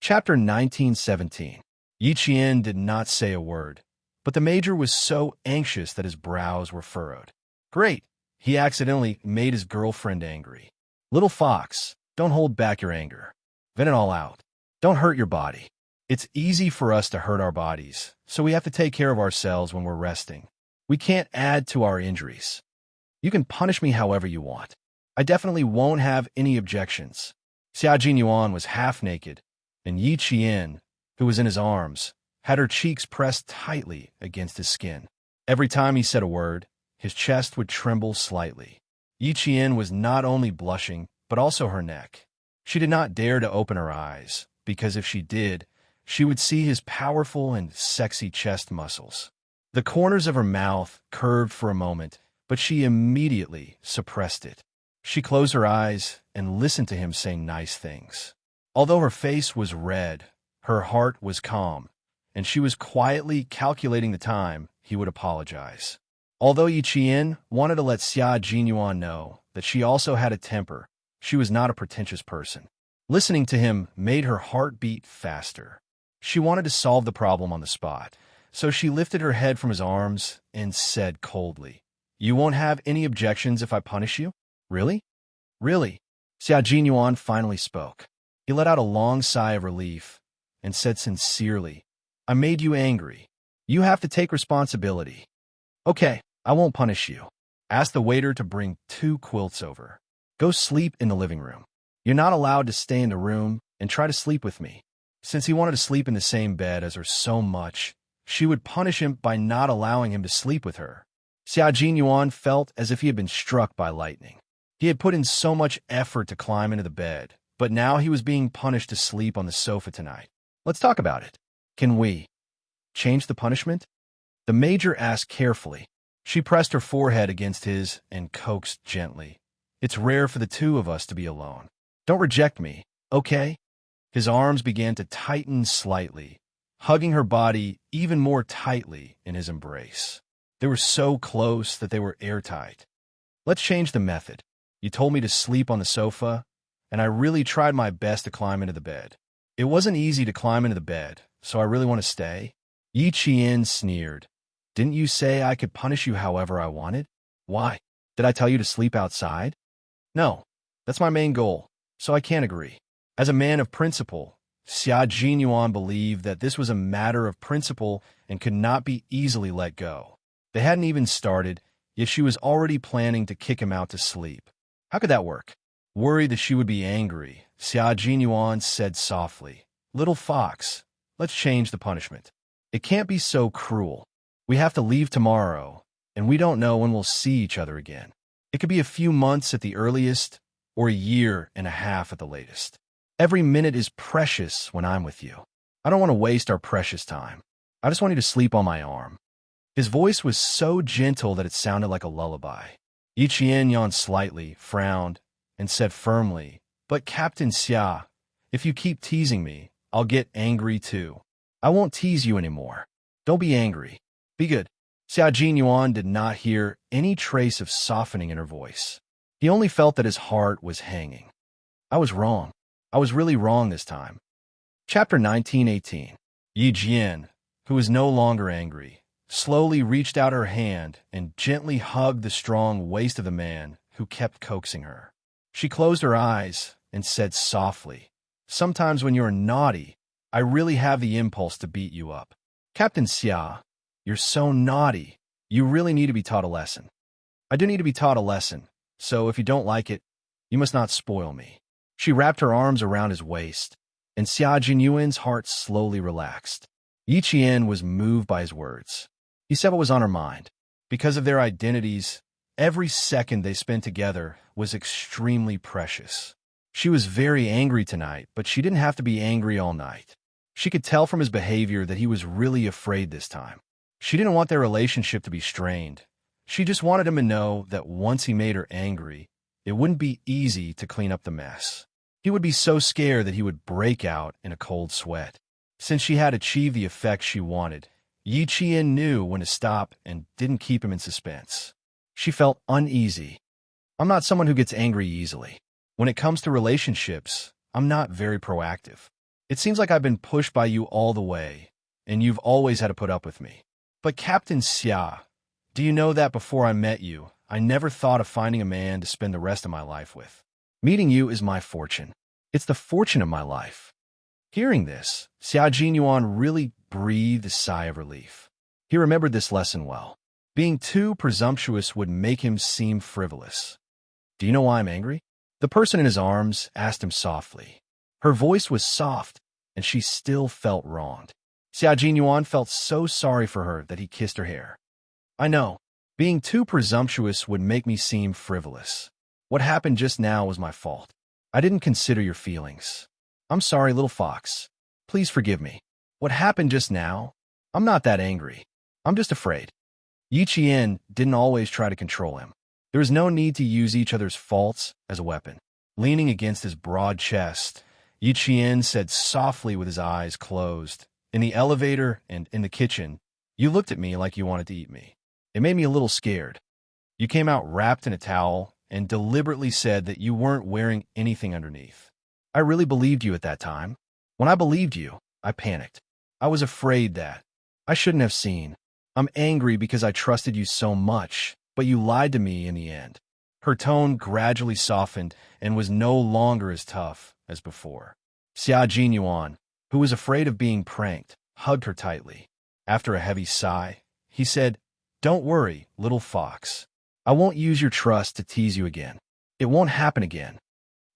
Chapter 1917. Yi Qian did not say a word, but the major was so anxious that his brows were furrowed. Great! He accidentally made his girlfriend angry. Little fox, don't hold back your anger. Vent it all out. Don't hurt your body. It's easy for us to hurt our bodies, so we have to take care of ourselves when we're resting. We can't add to our injuries. You can punish me however you want. I definitely won't have any objections. Xia Jinyuan was half naked, and Yi Qian, who was in his arms, had her cheeks pressed tightly against his skin. Every time he said a word, his chest would tremble slightly. Yi Qian was not only blushing, but also her neck. She did not dare to open her eyes, because if she did, she would see his powerful and sexy chest muscles. The corners of her mouth curved for a moment, but she immediately suppressed it. She closed her eyes and listened to him say nice things. Although her face was red, her heart was calm, and she was quietly calculating the time he would apologize. Although Yi Qian wanted to let Xia Jinyuan know that she also had a temper, she was not a pretentious person. Listening to him made her heart beat faster. She wanted to solve the problem on the spot, so she lifted her head from his arms and said coldly, "You won't have any objections if I punish you? Really? Really?" Xia Jinyuan finally spoke. He let out a long sigh of relief and said sincerely, "I made you angry. You have to take responsibility." "Okay, I won't punish you. Ask the waiter to bring 2 quilts over. Go sleep in the living room. You're not allowed to stay in the room and try to sleep with me." Since he wanted to sleep in the same bed as her so much, she would punish him by not allowing him to sleep with her. Xia Jinyuan felt as if he had been struck by lightning. He had put in so much effort to climb into the bed, but now he was being punished to sleep on the sofa tonight. "Let's talk about it. Can we change the punishment?" The major asked carefully. She pressed her forehead against his and coaxed gently. "It's rare for the 2 of us to be alone. Don't reject me, okay?" His arms began to tighten slightly, hugging her body even more tightly in his embrace. They were so close that they were airtight. "Let's change the method. You told me to sleep on the sofa, and I really tried my best to climb into the bed. It wasn't easy to climb into the bed, so I really want to stay." Yi Qian sneered. "Didn't you say I could punish you however I wanted? Why? Did I tell you to sleep outside?" "No, that's my main goal, so I can't agree." As a man of principle, Xia Jinyuan believed that this was a matter of principle and could not be easily let go. They hadn't even started, yet she was already planning to kick him out to sleep. How could that work? Worried that she would be angry, Xia Jinyuan said softly, "Little fox, let's change the punishment. It can't be so cruel. We have to leave tomorrow, and we don't know when we'll see each other again. It could be a few months at the earliest, or a year and a half at the latest. Every minute is precious when I'm with you. I don't want to waste our precious time. I just want you to sleep on my arm." His voice was so gentle that it sounded like a lullaby. Yi Qian yawned slightly, frowned, and said firmly, "But Captain Xia, if you keep teasing me, I'll get angry too. I won't tease you anymore. Don't be angry. Be good." Xia Jinyuan did not hear any trace of softening in her voice. He only felt that his heart was hanging. "I was wrong. I was really wrong this time." Chapter 1918. Yi Jian, who was no longer angry, slowly reached out her hand and gently hugged the strong waist of the man who kept coaxing her. She closed her eyes and said softly, "Sometimes when you're naughty, I really have the impulse to beat you up. Captain Xia, you're so naughty. You really need to be taught a lesson." "I do need to be taught a lesson, so if you don't like it, you must not spoil me." She wrapped her arms around his waist, and Xia Jinyuan's heart slowly relaxed. Yi Qian was moved by his words. He said what was on her mind. Because of their identities, every second they spent together was extremely precious. She was very angry tonight, but she didn't have to be angry all night. She could tell from his behavior that he was really afraid this time. She didn't want their relationship to be strained. She just wanted him to know that once he made her angry, it wouldn't be easy to clean up the mess. He would be so scared that he would break out in a cold sweat. Since she had achieved the effect she wanted, Yi Qian knew when to stop and didn't keep him in suspense. She felt uneasy. "I'm not someone who gets angry easily. When it comes to relationships, I'm not very proactive. It seems like I've been pushed by you all the way, and you've always had to put up with me. But Captain Xia, do you know that before I met you, I never thought of finding a man to spend the rest of my life with? Meeting you is my fortune. It's the fortune of my life. Hearing this, Xia Jinyuan really breathed a sigh of relief. He remembered this lesson well. Being too presumptuous would make him seem frivolous. Do you know why I'm angry? The person in his arms asked him softly. Her voice was soft, and she still felt wronged. Xia Jinyuan felt so sorry for her that he kissed her hair. I know. Being too presumptuous would make me seem frivolous. What happened just now was my fault. I didn't consider your feelings. I'm sorry, little fox. Please forgive me. What happened just now? I'm not that angry. I'm just afraid. Yi Qian didn't always try to control him. There was no need to use each other's faults as a weapon. Leaning against his broad chest, Yi Qian said softly with his eyes closed, "In the elevator and in the kitchen, you looked at me like you wanted to eat me. It made me a little scared. You came out wrapped in a towel and deliberately said that you weren't wearing anything underneath. I really believed you at that time. When I believed you, I panicked. I was afraid that I shouldn't have seen. I'm angry because I trusted you so much, but you lied to me in the end." Her tone gradually softened and was no longer as tough as before. Xia Jinyuan, who was afraid of being pranked, hugged her tightly. After a heavy sigh, he said, "Don't worry, little fox. I won't use your trust to tease you again. It won't happen again."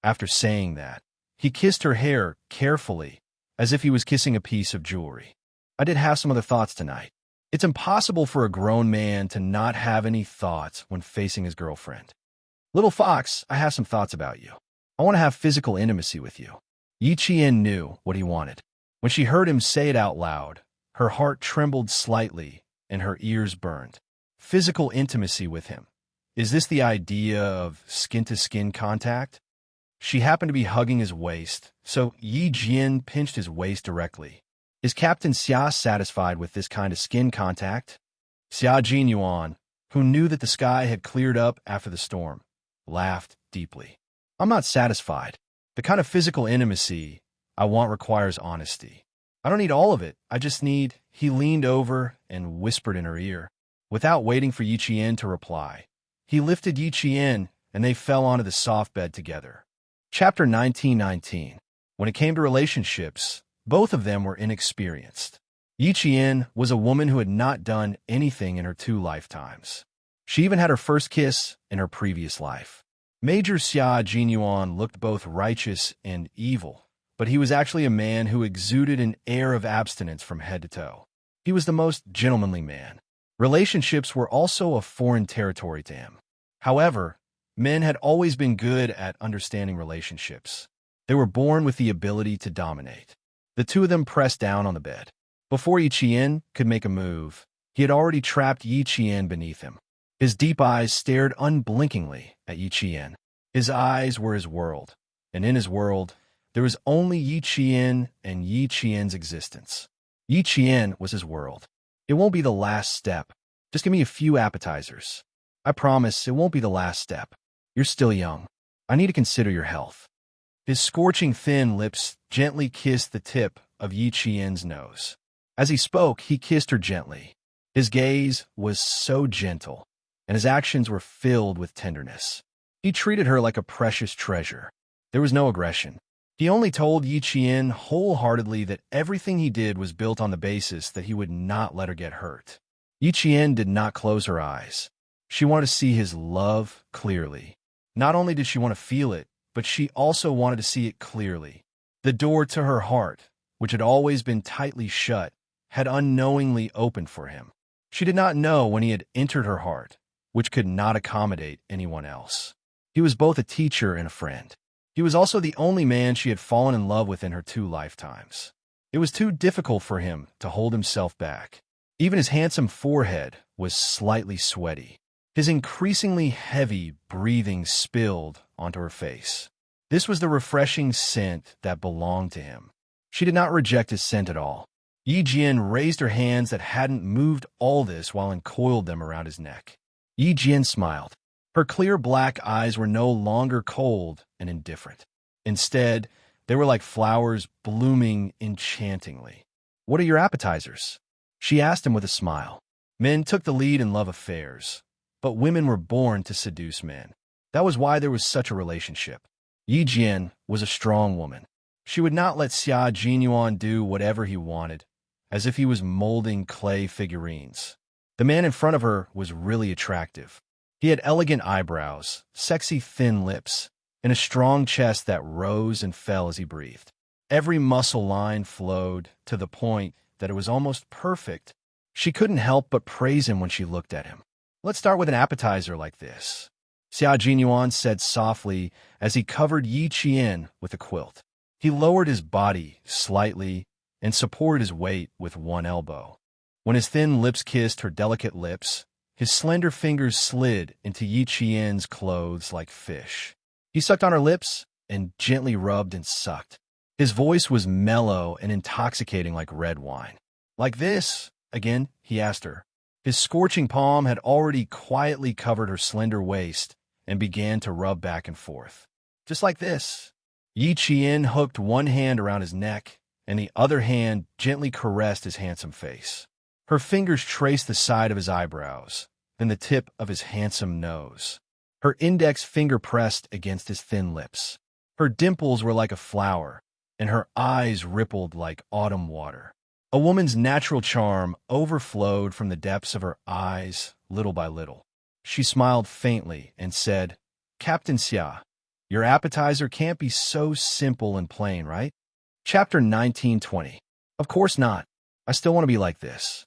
After saying that, he kissed her hair carefully, as if he was kissing a piece of jewelry. "I did have some other thoughts tonight. It's impossible for a grown man to not have any thoughts when facing his girlfriend. Little fox, I have some thoughts about you. I want to have physical intimacy with you." Yi Qian knew what he wanted. When she heard him say it out loud, her heart trembled slightly and her ears burned. Physical intimacy with him. Is this the idea of skin-to-skin contact? She happened to be hugging his waist, so Yi Jian pinched his waist directly. Is Captain Xia satisfied with this kind of skin contact? Xia Jinyuan, who knew that the sky had cleared up after the storm, laughed deeply. "I'm not satisfied. The kind of physical intimacy I want requires honesty. I don't need all of it. I just need—" He leaned over and whispered in her ear. Without waiting for Yi Qian to reply, he lifted Yi Qian and they fell onto the soft bed together. Chapter 1919. When it came to relationships, both of them were inexperienced. Yi Qian was a woman who had not done anything in her 2 lifetimes. She even had her first kiss in her previous life. Major Xia Jinyuan looked both righteous and evil, but he was actually a man who exuded an air of abstinence from head to toe. He was the most gentlemanly man. Relationships were also a foreign territory to him. However, men had always been good at understanding relationships. They were born with the ability to dominate. The two of them pressed down on the bed. Before Yi Qian could make a move, he had already trapped Yi Qian beneath him. His deep eyes stared unblinkingly at Yi Qian. His eyes were his world, and in his world, there was only Yi Qian and Yi Qian's existence. Yi Qian was his world. It won't be the last step. Just give me a few appetizers. I promise it won't be the last step. You're still young. I need to consider your health." His scorching thin lips gently kissed the tip of Yi Qian's nose. As he spoke, he kissed her gently. His gaze was so gentle, and his actions were filled with tenderness. He treated her like a precious treasure. There was no aggression. He only told Yi Qian wholeheartedly that everything he did was built on the basis that he would not let her get hurt. Yi Qian did not close her eyes. She wanted to see his love clearly. Not only did she want to feel it, but she also wanted to see it clearly. The door to her heart, which had always been tightly shut, had unknowingly opened for him. She did not know when he had entered her heart, which could not accommodate anyone else. He was both a teacher and a friend. He was also the only man she had fallen in love with in her 2 lifetimes. It was too difficult for him to hold himself back. Even his handsome forehead was slightly sweaty. His increasingly heavy breathing spilled onto her face. This was the refreshing scent that belonged to him. She did not reject his scent at all. Yi Jian raised her hands that hadn't moved all this while and coiled them around his neck. Yi Jian smiled. Her clear black eyes were no longer cold and indifferent. Instead, They were like flowers blooming enchantingly. "What are your appetizers?" she asked him with a smile. Men took the lead in love affairs, but women were born to seduce men. That was why there was such a relationship. Yi Jian was a strong woman. She would not let Xia Jinyuan do whatever he wanted, as if he was molding clay figurines. The man in front of her was really attractive. He had elegant eyebrows, sexy thin lips, and a strong chest that rose and fell as he breathed. Every muscle line flowed to the point that it was almost perfect. She couldn't help but praise him when she looked at him. "Let's start with an appetizer like this," Xia Jinyuan said softly as he covered Yi Qian with a quilt. He lowered his body slightly and supported his weight with one elbow. When his thin lips kissed her delicate lips, his slender fingers slid into Yi Qian's clothes like fish. He sucked on her lips and gently rubbed and sucked. His voice was mellow and intoxicating like red wine. "Like this?" again, he asked her. His scorching palm had already quietly covered her slender waist and began to rub back and forth. "Just like this." Yi Qian hooked one hand around his neck, and the other hand gently caressed his handsome face. Her fingers traced the side of his eyebrows, then the tip of his handsome nose. Her index finger pressed against his thin lips. Her dimples were like a flower, and her eyes rippled like autumn water. A woman's natural charm overflowed from the depths of her eyes, little by little. She smiled faintly and said, "Captain Xia, your appetizer can't be so simple and plain, right?" Chapter 19:20. "Of course not. I still want to be like this."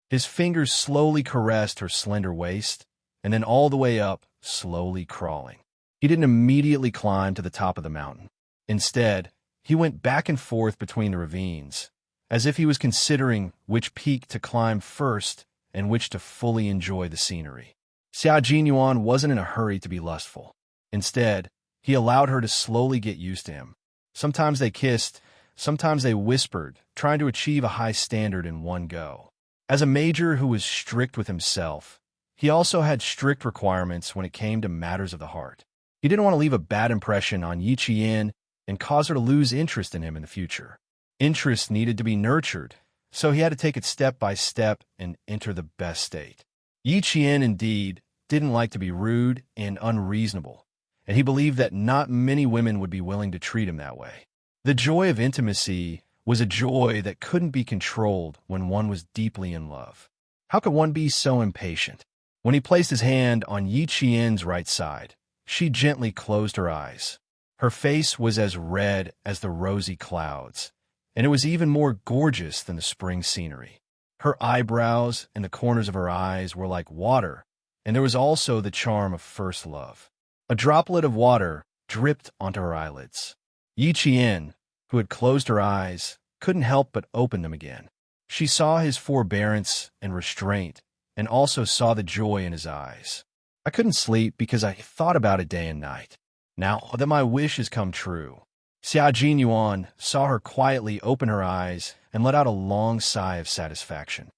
His fingers slowly caressed her slender waist, and then all the way up, slowly crawling. He didn't immediately climb to the top of the mountain. Instead, he went back and forth between the ravines, as if he was considering which peak to climb first and which to fully enjoy the scenery. Xia Jinyuan wasn't in a hurry to be lustful. Instead, he allowed her to slowly get used to him. Sometimes they kissed, sometimes they whispered, trying to achieve a high standard in one go. As a major who was strict with himself, he also had strict requirements when it came to matters of the heart. He didn't want to leave a bad impression on Yi Qian and cause her to lose interest in him in the future. Interest needed to be nurtured, so he had to take it step by step and enter the best state. Yi Qian, indeed, didn't like to be rude and unreasonable, and he believed that not many women would be willing to treat him that way. The joy of intimacy was a joy that couldn't be controlled when one was deeply in love. How could one be so impatient? When he placed his hand on Yi Qian's right side, she gently closed her eyes. Her face was as red as the rosy clouds, and it was even more gorgeous than the spring scenery. Her eyebrows and the corners of her eyes were like water, and there was also the charm of first love. A droplet of water dripped onto her eyelids. Yi Qian, who had closed her eyes, couldn't help but open them again. She saw his forbearance and restraint, and also saw the joy in his eyes. "I couldn't sleep because I thought about it day and night. Now that my wish has come true." Xia Jinyuan saw her quietly open her eyes and let out a long sigh of satisfaction.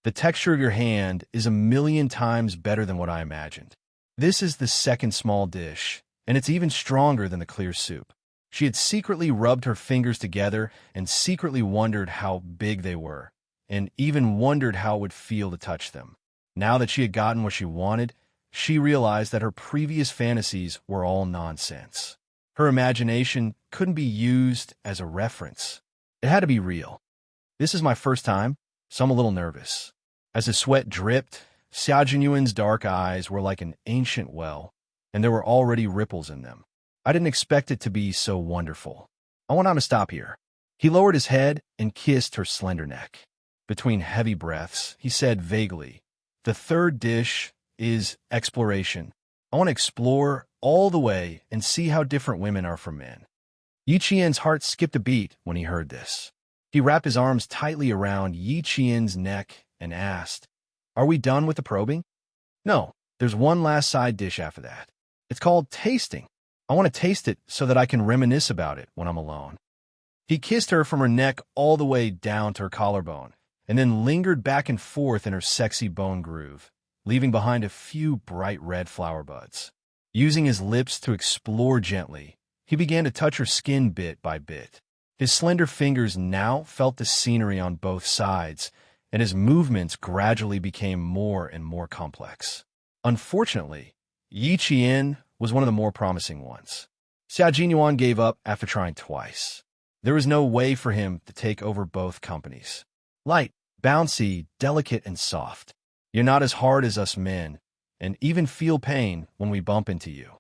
"The texture of your hand is 1,000,000 times better than what I imagined. This is the second small dish, and it's even stronger than the clear soup." She had secretly rubbed her fingers together and secretly wondered how big they were, and even wondered how it would feel to touch them. Now that she had gotten what she wanted, she realized that her previous fantasies were all nonsense. Her imagination couldn't be used as a reference. It had to be real. "This is my first time, so I'm a little nervous." As the sweat dripped, Xia Jinyuan's dark eyes were like an ancient well, and there were already ripples in them. "I didn't expect it to be so wonderful. I want to stop here." He lowered his head and kissed her slender neck. Between heavy breaths, he said vaguely, "The third dish is exploration. I want to explore all the way and see how different women are from men." Yi Qian's heart skipped a beat when he heard this. He wrapped his arms tightly around Yi Qian's neck and asked, "Are we done with the probing?" "No, there's one last side dish after that. It's called tasting. I want to taste it so that I can reminisce about it when I'm alone." He kissed her from her neck all the way down to her collarbone, and then lingered back and forth in her sexy bone groove, leaving behind a few bright red flower buds. Using his lips to explore gently, He began to touch her skin bit by bit. His slender fingers now felt the scenery on both sides, and his movements gradually became more and more complex. Unfortunately, Yi Qian was one of the more promising ones. Xia Jinyuan gave up after trying twice. There was no way for him to take over both companies. Light, bouncy, delicate, and soft. You're not as hard as us men, and even feel pain when we bump into you,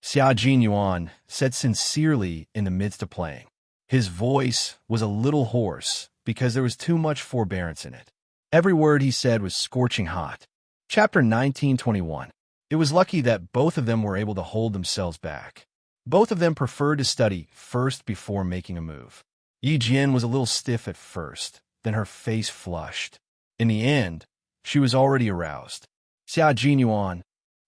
Xia Jinyuan said sincerely in the midst of playing. His voice was a little hoarse because there was too much forbearance in it. Every word he said was scorching hot. Chapter 1921. It was lucky that both of them were able to hold themselves back. Both of them preferred to study first before making a move. Yi Jian was a little stiff at first, then her face flushed. In the end, she was already aroused. Xia Jinyuan,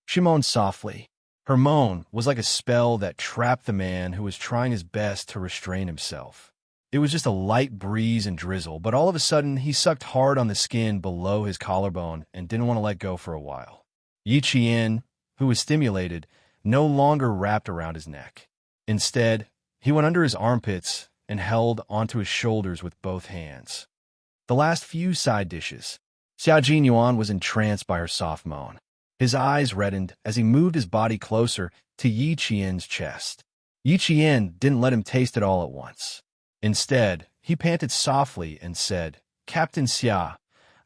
she moaned softly. Her moan was like a spell that trapped the man who was trying his best to restrain himself. It was just a light breeze and drizzle, but all of a sudden he sucked hard on the skin below his collarbone and didn't want to let go for a while. Yi Qian, who was stimulated, no longer wrapped around his neck. Instead, he went under his armpits and held onto his shoulders with both hands. The last few side dishes. Xia Jinyuan was entranced by her soft moan. His eyes reddened as he moved his body closer to Yi Qian's chest. Yi Qian didn't let him taste it all at once. Instead, he panted softly and said, "Captain Xia,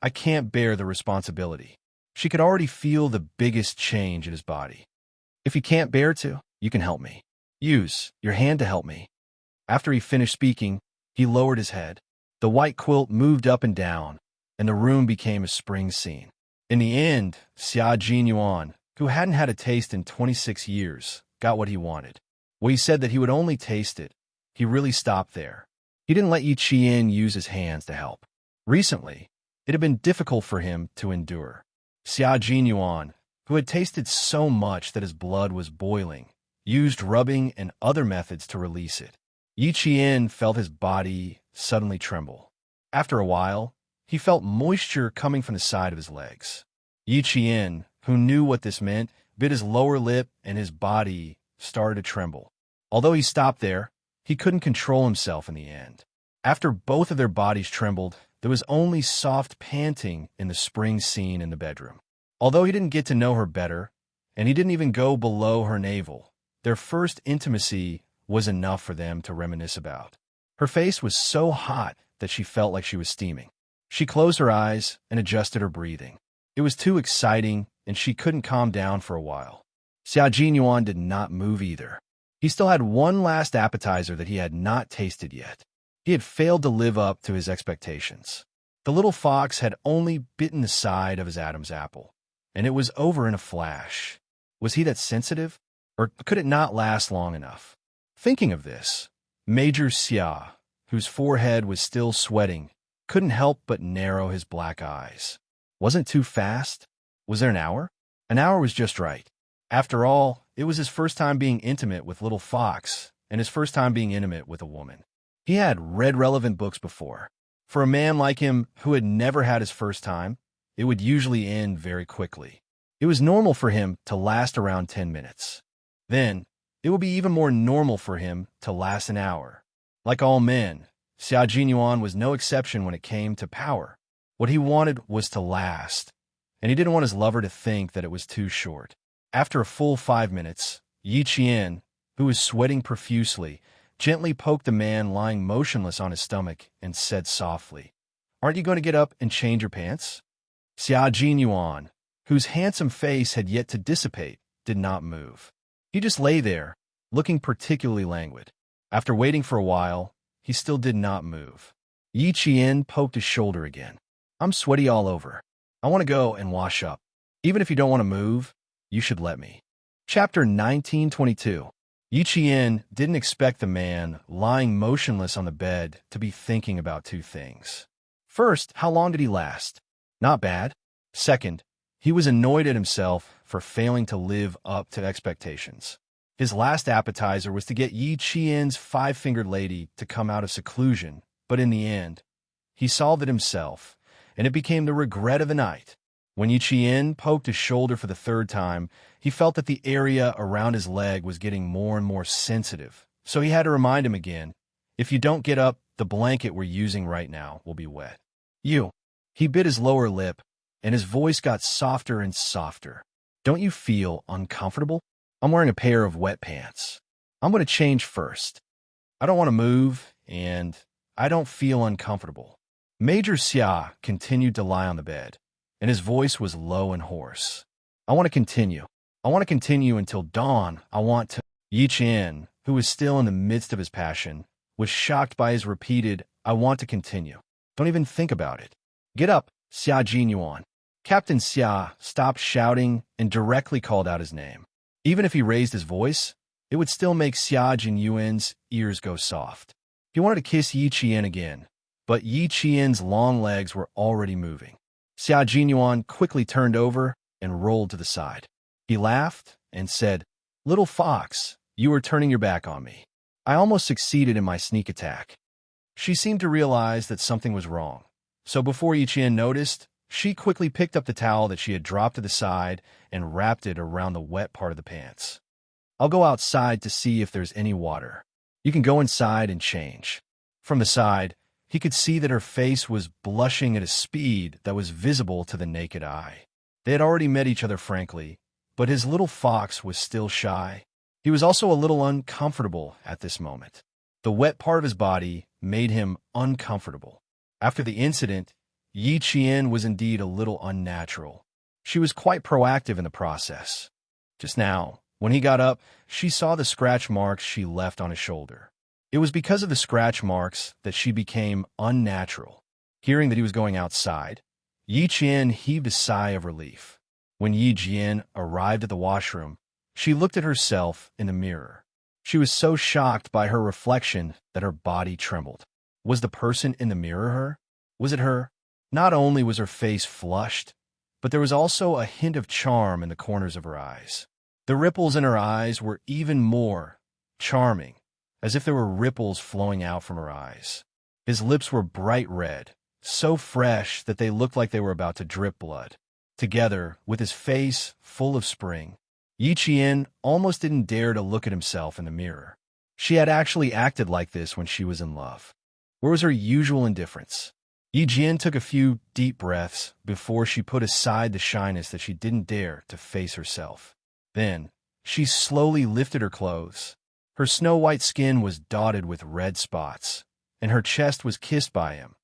I can't bear the responsibility." She could already feel the biggest change in his body. "If you can't bear to, you can help me. Use your hand to help me." After he finished speaking, he lowered his head. The white quilt moved up and down, and the room became a spring scene. In the end, Xia Jinyuan, who hadn't had a taste in 26 years, got what he wanted. When he said that he would only taste it, he really stopped there. He didn't let Yi Qian use his hands to help. Recently, it had been difficult for him to endure. Xia Jinyuan, who had tasted so much that his blood was boiling, used rubbing and other methods to release it. Yi Qian felt his body suddenly tremble. After a while, he felt moisture coming from the side of his legs. Yi Qian, who knew what this meant, bit his lower lip and his body started to tremble. Although he stopped there, he couldn't control himself in the end. After both of their bodies trembled, there was only soft panting in the spring scene in the bedroom. Although he didn't get to know her better, and he didn't even go below her navel, their first intimacy was enough for them to reminisce about. Her face was so hot that she felt like she was steaming. She closed her eyes and adjusted her breathing. It was too exciting, and she couldn't calm down for a while. Xia Jinyuan did not move either. He still had one last appetizer that he had not tasted yet. He had failed to live up to his expectations. The little fox had only bitten the side of his Adam's apple, and it was over in a flash. Was he that sensitive, or could it not last long enough? Thinking of this, Major Xia, whose forehead was still sweating, couldn't help but narrow his black eyes. Wasn't it too fast? Was there an hour? An hour was just right. After all, it was his first time being intimate with Little Fox, and his first time being intimate with a woman. He had read relevant books before. For a man like him who had never had his first time, it would usually end very quickly. It was normal for him to last around 10 minutes. Then, it would be even more normal for him to last an hour. Like all men, Xia Jinyuan was no exception when it came to power. What he wanted was to last, and he didn't want his lover to think that it was too short. After a full 5 minutes, Yi Qian, who was sweating profusely, gently poked the man lying motionless on his stomach and said softly, "Aren't you going to get up and change your pants?" Xia Jinyuan, whose handsome face had yet to dissipate, did not move. He just lay there, looking particularly languid. After waiting for a while, he still did not move. Yi Qian poked his shoulder again. "I'm sweaty all over. I want to go and wash up. Even if you don't want to move, you should let me." Chapter 1922. Yi Qian didn't expect the man lying motionless on the bed to be thinking about two things. First, how long did he last? Not bad. Second, he was annoyed at himself for failing to live up to expectations. His last appetizer was to get Yi Qian's five-fingered lady to come out of seclusion, but in the end, he solved it himself, and it became the regret of the night. When Yi Qian poked his shoulder for the third time, he felt that the area around his leg was getting more and more sensitive, So he had to remind him again, if you don't get up, the blanket we're using right now will be wet. You. He bit his lower lip, and his voice got softer and softer. Don't you feel uncomfortable? I'm wearing a pair of wet pants. I'm going to change first. I don't want to move, and I don't feel uncomfortable. Major Xia continued to lie on the bed, and his voice was low and hoarse. I want to continue. I want to continue until dawn. I want to. Yi Qian, who was still in the midst of his passion, was shocked by his repeated, I want to continue. Don't even think about it. Get up, Xia Jinyuan. Captain Xia stopped shouting and directly called out his name. Even if he raised his voice, it would still make Xia Jinyuan's ears go soft. He wanted to kiss Yi Qian again, but Yi Qian's long legs were already moving. Xia Jinyuan quickly turned over and rolled to the side. He laughed and said, Little fox, you were turning your back on me. I almost succeeded in my sneak attack. She seemed to realize that something was wrong. So before Yi Qian noticed, she quickly picked up the towel that she had dropped to the side and wrapped it around the wet part of the pants. I'll go outside to see if there's any water. You can go inside and change. From the side, he could see that her face was blushing at a speed that was visible to the naked eye. They had already met each other frankly, but his little fox was still shy. He was also a little uncomfortable at this moment. The wet part of his body made him uncomfortable. After the incident, Yi Qian was indeed a little unnatural. She was quite proactive in the process. Just now, when he got up, she saw the scratch marks she left on his shoulder. It was because of the scratch marks that she became unnatural. Hearing that he was going outside, Yi Qian heaved a sigh of relief. When Yi Jian arrived at the washroom, she looked at herself in the mirror. She was so shocked by her reflection that her body trembled. Was the person in the mirror her? Was it her? Not only was her face flushed, but there was also a hint of charm in the corners of her eyes. The ripples in her eyes were even more charming, as if there were ripples flowing out from her eyes. His lips were bright red, so fresh that they looked like they were about to drip blood. Together, with his face full of spring, Yi Qian almost didn't dare to look at himself in the mirror. She had actually acted like this when she was in love. Where was her usual indifference? Yi Jian took a few deep breaths before she put aside the shyness that she didn't dare to face herself. Then, she slowly lifted her clothes. Her snow-white skin was dotted with red spots, and her chest was kissed by him.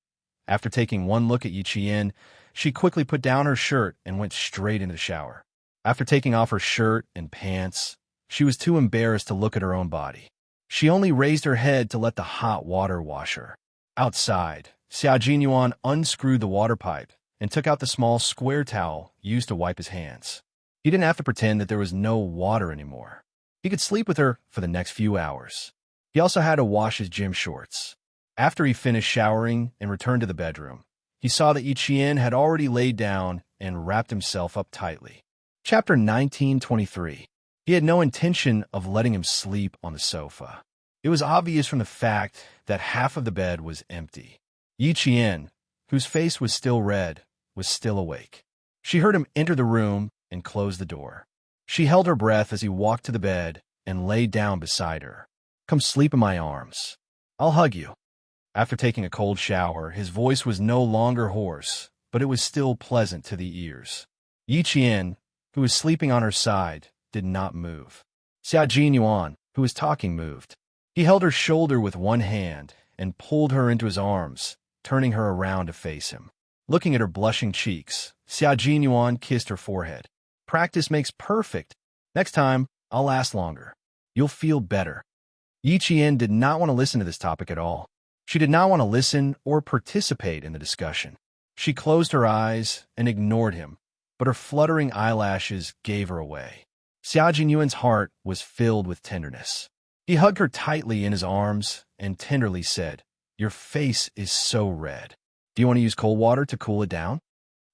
After taking one look at Yi Qian, she quickly put down her shirt and went straight into the shower. After taking off her shirt and pants, she was too embarrassed to look at her own body. She only raised her head to let the hot water wash her. Outside, Xia Jinyuan unscrewed the water pipe and took out the small square towel used to wipe his hands. He didn't have to pretend that there was no water anymore. He could sleep with her for the next few hours. He also had to wash his gym shorts. After he finished showering and returned to the bedroom, he saw that Yi Qian had already laid down and wrapped himself up tightly. Chapter 1923. He had no intention of letting him sleep on the sofa. It was obvious from the fact that half of the bed was empty. Yi Qian, whose face was still red, was still awake. She heard him enter the room and close the door. She held her breath as he walked to the bed and lay down beside her. Come sleep in my arms. I'll hug you. After taking a cold shower, his voice was no longer hoarse, but it was still pleasant to the ears. Yi Qian, who was sleeping on her side, did not move. Xia Jinyuan, who was talking, moved. He held her shoulder with one hand and pulled her into his arms, turning her around to face him. Looking at her blushing cheeks, Xia Jinyuan kissed her forehead. Practice makes perfect. Next time, I'll last longer. You'll feel better. Yi Qian did not want to listen to this topic at all. She did not want to listen or participate in the discussion. She closed her eyes and ignored him, but her fluttering eyelashes gave her away. Xia Jinyuan's heart was filled with tenderness. He hugged her tightly in his arms and tenderly said, Your face is so red. Do you want to use cold water to cool it down?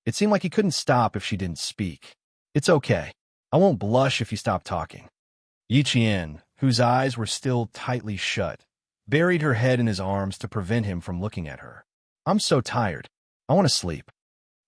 It seemed like he couldn't stop if she didn't speak. It's okay. I won't blush if you stop talking. Yi Qian, whose eyes were still tightly shut, buried her head in his arms to prevent him from looking at her. I'm so tired. I want to sleep.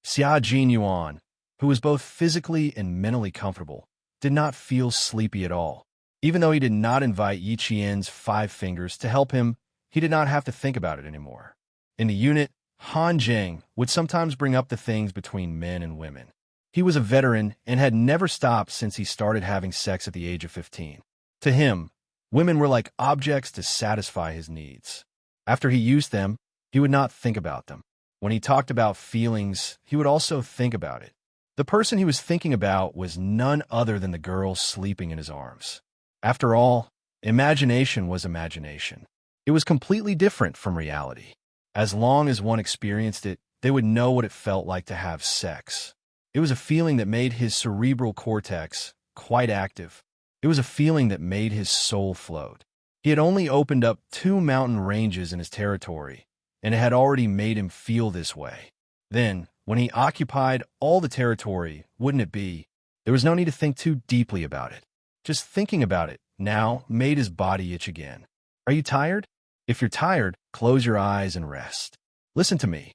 Xia Jinyuan, who was both physically and mentally comfortable, did not feel sleepy at all. Even though he did not invite Yi Qian's five fingers to help him, he did not have to think about it anymore. In the unit, Han Zheng would sometimes bring up the things between men and women. He was a veteran and had never stopped since he started having sex at the age of 15. To him, women were like objects to satisfy his needs. After he used them, he would not think about them. When he talked about feelings, he would also think about it. The person he was thinking about was none other than the girl sleeping in his arms. After all, imagination was imagination. It was completely different from reality. As long as one experienced it, they would know what it felt like to have sex. It was a feeling that made his cerebral cortex quite active. It was a feeling that made his soul float. He had only opened up 2 mountain ranges in his territory, and it had already made him feel this way. Then, when he occupied all the territory, wouldn't it be? There was no need to think too deeply about it. Just thinking about it now made his body itch again. Are you tired? If you're tired, close your eyes and rest. Listen to me.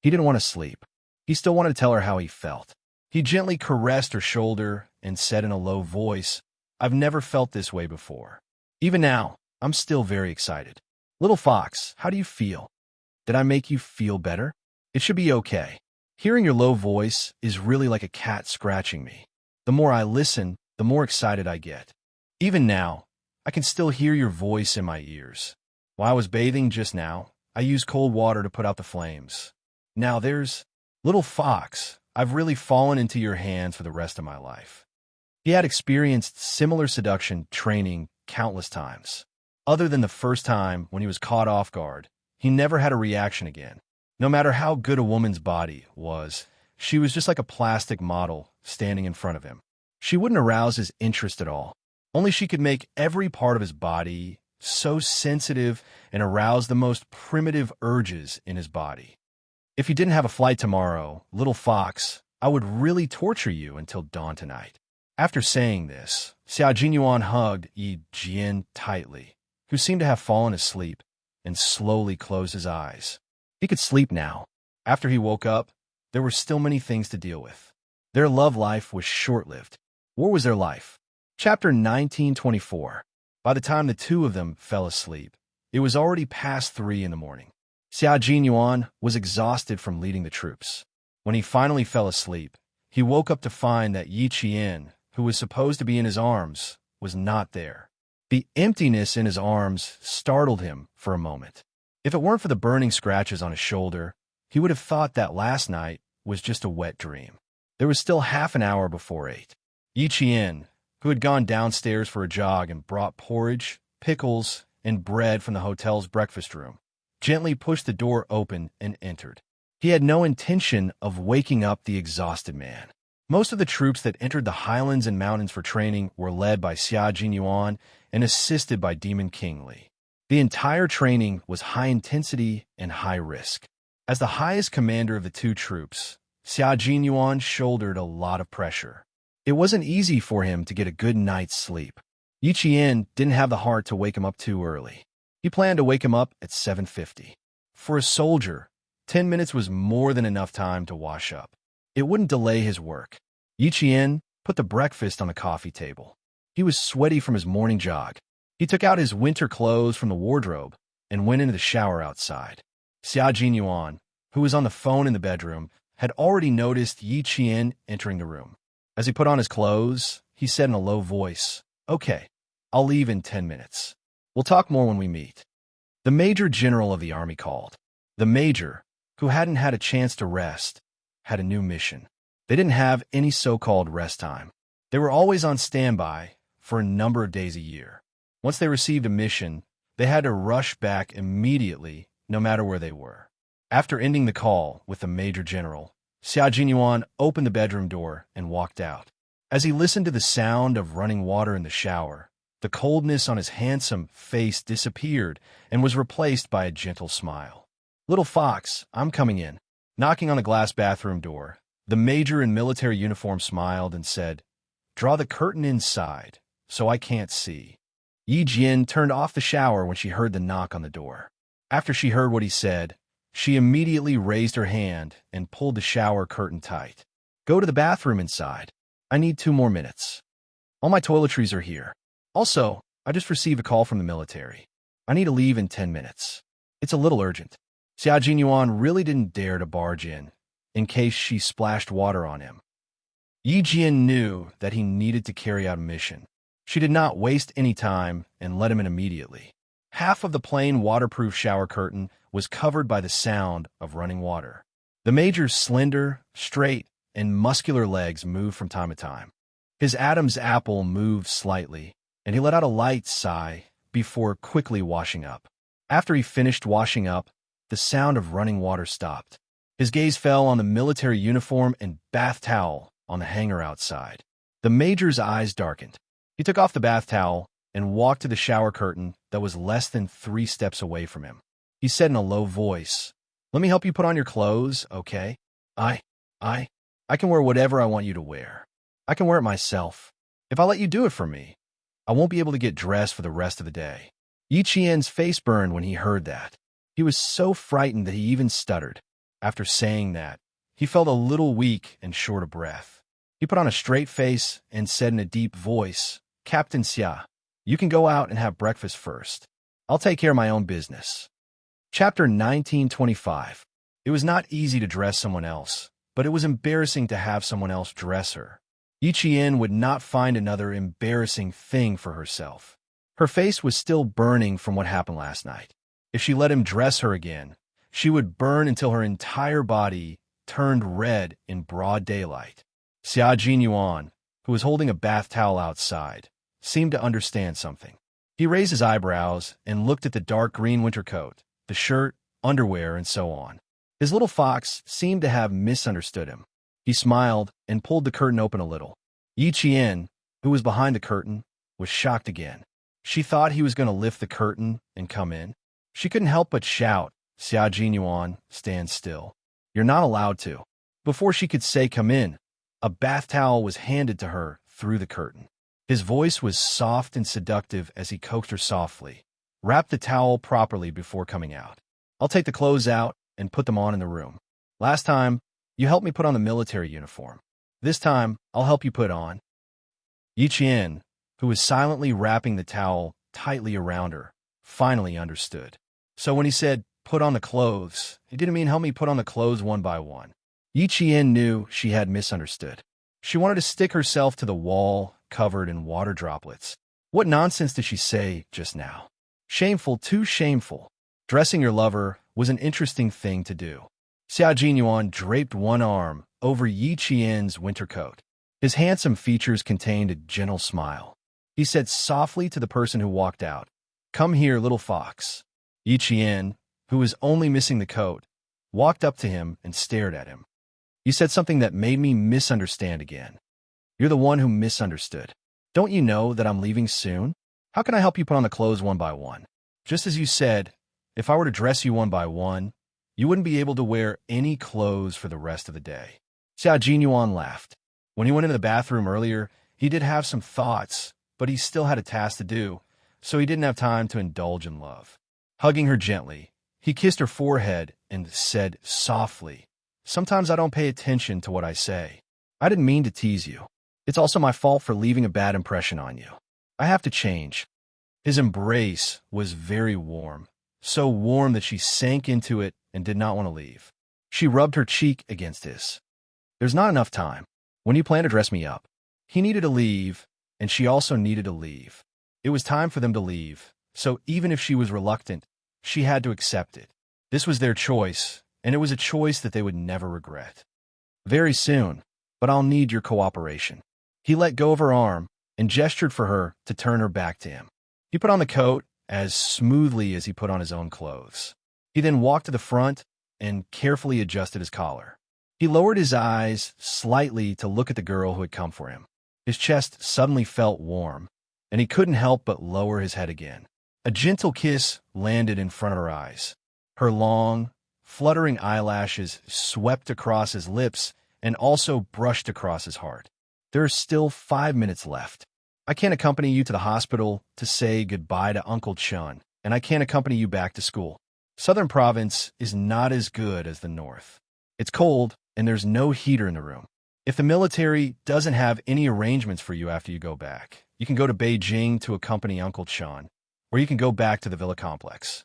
He didn't want to sleep. He still wanted to tell her how he felt. He gently caressed her shoulder and said in a low voice, "I've never felt this way before. Even now, I'm still very excited. Little fox, how do you feel? Did I make you feel better? It should be okay. Hearing your low voice is really like a cat scratching me. The more I listen, the more excited I get. Even now, I can still hear your voice in my ears. While I was bathing just now, I used cold water to put out the flames. Now there's... Little fox, I've really fallen into your hands for the rest of my life." He had experienced similar seduction training countless times. Other than the first time when he was caught off guard, he never had a reaction again. No matter how good a woman's body was, she was just like a plastic model standing in front of him. She wouldn't arouse his interest at all. Only she could make every part of his body so sensitive and arouse the most primitive urges in his body. If you didn't have a flight tomorrow, little fox, I would really torture you until dawn tonight. After saying this, Xiao Jinyuan hugged Yi Jian tightly, who seemed to have fallen asleep, and slowly closed his eyes. He could sleep now. After he woke up, there were still many things to deal with. Their love life was short-lived. War was their life. Chapter 1924. By the time the two of them fell asleep, it was already past 3 in the morning. Xiao Jinyuan was exhausted from leading the troops. When he finally fell asleep, he woke up to find that Yi Qian, who was supposed to be in his arms, was not there. The emptiness in his arms startled him for a moment. If it weren't for the burning scratches on his shoulder, he would have thought that last night was just a wet dream. There was still half an hour before 8. Yi Qian, who had gone downstairs for a jog and brought porridge, pickles, and bread from the hotel's breakfast room, gently pushed the door open and entered. He had no intention of waking up the exhausted man. Most of the troops that entered the highlands and mountains for training were led by Xiao Jinyuan and assisted by Demon King Li. The entire training was high intensity and high risk. As the highest commander of the two troops, Xiao Jinyuan shouldered a lot of pressure. It wasn't easy for him to get a good night's sleep. Yi Qian didn't have the heart to wake him up too early. He planned to wake him up at 7:50. For a soldier, 10 minutes was more than enough time to wash up. It wouldn't delay his work. Yi Qian put the breakfast on the coffee table. He was sweaty from his morning jog. He took out his winter clothes from the wardrobe and went into the shower outside. Xiao Jinyuan, who was on the phone in the bedroom, had already noticed Yi Qian entering the room. As he put on his clothes, he said in a low voice, "Okay, I'll leave in 10 minutes. We'll talk more when we meet." The Major General of the army called. The Major, who hadn't had a chance to rest, had a new mission. They didn't have any so-called rest time. They were always on standby for a number of days a year. Once they received a mission, they had to rush back immediately, no matter where they were. After ending the call with the Major General, Xiao Jinyuan opened the bedroom door and walked out. As he listened to the sound of running water in the shower, the coldness on his handsome face disappeared and was replaced by a gentle smile. "Little fox, I'm coming in." Knocking on the glass bathroom door, the major in military uniform smiled and said, "Draw the curtain inside, so I can't see." Yi Jian turned off the shower when she heard the knock on the door. After she heard what he said, she immediately raised her hand and pulled the shower curtain tight. "Go to the bathroom inside. I need 2 more minutes. All my toiletries are here." Also, I just received a call from the military. I need to leave in 10 minutes. It's a little urgent. Xia Jinyuan really didn't dare to barge in case she splashed water on him. Yi Jian knew that he needed to carry out a mission. She did not waste any time and let him in immediately. Half of the plain waterproof shower curtain was covered by the sound of running water. The Major's slender, straight, and muscular legs moved from time to time. His Adam's apple moved slightly, and he let out a light sigh before quickly washing up. After he finished washing up, the sound of running water stopped. His gaze fell on the military uniform and bath towel on the hanger outside. The Major's eyes darkened. He took off the bath towel and walked to the shower curtain that was less than 3 steps away from him. He said in a low voice, "Let me help you put on your clothes, okay? I can wear whatever I want you to wear. I can wear it myself. If I let you do it for me, I won't be able to get dressed for the rest of the day." Yi Qian's face burned when he heard that. He was so frightened that he even stuttered. After saying that, he felt a little weak and short of breath. He put on a straight face and said in a deep voice, "Captain Xia, you can go out and have breakfast first. I'll take care of my own business." Chapter 1925. It was not easy to dress someone else, but it was embarrassing to have someone else dress her. Yi Qian would not find another embarrassing thing for herself. Her face was still burning from what happened last night. If she let him dress her again, she would burn until her entire body turned red in broad daylight. Xia Jinyuan, who was holding a bath towel outside, seemed to understand something. He raised his eyebrows and looked at the dark green winter coat, the shirt, underwear, and so on. His little fox seemed to have misunderstood him. He smiled and pulled the curtain open a little. Yi Qian, who was behind the curtain, was shocked again. She thought he was going to lift the curtain and come in. She couldn't help but shout, "Xia Jinyuan, stand still. You're not allowed to." Before she could say come in, a bath towel was handed to her through the curtain. His voice was soft and seductive as he coaxed her softly. "Wrap the towel properly before coming out. I'll take the clothes out and put them on in the room. Last time, you helped me put on the military uniform. This time, I'll help you put on." Yi Qian, who was silently wrapping the towel tightly around her, finally understood. So when he said, "Put on the clothes," he didn't mean help me put on the clothes one by one. Yi Qian knew she had misunderstood. She wanted to stick herself to the wall, covered in water droplets. What nonsense did she say just now? Shameful, too shameful. Dressing your lover was an interesting thing to do. Xia Jinyuan draped one arm over Yi Qian's winter coat. His handsome features contained a gentle smile. He said softly to the person who walked out, "Come here, little fox." Yi Qian, who was only missing the coat, walked up to him and stared at him. "You said something that made me misunderstand again. You're the one who misunderstood. Don't you know that I'm leaving soon? How can I help you put on the clothes one by one? Just as you said, if I were to dress you one by one, you wouldn't be able to wear any clothes for the rest of the day." Xia Jinyuan laughed. When he went into the bathroom earlier, he did have some thoughts, but he still had a task to do, so he didn't have time to indulge in love. Hugging her gently, he kissed her forehead and said softly, "Sometimes I don't pay attention to what I say. I didn't mean to tease you. It's also my fault for leaving a bad impression on you. I have to change." His embrace was very warm, so warm that she sank into it and did not want to leave. She rubbed her cheek against his. "There's not enough time. When do you plan to dress me up?" He needed to leave, and she also needed to leave. It was time for them to leave, so even if she was reluctant, she had to accept it. This was their choice, and it was a choice that they would never regret. "Very soon, but I'll need your cooperation." He let go of her arm and gestured for her to turn her back to him. He put on the coat as smoothly as he put on his own clothes. He then walked to the front and carefully adjusted his collar. He lowered his eyes slightly to look at the girl who had come for him. His chest suddenly felt warm, and he couldn't help but lower his head again. A gentle kiss landed in front of her eyes. Her long, fluttering eyelashes swept across his lips and also brushed across his heart. "There are still 5 minutes left. I can't accompany you to the hospital to say goodbye to Uncle Chun, and I can't accompany you back to school. Southern Province is not as good as the North. It's cold, and there's no heater in the room. If the military doesn't have any arrangements for you after you go back, you can go to Beijing to accompany Uncle Chun, or you can go back to the villa complex.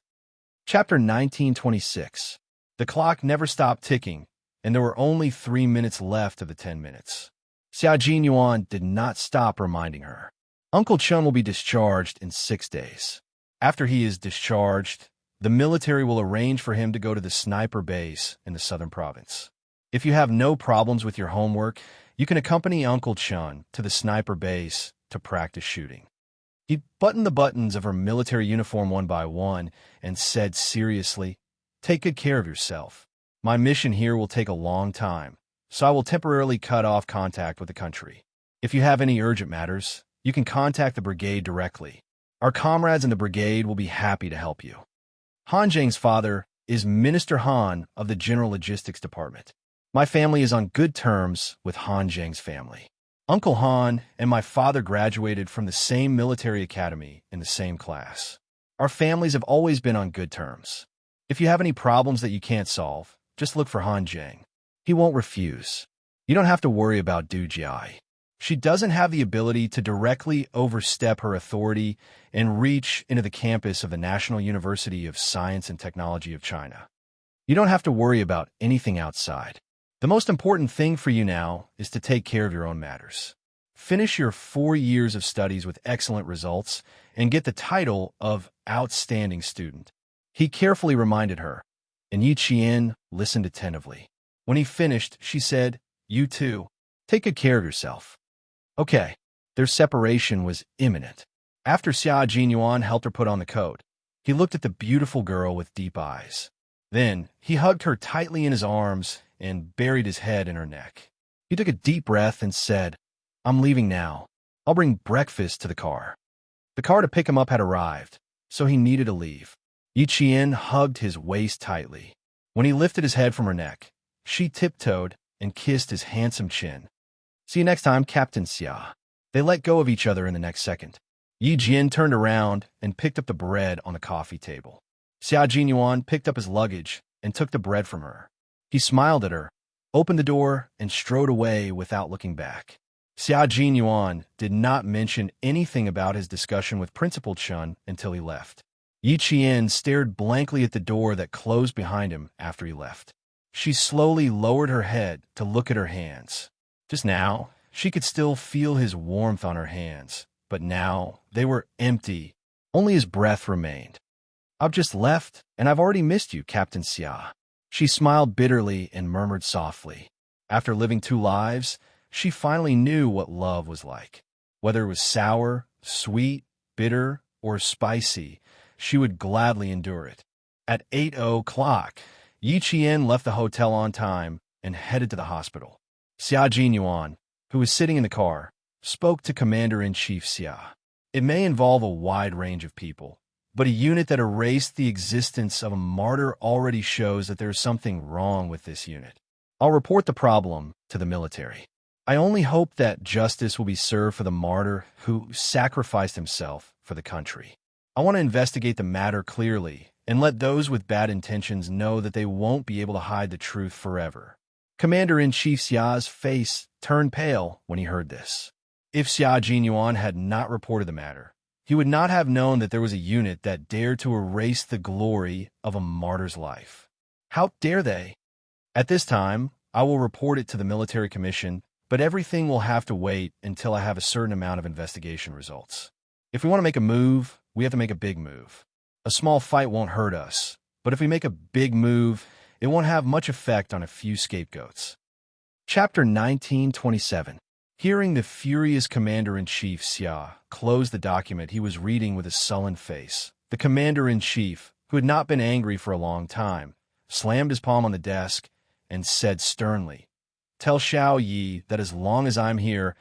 Chapter 1926. The clock never stopped ticking, and there were only 3 minutes left of the 10 minutes. Xia Jinyuan did not stop reminding her. Uncle Chun will be discharged in 6 days. After he is discharged, the military will arrange for him to go to the sniper base in the southern province. If you have no problems with your homework, you can accompany Uncle Chun to the sniper base to practice shooting. He buttoned the buttons of her military uniform one by one and said seriously, "Take good care of yourself. My mission here will take a long time, so I will temporarily cut off contact with the country. If you have any urgent matters, you can contact the brigade directly. Our comrades in the brigade will be happy to help you." Han Zhang's father is Minister Han of the General Logistics Department. My family is on good terms with Han Zhang's family. Uncle Han and my father graduated from the same military academy in the same class. Our families have always been on good terms. If you have any problems that you can't solve, just look for Han Zhang. He won't refuse. You don't have to worry about Du Jiai. She doesn't have the ability to directly overstep her authority and reach into the campus of the National University of Science and Technology of China. You don't have to worry about anything outside. The most important thing for you now is to take care of your own matters. Finish your 4 years of studies with excellent results and get the title of Outstanding Student. He carefully reminded her, and Yi Qian listened attentively. When he finished, she said, "You too. Take good care of yourself." Okay. Their separation was imminent. After Xia Jinyuan helped her put on the coat, he looked at the beautiful girl with deep eyes. Then he hugged her tightly in his arms and buried his head in her neck. He took a deep breath and said, "I'm leaving now. I'll bring breakfast to the car." The car to pick him up had arrived, so he needed to leave. Yi Qian hugged his waist tightly. When he lifted his head from her neck, she tiptoed and kissed his handsome chin. "See you next time, Captain Xia." They let go of each other in the next second. Yi Jian turned around and picked up the bread on the coffee table. Xia Jinyuan picked up his luggage and took the bread from her. He smiled at her, opened the door, and strode away without looking back. Xia Jinyuan did not mention anything about his discussion with Principal Chun until he left. Yi Qian stared blankly at the door that closed behind him after he left. She slowly lowered her head to look at her hands. Just now, she could still feel his warmth on her hands, but now they were empty. Only his breath remained. "I've just left, and I've already missed you, Captain Xia." She smiled bitterly and murmured softly. After living 2 lives, she finally knew what love was like. Whether it was sour, sweet, bitter, or spicy, she would gladly endure it. At 8:00, Yi Qian left the hotel on time and headed to the hospital. Xia Jinyuan, who was sitting in the car, spoke to Commander-in-Chief Xia. It may involve a wide range of people, but a unit that erased the existence of a martyr already shows that there is something wrong with this unit. I'll report the problem to the military. I only hope that justice will be served for the martyr who sacrificed himself for the country. I want to investigate the matter clearly and let those with bad intentions know that they won't be able to hide the truth forever. Commander-in-Chief Xia's face turned pale when he heard this. If Xia Jinyuan had not reported the matter, he would not have known that there was a unit that dared to erase the glory of a martyr's life. How dare they? At this time, I will report it to the military commission, but everything will have to wait until I have a certain amount of investigation results. If we want to make a move, we have to make a big move. A small fight won't hurt us, but if we make a big move, it won't have much effect on a few scapegoats. Chapter 1927. Hearing the furious Commander-in-Chief Xia close the document he was reading with a sullen face, the Commander-in-Chief, who had not been angry for a long time, slammed his palm on the desk and said sternly, "Tell Xiao Yi that as long as I'm here,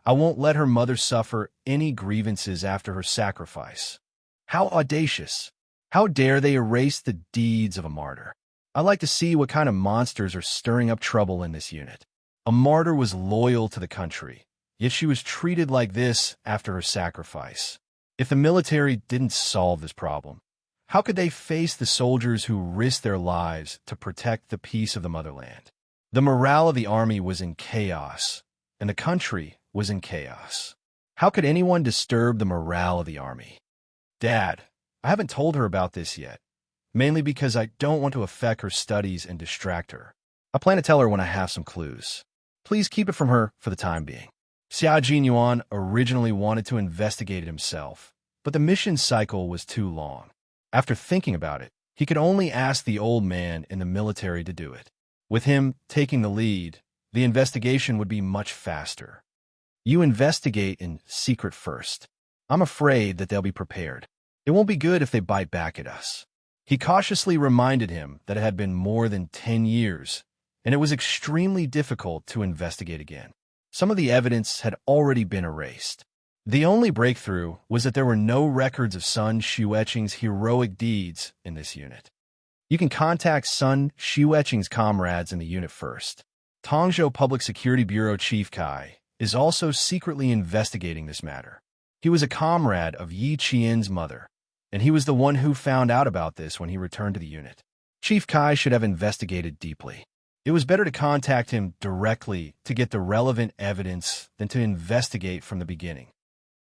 I won't let her mother suffer any grievances after her sacrifice." How audacious! How dare they erase the deeds of a martyr? I'd like to see what kind of monsters are stirring up trouble in this unit. A martyr was loyal to the country, yet she was treated like this after her sacrifice. If the military didn't solve this problem, how could they face the soldiers who risked their lives to protect the peace of the motherland? The morale of the army was in chaos, and the country was in chaos. How could anyone disturb the morale of the army? Dad, I haven't told her about this yet, mainly because I don't want to affect her studies and distract her. I plan to tell her when I have some clues. Please keep it from her for the time being. Xia Jinyuan originally wanted to investigate it himself, but the mission cycle was too long. After thinking about it, he could only ask the old man in the military to do it. With him taking the lead, the investigation would be much faster. You investigate in secret first. I'm afraid that they'll be prepared. It won't be good if they bite back at us. He cautiously reminded him that it had been more than 10 years, and it was extremely difficult to investigate again. Some of the evidence had already been erased. The only breakthrough was that there were no records of Sun Xueqing's heroic deeds in this unit. You can contact Sun Xueqing's comrades in the unit first. Tongzhou Public Security Bureau Chief Kai is also secretly investigating this matter. He was a comrade of Yi Qian's mother, and he was the one who found out about this when he returned to the unit. Chief Kai should have investigated deeply. It was better to contact him directly to get the relevant evidence than to investigate from the beginning.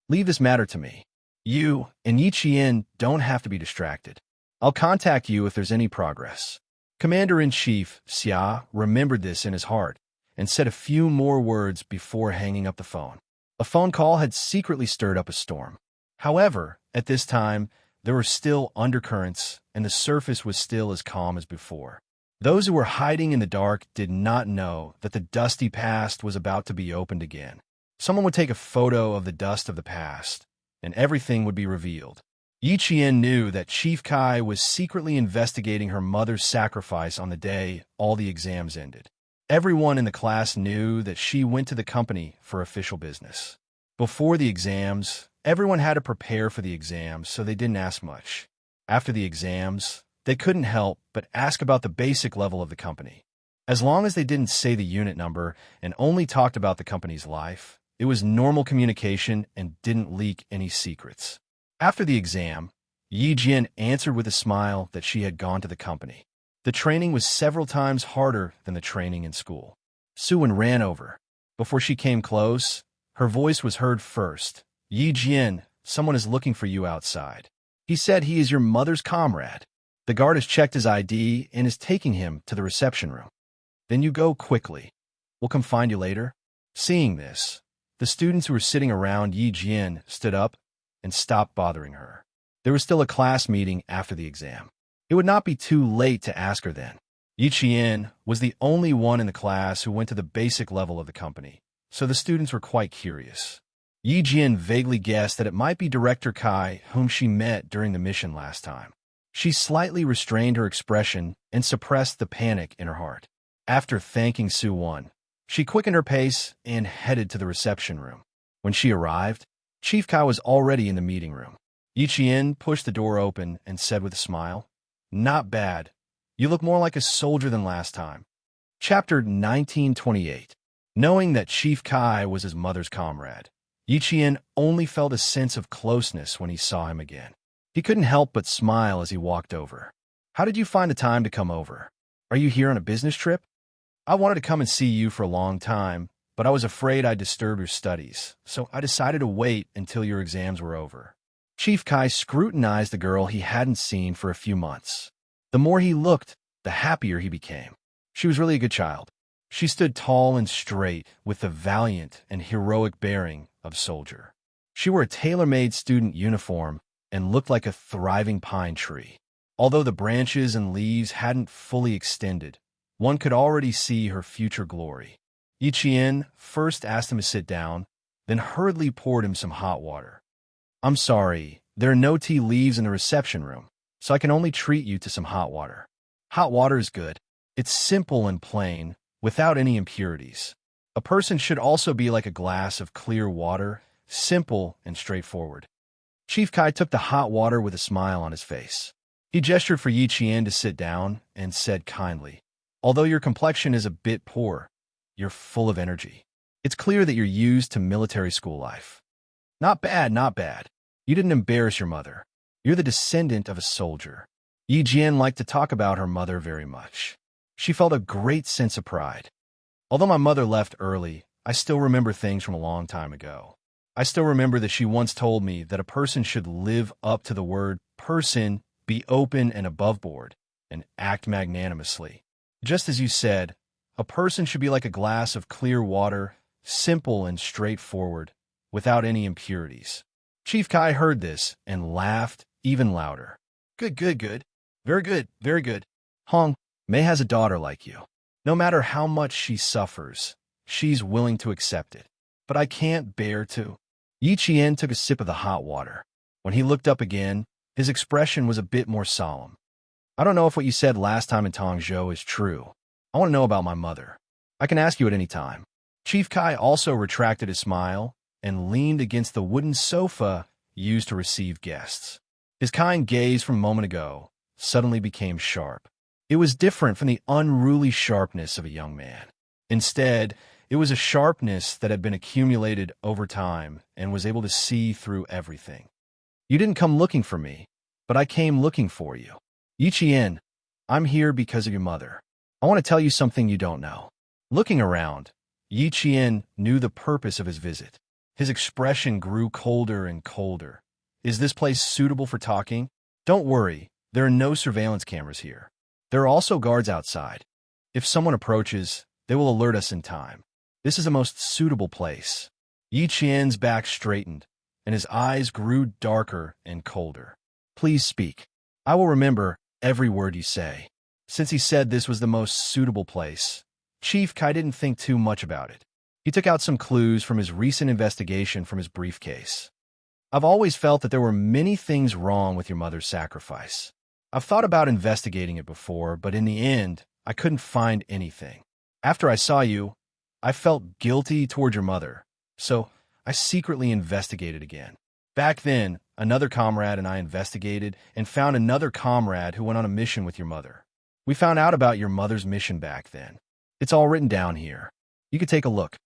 Leave this matter to me. You and Yi Qian don't have to be distracted. I'll contact you if there's any progress. Commander-in-Chief Xia remembered this in his heart and said a few more words before hanging up the phone. A phone call had secretly stirred up a storm. However, at this time, there were still undercurrents and the surface was still as calm as before. Those who were hiding in the dark did not know that the dusty past was about to be opened again. Someone would take a photo of the dust of the past, and everything would be revealed. Yi Qian knew that Chief Kai was secretly investigating her mother's sacrifice on the day all the exams ended. Everyone in the class knew that she went to the company for official business. Before the exams, everyone had to prepare for the exams, so they didn't ask much. After the exams, they couldn't help but ask about the basic level of the company. As long as they didn't say the unit number and only talked about the company's life, it was normal communication and didn't leak any secrets. After the exam, Yi Jian answered with a smile that she had gone to the company. The training was several times harder than the training in school. Suwen ran over. Before she came close, her voice was heard first. Yi Jian, someone is looking for you outside. He said he is your mother's comrade. The guard has checked his ID and is taking him to the reception room. Then you go quickly. We'll come find you later. Seeing this, the students who were sitting around Yi Jian stood up and stopped bothering her. There was still a class meeting after the exam. It would not be too late to ask her then. Yi Qian was the only one in the class who went to the basic level of the company, so the students were quite curious. Yi Jian vaguely guessed that it might be Director Kai, whom she met during the mission last time. She slightly restrained her expression and suppressed the panic in her heart. After thanking Suwon, she quickened her pace and headed to the reception room. When she arrived, Chief Kai was already in the meeting room. Yi Qian pushed the door open and said with a smile, "Not bad. You look more like a soldier than last time." Chapter 1928. Knowing that Chief Kai was his mother's comrade, Yi Qian only felt a sense of closeness when he saw him again. He couldn't help but smile as he walked over. "How did you find the time to come over? Are you here on a business trip?" "I wanted to come and see you for a long time, but I was afraid I'd disturb your studies, so I decided to wait until your exams were over." Chief Kai scrutinized the girl he hadn't seen for a few months. The more he looked, the happier he became. She was really a good child. She stood tall and straight with the valiant and heroic bearing of a soldier. She wore a tailor-made student uniform and looked like a thriving pine tree. Although the branches and leaves hadn't fully extended, one could already see her future glory. Yi Qian first asked him to sit down, then hurriedly poured him some hot water. "I'm sorry, there are no tea leaves in the reception room, so I can only treat you to some hot water." Hot water is good. It's simple and plain, without any impurities. A person should also be like a glass of clear water, simple and straightforward. Chief Kai took the hot water with a smile on his face. He gestured for Yi Qian to sit down and said kindly, "Although your complexion is a bit poor, you're full of energy. It's clear that you're used to military school life." "Not bad, not bad. You didn't embarrass your mother. You're the descendant of a soldier." Yi Jian liked to talk about her mother very much. She felt a great sense of pride. Although my mother left early, I still remember things from a long time ago. I still remember that she once told me that a person should live up to the word person, be open and above board, and act magnanimously. Just as you said, a person should be like a glass of clear water, simple and straightforward, without any impurities. Chief Kai heard this and laughed even louder. Good, good, good. Very good, very good. Hong, Mei has a daughter like you. No matter how much she suffers, she's willing to accept it. But I can't bear to. Yi Qian took a sip of the hot water. When he looked up again, his expression was a bit more solemn. I don't know if what you said last time in Tongzhou is true. I want to know about my mother. I can ask you at any time. Chief Kai also retracted his smile and leaned against the wooden sofa used to receive guests. His kind gaze from a moment ago suddenly became sharp. It was different from the unruly sharpness of a young man. Instead, it was a sharpness that had been accumulated over time and was able to see through everything. You didn't come looking for me, but I came looking for you. Yi Qian, I'm here because of your mother. I want to tell you something you don't know. Looking around, Yi Qian knew the purpose of his visit. His expression grew colder and colder. Is this place suitable for talking? Don't worry, there are no surveillance cameras here. There are also guards outside. If someone approaches, they will alert us in time. This is the most suitable place. Yi Qian's back straightened, and his eyes grew darker and colder. Please speak. I will remember every word you say. Since he said this was the most suitable place, Chief Kai didn't think too much about it. He took out some clues from his recent investigation from his briefcase. I've always felt that there were many things wrong with your mother's sacrifice. I've thought about investigating it before, but in the end, I couldn't find anything. After I saw you, I felt guilty toward your mother, so I secretly investigated again. Back then, another comrade and I investigated and found another comrade who went on a mission with your mother. We found out about your mother's mission back then. It's all written down here. You could take a look.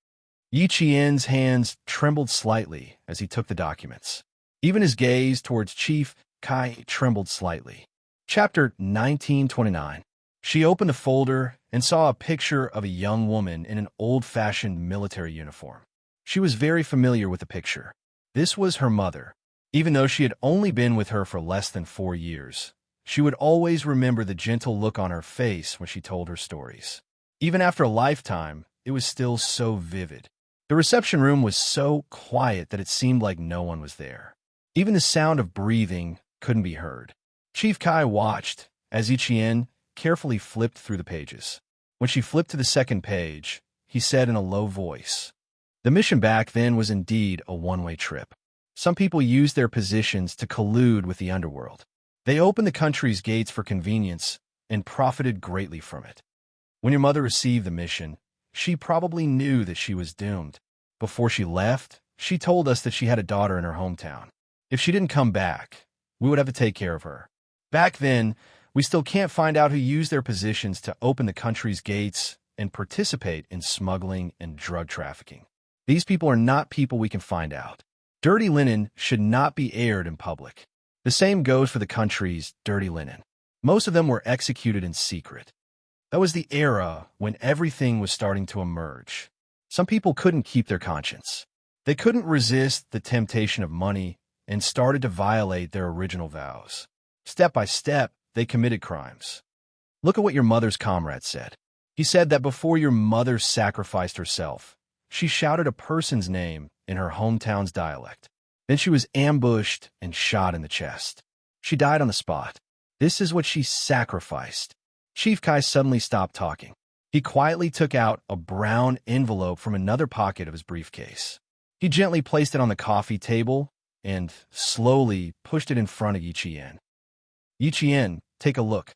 Yi Qian's hands trembled slightly as he took the documents. Even his gaze towards Chief Kai trembled slightly. Chapter 1929. She opened a folder and saw a picture of a young woman in an old-fashioned military uniform. She was very familiar with the picture. This was her mother. Even though she had only been with her for less than 4 years, she would always remember the gentle look on her face when she told her stories. Even after a lifetime, it was still so vivid. The reception room was so quiet that it seemed like no one was there. Even the sound of breathing couldn't be heard. Chief Kai watched as Yi Qian carefully flipped through the pages. When she flipped to the second page, he said in a low voice, "The mission back then was indeed a one-way trip. Some people used their positions to collude with the underworld. They opened the country's gates for convenience and profited greatly from it. When your mother received the mission, she probably knew that she was doomed. Before she left, she told us that she had a daughter in her hometown. If she didn't come back, we would have to take care of her. Back then, we still can't find out who used their positions to open the country's gates and participate in smuggling and drug trafficking. These people are not people we can find out. Dirty linen should not be aired in public. The same goes for the country's dirty linen. Most of them were executed in secret. That was the era when everything was starting to emerge. Some people couldn't keep their conscience. They couldn't resist the temptation of money and started to violate their original vows. Step by step, they committed crimes. Look at what your mother's comrade said. He said that before your mother sacrificed herself, she shouted a person's name in her hometown's dialect. Then she was ambushed and shot in the chest. She died on the spot. This is what she sacrificed." Chief Kai suddenly stopped talking. He quietly took out a brown envelope from another pocket of his briefcase. He gently placed it on the coffee table and slowly pushed it in front of Yi Qian. "Yi Qian, take a look."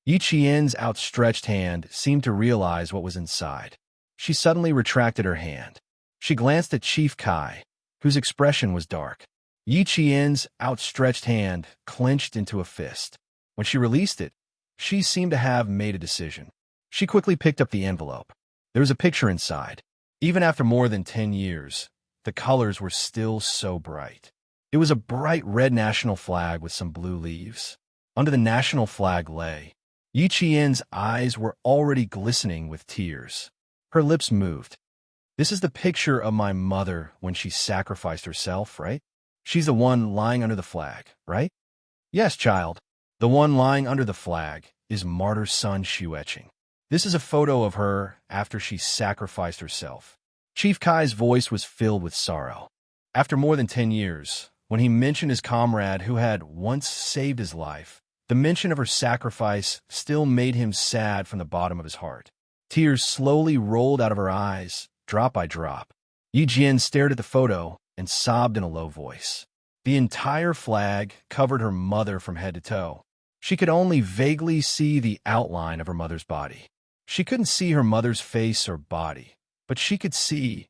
Yi Qian's outstretched hand seemed to realize what was inside. She suddenly retracted her hand. She glanced at Chief Kai, whose expression was dark. Yi Qian's outstretched hand clenched into a fist. When she released it, she seemed to have made a decision. She quickly picked up the envelope. There was a picture inside. Even after more than 10 years, the colors were still so bright. It was a bright red national flag with some blue leaves. Under the national flag lay. Yi Qian's eyes were already glistening with tears. Her lips moved. This is the picture of my mother when she sacrificed herself, right? She's the one lying under the flag, right? Yes, child. The one lying under the flag is martyr Sun Xueqing. This is a photo of her after she sacrificed herself. Chief Kai's voice was filled with sorrow. After more than 10 years, when he mentioned his comrade who had once saved his life, the mention of her sacrifice still made him sad from the bottom of his heart. Tears slowly rolled out of her eyes, drop by drop. Yi Jian stared at the photo and sobbed in a low voice. The entire flag covered her mother from head to toe. She could only vaguely see the outline of her mother's body. She couldn't see her mother's face or body, but she could see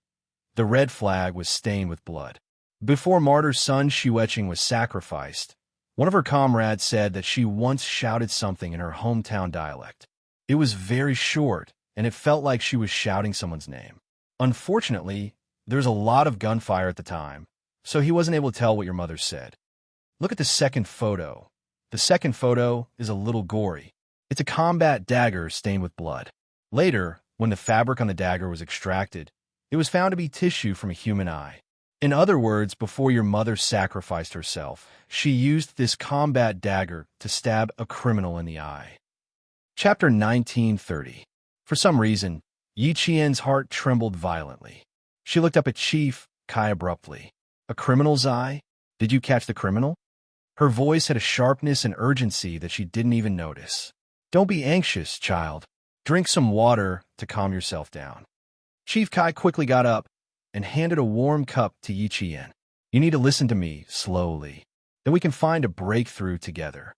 the red flag was stained with blood. Before martyr Sun Xueqing was sacrificed, one of her comrades said that she once shouted something in her hometown dialect. It was very short, and it felt like she was shouting someone's name. Unfortunately, there was a lot of gunfire at the time, so he wasn't able to tell what your mother said. Look at the second photo. The second photo is a little gory. It's a combat dagger stained with blood. Later, when the fabric on the dagger was extracted, it was found to be tissue from a human eye. In other words, before your mother sacrificed herself, she used this combat dagger to stab a criminal in the eye. Chapter 1930. For some reason, Yi Qian's heart trembled violently. She looked up at Chief Kai abruptly. A criminal's eye? Did you catch the criminal? Her voice had a sharpness and urgency that she didn't even notice. Don't be anxious, child. Drink some water to calm yourself down. Chief Kai quickly got up and handed a warm cup to Yi Qian. You need to listen to me slowly. Then we can find a breakthrough together.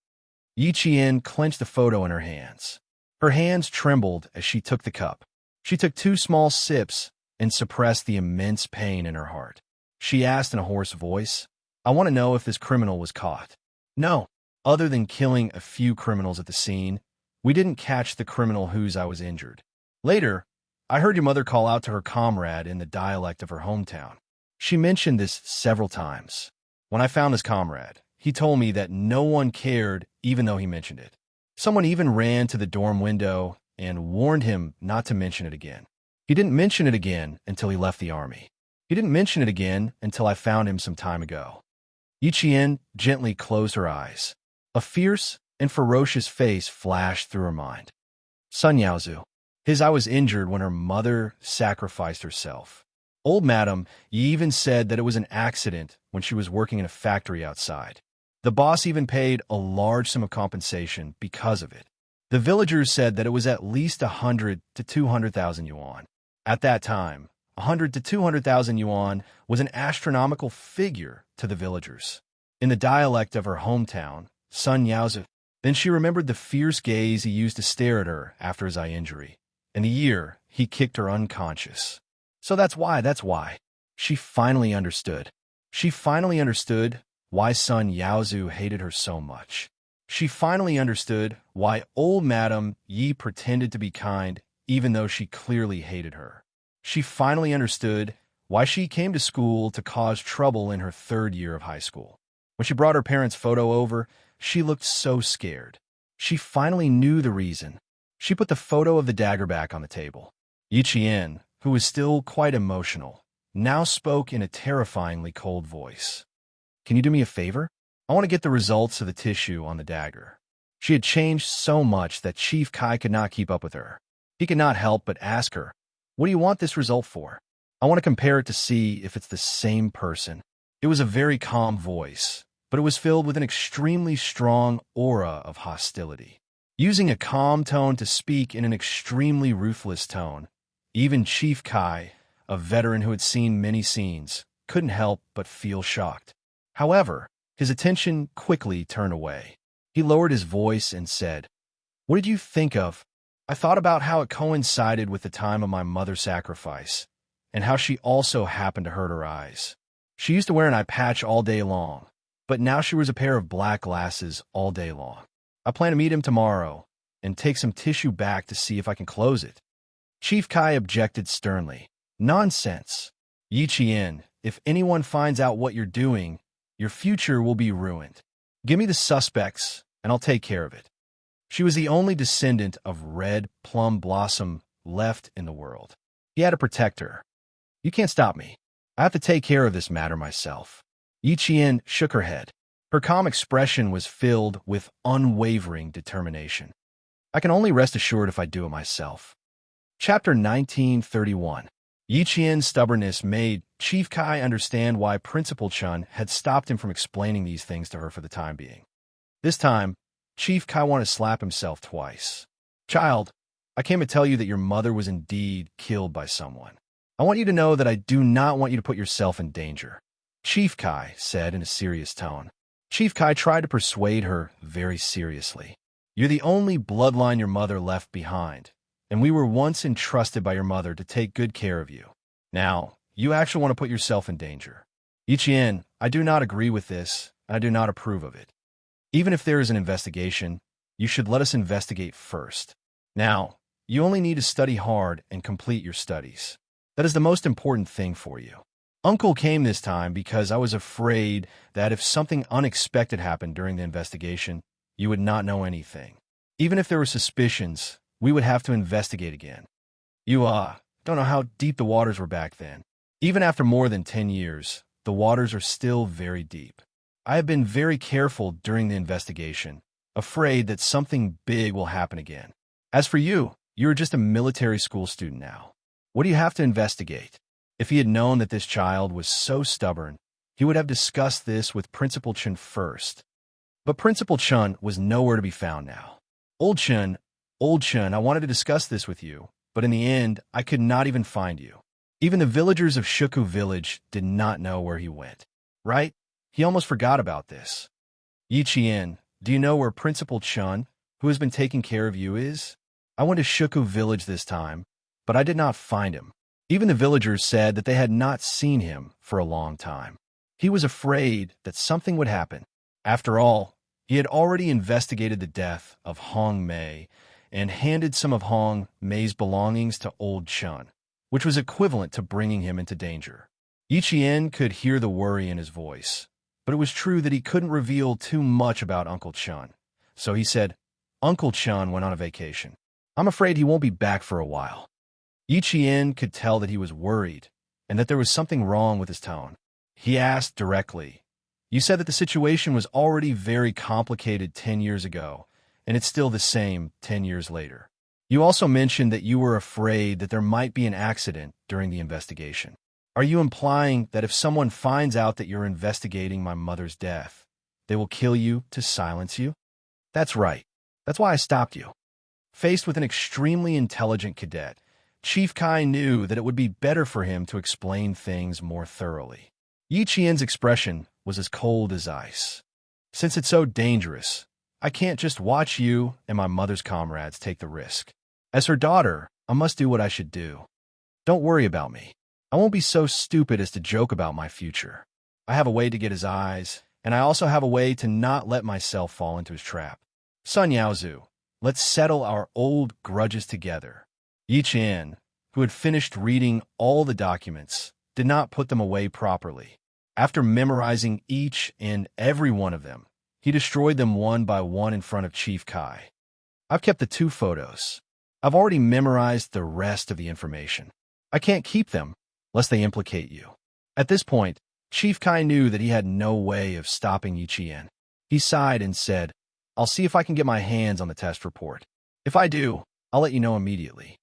Yi Qian clenched the photo in her hands. Her hands trembled as she took the cup. She took 2 small sips and suppressed the immense pain in her heart. She asked in a hoarse voice, I want to know if this criminal was caught. No, other than killing a few criminals at the scene, we didn't catch the criminal whose I was injured. Later, I heard your mother call out to her comrade in the dialect of her hometown. She mentioned this several times. When I found this comrade, he told me that no one cared even though he mentioned it. Someone even ran to the dorm window and warned him not to mention it again. He didn't mention it again until he left the army. He didn't mention it again until I found him some time ago. Yi Qian gently closed her eyes. A fierce and ferocious face flashed through her mind. Sun Yaozu. His eye was injured when her mother sacrificed herself. Old Madam Yi even said that it was an accident when she was working in a factory outside. The boss even paid a large sum of compensation because of it. The villagers said that it was at least 100 to 200,000 yuan. At that time, 100 to 200,000 yuan was an astronomical figure to the villagers. In the dialect of her hometown, Sun Yaozu, then she remembered the fierce gaze he used to stare at her after his eye injury, and the year he kicked her unconscious. So that's why. She finally understood. She finally understood why Sun Yaozu hated her so much. She finally understood why old Madam Yi pretended to be kind even though she clearly hated her. She finally understood why she came to school to cause trouble in her 3rd year of high school. When she brought her parents' photo over, she looked so scared. She finally knew the reason. She put the photo of the dagger back on the table. Yi Qian, who was still quite emotional, now spoke in a terrifyingly cold voice. Can you do me a favor? I want to get the results of the tissue on the dagger. She had changed so much that Chief Kai could not keep up with her. He could not help but ask her, what do you want this result for? I want to compare it to see if it's the same person. It was a very calm voice, but it was filled with an extremely strong aura of hostility. Using a calm tone to speak in an extremely ruthless tone, even Chief Kai, a veteran who had seen many scenes, couldn't help but feel shocked. However, his attention quickly turned away. He lowered his voice and said, what did you think of? I thought about how it coincided with the time of my mother's sacrifice, and how she also happened to hurt her eyes. She used to wear an eye patch all day long, but now she wears a pair of black glasses all day long. I plan to meet him tomorrow and take some tissue back to see if I can close it. Chief Kai objected sternly. Nonsense. Yi Qian, if anyone finds out what you're doing, your future will be ruined. Give me the suspects, and I'll take care of it. She was the only descendant of Red Plum Blossom left in the world. He had to protect her. You can't stop me. I have to take care of this matter myself. Yi Qian shook her head. Her calm expression was filled with unwavering determination. I can only rest assured if I do it myself. Chapter 1931. Yi Qian's stubbornness made Chief Kai understand why Principal Chun had stopped him from explaining these things to her for the time being. This time, Chief Kai wanted to slap himself twice. Child, I came to tell you that your mother was indeed killed by someone. I want you to know that I do not want you to put yourself in danger, Chief Kai said in a serious tone. Chief Kai tried to persuade her very seriously. You're the only bloodline your mother left behind, and we were once entrusted by your mother to take good care of you. Now, you actually want to put yourself in danger. Yi Qian, I do not agree with this, and I do not approve of it. Even if there is an investigation, you should let us investigate first. Now, you only need to study hard and complete your studies. That is the most important thing for you. Uncle came this time because I was afraid that if something unexpected happened during the investigation, you would not know anything. Even if there were suspicions, we would have to investigate again. You, don't know how deep the waters were back then. Even after more than 10 years, the waters are still very deep. I have been very careful during the investigation, afraid that something big will happen again. As for you, you're just a military school student now. What do you have to investigate? If he had known that this child was so stubborn, he would have discussed this with Principal Chun first. But Principal Chun was nowhere to be found now. Old Chun, I wanted to discuss this with you, but in the end, I could not even find you. Even the villagers of Shuku village did not know where he went. Right? He almost forgot about this. Yi Qian, do you know where Principal Chun, who has been taking care of you, is? I went to Shuku village this time, but I did not find him. Even the villagers said that they had not seen him for a long time. He was afraid that something would happen. After all, he had already investigated the death of Hong Mei and handed some of Hong Mei's belongings to Old Chun, which was equivalent to bringing him into danger. Yi Qian could hear the worry in his voice, but it was true that he couldn't reveal too much about Uncle Chun. So he said, Uncle Chun went on a vacation. I'm afraid he won't be back for a while. Yi Qian could tell that he was worried and that there was something wrong with his tone. He asked directly, You said that the situation was already very complicated 10 years ago, and it's still the same 10 years later. You also mentioned that you were afraid that there might be an accident during the investigation. Are you implying that if someone finds out that you're investigating my mother's death, they will kill you to silence you? That's right. That's why I stopped you. Faced with an extremely intelligent cadet, Chief Kai knew that it would be better for him to explain things more thoroughly. Yi Qian's expression was as cold as ice. Since it's so dangerous, I can't just watch you and my mother's comrades take the risk. As her daughter, I must do what I should do. Don't worry about me. I won't be so stupid as to joke about my future. I have a way to get his eyes, and I also have a way to not let myself fall into his trap. Sun Yaozu, let's settle our old grudges together. Yi Qian, who had finished reading all the documents, did not put them away properly. After memorizing each and every one of them, he destroyed them one by one in front of Chief Kai. I've kept the 2 photos. I've already memorized the rest of the information. I can't keep them, lest they implicate you. At this point, Chief Kai knew that he had no way of stopping Yi Qian. He sighed and said, I'll see if I can get my hands on the test report. If I do, I'll let you know immediately.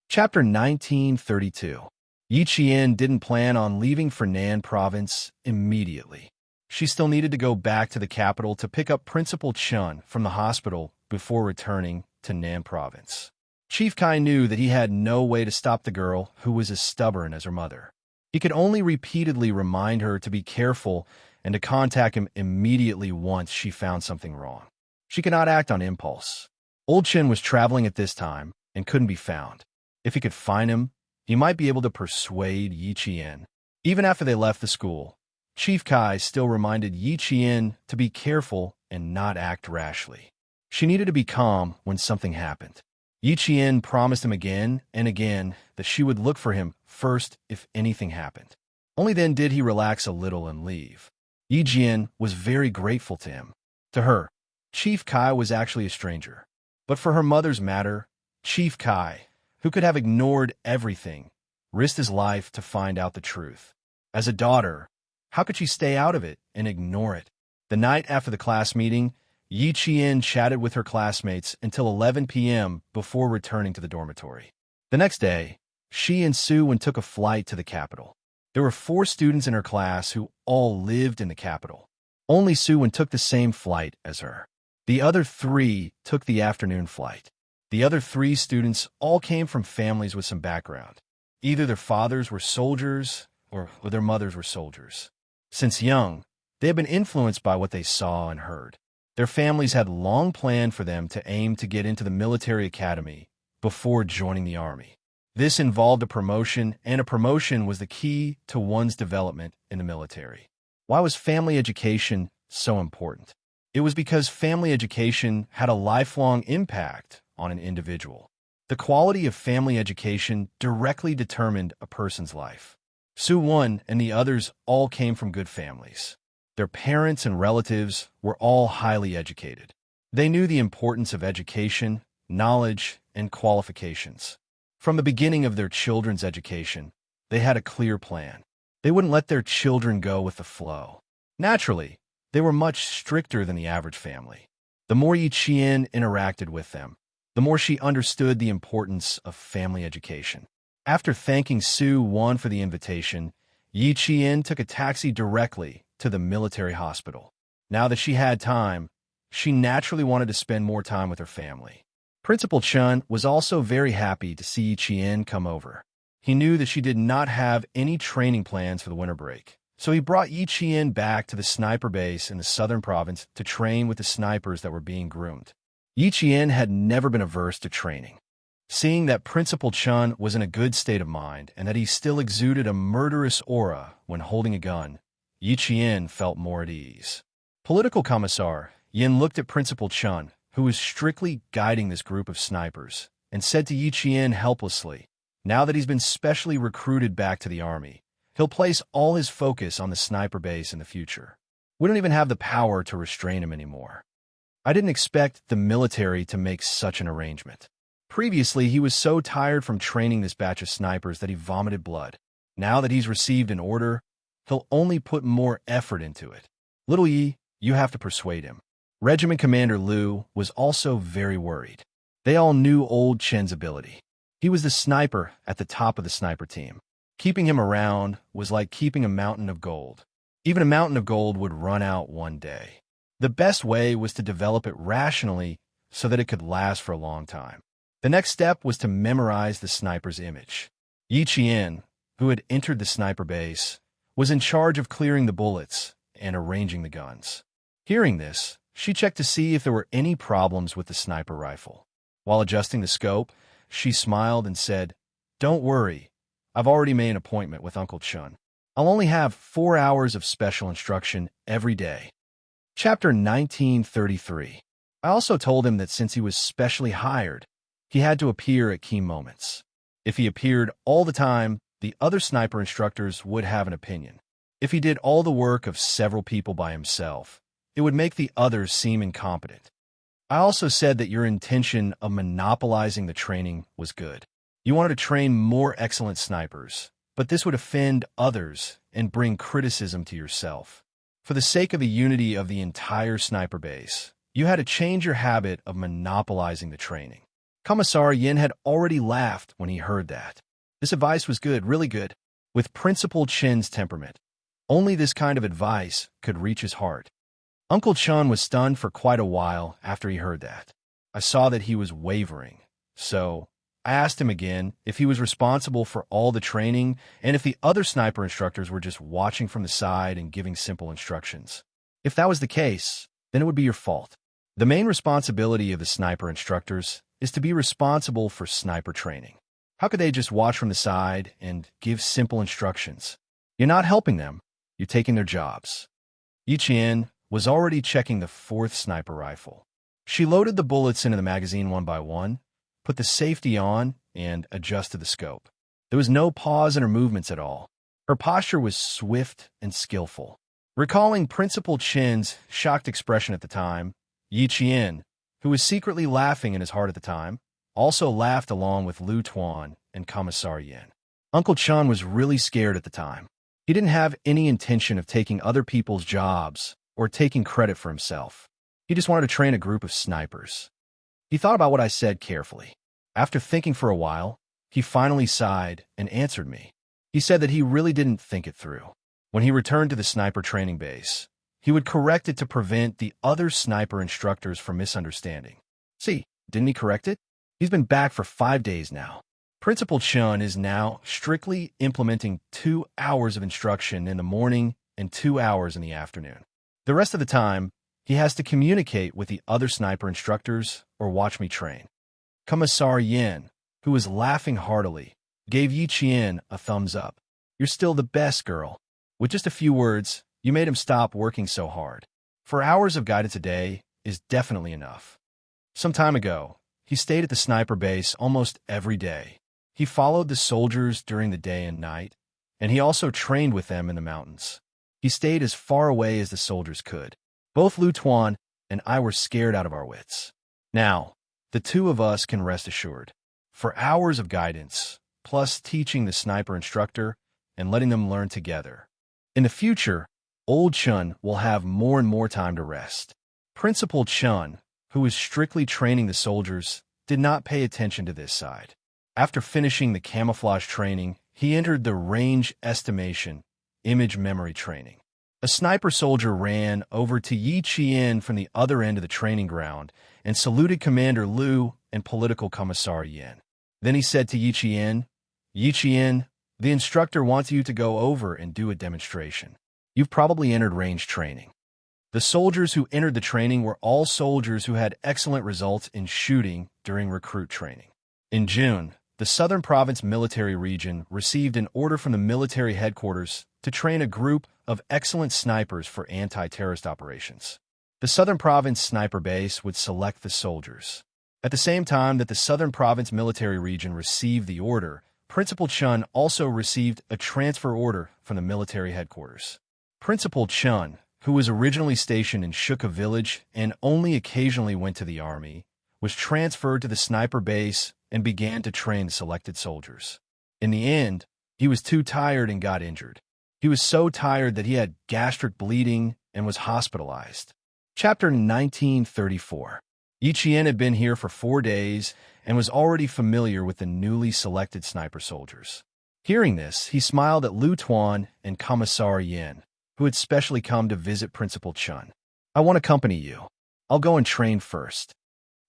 Chapter 1932. Yi Qian didn't plan on leaving for Nan province immediately. She still needed to go back to the capital to pick up Principal Chun from the hospital before returning to Nan province. Chief Kai knew that he had no way to stop the girl who was as stubborn as her mother. He could only repeatedly remind her to be careful and to contact him immediately once she found something wrong. She could not act on impulse. Old Chin was traveling at this time and couldn't be found. If he could find him, he might be able to persuade Yi Qian. Even after they left the school, Chief Kai still reminded Yi Qian to be careful and not act rashly. She needed to be calm when something happened. Yi Qian promised him again and again that she would look for him first if anything happened. Only then did he relax a little and leave. Yi Qian was very grateful to him. To her, Chief Kai was actually a stranger. But for her mother's matter, Chief Kai, who could have ignored everything, risked his life to find out the truth. As a daughter, how could she stay out of it and ignore it? The night after the class meeting, Yi Qian chatted with her classmates until 11 p.m. before returning to the dormitory. The next day, she and Su-Wen took a flight to the capital. There were 4 students in her class who all lived in the capital. Only Su-Wen took the same flight as her. The other 3 took the afternoon flight. The other 3 students all came from families with some background. Either their fathers were soldiers or their mothers were soldiers. Since young, they had been influenced by what they saw and heard. Their families had long planned for them to aim to get into the military academy before joining the army. This involved a promotion, and a promotion was the key to one's development in the military. Why was family education so important? It was because family education had a lifelong impact on an individual. The quality of family education directly determined a person's life. Su-Wen and the others all came from good families. Their parents and relatives were all highly educated. They knew the importance of education, knowledge, and qualifications. From the beginning of their children's education, they had a clear plan. They wouldn't let their children go with the flow. Naturally, they were much stricter than the average family. The more Yi Qian interacted with them, the more she understood the importance of family education. After thanking Su-Wen for the invitation, Yi Qian took a taxi directly to the military hospital. Now that she had time, she naturally wanted to spend more time with her family. Principal Chun was also very happy to see Yi Qian come over. He knew that she did not have any training plans for the winter break, so he brought Yi Qian back to the sniper base in the southern province to train with the snipers that were being groomed. Yi Qian had never been averse to training. Seeing that Principal Chun was in a good state of mind and that he still exuded a murderous aura when holding a gun, Yi Qian felt more at ease. Political Commissar Yin looked at Principal Chun, who was strictly guiding this group of snipers, and said to Yi Qian helplessly, now that he's been specially recruited back to the army, he'll place all his focus on the sniper base in the future. We don't even have the power to restrain him anymore. I didn't expect the military to make such an arrangement. Previously, he was so tired from training this batch of snipers that he vomited blood. Now that he's received an order, he'll only put more effort into it. Little Yi, you have to persuade him. Regiment Commander Liu was also very worried. They all knew old Chen's ability. He was the sniper at the top of the sniper team. Keeping him around was like keeping a mountain of gold. Even a mountain of gold would run out one day. The best way was to develop it rationally so that it could last for a long time. The next step was to memorize the sniper's image. Yi Qian, who had entered the sniper base, was in charge of clearing the bullets and arranging the guns. Hearing this, she checked to see if there were any problems with the sniper rifle. While adjusting the scope, she smiled and said, "Don't worry, I've already made an appointment with Uncle Chun. I'll only have 4 hours of special instruction every day." Chapter 1933. I also told him that since he was specially hired, he had to appear at key moments. If he appeared all the time, the other sniper instructors would have an opinion. If he did all the work of several people by himself, it would make the others seem incompetent. I also said that your intention of monopolizing the training was good. You wanted to train more excellent snipers, but this would offend others and bring criticism to yourself. For the sake of the unity of the entire sniper base, you had to change your habit of monopolizing the training. Commissar Yin had already laughed when he heard that. This advice was good, really good. With Principal Chen's temperament, only this kind of advice could reach his heart. Uncle Chun was stunned for quite a while after he heard that. I saw that he was wavering, so I asked him again if he was responsible for all the training and if the other sniper instructors were just watching from the side and giving simple instructions. If that was the case, then it would be your fault. The main responsibility of the sniper instructors is to be responsible for sniper training. How could they just watch from the side and give simple instructions? You're not helping them, you're taking their jobs. Yi Qian was already checking the 4th sniper rifle. She loaded the bullets into the magazine one by one, put the safety on, and adjusted the scope. There was no pause in her movements at all. Her posture was swift and skillful. Recalling Principal Chen's shocked expression at the time, Yi Qian, who was secretly laughing in his heart at the time, also laughed along with Lu Tuan and Commissar Yin. Uncle Chun was really scared at the time. He didn't have any intention of taking other people's jobs or taking credit for himself. He just wanted to train a group of snipers. He thought about what I said carefully. After thinking for a while, he finally sighed and answered me. He said that he really didn't think it through. When he returned to the sniper training base, he would correct it to prevent the other sniper instructors from misunderstanding. See, didn't he correct it? He's been back for 5 days now. Principal Chun is now strictly implementing 2 hours of instruction in the morning and 2 hours in the afternoon. The rest of the time, he has to communicate with the other sniper instructors or watch me train. Commissar Yin, who was laughing heartily, gave Yi Qian a thumbs up. You're still the best, girl. With just a few words, you made him stop working so hard. 4 hours of guidance a day is definitely enough. Some time ago, he stayed at the sniper base almost every day. He followed the soldiers during the day and night, and he also trained with them in the mountains. He stayed as far away as the soldiers could. Both Lu Tuan and I were scared out of our wits. Now, the two of us can rest assured. 4 hours of guidance, plus teaching the sniper instructor and letting them learn together. In the future, Old Chun will have more and more time to rest. Principal Chun, who was strictly training the soldiers, did not pay attention to this side. After finishing the camouflage training, he entered the range estimation, image memory training. A sniper soldier ran over to Yi Qian from the other end of the training ground and saluted Commander Lu and Political Commissar Yin. Then he said to Yi Qian, the instructor wants you to go over and do a demonstration. You've probably entered range training. The soldiers who entered the training were all soldiers who had excellent results in shooting during recruit training. In June, the Southern Province Military Region received an order from the military headquarters to train a group of excellent snipers for anti-terrorist operations. The Southern Province Sniper Base would select the soldiers. At the same time that the Southern Province Military Region received the order, Principal Chun also received a transfer order from the military headquarters. Principal Chun, who was originally stationed in Shuka Village and only occasionally went to the army, was transferred to the sniper base and began to train the selected soldiers. In the end, he was too tired and got injured. He was so tired that he had gastric bleeding and was hospitalized. Chapter 1934. Yi Qian had been here for 4 days and was already familiar with the newly selected sniper soldiers. Hearing this, he smiled at Lu Tuan and Commissar Yin, who had specially come to visit Principal Chun. I want to accompany you. I'll go and train first.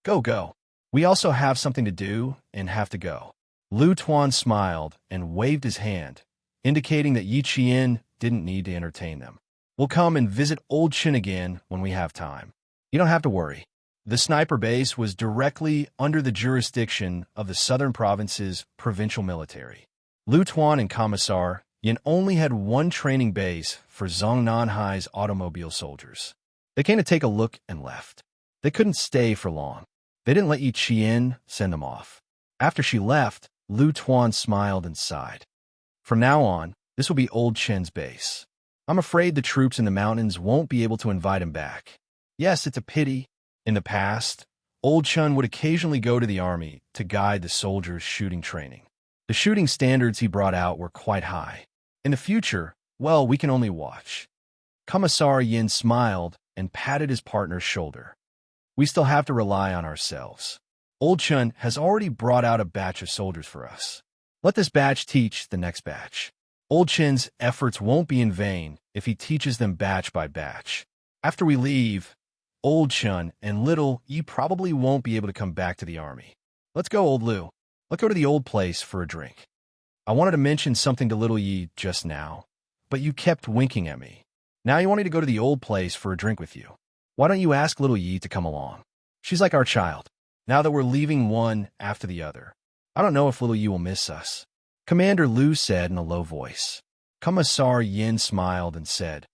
Go. We also have something to do and have to go. Lu Tuan smiled and waved his hand, indicating that Yi Qian didn't need to entertain them. We'll come and visit Old Chin again when we have time. You don't have to worry. The sniper base was directly under the jurisdiction of the Southern Province's provincial military. Lu Tuan and Commissar Yin only had one training base for Zongnanhai's automobile soldiers. They came to take a look and left. They couldn't stay for long. They didn't let Yi Qian send them off. After she left, Lu Tuan smiled and sighed. From now on, this will be Old Chen's base. I'm afraid the troops in the mountains won't be able to invite him back. Yes, it's a pity. In the past, Old Chun would occasionally go to the army to guide the soldiers' shooting training. The shooting standards he brought out were quite high. In the future, well, we can only watch. Commissar Yin smiled and patted his partner's shoulder. We still have to rely on ourselves. Old Chun has already brought out a batch of soldiers for us. Let this batch teach the next batch. Old Chin's efforts won't be in vain if he teaches them batch by batch. After we leave, Old Chun and Little Yi probably won't be able to come back to the army. Let's go, Old Lu. Let's go to the old place for a drink. I wanted to mention something to Little Yi just now, but you kept winking at me. Now you want me to go to the old place for a drink with you. Why don't you ask Little Yi to come along? She's like our child, now that we're leaving one after the other. I don't know if Little Yi will miss us. Commander Lu said in a low voice. Commissar Yin smiled and said,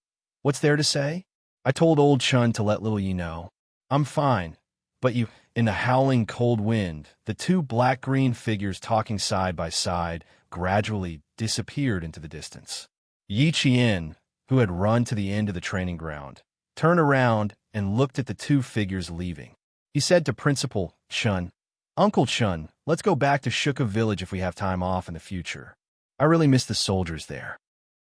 What's there to say? I told Old Chun to let Little Yi know. I'm fine, but you... In the howling cold wind, the two black-green figures talking side by side gradually disappeared into the distance. Yi Qian, who had run to the end of the training ground, turned around and looked at the two figures leaving. He said to Principal Chun, Uncle Chun, let's go back to Shuka Village if we have time off in the future. I really miss the soldiers there.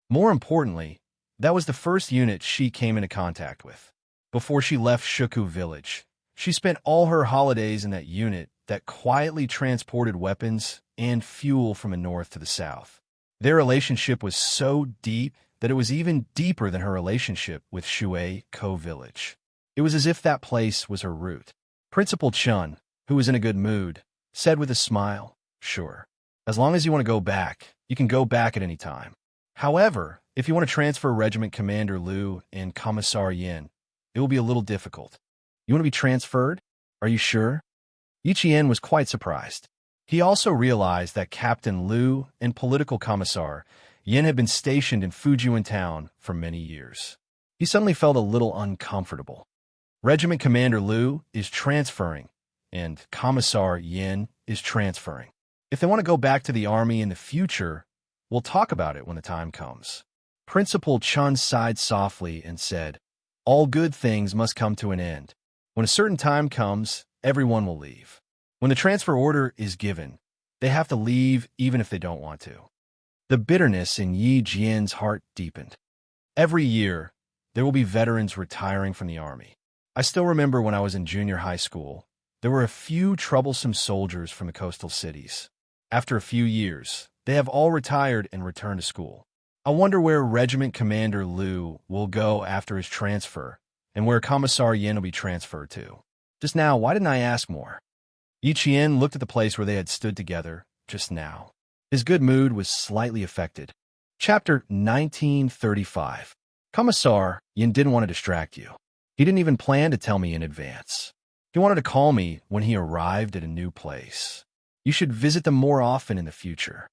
More importantly, that was the first unit she came into contact with. Before she left Shuku village, she spent all her holidays in that unit that quietly transported weapons and fuel from the north to the south. Their relationship was so deep that it was even deeper than her relationship with Shui Ko village. It was as if that place was her root. Principal Chun, who was in a good mood, said with a smile, "Sure. As long as you want to go back, you can go back at any time. However, if you want to transfer Regiment Commander Liu and Commissar Yin, it will be a little difficult. You want to be transferred? Are you sure?" Yi Qian was quite surprised. He also realized that Captain Liu and Political Commissar Yin had been stationed in Fujian town for many years. He suddenly felt a little uncomfortable. Regiment Commander Liu is transferring, and Commissar Yin is transferring. If they want to go back to the army in the future, we'll talk about it when the time comes. Principal Chun sighed softly and said, "All good things must come to an end. When a certain time comes, everyone will leave. When the transfer order is given, they have to leave even if they don't want to." The bitterness in Yi Jian's heart deepened. Every year, there will be veterans retiring from the army. I still remember when I was in junior high school, there were a few troublesome soldiers from the coastal cities. After a few years, they have all retired and returned to school. I wonder where Regiment Commander Liu will go after his transfer, and where Commissar Yin will be transferred to. Just now, why didn't I ask more? Yi Qian looked at the place where they had stood together just now. His good mood was slightly affected. Chapter 1935. Commissar Yin didn't want to distract you. He didn't even plan to tell me in advance. He wanted to call me when he arrived at a new place. You should visit them more often in the future.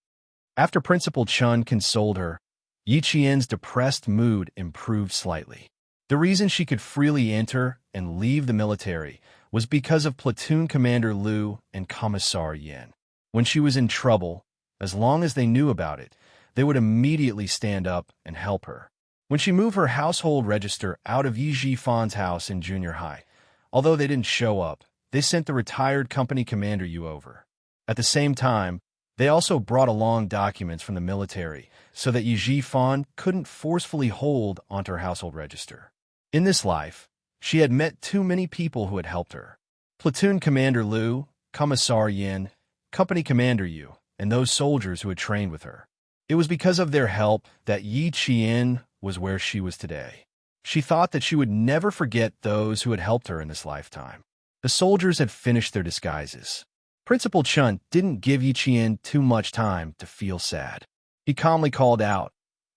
After Principal Chun consoled her, Yi Qian's depressed mood improved slightly. The reason she could freely enter and leave the military was because of Platoon Commander Liu and Commissar Yin. When she was in trouble, as long as they knew about it, they would immediately stand up and help her. When she moved her household register out of Yi Jifan's house in junior high, although they didn't show up, they sent the retired company commander Yu over. At the same time, they also brought along documents from the military so that Yi Jifan couldn't forcefully hold onto her household register. In this life, she had met too many people who had helped her. Platoon Commander Liu, Commissar Yin, Company Commander Yu, and those soldiers who had trained with her. It was because of their help that Yi Qian was where she was today. She thought that she would never forget those who had helped her in this lifetime. The soldiers had finished their disguises. Principal Chun didn't give Yi Qian too much time to feel sad. He calmly called out,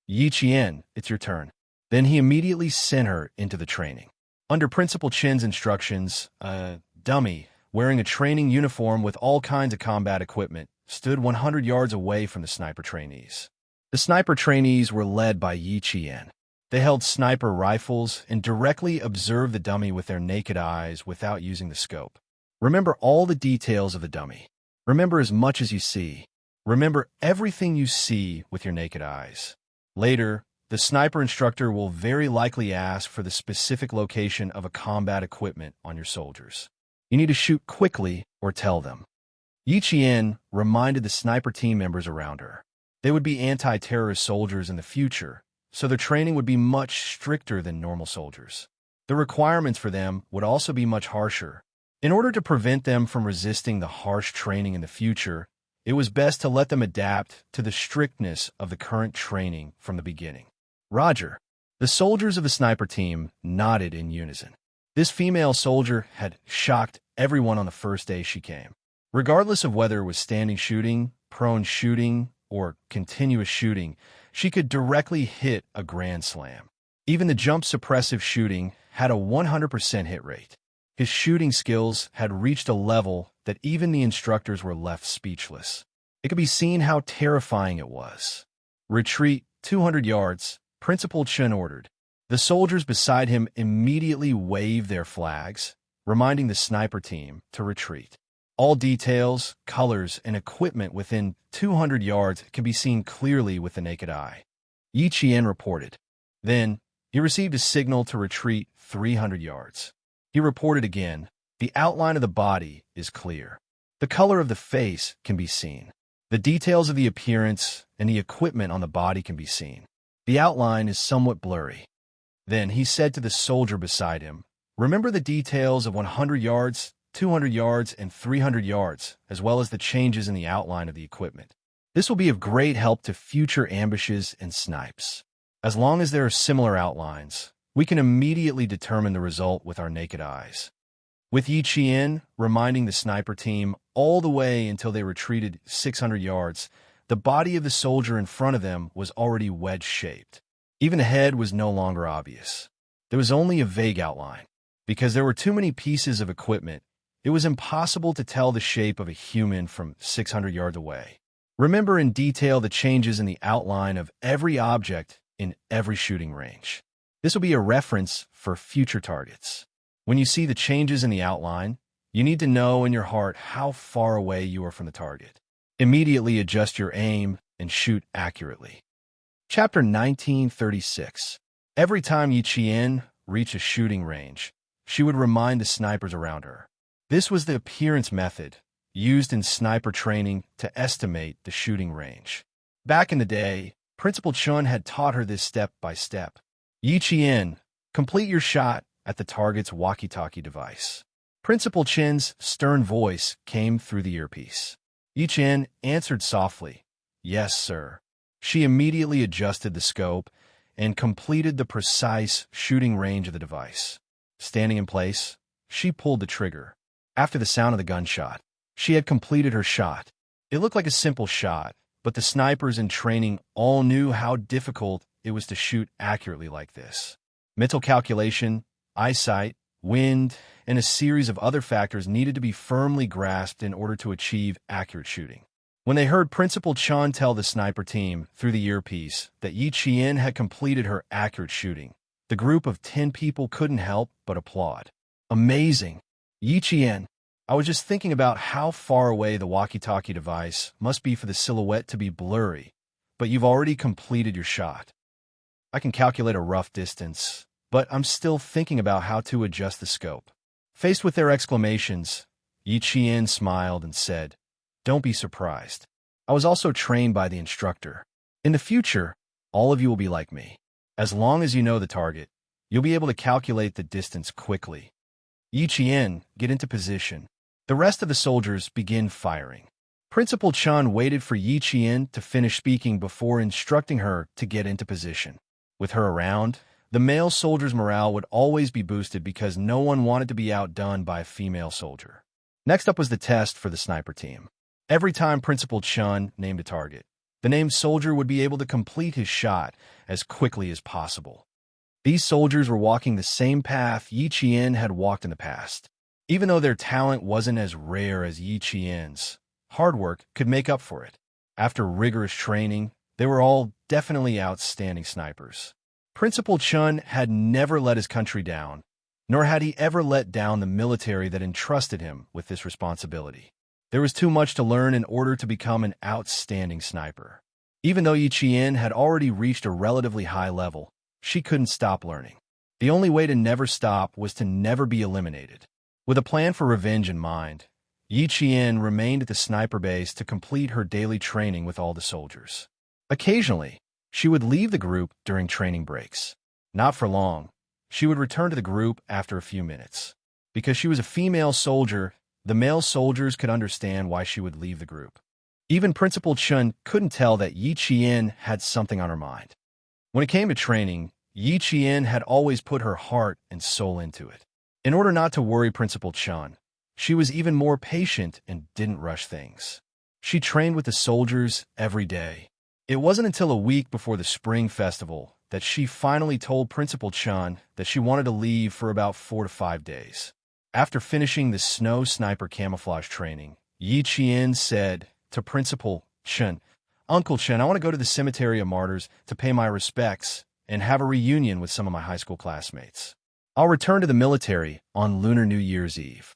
"Yi Qian, it's your turn." Then he immediately sent her into the training. Under Principal Chin's instructions, a dummy wearing a training uniform with all kinds of combat equipment stood 100 yards away from the sniper trainees. The sniper trainees were led by Yi Qian. They held sniper rifles and directly observed the dummy with their naked eyes without using the scope. Remember all the details of the dummy. Remember as much as you see. Remember everything you see with your naked eyes. Later, the sniper instructor will very likely ask for the specific location of a combat equipment on your soldiers. You need to shoot quickly or tell them. Yi Qian reminded the sniper team members around her. They would be anti-terrorist soldiers in the future, so their training would be much stricter than normal soldiers. The requirements for them would also be much harsher. In order to prevent them from resisting the harsh training in the future, it was best to let them adapt to the strictness of the current training from the beginning. Roger. The soldiers of the sniper team nodded in unison. This female soldier had shocked everyone on the first day she came. Regardless of whether it was standing shooting, prone shooting, or continuous shooting, she could directly hit a grand slam. Even the jump suppressive shooting had a 100% hit rate. His shooting skills had reached a level that even the instructors were left speechless. It could be seen how terrifying it was. "Retreat 200 yards, Principal Chun ordered." The soldiers beside him immediately waved their flags, reminding the sniper team to retreat. All details, colors, and equipment within 200 yards can be seen clearly with the naked eye. Yi Qian reported. Then, he received a signal to retreat 300 yards. He reported again, "The outline of the body is clear. The color of the face can be seen. The details of the appearance and the equipment on the body can be seen. The outline is somewhat blurry. Then he said to the soldier beside him, "Remember the details of 100 yards, 200 yards, and 300 yards, as well as the changes in the outline of the equipment. This will be of great help to future ambushes and snipes. As long as there are similar outlines, we can immediately determine the result with our naked eyes." With Yi Qian reminding the sniper team all the way until they retreated 600 yards, the body of the soldier in front of them was already wedge-shaped. Even the head was no longer obvious. There was only a vague outline. Because there were too many pieces of equipment, it was impossible to tell the shape of a human from 600 yards away. Remember in detail the changes in the outline of every object in every shooting range. This will be a reference for future targets. When you see the changes in the outline, you need to know in your heart how far away you are from the target. Immediately adjust your aim and shoot accurately. Chapter 1936. Every time Yi Qian reached a shooting range, she would remind the snipers around her. This was the appearance method used in sniper training to estimate the shooting range. Back in the day, Principal Chun had taught her this step by step. Yi Qian, complete your shot at the target's walkie-talkie device. Principal Chin's stern voice came through the earpiece. Yi Qian answered softly, "Yes, sir." She immediately adjusted the scope and completed the precise shooting range of the device. Standing in place, she pulled the trigger. After the sound of the gunshot, she had completed her shot. It looked like a simple shot, but the snipers in training all knew how difficult it was to shoot accurately like this. Mental calculation, eyesight, wind, and a series of other factors needed to be firmly grasped in order to achieve accurate shooting. When they heard Principal Chun tell the sniper team through the earpiece that Yi Qian had completed her accurate shooting, the group of 10 people couldn't help but applaud. "Amazing! Yi Qian, I was just thinking about how far away the walkie-talkie device must be for the silhouette to be blurry, but you've already completed your shot. I can calculate a rough distance, but I'm still thinking about how to adjust the scope." Faced with their exclamations, Yi Qian smiled and said, "Don't be surprised. I was also trained by the instructor. In the future, all of you will be like me. As long as you know the target, you'll be able to calculate the distance quickly. Yi Qian, get into position." The rest of the soldiers begin firing. Principal Chun waited for Yi Qian to finish speaking before instructing her to get into position. With her around, the male soldier's morale would always be boosted because no one wanted to be outdone by a female soldier. Next up was the test for the sniper team. Every time Principal Chun named a target, the named soldier would be able to complete his shot as quickly as possible. These soldiers were walking the same path Yi Qian had walked in the past. Even though their talent wasn't as rare as Yi Qian's, hard work could make up for it. After rigorous training, they were all definitely outstanding snipers. Principal Chun had never let his country down, nor had he ever let down the military that entrusted him with this responsibility. There was too much to learn in order to become an outstanding sniper. Even though Yi Qian had already reached a relatively high level, she couldn't stop learning. The only way to never stop was to never be eliminated. With a plan for revenge in mind, Yi Qian remained at the sniper base to complete her daily training with all the soldiers. Occasionally, she would leave the group during training breaks. Not for long. She would return to the group after a few minutes. Because she was a female soldier, the male soldiers could understand why she would leave the group. Even Principal Chun couldn't tell that Yi Qian had something on her mind. When it came to training, Yi Qian had always put her heart and soul into it. In order not to worry Principal Chun, she was even more patient and didn't rush things. She trained with the soldiers every day. It wasn't until a week before the Spring Festival that she finally told Principal Chun that she wanted to leave for about 4 to 5 days. After finishing the snow sniper camouflage training, Yi Qian said to Principal Chun, "Uncle Chun, I want to go to the Cemetery of Martyrs to pay my respects and have a reunion with some of my high school classmates. I'll return to the military on Lunar New Year's Eve."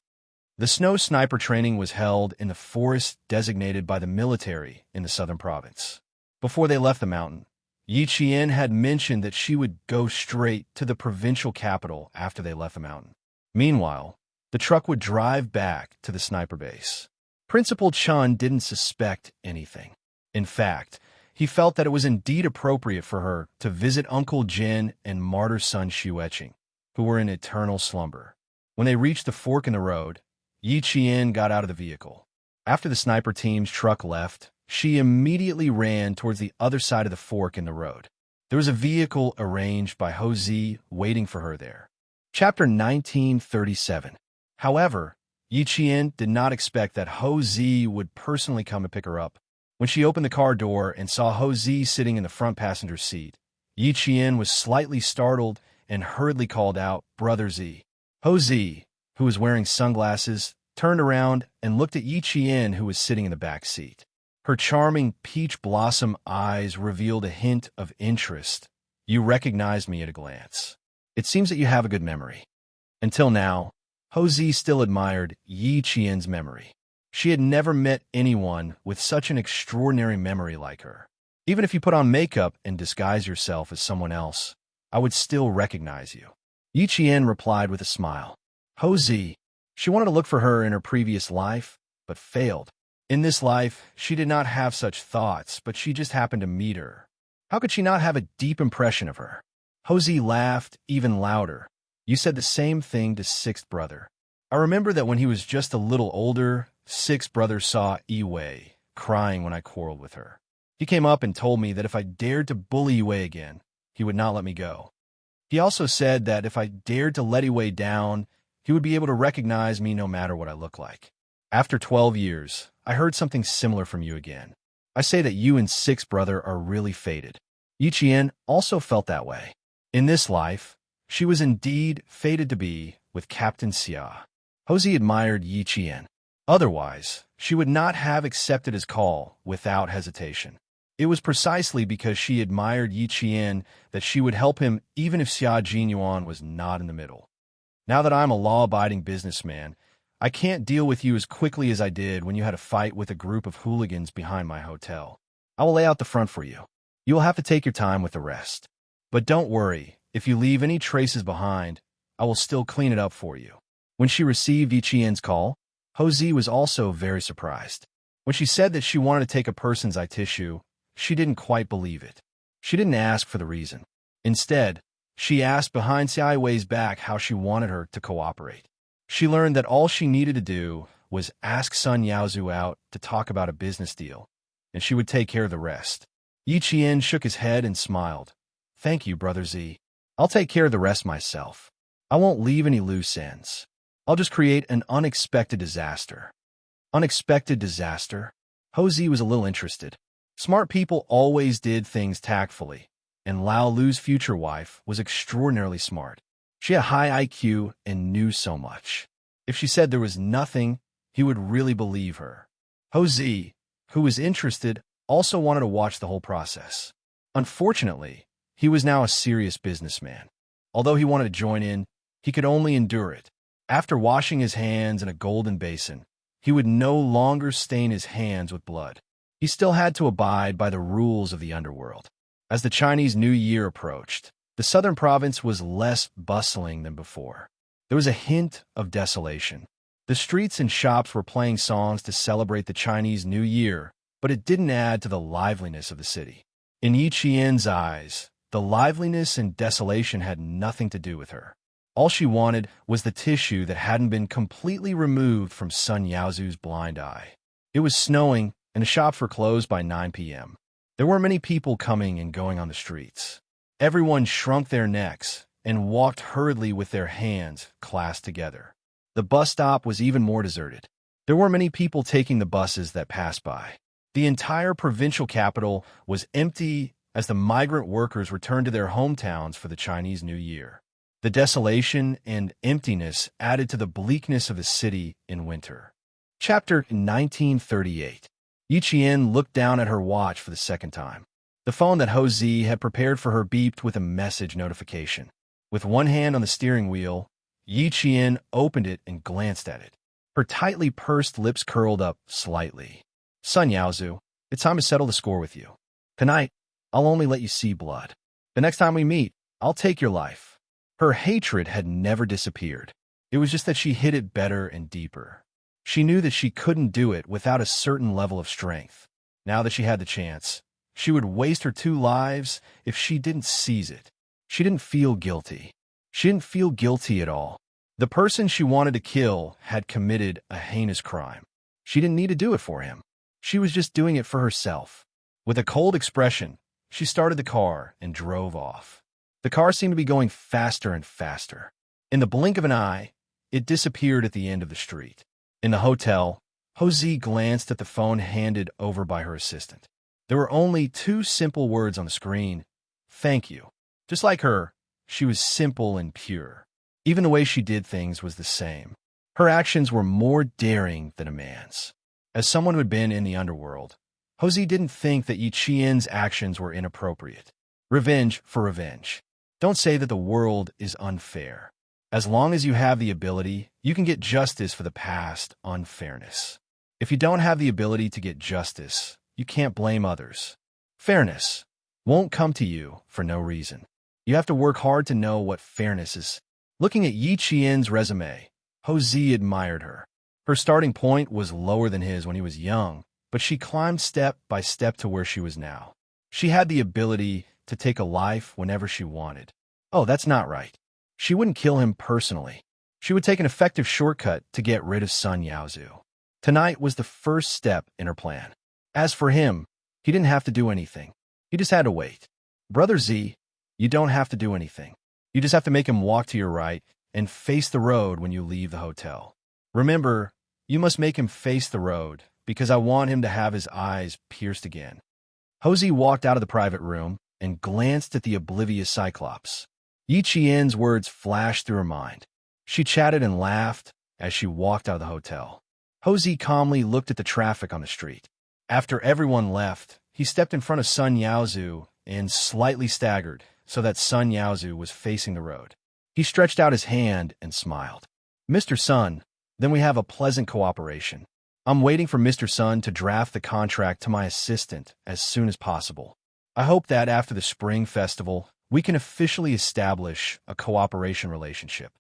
The snow sniper training was held in the forest designated by the military in the southern province. Before they left the mountain, Yi Qian had mentioned that she would go straight to the provincial capital after they left the mountain. Meanwhile, the truck would drive back to the sniper base. Principal Chun didn't suspect anything. In fact, He felt that it was indeed appropriate for her to visit Uncle Jin and martyr son Xueqing, who were in eternal slumber. When they reached the fork in the road, Yi Qian got out of the vehicle. After the sniper team's truck left, she immediately ran towards the other side of the fork in the road. There was a vehicle arranged by Ho Zi waiting for her there. Chapter 1937. However, Yi Qian did not expect that Ho Zi would personally come and pick her up. When she opened the car door and saw Ho Zi sitting in the front passenger seat, Yi Qian was slightly startled and hurriedly called out, "Brother Zi." Ho Zi, who was wearing sunglasses, turned around and looked at Yi Qian, who was sitting in the back seat. Her charming peach blossom eyes revealed a hint of interest. "You recognized me at a glance. It seems that you have a good memory." Until now, Ho Zi still admired Yi Qian's memory. She had never met anyone with such an extraordinary memory like her. "Even if you put on makeup and disguise yourself as someone else, I would still recognize you," Yi Qian replied with a smile. Ho Zi, she wanted to look for her in her previous life, but failed. In this life, she did not have such thoughts, but she just happened to meet her. How could she not have a deep impression of her? Ho Zi laughed even louder. "You said the same thing to Sixth Brother. I remember that when he was just a little older, Sixth Brother saw Yi Wei crying when I quarreled with her. He came up and told me that if I dared to bully Yi Wei again, he would not let me go. He also said that if I dared to let Yi Wei down, he would be able to recognize me no matter what I look like. After 12 years, I heard something similar from you again. I say that you and Sixth Brother are really fated." Yi Qian also felt that way. In this life, she was indeed fated to be with Captain Xia. Ho Zi admired Yi Qian. Otherwise, she would not have accepted his call without hesitation. It was precisely because she admired Yi Qian that she would help him even if Xia Jinyuan was not in the middle. "Now that I'm a law-abiding businessman, I can't deal with you as quickly as I did when you had a fight with a group of hooligans behind my hotel. I will lay out the front for you. You will have to take your time with the rest. But don't worry, if you leave any traces behind, I will still clean it up for you." When she received Yi Qian's call, Ho Zi was also very surprised. When she said that she wanted to take a person's eye tissue, she didn't quite believe it. She didn't ask for the reason. Instead, she asked behind Xia Wei's back how she wanted her to cooperate. She learned that all she needed to do was ask Sun Yaozu out to talk about a business deal, and she would take care of the rest. Yi Qian shook his head and smiled. "Thank you, Brother Zi. I'll take care of the rest myself. I won't leave any loose ends. I'll just create an unexpected disaster." Unexpected disaster? Ho Zi was a little interested. Smart people always did things tactfully, and Lao Lu's future wife was extraordinarily smart. She had high IQ and knew so much. If she said there was nothing, he would really believe her. Ho Zi, who was interested, also wanted to watch the whole process. Unfortunately, he was now a serious businessman. Although he wanted to join in, he could only endure it. After washing his hands in a golden basin, he would no longer stain his hands with blood. He still had to abide by the rules of the underworld. As the Chinese New Year approached, the southern province was less bustling than before. There was a hint of desolation. The streets and shops were playing songs to celebrate the Chinese New Year, but it didn't add to the liveliness of the city. In Yi Qian's eyes, the liveliness and desolation had nothing to do with her. All she wanted was the tissue that hadn't been completely removed from Sun Yaozu's blind eye. It was snowing, and the shops were closed by 9 p.m. There were many people coming and going on the streets. Everyone shrunk their necks and walked hurriedly with their hands clasped together. The bus stop was even more deserted. There were many people taking the buses that passed by. The entire provincial capital was empty as the migrant workers returned to their hometowns for the Chinese New Year. The desolation and emptiness added to the bleakness of the city in winter. Chapter 1938. Yi Qian looked down at her watch for the second time. The phone that Ho Zi had prepared for her beeped with a message notification. With one hand on the steering wheel, Yi Qian opened it and glanced at it. Her tightly pursed lips curled up slightly. "Sun Yaozu, it's time to settle the score with you. Tonight, I'll only let you see blood. The next time we meet, I'll take your life." Her hatred had never disappeared. It was just that she hid it better and deeper. She knew that she couldn't do it without a certain level of strength. Now that she had the chance, She would waste her 2 lives if she didn't seize it. She didn't feel guilty. She didn't feel guilty at all. The person she wanted to kill had committed a heinous crime. She didn't need to do it for him. She was just doing it for herself. With a cold expression, she started the car and drove off. The car seemed to be going faster and faster. In the blink of an eye, it disappeared at the end of the street. In the hotel, Jose glanced at the phone handed over by her assistant. There were only 2 simple words on the screen: "Thank you." Just like her, she was simple and pure. Even the way she did things was the same. Her actions were more daring than a man's. As someone who had been in the underworld, Jose didn't think that Yi Qian's actions were inappropriate. Revenge for revenge. Don't say that the world is unfair. As long as you have the ability, you can get justice for the past unfairness. If you don't have the ability to get justice, you can't blame others. Fairness won't come to you for no reason. You have to work hard to know what fairness is. Looking at Yi Qian's resume, Jose admired her. Her starting point was lower than his when he was young, but she climbed step by step to where she was now. She had the ability to take a life whenever she wanted. Oh, that's not right. She wouldn't kill him personally. She would take an effective shortcut to get rid of Sun Yaozu. Tonight was the first step in her plan. As for him, he didn't have to do anything. He just had to wait. Brother Z, you don't have to do anything. You just have to make him walk to your right and face the road when you leave the hotel. Remember, you must make him face the road because I want him to have his eyes pierced again. Jose walked out of the private room and glanced at the oblivious Cyclops. Yi Qian's words flashed through her mind. She chatted and laughed as she walked out of the hotel. Jose calmly looked at the traffic on the street. After everyone left, he stepped in front of Sun Yaozu and slightly staggered so that Sun Yaozu was facing the road. He stretched out his hand and smiled. "Mr. Sun, then we have a pleasant cooperation. I'm waiting for Mr. Sun to draft the contract to my assistant as soon as possible. I hope that after the Spring Festival, we can officially establish a cooperation relationship."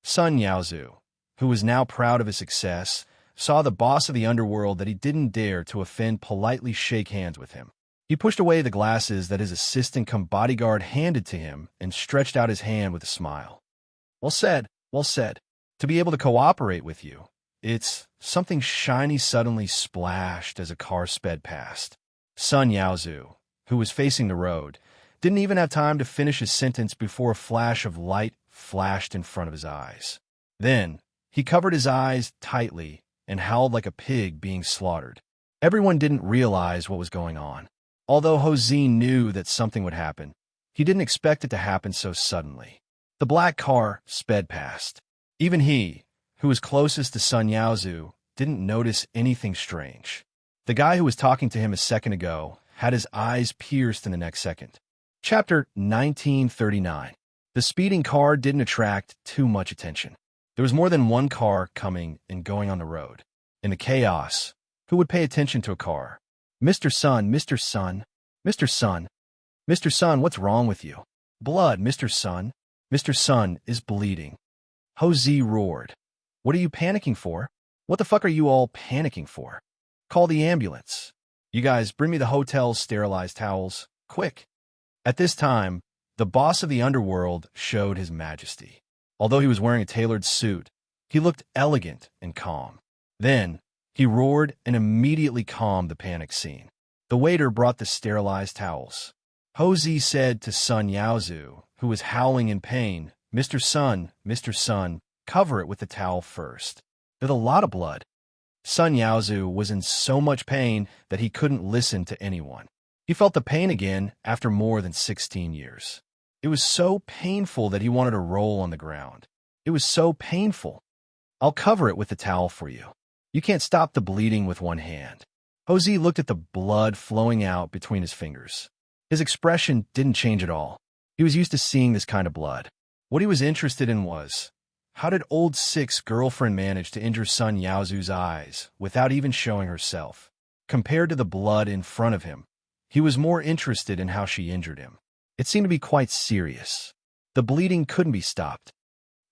Sun Yaozu, who was now proud of his success, saw the boss of the underworld that he didn't dare to offend politely shake hands with him. He pushed away the glasses that his assistant cum bodyguard handed to him and stretched out his hand with a smile. Well said, well said. To be able to cooperate with you. It's something shiny suddenly splashed as a car sped past. Sun Yaozu, who was facing the road, didn't even have time to finish his sentence before a flash of light flashed in front of his eyes. Then, he covered his eyes tightly and howled like a pig being slaughtered. Everyone didn't realize what was going on. Although Jose knew that something would happen, he didn't expect it to happen so suddenly. The black car sped past. Even he, who was closest to Sun Yaozu, didn't notice anything strange. The guy who was talking to him a second ago had his eyes pierced in the next second. Chapter 1939. The speeding car didn't attract too much attention. There was more than one car coming and going on the road. In the chaos, who would pay attention to a car? "Mr. Sun, Mr. Sun, Mr. Sun, Mr. Sun, what's wrong with you? Blood, Mr. Sun. Mr. Sun is bleeding." Jose roared. "What are you panicking for? What the fuck are you all panicking for? Call the ambulance. You guys, bring me the hotel's sterilized towels, quick." At this time, the boss of the underworld showed his majesty. Although he was wearing a tailored suit, he looked elegant and calm. Then, he roared and immediately calmed the panic scene. The waiter brought the sterilized towels. Jose said to Sun Yaozu, who was howling in pain, Mr. Sun, cover it with the towel first. There's a lot of blood." Sun Yaozu was in so much pain that he couldn't listen to anyone. He felt the pain again after more than 16 years. It was so painful that he wanted to roll on the ground. It was so painful. "I'll cover it with the towel for you. You can't stop the bleeding with one hand." Jose looked at the blood flowing out between his fingers. His expression didn't change at all. He was used to seeing this kind of blood. What he was interested in was, how did old Six's girlfriend manage to injure Sun Yaozu's eyes without even showing herself? Compared to the blood in front of him, he was more interested in how she injured him. It seemed to be quite serious. The bleeding couldn't be stopped.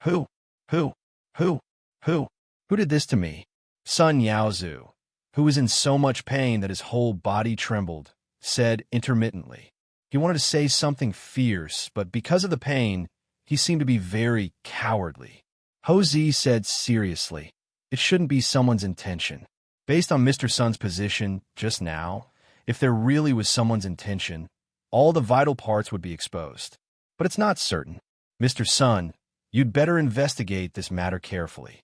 Who did this to me?" Sun Yaozu, who was in so much pain that his whole body trembled, said intermittently. He wanted to say something fierce, but because of the pain, he seemed to be very cowardly. Ho-Zi said seriously, "It shouldn't be someone's intention." Based on Mr. Sun's position just now, if there really was someone's intention, all the vital parts would be exposed. But it's not certain. Mr. Sun, you'd better investigate this matter carefully.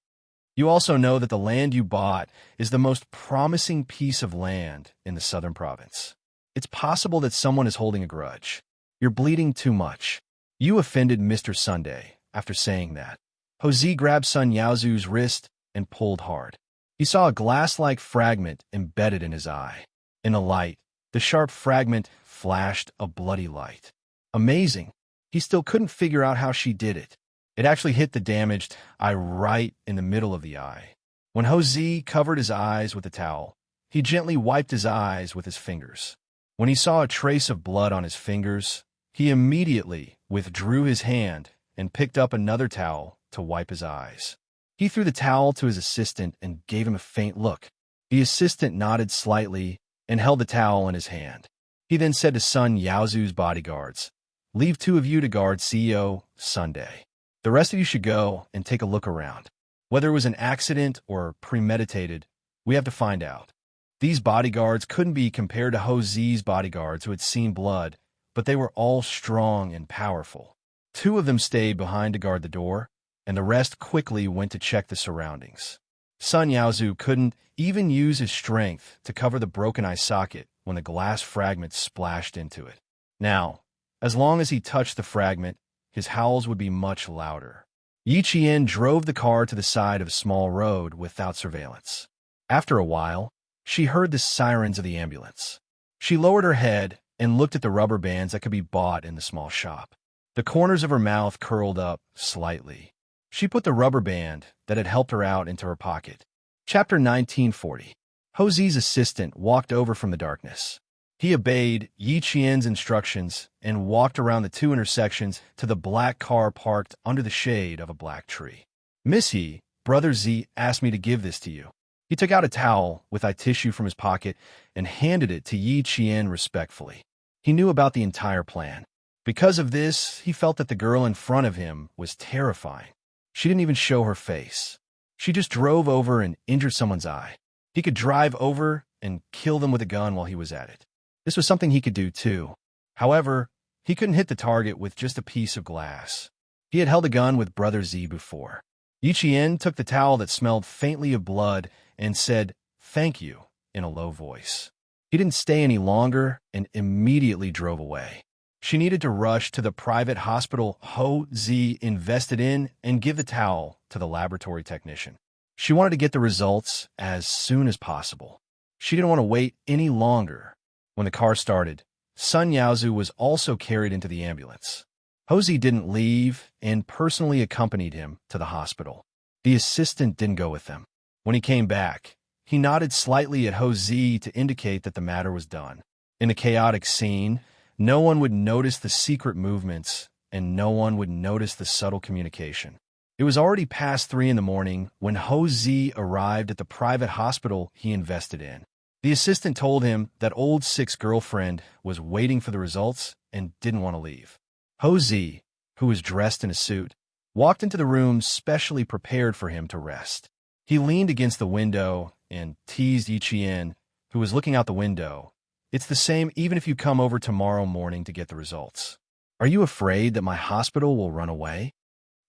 You also know that the land you bought is the most promising piece of land in the southern province. It's possible that someone is holding a grudge. You're bleeding too much. You offended Mr. Sunday after saying that. Ho-Zi grabbed Sun Yaozu's wrist and pulled hard. He saw a glass-like fragment embedded in his eye. In the light, the sharp fragment flashed a bloody light. Amazing. He still couldn't figure out how she did it. It actually hit the damaged eye right in the middle of the eye. When Ho-Zi covered his eyes with a towel, he gently wiped his eyes with his fingers. When he saw a trace of blood on his fingers, he immediately withdrew his hand and picked up another towel to wipe his eyes. He threw the towel to his assistant and gave him a faint look. The assistant nodded slightly and held the towel in his hand. He then said to Sun Yaozu's bodyguards, "Leave 2 of you to guard CEO Sunday. The rest of you should go and take a look around. Whether it was an accident or premeditated, we have to find out." These bodyguards couldn't be compared to Ho-Zi's bodyguards who had seen blood, but they were all strong and powerful. 2 of them stayed behind to guard the door, and the rest quickly went to check the surroundings. Sun Yaozu couldn't even use his strength to cover the broken eye socket when the glass fragment splashed into it. Now, as long as he touched the fragment, his howls would be much louder. Yi Qian drove the car to the side of a small road without surveillance. After a while, she heard the sirens of the ambulance. She lowered her head and looked at the rubber bands that could be bought in the small shop. The corners of her mouth curled up slightly. She put the rubber band that had helped her out into her pocket. Chapter 1940. Ho-Zi's assistant walked over from the darkness. He obeyed Yi Qian's instructions and walked around the 2 intersections to the black car parked under the shade of a black tree. "Miss He, Brother Z asked me to give this to you." He took out a towel with eye tissue from his pocket and handed it to Yi Qian respectfully. He knew about the entire plan. Because of this, he felt that the girl in front of him was terrifying. She didn't even show her face. She just drove over and injured someone's eye. He could drive over and kill them with a gun while he was at it. This was something he could do too. However, he couldn't hit the target with just a piece of glass. He had held a gun with Brother Z before. Yi Qian took the towel that smelled faintly of blood and said, "Thank you," in a low voice. He didn't stay any longer and immediately drove away. She needed to rush to the private hospital Ho-Zi invested in and give the towel to the laboratory technician. She wanted to get the results as soon as possible. She didn't want to wait any longer. When the car started, Sun Yaozu was also carried into the ambulance. Ho-Zi didn't leave and personally accompanied him to the hospital. The assistant didn't go with them. When he came back, he nodded slightly at Ho-Zi to indicate that the matter was done. In the chaotic scene, no one would notice the secret movements, and no one would notice the subtle communication. It was already past 3 in the morning when Ho-Zi arrived at the private hospital he invested in. The assistant told him that old Six's girlfriend was waiting for the results and didn't want to leave. Ho-Zi, who was dressed in a suit, walked into the room specially prepared for him to rest. He leaned against the window and teased Yi Qian, who was looking out the window. "It's the same even if you come over tomorrow morning to get the results. Are you afraid that my hospital will run away?"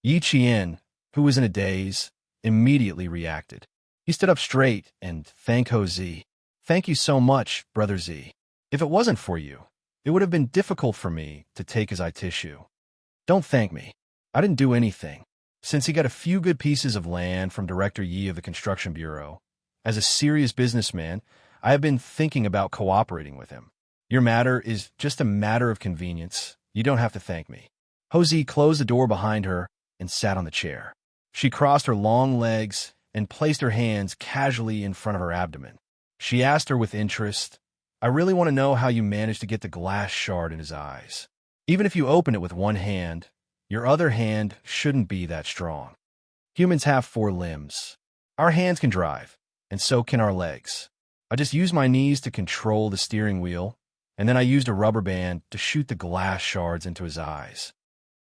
Yi Qian, who was in a daze, immediately reacted. He stood up straight and thanked Ho-Zi. "Thank you so much, Brother Z. If it wasn't for you, it would have been difficult for me to take his eye tissue." "Don't thank me. I didn't do anything." Since he got a few good pieces of land from Director Yi of the Construction Bureau, as a serious businessman, I have been thinking about cooperating with him. Your matter is just a matter of convenience. You don't have to thank me. Ho-Zi closed the door behind her and sat on the chair. She crossed her long legs and placed her hands casually in front of her abdomen. She asked her with interest, "I really want to know how you managed to get the glass shard in his eyes. Even if you open it with one hand, your other hand shouldn't be that strong. Humans have 4 limbs. Our hands can drive, and so can our legs. I just use my knees to control the steering wheel, and then I used a rubber band to shoot the glass shards into his eyes.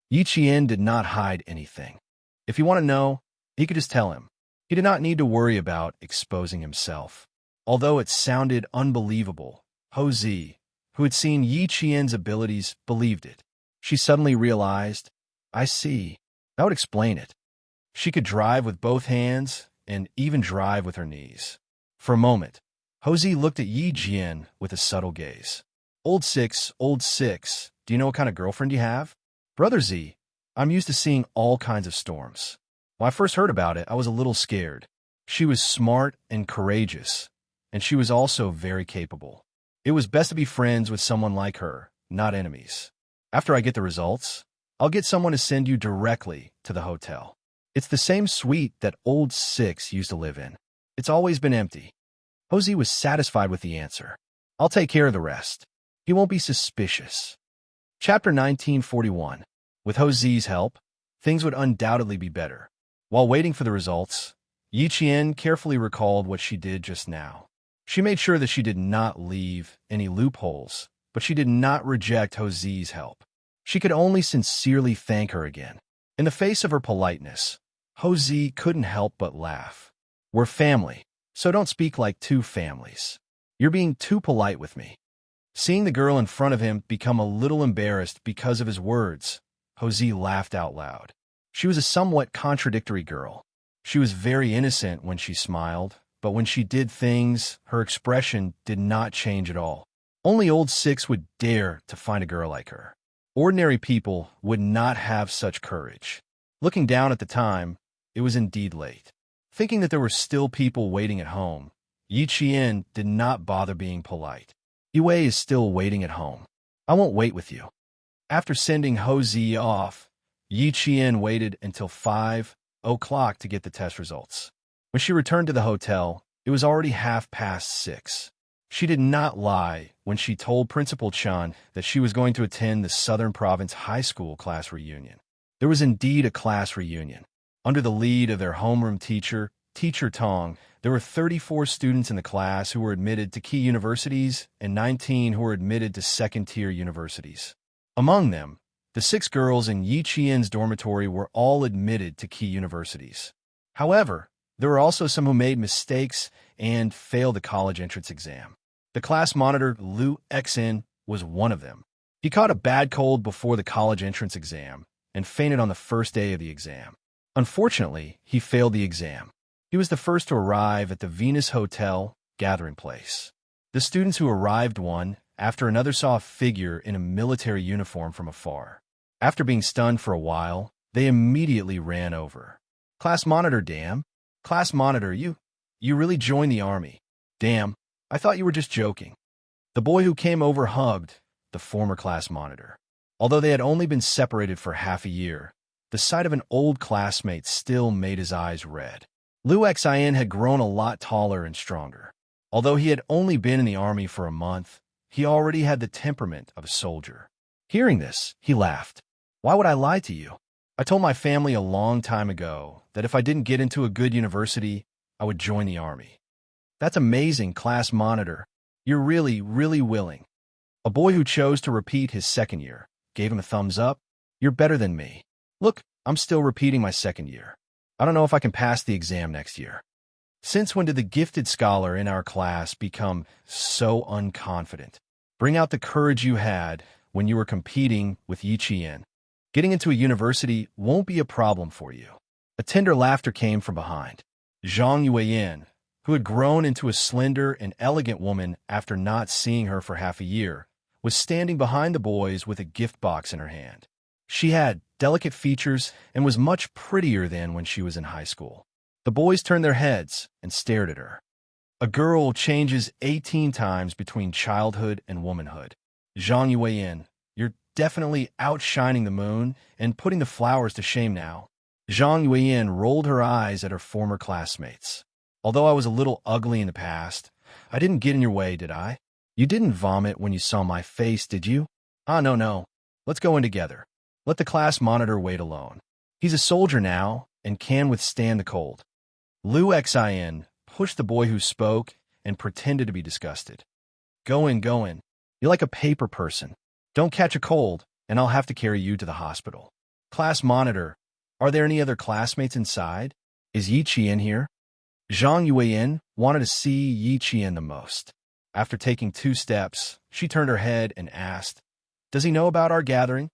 Yi Qian did not hide anything. If you want to know, he could just tell him. He did not need to worry about exposing himself. Although it sounded unbelievable, Ho Zi, who had seen Yi Qian's abilities, believed it. She suddenly realized, I see. That would explain it. She could drive with both hands and even drive with her knees. For a moment, Ho Zi looked at Yi Qian with a subtle gaze. Old six, do you know what kind of girlfriend you have? Brother Z, I'm used to seeing all kinds of storms. When I first heard about it, I was a little scared. She was smart and courageous, and she was also very capable. It was best to be friends with someone like her, not enemies. After I get the results, I'll get someone to send you directly to the hotel. It's the same suite that Old Six used to live in. It's always been empty. Ho Zi was satisfied with the answer. I'll take care of the rest. He won't be suspicious. Chapter 1941. With Ho Zi's help, things would undoubtedly be better. While waiting for the results, Yi Qian carefully recalled what she did just now. She made sure that she did not leave any loopholes, but she did not reject Ho Zi's help. She could only sincerely thank her again. In the face of her politeness, Ho Zi couldn't help but laugh. We're family, so don't speak like two families. You're being too polite with me. Seeing the girl in front of him become a little embarrassed because of his words, Ho Zi laughed out loud. She was a somewhat contradictory girl. She was very innocent when she smiled, but when she did things, her expression did not change at all. Only Old Six would dare to find a girl like her. Ordinary people would not have such courage. Looking down at the time, it was indeed late. Thinking that there were still people waiting at home, Yi Qian did not bother being polite. Yue is still waiting at home. I won't wait with you. After sending Ho Zi off, Yi Qian waited until 5 o'clock to get the test results. When she returned to the hotel, it was already 6:30. She did not lie when she told Principal Chan that she was going to attend the Southern Province High School class reunion. There was indeed a class reunion. Under the lead of their homeroom teacher, Teacher Tong, there were 34 students in the class who were admitted to key universities and 19 who were admitted to second-tier universities. Among them, the 6 girls in Yi Qian's dormitory were all admitted to key universities. However, there were also some who made mistakes and failed the college entrance exam. The class monitor, Lu Xin, was one of them. He caught a bad cold before the college entrance exam and fainted on the first day of the exam. Unfortunately, he failed the exam. He was the first to arrive at the Venus Hotel gathering place. The students who arrived one after another saw a figure in a military uniform from afar. After being stunned for a while, they immediately ran over. Class monitor, damn. Class monitor, you really joined the army. Damn, I thought you were just joking. The boy who came over hugged the former class monitor. Although they had only been separated for half a year, the sight of an old classmate still made his eyes red. Lu Xin had grown a lot taller and stronger. Although he had only been in the army for a month, he already had the temperament of a soldier. Hearing this, he laughed. Why would I lie to you? I told my family a long time ago that if I didn't get into a good university, I would join the army. That's amazing, class monitor. You're really, really willing. A boy who chose to repeat his second year gave him a thumbs up. You're better than me. Look, I'm still repeating my second year. I don't know if I can pass the exam next year. Since when did the gifted scholar in our class become so unconfident? Bring out the courage you had when you were competing with Yi Qian. Getting into a university won't be a problem for you. A tender laughter came from behind. Zhang Yueyin, who had grown into a slender and elegant woman after not seeing her for half a year, was standing behind the boys with a gift box in her hand. She had delicate features and was much prettier than when she was in high school. The boys turned their heads and stared at her. A girl changes 18 times between childhood and womanhood. Zhang Yueyin, you're definitely outshining the moon and putting the flowers to shame now. Zhang Yueyin rolled her eyes at her former classmates. Although I was a little ugly in the past, I didn't get in your way, did I? You didn't vomit when you saw my face, did you? No. Let's go in together. Let the class monitor wait alone. He's a soldier now and can withstand the cold. Lu Xin pushed the boy who spoke and pretended to be disgusted. Go in. You're like a paper person. Don't catch a cold, and I'll have to carry you to the hospital. Class monitor, are there any other classmates inside? Is Yi Qian here? Zhang Yueyin wanted to see Yi Qian the most. After taking 2 steps, she turned her head and asked, Does he know about our gathering?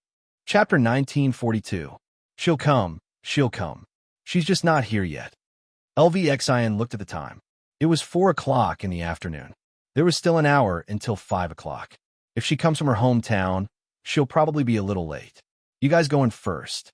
Chapter 1942. She'll come. She'll come. She's just not here yet. LVXIN looked at the time. It was 4 o'clock in the afternoon. There was still an hour until 5 o'clock. If she comes from her hometown, she'll probably be a little late. You guys go in first.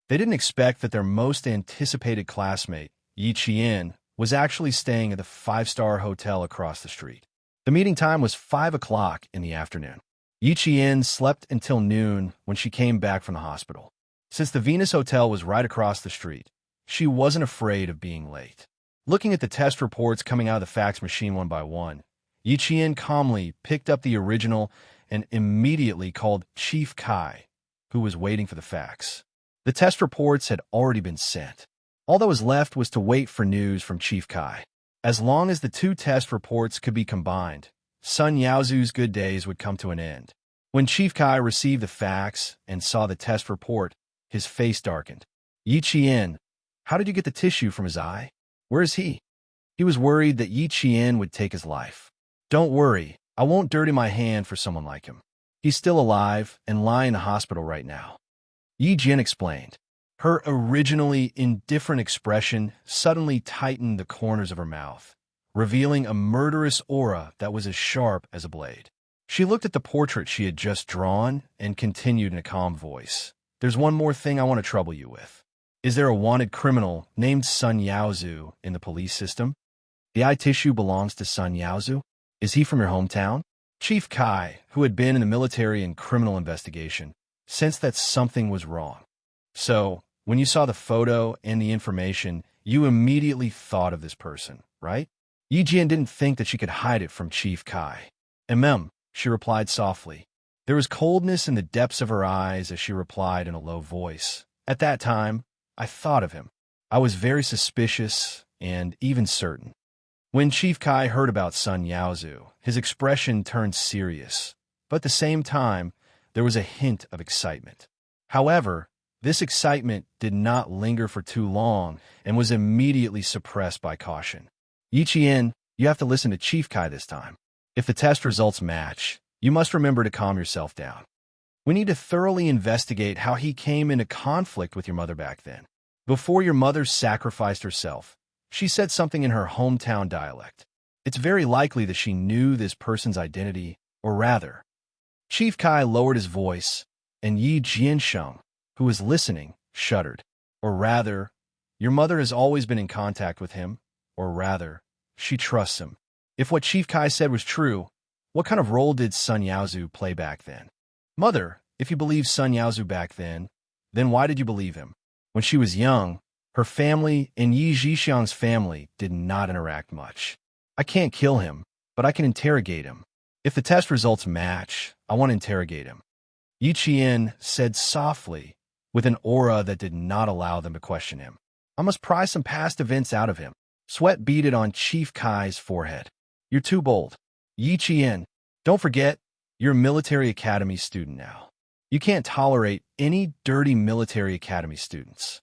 They didn't expect that their most anticipated classmate, Yi Qian, was actually staying at the 5-star hotel across the street. The meeting time was 5 o'clock in the afternoon. Yi Qian slept until noon when she came back from the hospital. Since the Venus Hotel was right across the street, she wasn't afraid of being late. Looking at the test reports coming out of the fax machine one by one, Yi Qian calmly picked up the original and immediately called Chief Kai, who was waiting for the fax. The test reports had already been sent. All that was left was to wait for news from Chief Kai. As long as the 2 test reports could be combined, Sun Yaozu's good days would come to an end. When Chief Kai received the fax and saw the test report, his face darkened. Yi Qian, how did you get the tissue from his eye? Where is he? He was worried that Yi Qian would take his life. Don't worry, I won't dirty my hand for someone like him. He's still alive and lying in the hospital right now. Yi Jian explained. Her originally indifferent expression suddenly tightened the corners of her mouth, revealing a murderous aura that was as sharp as a blade. She looked at the portrait she had just drawn and continued in a calm voice. There's one more thing I want to trouble you with. Is there a wanted criminal named Sun Yaozu in the police system? The eye tissue belongs to Sun Yaozu? Is he from your hometown? Chief Kai, who had been in the military and criminal investigation, sensed that something was wrong. So, when you saw the photo and the information, you immediately thought of this person, right? Yi Jian didn't think that she could hide it from Chief Kai. She replied softly. There was coldness in the depths of her eyes as she replied in a low voice. At that time, I thought of him. I was very suspicious and even certain. When Chief Kai heard about Sun Yaozu, his expression turned serious, but at the same time, there was a hint of excitement. However, this excitement did not linger for too long and was immediately suppressed by caution. Yi Qian, you have to listen to Chief Kai this time. If the test results match, you must remember to calm yourself down. We need to thoroughly investigate how he came into conflict with your mother back then. Before your mother sacrificed herself, she said something in her hometown dialect. It's very likely that she knew this person's identity, or rather. Chief Kai lowered his voice, and Yi Jiansheng, who was listening, shuddered. Or rather, your mother has always been in contact with him, or rather, she trusts him. If what Chief Kai said was true, what kind of role did Sun Yaozu play back then? Mother, if you believed Sun Yaozu back then why did you believe him? When she was young, her family and Yi Zhixiang's family did not interact much. I can't kill him, but I can interrogate him. If the test results match, I want to interrogate him. Yi Qian said softly, with an aura that did not allow them to question him. I must pry some past events out of him. Sweat beaded on Chief Kai's forehead. You're too bold. Yi Qian, don't forget, you're a military academy student now. You can't tolerate any dirty military academy students.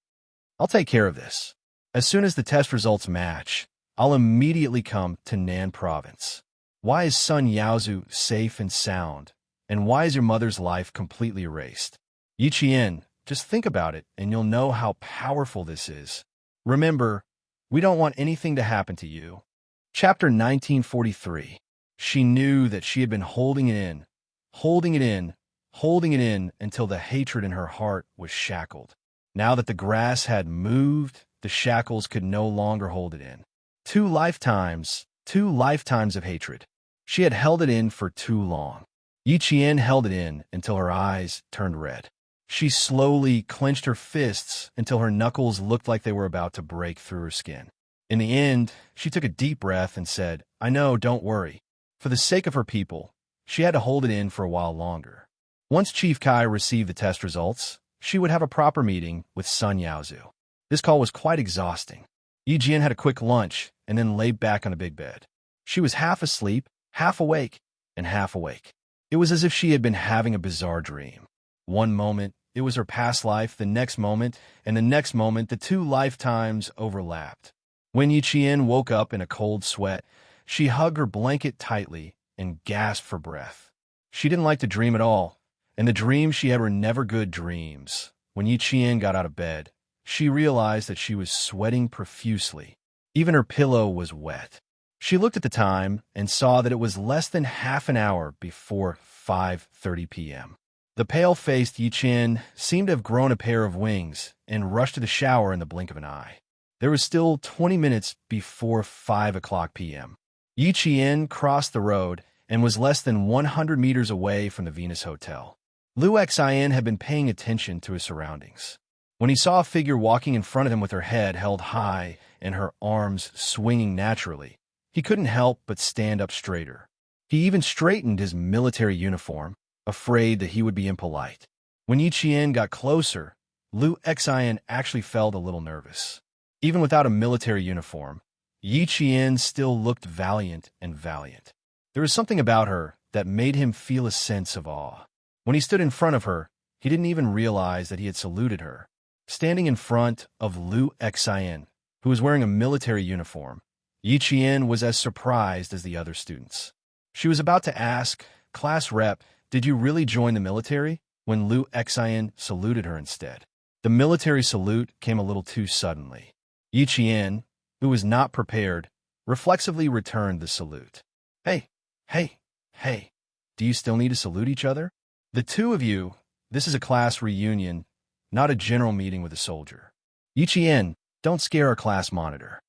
I'll take care of this. As soon as the test results match, I'll immediately come to Nan Province. Why is Sun Yaozu safe and sound? And why is your mother's life completely erased? Yi Qian, just think about it and you'll know how powerful this is. Remember, we don't want anything to happen to you. Chapter 1943. She knew that she had been holding it in until the hatred in her heart was shackled. Now that the grass had moved, the shackles could no longer hold it in. 2 lifetimes of hatred. She had held it in for too long. Yi Qian held it in until her eyes turned red. She slowly clenched her fists until her knuckles looked like they were about to break through her skin. In the end, she took a deep breath and said, I know, don't worry. For the sake of her people, she had to hold it in for a while longer. Once Chief Kai received the test results, she would have a proper meeting with Sun Yaozu. This call was quite exhausting. Yi Jian had a quick lunch and then lay back on a big bed. She was half asleep, half awake, and half awake. It was as if she had been having a bizarre dream. One moment, it was her past life, the next moment, and the next moment, the two lifetimes overlapped. When Yichien woke up in a cold sweat, she hugged her blanket tightly and gasped for breath. She didn't like to dream at all, and the dreams she had were never good dreams. When Yichien got out of bed, she realized that she was sweating profusely. Even her pillow was wet. She looked at the time and saw that it was less than half an hour before 5:30 p.m. The pale-faced Yichien seemed to have grown a pair of wings and rushed to the shower in the blink of an eye. There was still 20 minutes before 5 o'clock p.m. Yichien crossed the road and was less than 100 meters away from the Venus Hotel. Liu Xian had been paying attention to his surroundings. When he saw a figure walking in front of him with her head held high and her arms swinging naturally, he couldn't help but stand up straighter. He even straightened his military uniform, afraid that he would be impolite. When Yichien got closer, Liu Xian actually felt a little nervous. Even without a military uniform, Yichien still looked valiant and valiant. There was something about her that made him feel a sense of awe. When he stood in front of her, he didn't even realize that he had saluted her. Standing in front of Liu Xian, who was wearing a military uniform, Yichien was as surprised as the other students. She was about to ask, "Class rep, did you really join the military?" when Liu Xian saluted her instead. The military salute came a little too suddenly. Yichien, who was not prepared, reflexively returned the salute. Hey, do you still need to salute each other? The two of you, this is a class reunion, not a general meeting with a soldier. Yichien, don't scare our class monitor.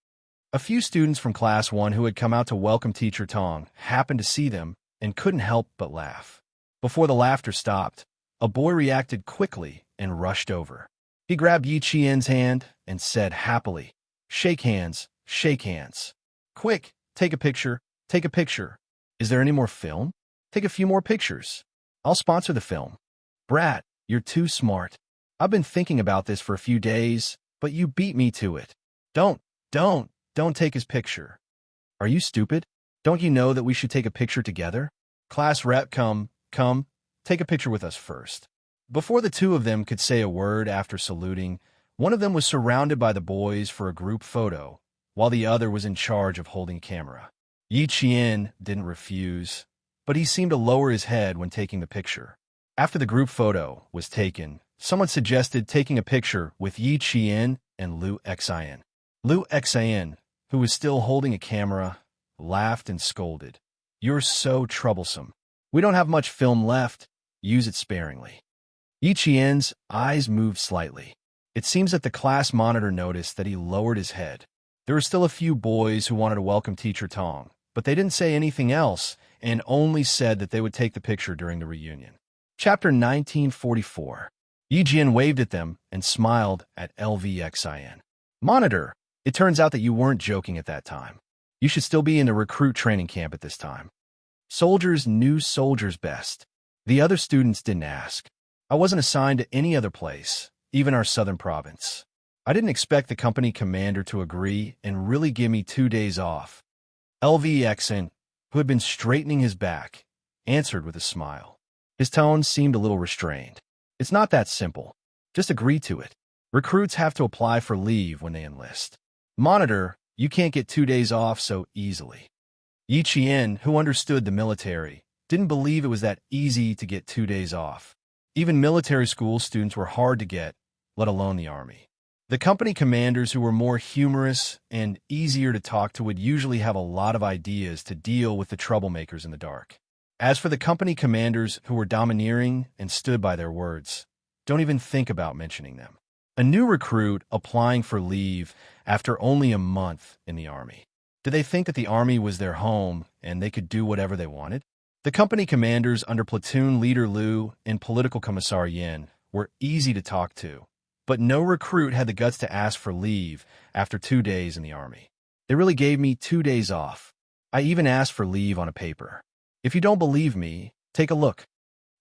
A few students from Class 1 who had come out to welcome Teacher Tong happened to see them and couldn't help but laugh. Before the laughter stopped, a boy reacted quickly and rushed over. He grabbed Yichien's hand and said happily, shake hands, shake hands. Quick, take a picture, take a picture. Is there any more film? Take a few more pictures. I'll sponsor the film. Brat, you're too smart. I've been thinking about this for a few days, but you beat me to it. Don't take his picture. Are you stupid? Don't you know that we should take a picture together? Class rep, come, take a picture with us first. Before the two of them could say a word after saluting, one of them was surrounded by the boys for a group photo, while the other was in charge of holding a camera. Yichien didn't refuse, but he seemed to lower his head when taking the picture. After the group photo was taken, someone suggested taking a picture with Yichien and Liu Xian. Liu Xian, who was still holding a camera, laughed and scolded. You're so troublesome. We don't have much film left. Use it sparingly. Yichien's eyes moved slightly. It seems that the class monitor noticed that he lowered his head. There were still a few boys who wanted to welcome Teacher Tong, but they didn't say anything else and only said that they would take the picture during the reunion. Chapter 1944. Yichien waved at them and smiled at Xian. Monitor, it turns out that you weren't joking at that time. You should still be in the recruit training camp at this time. Soldiers knew soldiers best. The other students didn't ask. I wasn't assigned to any other place, even our southern province. I didn't expect the company commander to agree and really give me 2 days off. Xian, who had been straightening his back, answered with a smile. His tone seemed a little restrained. It's not that simple. Just agree to it. Recruits have to apply for leave when they enlist. Monitor, you can't get 2 days off so easily. Yichien, who understood the military, didn't believe it was that easy to get 2 days off. Even military school students were hard to get, let alone the army. The company commanders who were more humorous and easier to talk to would usually have a lot of ideas to deal with the troublemakers in the dark. As for the company commanders who were domineering and stood by their words, don't even think about mentioning them. A new recruit applying for leave after only a month in the army. Did they think that the army was their home and they could do whatever they wanted? The company commanders under platoon leader Liu and political commissar Yin were easy to talk to, but no recruit had the guts to ask for leave after 2 days in the army. They really gave me 2 days off. I even asked for leave on a paper. If you don't believe me, take a look.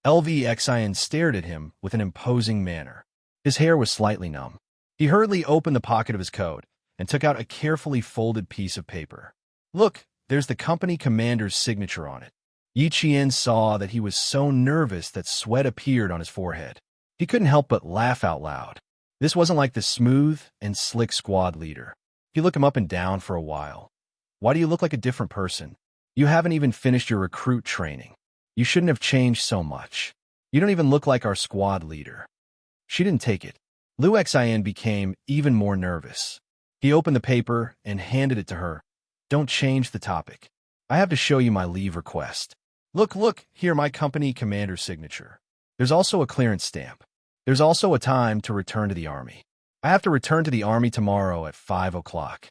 Xian stared at him with an imposing manner. His hair was slightly numb. He hurriedly opened the pocket of his coat and took out a carefully folded piece of paper. Look, there's the company commander's signature on it. Yi Qian saw that he was so nervous that sweat appeared on his forehead. He couldn't help but laugh out loud. This wasn't like the smooth and slick squad leader. He looked him up and down for a while. Why do you look like a different person? You haven't even finished your recruit training. You shouldn't have changed so much. You don't even look like our squad leader. She didn't take it. Liu Xian became even more nervous. He opened the paper and handed it to her. Don't change the topic. I have to show you my leave request. Look, here my company commander's signature. There's also a clearance stamp. There's also a time to return to the army. I have to return to the army tomorrow at 5 o'clock.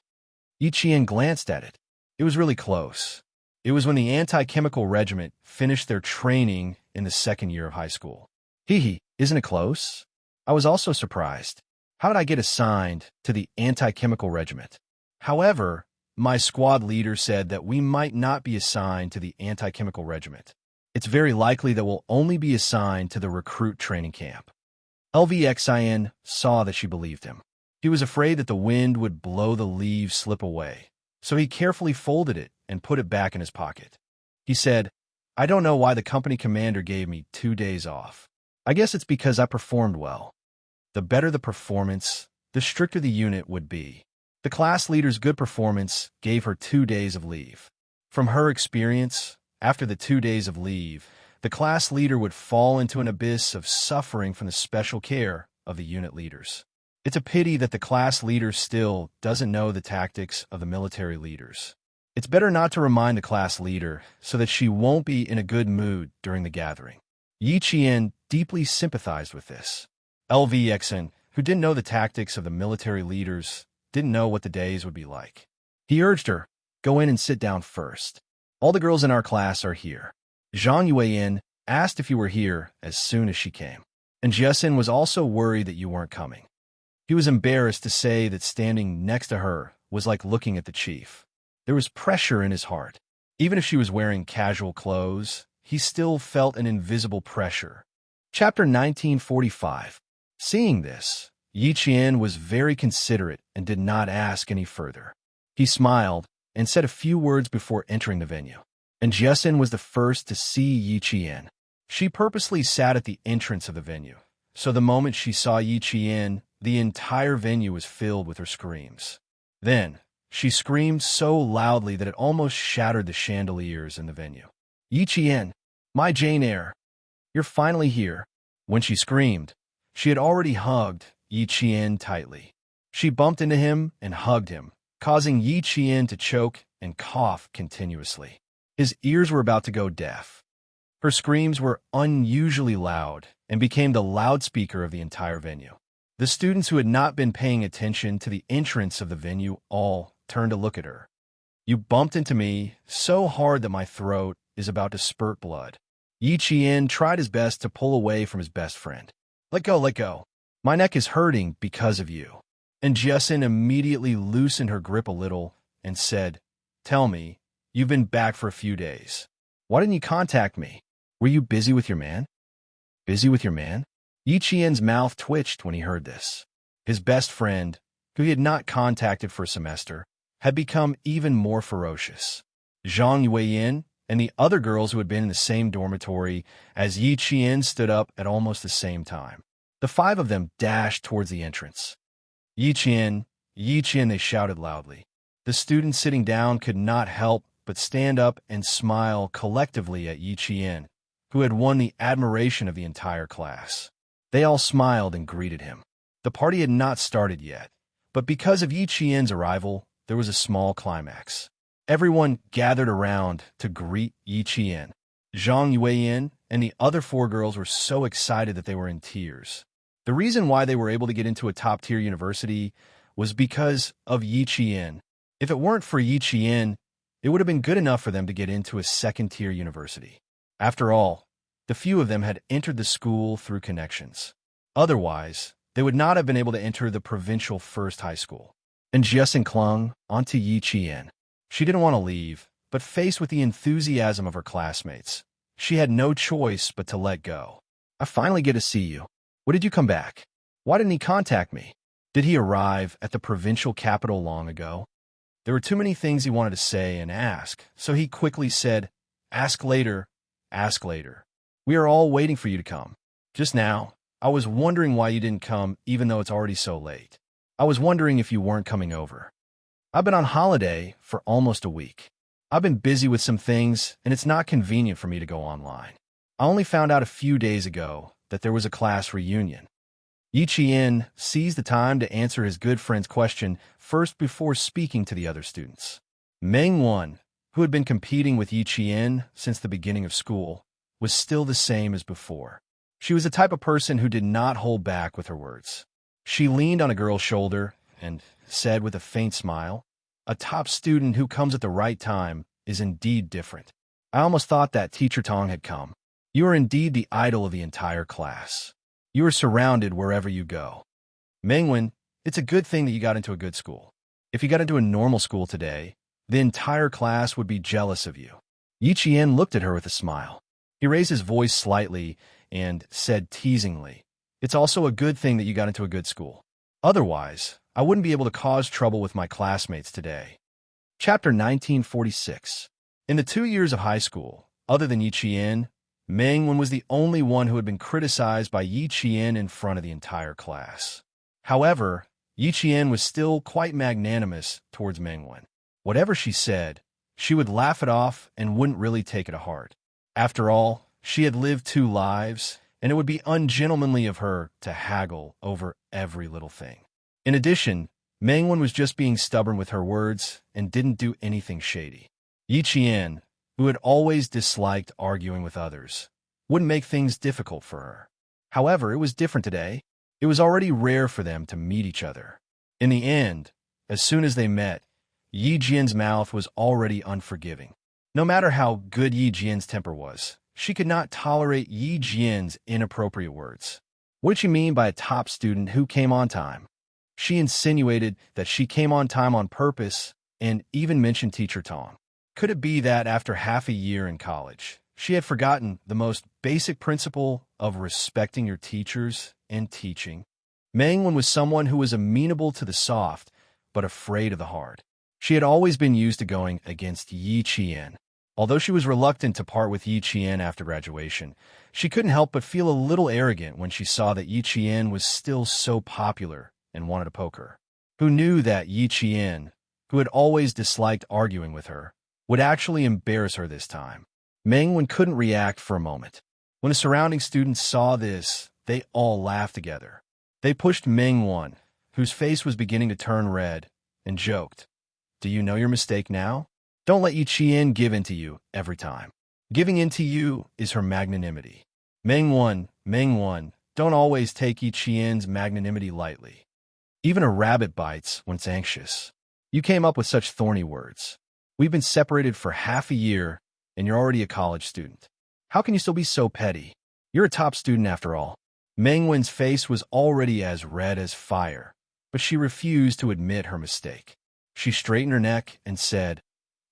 Yi Qian glanced at it. It was really close. It was when the anti-chemical regiment finished their training in the second year of high school. Isn't it close? I was also surprised. How did I get assigned to the anti-chemical regiment? However, my squad leader said that we might not be assigned to the anti-chemical regiment. It's very likely that we'll only be assigned to the recruit training camp. LVXIN saw that she believed him. He was afraid that the wind would blow the leaves slip away, so he carefully folded it and put it back in his pocket. He said, I don't know why the company commander gave me 2 days off. I guess it's because I performed well. The better the performance, the stricter the unit would be. The class leader's good performance gave her 2 days of leave. From her experience, after the 2 days of leave, the class leader would fall into an abyss of suffering from the special care of the unit leaders. It's a pity that the class leader still doesn't know the tactics of the military leaders. It's better not to remind the class leader so that she won't be in a good mood during the gathering. Yi Qian deeply sympathized with this. LVXN, who didn't know the tactics of the military leaders, didn't know what the days would be like. He urged her, go in and sit down first. All the girls in our class are here. Zhang Yueyin asked if you were here as soon as she came. And Jiesin was also worried that you weren't coming. He was embarrassed to say that standing next to her was like looking at the chief. There was pressure in his heart. Even if she was wearing casual clothes, he still felt an invisible pressure. Chapter 1945. Seeing this, Yi Qian was very considerate and did not ask any further. He smiled and said a few words before entering the venue. And Jiesin was the first to see Yi Qian. She purposely sat at the entrance of the venue, so the moment she saw Yi Qian, the entire venue was filled with her screams. Then, she screamed so loudly that it almost shattered the chandeliers in the venue. Yi Qian, my Jane Eyre, you're finally here. When she screamed, she had already hugged Yi Qian tightly. She bumped into him and hugged him, causing Yi Qian to choke and cough continuously. His ears were about to go deaf. Her screams were unusually loud and became the loudspeaker of the entire venue. The students who had not been paying attention to the entrance of the venue all turned to look at her. You bumped into me so hard that my throat is about to spurt blood. Yi Qian tried his best to pull away from his best friend. Let go. My neck is hurting because of you. And Jiesin immediately loosened her grip a little and said, Tell me, you've been back for a few days. Why didn't you contact me? Were you busy with your man? Busy with your man? Yi Qian's mouth twitched when he heard this. His best friend, who he had not contacted for a semester, had become even more ferocious. Zhang Yueyin and the other girls who had been in the same dormitory as Yi Qian stood up at almost the same time. The 5 of them dashed towards the entrance. Yi Qian, they shouted loudly. The students sitting down could not help but stand up and smile collectively at Yi Qian, who had won the admiration of the entire class. They all smiled and greeted him. The party had not started yet, but because of Yi Qian's arrival, there was a small climax. Everyone gathered around to greet Yi Qian. Zhang Yueyin and the other 4 girls were so excited that they were in tears. The reason why they were able to get into a top-tier university was because of Yi Qian. If it weren't for Yi Qian, it would have been good enough for them to get into a second-tier university. After all, the few of them had entered the school through connections. Otherwise, they would not have been able to enter the provincial first high school. And Jiesin clung onto Yi Qian. She didn't want to leave, but faced with the enthusiasm of her classmates, she had no choice but to let go. I finally get to see you. When did you come back? Why didn't he contact me? Did he arrive at the provincial capital long ago? There were too many things he wanted to say and ask, so he quickly said, Ask later. Ask later. We are all waiting for you to come. Just now, I was wondering why you didn't come even though it's already so late. I was wondering if you weren't coming over. I've been on holiday for almost a week. I've been busy with some things, and it's not convenient for me to go online. I only found out a few days ago that there was a class reunion. Yi Qian seized the time to answer his good friend's question first before speaking to the other students. Meng Wan, who had been competing with Yi Qian since the beginning of school, was still the same as before. She was the type of person who did not hold back with her words. She leaned on a girl's shoulder and said with a faint smile, "A top student who comes at the right time is indeed different. I almost thought that Teacher Tong had come. You are indeed the idol of the entire class. You are surrounded wherever you go. Mengwen, it's a good thing that you got into a good school. If you got into a normal school today, the entire class would be jealous of you." Yi Qian looked at her with a smile. He raised his voice slightly and said teasingly, "It's also a good thing that you got into a good school. Otherwise, I wouldn't be able to cause trouble with my classmates today." Chapter 1946. In the 2 years of high school, other than Yi Qian, Mengwen was the only one who had been criticized by Yi Qian in front of the entire class. However, Yi Qian was still quite magnanimous towards Mengwen. Whatever she said, she would laugh it off and wouldn't really take it to heart. After all, she had lived 2 lives, and it would be ungentlemanly of her to haggle over every little thing. In addition, Mengwen was just being stubborn with her words and didn't do anything shady. Yi Qian, who had always disliked arguing with others, wouldn't make things difficult for her. However, it was different today. It was already rare for them to meet each other. In the end, as soon as they met, Yi Jian's mouth was already unforgiving. No matter how good Yi Jian's temper was, she could not tolerate Yi Jian's inappropriate words. What did she mean by a top student who came on time? She insinuated that she came on time on purpose and even mentioned Teacher Tong. Could it be that after half a year in college, she had forgotten the most basic principle of respecting your teachers and teaching? Mengwen was someone who was amenable to the soft, but afraid of the hard. She had always been used to going against Yi Qian. Although she was reluctant to part with Yi Qian after graduation, she couldn't help but feel a little arrogant when she saw that Yi Qian was still so popular and wanted to poke her. Who knew that Yi Qian, who had always disliked arguing with her, would actually embarrass her this time? Mengwen couldn't react for a moment. When the surrounding students saw this, they all laughed together. They pushed Mengwen, whose face was beginning to turn red, and joked, "Do you know your mistake now? Don't let Yi Qian give in to you every time. Giving in to you is her magnanimity. Mengwen, don't always take Yi Qian's magnanimity lightly. Even a rabbit bites when it's anxious. You came up with such thorny words. We've been separated for half a year, and you're already a college student. How can you still be so petty? You're a top student after all." Mengwen's face was already as red as fire, but she refused to admit her mistake. She straightened her neck and said,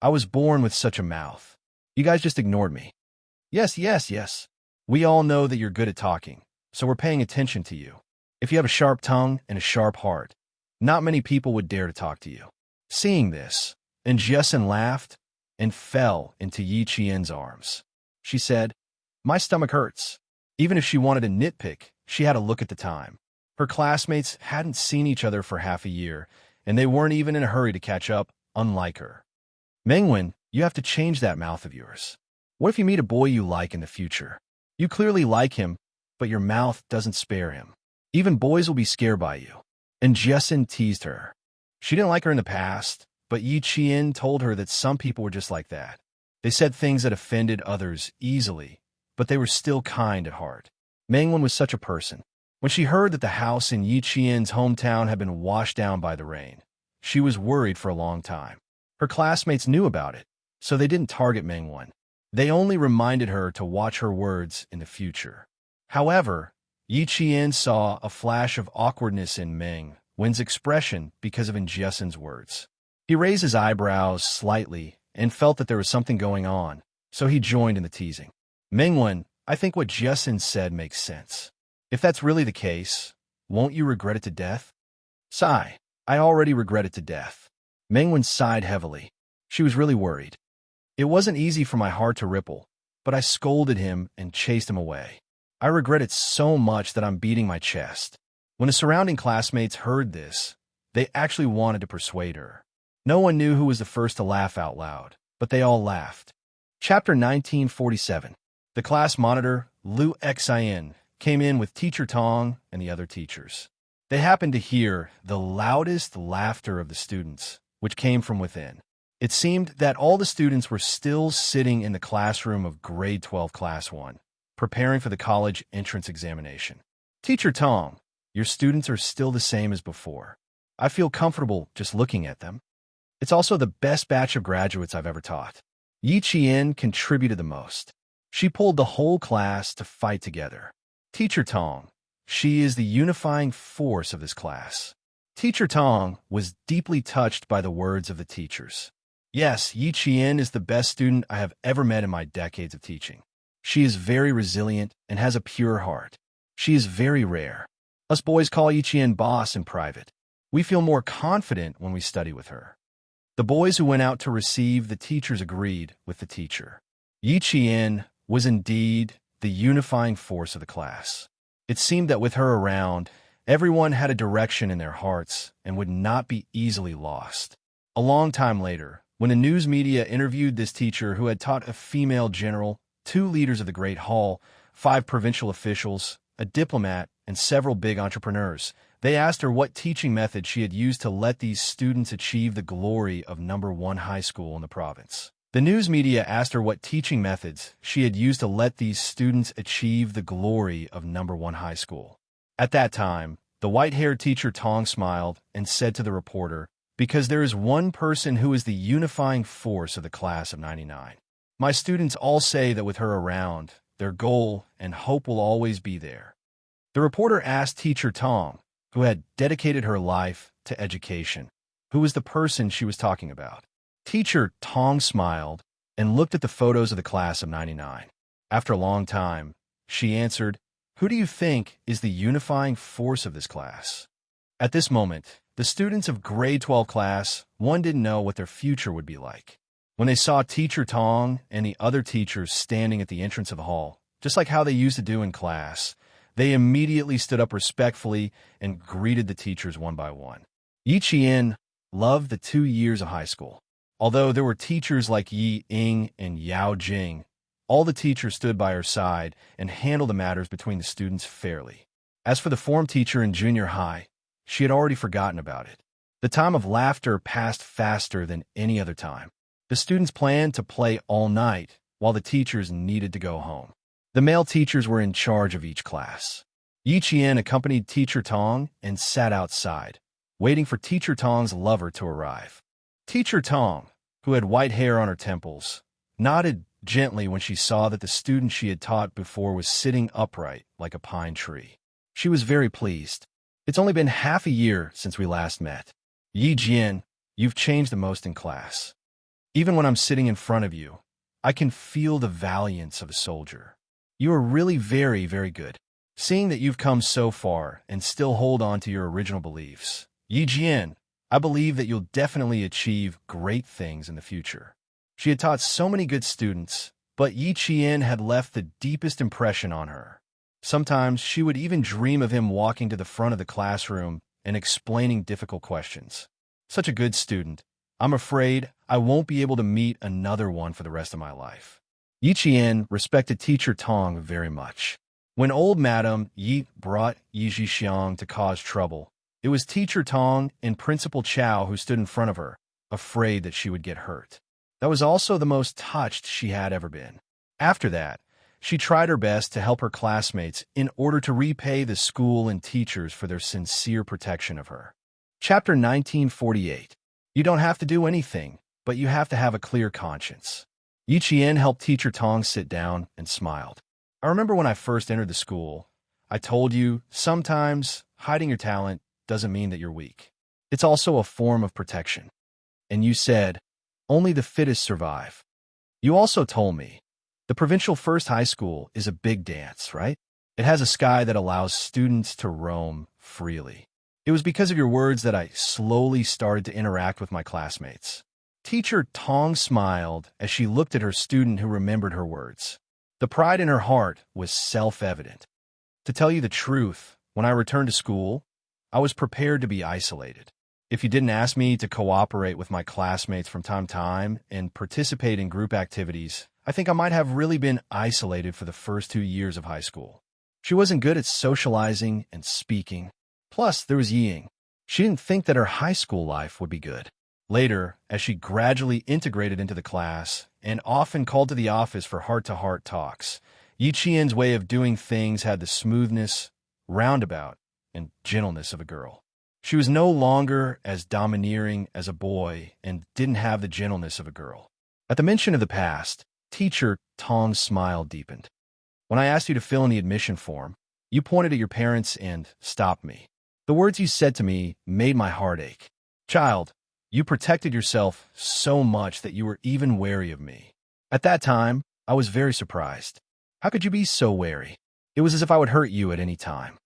"I was born with such a mouth. You guys just ignored me." Yes. We all know that you're good at talking, so we're paying attention to you. If you have a sharp tongue and a sharp heart, not many people would dare to talk to you." Seeing this, Jessen laughed and fell into Yi Qian's arms. She said, "My stomach hurts." Even if she wanted to nitpick, she had to look at the time. Her classmates hadn't seen each other for half a year, and they weren't even in a hurry to catch up, unlike her. "Mengwen, you have to change that mouth of yours. What if you meet a boy you like in the future? You clearly like him, but your mouth doesn't spare him. Even boys will be scared by you." And Jessen teased her. She didn't like her in the past, but Yi Qian told her that some people were just like that. They said things that offended others easily, but they were still kind at heart. Mengwen was such a person. When she heard that the house in Yi Qian's hometown had been washed down by the rain, she was worried for a long time. Her classmates knew about it, so they didn't target Mengwen. They only reminded her to watch her words in the future. However, Yi Qian saw a flash of awkwardness in Mengwen's expression because of Jessen's words. He raised his eyebrows slightly and felt that there was something going on, so he joined in the teasing. "Mengwen, I think what Jessen said makes sense. If that's really the case, won't you regret it to death?" "Sigh, I already regret it to death." Mengwen sighed heavily. She was really worried. It wasn't easy for my heart to ripple, but I scolded him and chased him away. I regret it so much that I'm beating my chest. When the surrounding classmates heard this, they actually wanted to persuade her. No one knew who was the first to laugh out loud, but they all laughed. Chapter 1947. The class monitor, Lu Xin, came in with Teacher Tong and the other teachers. They happened to hear the loudest laughter of the students, which came from within. It seemed that all the students were still sitting in the classroom of Grade 12 Class 1, preparing for the college entrance examination. Teacher Tong, your students are still the same as before. I feel comfortable just looking at them. It's also the best batch of graduates I've ever taught. Yi Qian contributed the most. She pulled the whole class to fight together. Teacher Tong, she is the unifying force of this class. Teacher Tong was deeply touched by the words of the teachers. Yes, Yi Qian is the best student I have ever met in my decades of teaching. She is very resilient and has a pure heart. She is very rare. Us boys call Yi Qian boss in private. We feel more confident when we study with her. The boys who went out to receive the teachers agreed with the teacher. Yi Qian was indeed the unifying force of the class. It seemed that with her around, everyone had a direction in their hearts and would not be easily lost. A long time later, when the news media interviewed this teacher who had taught a female general, 2 leaders of the Great Hall, 5 provincial officials, a diplomat, and several big entrepreneurs, they asked her what teaching method she had used to let these students achieve the glory of #1 high school in the province. The news media asked her what teaching methods she had used to let these students achieve the glory of #1 high school. At that time, the white-haired teacher Tong smiled and said to the reporter, "Because there is one person who is the unifying force of the class of '99. My students all say that with her around, their goal and hope will always be there." The reporter asked Teacher Tong, who had dedicated her life to education, who was the person she was talking about. Teacher Tong smiled and looked at the photos of the class of '99. After a long time, she answered, "Who do you think is the unifying force of this class?" At this moment, the students of Grade 12 Class 1 didn't know what their future would be like. When they saw Teacher Tong and the other teachers standing at the entrance of the hall, just like how they used to do in class, they immediately stood up respectfully and greeted the teachers one by one. Yi Qian loved the 2 years of high school. Although there were teachers like Yi Ying and Yao Jing, all the teachers stood by her side and handled the matters between the students fairly. As for the form teacher in junior high, she had already forgotten about it. The time of laughter passed faster than any other time. The students planned to play all night, while the teachers needed to go home. The male teachers were in charge of each class. Yi Qian accompanied Teacher Tong and sat outside, waiting for Teacher Tong's lover to arrive. Teacher Tong, who had white hair on her temples, nodded gently when she saw that the student she had taught before was sitting upright like a pine tree. She was very pleased. It's only been half a year since we last met. Yi Jian, you've changed the most in class. Even when I'm sitting in front of you, I can feel the valiance of a soldier. You are really very, very good. Seeing that you've come so far and still hold on to your original beliefs, Yi Jian, I believe that you'll definitely achieve great things in the future. She had taught so many good students, but Yi Qian had left the deepest impression on her. Sometimes she would even dream of him walking to the front of the classroom and explaining difficult questions. Such a good student. I'm afraid I won't be able to meet another one for the rest of my life. Yi Qian respected Teacher Tong very much. When old Madame Yi brought Yi Zhixiang to cause trouble, it was Teacher Tong and Principal Chow who stood in front of her, afraid that she would get hurt. That was also the most touched she had ever been. After that, she tried her best to help her classmates in order to repay the school and teachers for their sincere protection of her. Chapter 1948. You don't have to do anything, but you have to have a clear conscience. Yi Qian helped Teacher Tong sit down and smiled. I remember when I first entered the school, I told you, sometimes hiding your talent doesn't mean that you're weak. It's also a form of protection. And you said, only the fittest survive. You also told me, the provincial first high school is a big dance, right? It has a sky that allows students to roam freely. It was because of your words that I slowly started to interact with my classmates. Teacher Tong smiled as she looked at her student who remembered her words. The pride in her heart was self-evident. To tell you the truth, when I returned to school, I was prepared to be isolated. If you didn't ask me to cooperate with my classmates from time to time and participate in group activities, I think I might have really been isolated for the first 2 years of high school. She wasn't good at socializing and speaking. Plus, there was Ying. She didn't think that her high school life would be good. Later, as she gradually integrated into the class and often called to the office for heart-to-heart talks, Yi Qian's way of doing things had the smoothness, roundabout, and gentleness of a girl. She was no longer as domineering as a boy and didn't have the gentleness of a girl. At the mention of the past, Teacher Tong's smile deepened. When I asked you to fill in the admission form, you pointed at your parents and stopped me. The words you said to me made my heart ache. Child, you protected yourself so much that you were even wary of me. At that time, I was very surprised. How could you be so wary? It was as if I would hurt you at any time.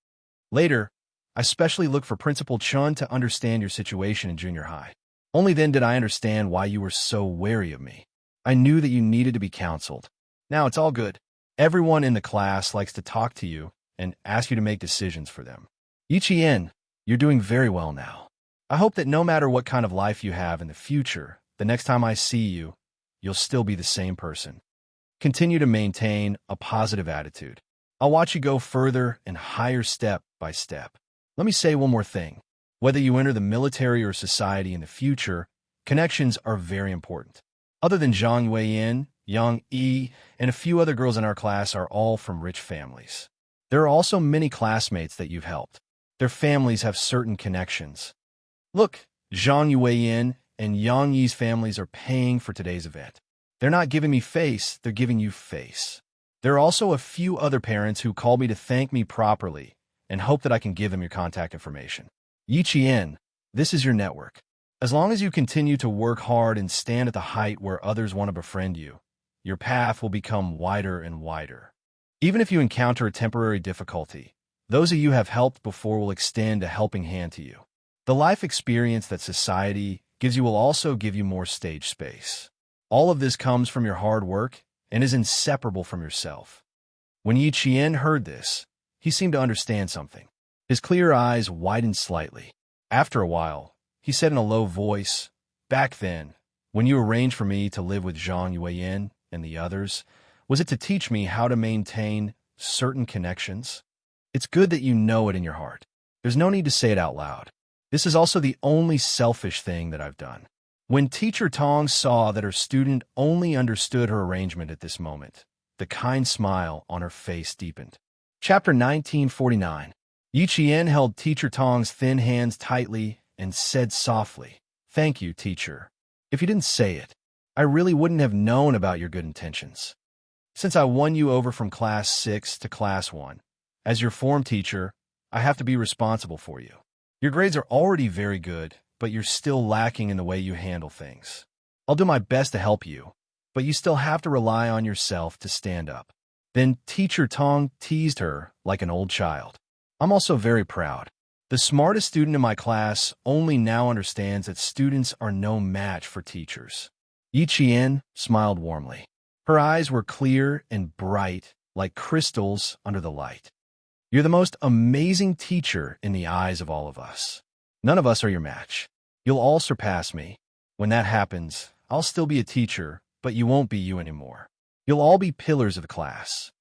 Later, I specially looked for Principal Chun to understand your situation in junior high. Only then did I understand why you were so wary of me. I knew that you needed to be counseled. Now it's all good. Everyone in the class likes to talk to you and ask you to make decisions for them. Yi Qian, you're doing very well now. I hope that no matter what kind of life you have in the future, the next time I see you, you'll still be the same person. Continue to maintain a positive attitude. I'll watch you go further and higher step by step. Let me say one more thing. Whether you enter the military or society in the future, connections are very important. Other than Zhang Yueyin, Yang Yi, and a few other girls in our class are all from rich families. There are also many classmates that you've helped. Their families have certain connections. Look, Zhang Yueyin and Yang Yi's families are paying for today's event. They're not giving me face, they're giving you face. There are also a few other parents who called me to thank me properly and hope that I can give them your contact information. Yi Qian, this is your network. As long as you continue to work hard and stand at the height where others want to befriend you, your path will become wider and wider. Even if you encounter a temporary difficulty, those of you who have helped before will extend a helping hand to you. The life experience that society gives you will also give you more stage space. All of this comes from your hard work and is inseparable from yourself. When Yi Qian heard this, he seemed to understand something. His clear eyes widened slightly. After a while, he said in a low voice, "Back then, when you arranged for me to live with Zhang Yueyin and the others, was it to teach me how to maintain certain connections? It's good that you know it in your heart. There's no need to say it out loud. This is also the only selfish thing that I've done." When Teacher Tong saw that her student only understood her arrangement at this moment, the kind smile on her face deepened. Chapter 1949. Yi Qian held Teacher Tong's thin hands tightly and said softly, "Thank you, teacher. If you didn't say it, I really wouldn't have known about your good intentions. Since I won you over from Class 6 to Class 1, as your form teacher, I have to be responsible for you. Your grades are already very good, but you're still lacking in the way you handle things. I'll do my best to help you, but you still have to rely on yourself to stand up." Then Teacher Tong teased her like an old child. "I'm also very proud. The smartest student in my class only now understands that students are no match for teachers." Yi Qian smiled warmly. Her eyes were clear and bright, like crystals under the light. "You're the most amazing teacher in the eyes of all of us. None of us are your match. You'll all surpass me. When that happens, I'll still be a teacher, but you won't be you anymore. You'll all be pillars of the class."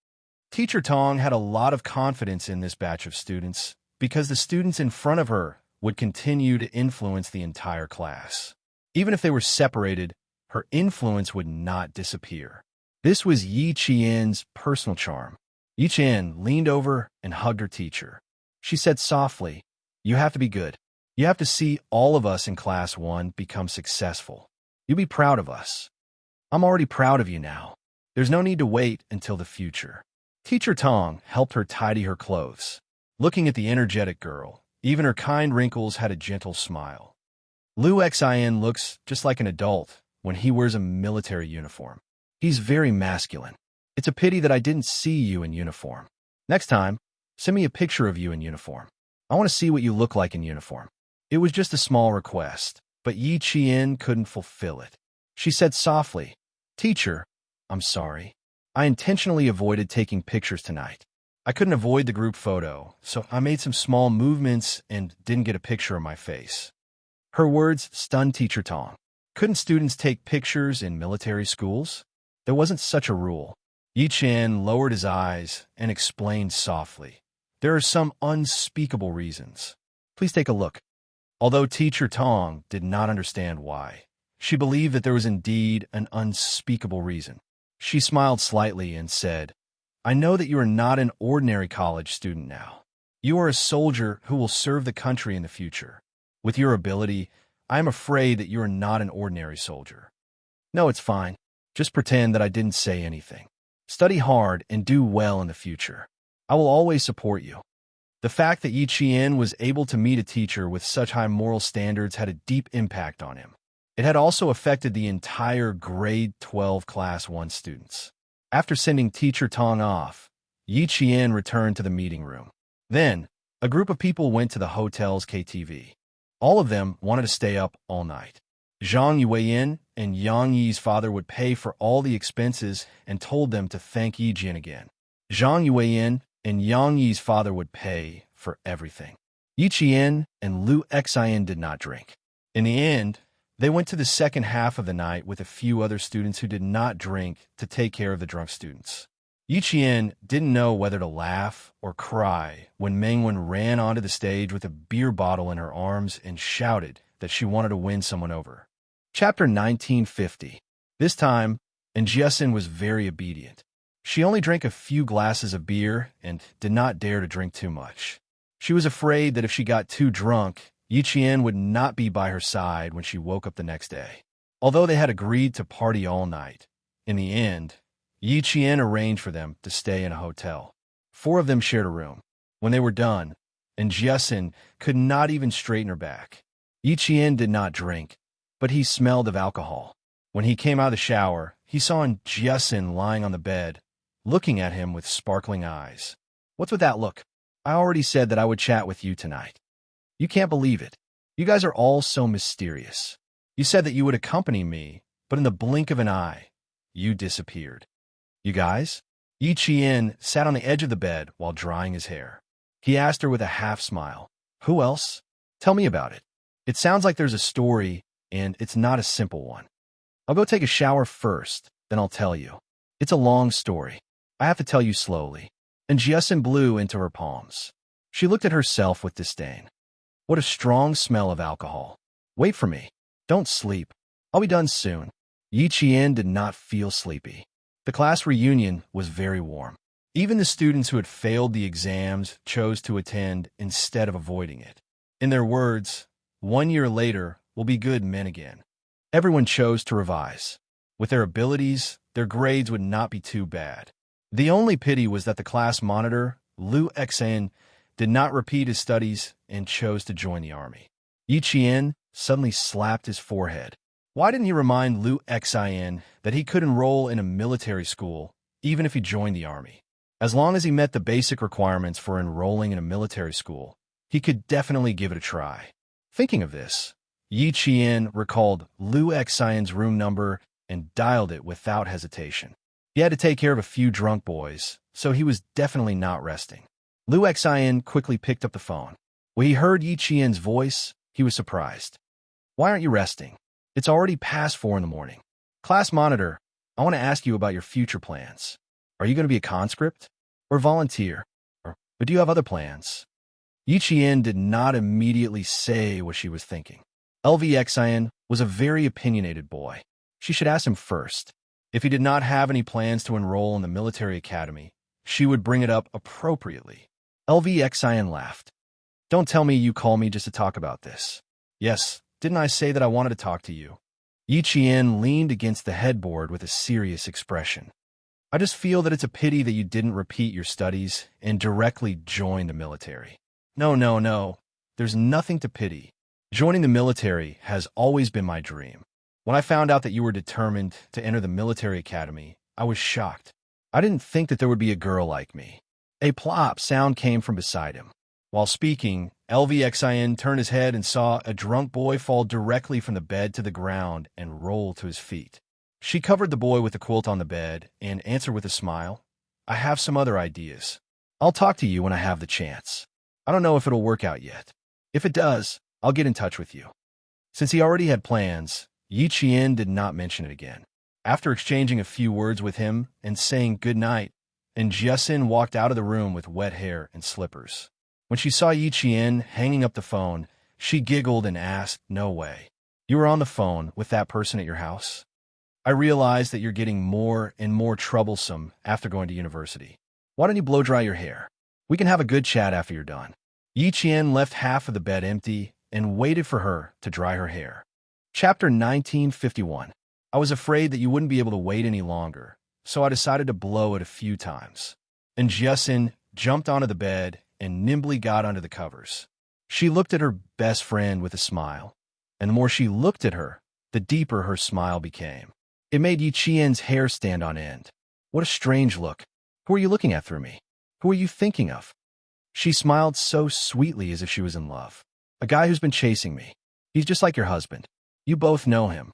Teacher Tong had a lot of confidence in this batch of students because the students in front of her would continue to influence the entire class. Even if they were separated, her influence would not disappear. This was Yi Qian's personal charm. Yi Qian leaned over and hugged her teacher. She said softly, "You have to be good. You have to see all of us in Class 1 become successful. You'll be proud of us. I'm already proud of you now. There's no need to wait until the future." Teacher Tong helped her tidy her clothes. Looking at the energetic girl, even her kind wrinkles had a gentle smile. Liu Xin looks just like an adult when he wears a military uniform. He's very masculine. It's a pity that I didn't see you in uniform. Next time, send me a picture of you in uniform. I want to see what you look like in uniform. It was just a small request, but Yi Qian couldn't fulfill it. She said softly, "Teacher, I'm sorry. I intentionally avoided taking pictures tonight. I couldn't avoid the group photo, so I made some small movements and didn't get a picture of my face." Her words stunned Teacher Tong. Couldn't students take pictures in military schools? There wasn't such a rule. Yi Qian lowered his eyes and explained softly, "There are some unspeakable reasons. Please take a look." Although Teacher Tong did not understand why, she believed that there was indeed an unspeakable reason. She smiled slightly and said, "I know that you are not an ordinary college student now. You are a soldier who will serve the country in the future. With your ability, I am afraid that you are not an ordinary soldier. No, it's fine. Just pretend that I didn't say anything. Study hard and do well in the future. I will always support you." The fact that Yi Qian was able to meet a teacher with such high moral standards had a deep impact on him. It had also affected the entire grade 12 Class 1 students. After sending Teacher Tong off, Yi Qian returned to the meeting room. Then, a group of people went to the hotel's KTV. All of them wanted to stay up all night. Zhang Yueyin and Yang Yi's father would pay for all the expenses and told them to thank Yi Jian again. Zhang Yueyin and Yang Yi's father would pay for everything. Yi Qian and Lu Xian did not drink. In the end, they went to the second half of the night with a few other students who did not drink to take care of the drunk students. Yi Qian didn't know whether to laugh or cry when Mengwen ran onto the stage with a beer bottle in her arms and shouted that she wanted to win someone over. Chapter 1950. This time, Jiasin was very obedient. She only drank a few glasses of beer and did not dare to drink too much. She was afraid that if she got too drunk, Yi Qian would not be by her side when she woke up the next day. Although they had agreed to party all night, in the end, Yi Qian arranged for them to stay in a hotel. 4 of them shared a room. When they were done, Jiasin could not even straighten her back. Yi Qian did not drink, but he smelled of alcohol. When he came out of the shower, he saw Jiasin lying on the bed, looking at him with sparkling eyes. "What's with that look? I already said that I would chat with you tonight. You can't believe it. You guys are all so mysterious. You said that you would accompany me, but in the blink of an eye, you disappeared." "You guys?" Yi Qian sat on the edge of the bed while drying his hair. He asked her with a half-smile, "Who else? Tell me about it. It sounds like there's a story, and it's not a simple one. I'll go take a shower first, then I'll tell you. It's a long story. I have to tell you slowly." And Jiasin blew into her palms. She looked at herself with disdain. What a strong smell of alcohol. "Wait for me. Don't sleep. I'll be done soon." Yi Qian did not feel sleepy. The class reunion was very warm. Even the students who had failed the exams chose to attend instead of avoiding it. In their words, 1 year later, we'll be good men again. Everyone chose to revise. With their abilities, their grades would not be too bad. The only pity was that the class monitor, Lu Xian, did not repeat his studies and chose to join the army. Yi Qian suddenly slapped his forehead. Why didn't he remind Lu Xian that he could enroll in a military school, even if he joined the army? As long as he met the basic requirements for enrolling in a military school, he could definitely give it a try. Thinking of this, Yi Qian recalled Lu Xian's room number and dialed it without hesitation. He had to take care of a few drunk boys, so he was definitely not resting. Lu Xian quickly picked up the phone. When he heard Yi Qian's voice, he was surprised. "Why aren't you resting? It's already past 4 in the morning. Class monitor, I want to ask you about your future plans. Are you going to be a conscript or volunteer? Or do you have other plans?" Yi Qian did not immediately say what she was thinking. LV Xian was a very opinionated boy. She should ask him first. If he did not have any plans to enroll in the military academy, she would bring it up appropriately. LV Xian laughed. "Don't tell me you call me just to talk about this." "Yes, didn't I say that I wanted to talk to you?" Yi Qian leaned against the headboard with a serious expression. "I just feel that it's a pity that you didn't repeat your studies and directly join the military." No. There's nothing to pity. Joining the military has always been my dream. When I found out that you were determined to enter the military academy, I was shocked. I didn't think that there would be a girl like me. A plop sound came from beside him. While speaking, LVXIN turned his head and saw a drunk boy fall directly from the bed to the ground and roll to his feet. She covered the boy with the quilt on the bed and answered with a smile, "I have some other ideas. I'll talk to you when I have the chance. I don't know if it'll work out yet. If it does, I'll get in touch with you." Since he already had plans, Yi Qian did not mention it again. After exchanging a few words with him and saying good night, and Jiasin walked out of the room with wet hair and slippers. When she saw Yi Qian hanging up the phone, she giggled and asked, "No way. You were on the phone with that person at your house? I realize that you're getting more and more troublesome after going to university. Why don't you blow dry your hair? We can have a good chat after you're done." Yi Qian left half of the bed empty and waited for her to dry her hair. Chapter 1951. I was afraid that you wouldn't be able to wait any longer, so I decided to blow it a few times. And Jiasin jumped onto the bed and nimbly got under the covers. She looked at her best friend with a smile, and the more she looked at her, the deeper her smile became. It made Yi Qian's hair stand on end. What a strange look. Who are you looking at through me? Who are you thinking of? She smiled so sweetly as if she was in love. A guy who's been chasing me. He's just like your husband. You both know him.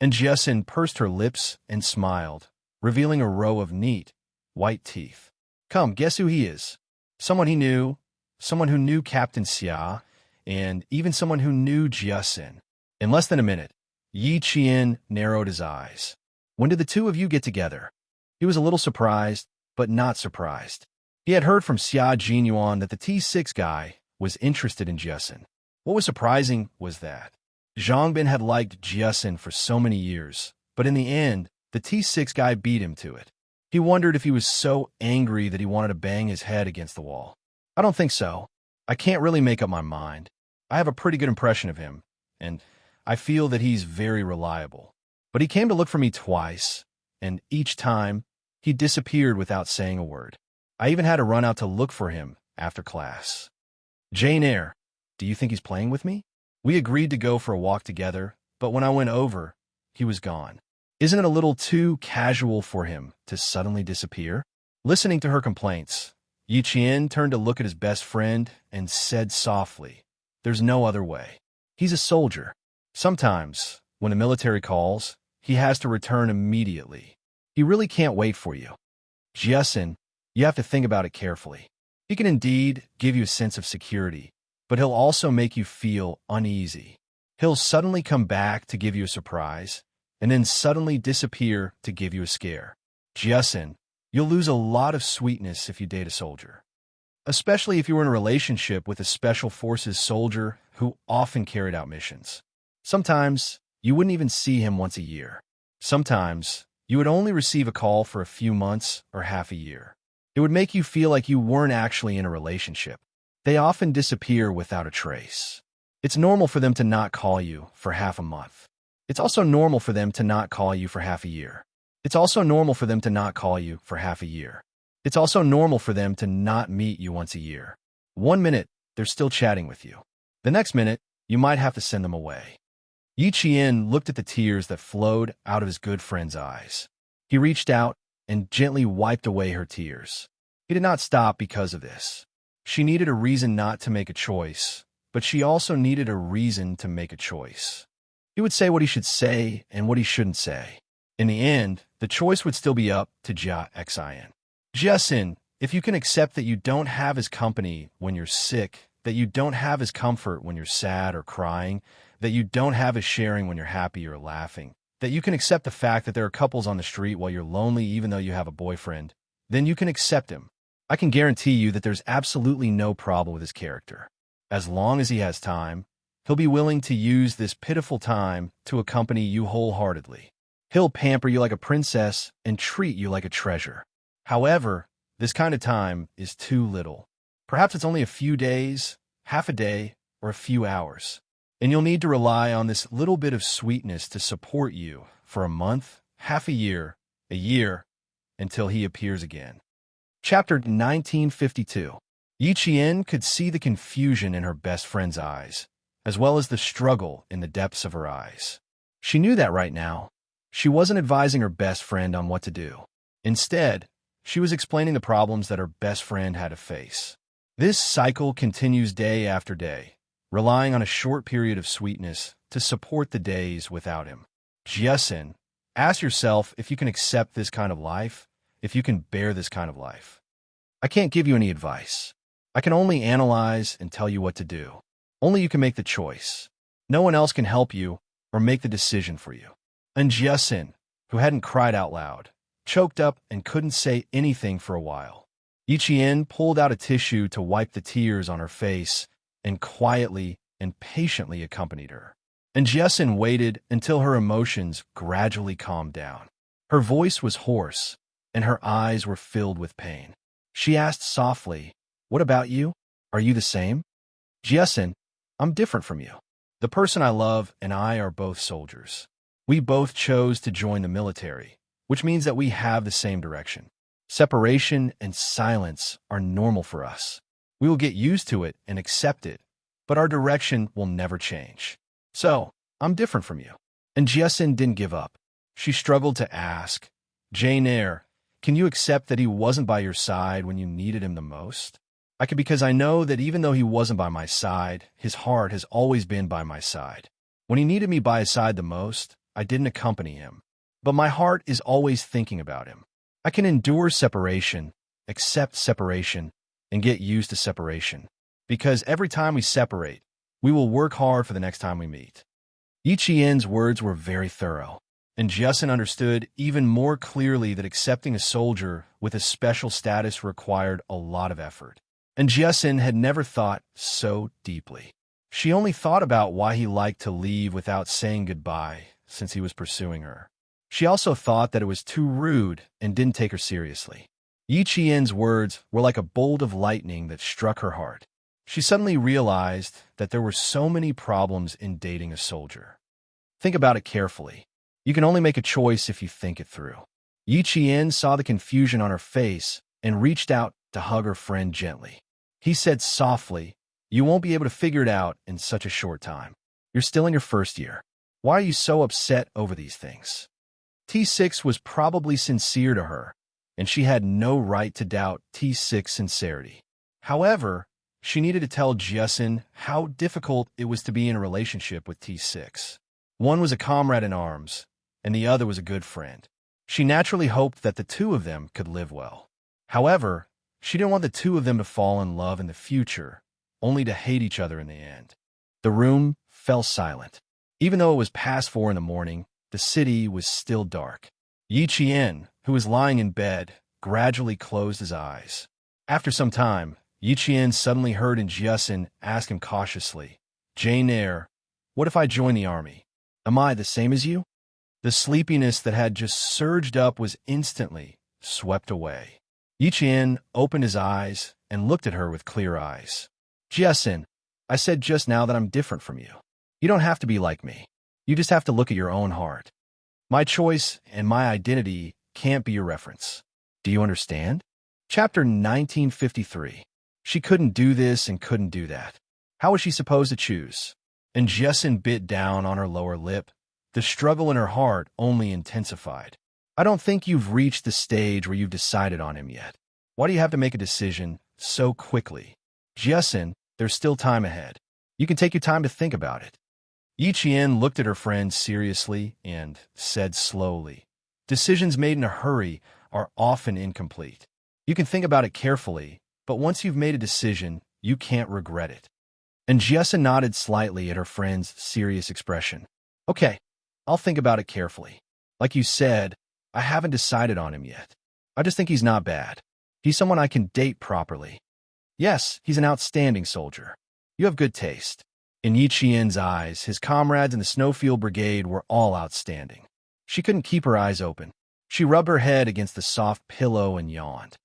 And Jiasin pursed her lips and smiled, revealing a row of neat, white teeth. Come, guess who he is? Someone he knew, someone who knew Captain Xia, and even someone who knew Jiasin. In less than a minute, Yi Qian narrowed his eyes. When did the two of you get together? He was a little surprised, but not surprised. He had heard from Xia Jinyuan that the T6 guy was interested in Jiasin. What was surprising was that Zhangbin had liked Jiasin for so many years, but in the end, the T6 guy beat him to it. He wondered if he was so angry that he wanted to bang his head against the wall. I don't think so. I can't really make up my mind. I have a pretty good impression of him, and I feel that he's very reliable. But he came to look for me twice, and each time, he disappeared without saying a word. I even had to run out to look for him after class. Jane Eyre, do you think he's playing with me? We agreed to go for a walk together, but when I went over, he was gone. Isn't it a little too casual for him to suddenly disappear? Listening to her complaints, Yi Qian turned to look at his best friend and said softly, "There's no other way. He's a soldier. Sometimes, when the military calls, he has to return immediately. He really can't wait for you. Jiasin, you have to think about it carefully. He can indeed give you a sense of security, but he'll also make you feel uneasy. He'll suddenly come back to give you a surprise, and then suddenly disappear to give you a scare. Jiasin, you'll lose a lot of sweetness if you date a soldier. Especially if you were in a relationship with a special forces soldier who often carried out missions. Sometimes, you wouldn't even see him once a year. Sometimes, you would only receive a call for a few months or half a year. It would make you feel like you weren't actually in a relationship. They often disappear without a trace. It's normal for them to not call you for half a month. It's also normal for them to not call you for half a year. It's also normal for them to not call you for half a year. It's also normal for them to not meet you once a year. 1 minute, they're still chatting with you. The next minute, you might have to send them away. Yi Qian looked at the tears that flowed out of his good friend's eyes. He reached out and gently wiped away her tears. He did not stop because of this. She needed a reason not to make a choice, but she also needed a reason to make a choice. He would say what he should say and what he shouldn't say. In the end, the choice would still be up to Jia Xian. Jiasin, if you can accept that you don't have his company when you're sick, that you don't have his comfort when you're sad or crying, that you don't have his sharing when you're happy or laughing, that you can accept the fact that there are couples on the street while you're lonely even though you have a boyfriend, then you can accept him. I can guarantee you that there's absolutely no problem with his character. As long as he has time, he'll be willing to use this pitiful time to accompany you wholeheartedly. He'll pamper you like a princess and treat you like a treasure. However, this kind of time is too little. Perhaps it's only a few days, half a day, or a few hours. And you'll need to rely on this little bit of sweetness to support you for a month, half a year, until he appears again. Chapter 1952. Yi Qian could see the confusion in her best friend's eyes, as well as the struggle in the depths of her eyes. She knew that right now, she wasn't advising her best friend on what to do. Instead, she was explaining the problems that her best friend had to face. This cycle continues day after day, relying on a short period of sweetness to support the days without him. Jiesin, ask yourself if you can accept this kind of life, if you can bear this kind of life. I can't give you any advice. I can only analyze and tell you what to do. Only you can make the choice. No one else can help you or make the decision for you. And Jiesin, who hadn't cried out loud, choked up and couldn't say anything for a while. Yichien pulled out a tissue to wipe the tears on her face and quietly and patiently accompanied her. And Jiesin waited until her emotions gradually calmed down. Her voice was hoarse, and her eyes were filled with pain. She asked softly, "What about you? Are you the same?" "Jiesin, I'm different from you. The person I love and I are both soldiers. We both chose to join the military, which means that we have the same direction. Separation and silence are normal for us. We will get used to it and accept it, but our direction will never change. So, I'm different from you." And Jiesin didn't give up. She struggled to ask, "Jane Eyre, can you accept that he wasn't by your side when you needed him the most?" "I can, because I know that even though he wasn't by my side, his heart has always been by my side. When he needed me by his side the most, I didn't accompany him. But my heart is always thinking about him. I can endure separation, accept separation, and get used to separation. Because every time we separate, we will work hard for the next time we meet." Yichien's words were very thorough, and Jiesin understood even more clearly that accepting a soldier with a special status required a lot of effort. And Jiesin had never thought so deeply. She only thought about why he liked to leave without saying goodbye since he was pursuing her. She also thought that it was too rude and didn't take her seriously. Yichien's words were like a bolt of lightning that struck her heart. She suddenly realized that there were so many problems in dating a soldier. Think about it carefully. You can only make a choice if you think it through. Yichien saw the confusion on her face and reached out to hug her friend gently. He said softly, "You won't be able to figure it out in such a short time. You're still in your first year. Why are you so upset over these things?" T6 was probably sincere to her, and she had no right to doubt T6's sincerity. However, she needed to tell Jiesin how difficult it was to be in a relationship with T6. One was a comrade in arms, and the other was a good friend. She naturally hoped that the two of them could live well. However, she didn't want the two of them to fall in love in the future, only to hate each other in the end. The room fell silent. Even though it was past 4 in the morning, the city was still dark. Yichien, who was lying in bed, gradually closed his eyes. After some time, Yichien suddenly heard Jiesin ask him cautiously, "Jane Eyre, what if I join the army? Am I the same as you?" The sleepiness that had just surged up was instantly swept away. Yichien opened his eyes and looked at her with clear eyes. "Jiesin, I said just now that I'm different from you. You don't have to be like me. You just have to look at your own heart. My choice and my identity can't be your reference. Do you understand?" Chapter 1953. She couldn't do this and couldn't do that. How was she supposed to choose? And Jiesin bit down on her lower lip. The struggle in her heart only intensified. "I don't think you've reached the stage where you've decided on him yet. Why do you have to make a decision so quickly? Jiesin, there's still time ahead. You can take your time to think about it." Yichien looked at her friend seriously and said slowly, "Decisions made in a hurry are often incomplete. You can think about it carefully, but once you've made a decision, you can't regret it." And Jiesin nodded slightly at her friend's serious expression. "Okay, I'll think about it carefully. Like you said, I haven't decided on him yet. I just think he's not bad. He's someone I can date properly. Yes, he's an outstanding soldier. You have good taste." In Yichien's eyes, his comrades in the Snowfield Brigade were all outstanding. She couldn't keep her eyes open. She rubbed her head against the soft pillow and yawned.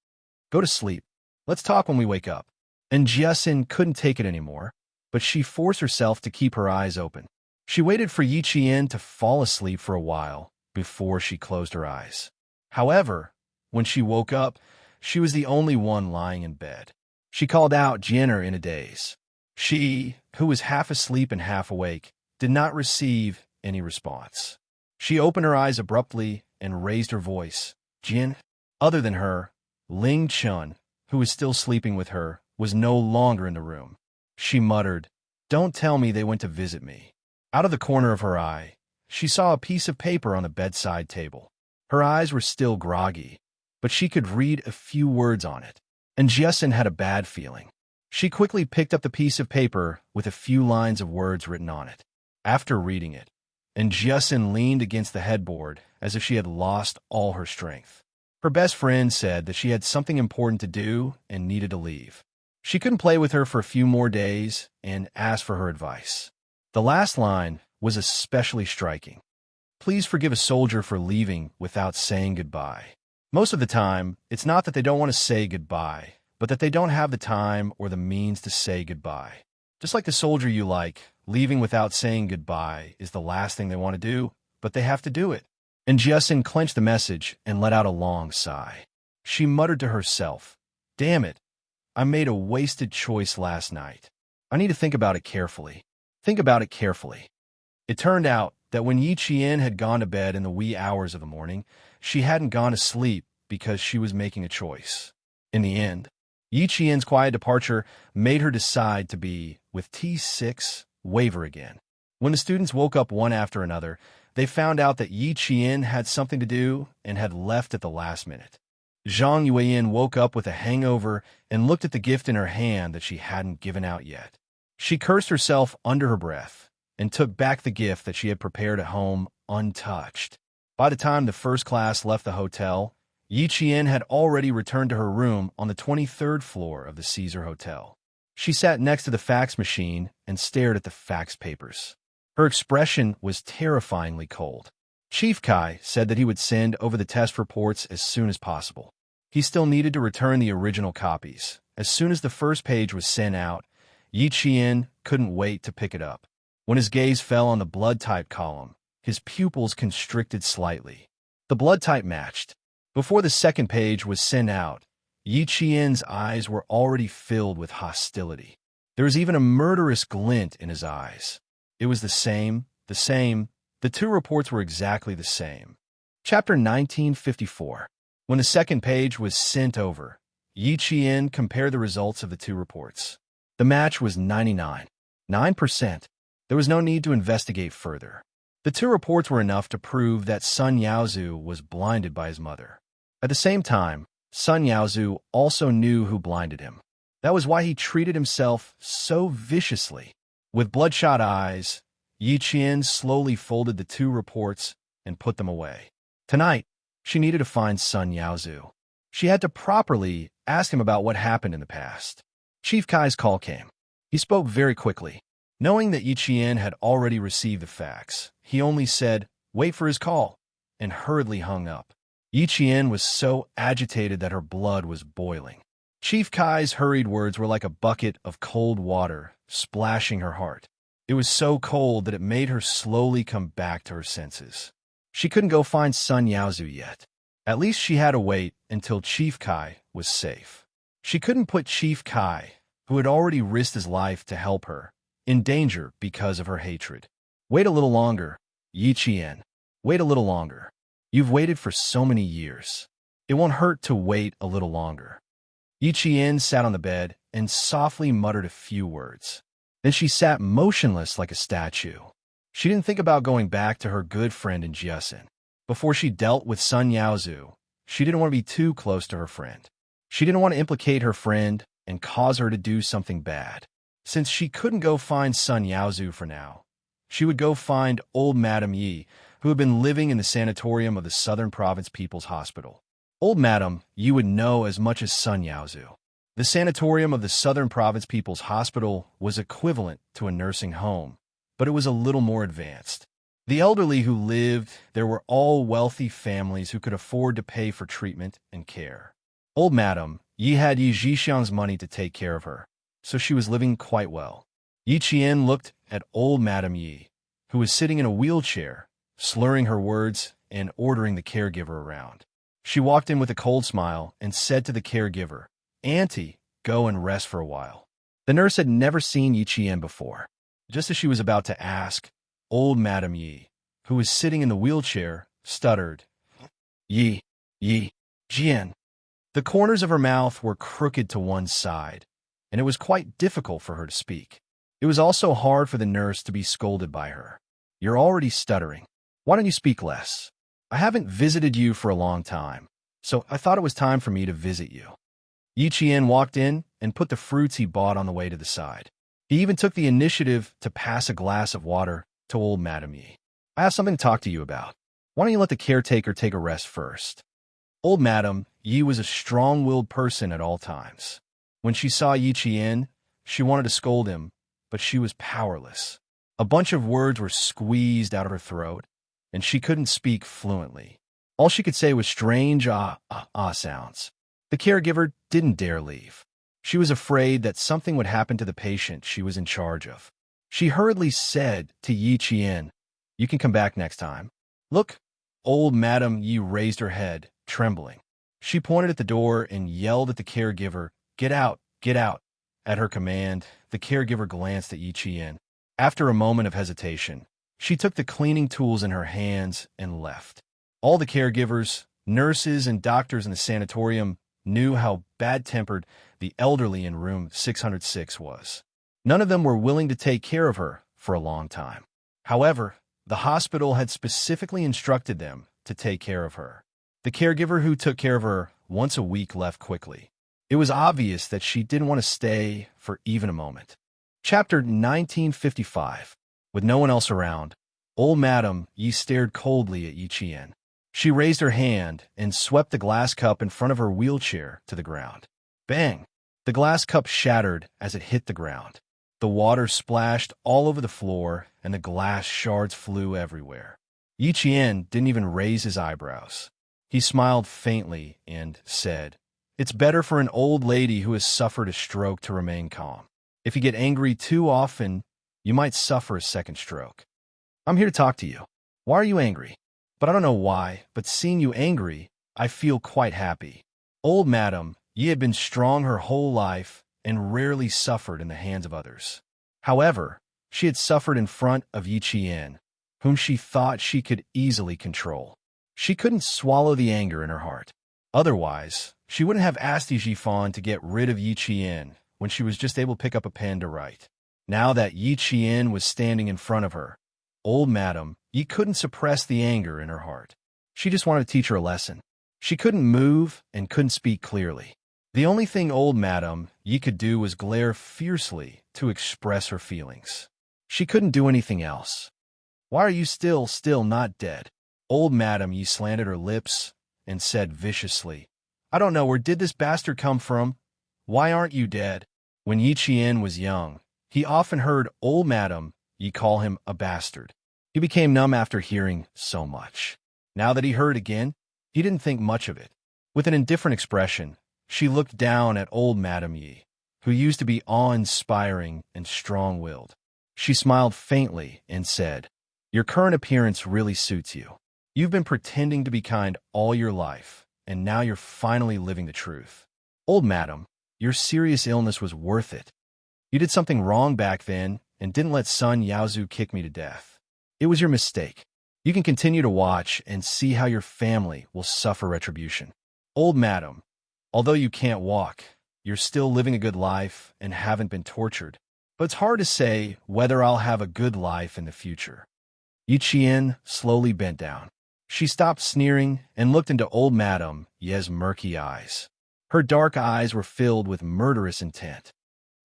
"Go to sleep. Let's talk when we wake up." And Jiesin couldn't take it anymore, but she forced herself to keep her eyes open. She waited for Yichien to fall asleep for a while before she closed her eyes. However, when she woke up, she was the only one lying in bed. She called out Jenner in a daze. She, who was half asleep and half awake, did not receive any response. She opened her eyes abruptly and raised her voice. Jin, other than her, Ling Chun, who was still sleeping with her, was no longer in the room. She muttered, "Don't tell me they went to visit me." Out of the corner of her eye, she saw a piece of paper on the bedside table. Her eyes were still groggy, but she could read a few words on it, and Jessen had a bad feeling. She quickly picked up the piece of paper with a few lines of words written on it. After reading it, and Jessen leaned against the headboard as if she had lost all her strength. Her best friend said that she had something important to do and needed to leave. She couldn't play with her for a few more days and asked for her advice. The last line was especially striking. "Please forgive a soldier for leaving without saying goodbye." Most of the time, it's not that they don't want to say goodbye, but that they don't have the time or the means to say goodbye. Just like the soldier you like, leaving without saying goodbye is the last thing they want to do, but they have to do it. And Jessen clenched the message and let out a long sigh. She muttered to herself, "Damn it, I made a wasted choice last night. I need to think about it carefully. Think about it carefully." It turned out that when Yi Qian had gone to bed in the wee hours of the morning, she hadn't gone to sleep because she was making a choice. In the end, Yi Qian's quiet departure made her decide to be, with T6, waver again. When the students woke up one after another, they found out that Yi Qian had something to do and had left at the last minute. Zhang Yuan woke up with a hangover and looked at the gift in her hand that she hadn't given out yet. She cursed herself under her breath and took back the gift that she had prepared at home untouched. By the time the first class left the hotel, Yi Qian had already returned to her room on the 23rd floor of the Caesar Hotel. She sat next to the fax machine and stared at the fax papers. Her expression was terrifyingly cold. Chief Kai said that he would send over the test reports as soon as possible. He still needed to return the original copies. As soon as the first page was sent out, Yi Qian couldn't wait to pick it up. When his gaze fell on the blood type column, his pupils constricted slightly. The blood type matched. Before the second page was sent out, Yi Qian's eyes were already filled with hostility. There was even a murderous glint in his eyes. It was the same. The two reports were exactly the same. Chapter 1954. When the second page was sent over, Yi Qian compared the results of the two reports. The match was 99.9%. There was no need to investigate further. The two reports were enough to prove that Sun Yaozu was blinded by his mother. At the same time, Sun Yaozu also knew who blinded him. That was why he treated himself so viciously. With bloodshot eyes, Yi Qian slowly folded the two reports and put them away. Tonight, she needed to find Sun Yaozu. She had to properly ask him about what happened in the past. Chief Kai's call came. He spoke very quickly. Knowing that Yi Qian had already received the fax, he only said, "Wait for his call," and hurriedly hung up. Yi Qian was so agitated that her blood was boiling. Chief Kai's hurried words were like a bucket of cold water splashing her heart. It was so cold that it made her slowly come back to her senses. She couldn't go find Sun Yaozu yet. At least she had to wait until Chief Kai was safe. She couldn't put Chief Kai, who had already risked his life to help her, in danger because of her hatred. Wait a little longer, Yi Qian. Wait a little longer. You've waited for so many years. It won't hurt to wait a little longer. Yi Qian sat on the bed and softly muttered a few words. Then she sat motionless like a statue. She didn't think about going back to her good friend in Jessen. Before she dealt with Sun Yaozu, she didn't want to be too close to her friend. She didn't want to implicate her friend and cause her to do something bad. Since she couldn't go find Sun Yaozu for now, she would go find old Madame Yi, who had been living in the sanatorium of the Southern Province People's Hospital. Old Madame Yi would know as much as Sun Yaozu. The sanatorium of the Southern Province People's Hospital was equivalent to a nursing home, but it was a little more advanced. The elderly who lived there were all wealthy families who could afford to pay for treatment and care. Old Madame Yi had Yi Zhixiang's money to take care of her, so she was living quite well. Yi Qian looked at old Madame Yi, who was sitting in a wheelchair, slurring her words and ordering the caregiver around. She walked in with a cold smile and said to the caregiver, "Auntie, go and rest for a while." The nurse had never seen Yi Qian before. Just as she was about to ask, old Madame Yi, who was sitting in the wheelchair, stuttered, Yi Qian." The corners of her mouth were crooked to one side, and it was quite difficult for her to speak. It was also hard for the nurse to be scolded by her. "You're already stuttering. Why don't you speak less? I haven't visited you for a long time, so I thought it was time for me to visit you." Yi Qian walked in and put the fruits he bought on the way to the side. He even took the initiative to pass a glass of water to old Madame Yi. "I have something to talk to you about. Why don't you let the caretaker take a rest first?" Old Madame Yi was a strong-willed person at all times. When she saw Yi Qian, she wanted to scold him, but she was powerless. A bunch of words were squeezed out of her throat, and she couldn't speak fluently. All she could say was strange sounds. The caregiver didn't dare leave. She was afraid that something would happen to the patient she was in charge of. She hurriedly said to Yi Qian, "You can come back next time." "Look." Old Madame Yi raised her head, trembling. She pointed at the door and yelled at the caregiver, "Get out, get out." At her command, the caregiver glanced at Yi Qian. After a moment of hesitation, she took the cleaning tools in her hands and left. All the caregivers, nurses, and doctors in the sanatorium knew how bad-tempered the elderly in room 606 was. None of them were willing to take care of her for a long time. However, the hospital had specifically instructed them to take care of her. The caregiver who took care of her once a week left quickly. It was obvious that she didn't want to stay for even a moment. Chapter 1955. With no one else around, old Madame Yi stared coldly at Yi Qian. She raised her hand and swept the glass cup in front of her wheelchair to the ground. Bang! The glass cup shattered as it hit the ground. The water splashed all over the floor, and the glass shards flew everywhere. Yi Qian didn't even raise his eyebrows. He smiled faintly and said, "It's better for an old lady who has suffered a stroke to remain calm. If you get angry too often, you might suffer a second stroke. I'm here to talk to you. Why are you angry?" "But I don't know why, but seeing you angry, I feel quite happy." Old Madame Yi had been strong her whole life and rarely suffered in the hands of others. However, she had suffered in front of Yi Qian, whom she thought she could easily control. She couldn't swallow the anger in her heart. Otherwise, she wouldn't have asked Yi Jifan to get rid of Yi Qian when she was just able to pick up a pen to write. Now that Yi Qian was standing in front of her, old Madame Yi couldn't suppress the anger in her heart. She just wanted to teach her a lesson. She couldn't move and couldn't speak clearly. The only thing old Madame Yi could do was glare fiercely to express her feelings. She couldn't do anything else. "Why are you still not dead?" Old Madame Yi slanted her lips and said viciously, "I don't know, where did this bastard come from? Why aren't you dead?" When Yi Qian was young, he often heard old Madame Yi call him a bastard. He became numb after hearing so much. Now that he heard again, he didn't think much of it. With an indifferent expression, she looked down at old Madame Yi, who used to be awe-inspiring and strong-willed. She smiled faintly and said, "Your current appearance really suits you. You've been pretending to be kind all your life, and now you're finally living the truth. Old Madam, your serious illness was worth it. You did something wrong back then and didn't let Sun Yaozu kick me to death. It was your mistake. You can continue to watch and see how your family will suffer retribution. Old Madam, although you can't walk, you're still living a good life and haven't been tortured. But it's hard to say whether I'll have a good life in the future." Yi Qian slowly bent down. She stopped sneering and looked into old Madame Yi's murky eyes. Her dark eyes were filled with murderous intent.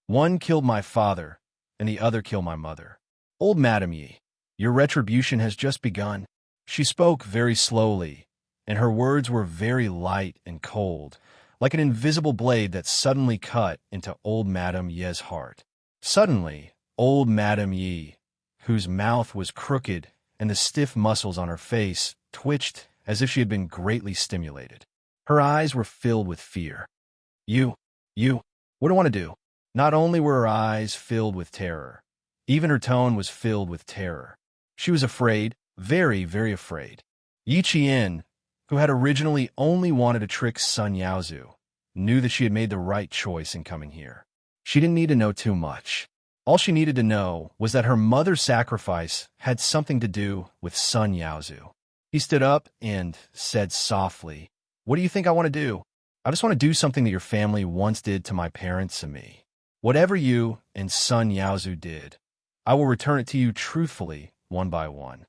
"One killed my father, and the other killed my mother. Old Madame Yi, your retribution has just begun." She spoke very slowly, and her words were very light and cold, like an invisible blade that suddenly cut into old Madame Yi's heart. Suddenly, old Madame Yi, whose mouth was crooked and the stiff muscles on her face twitched as if she had been greatly stimulated. Her eyes were filled with fear. You, what do I want to do?" Not only were her eyes filled with terror, even her tone was filled with terror. She was afraid, very, very afraid. Yi Qian, who had originally only wanted to trick Sun Yaozu, knew that she had made the right choice in coming here. She didn't need to know too much. All she needed to know was that her mother's sacrifice had something to do with Sun Yaozu. He stood up and said softly, "What do you think I want to do?" "I just want to do something that your family once did to my parents and me." Whatever you and Sun Yaozu did, I will return it to you truthfully, one by one.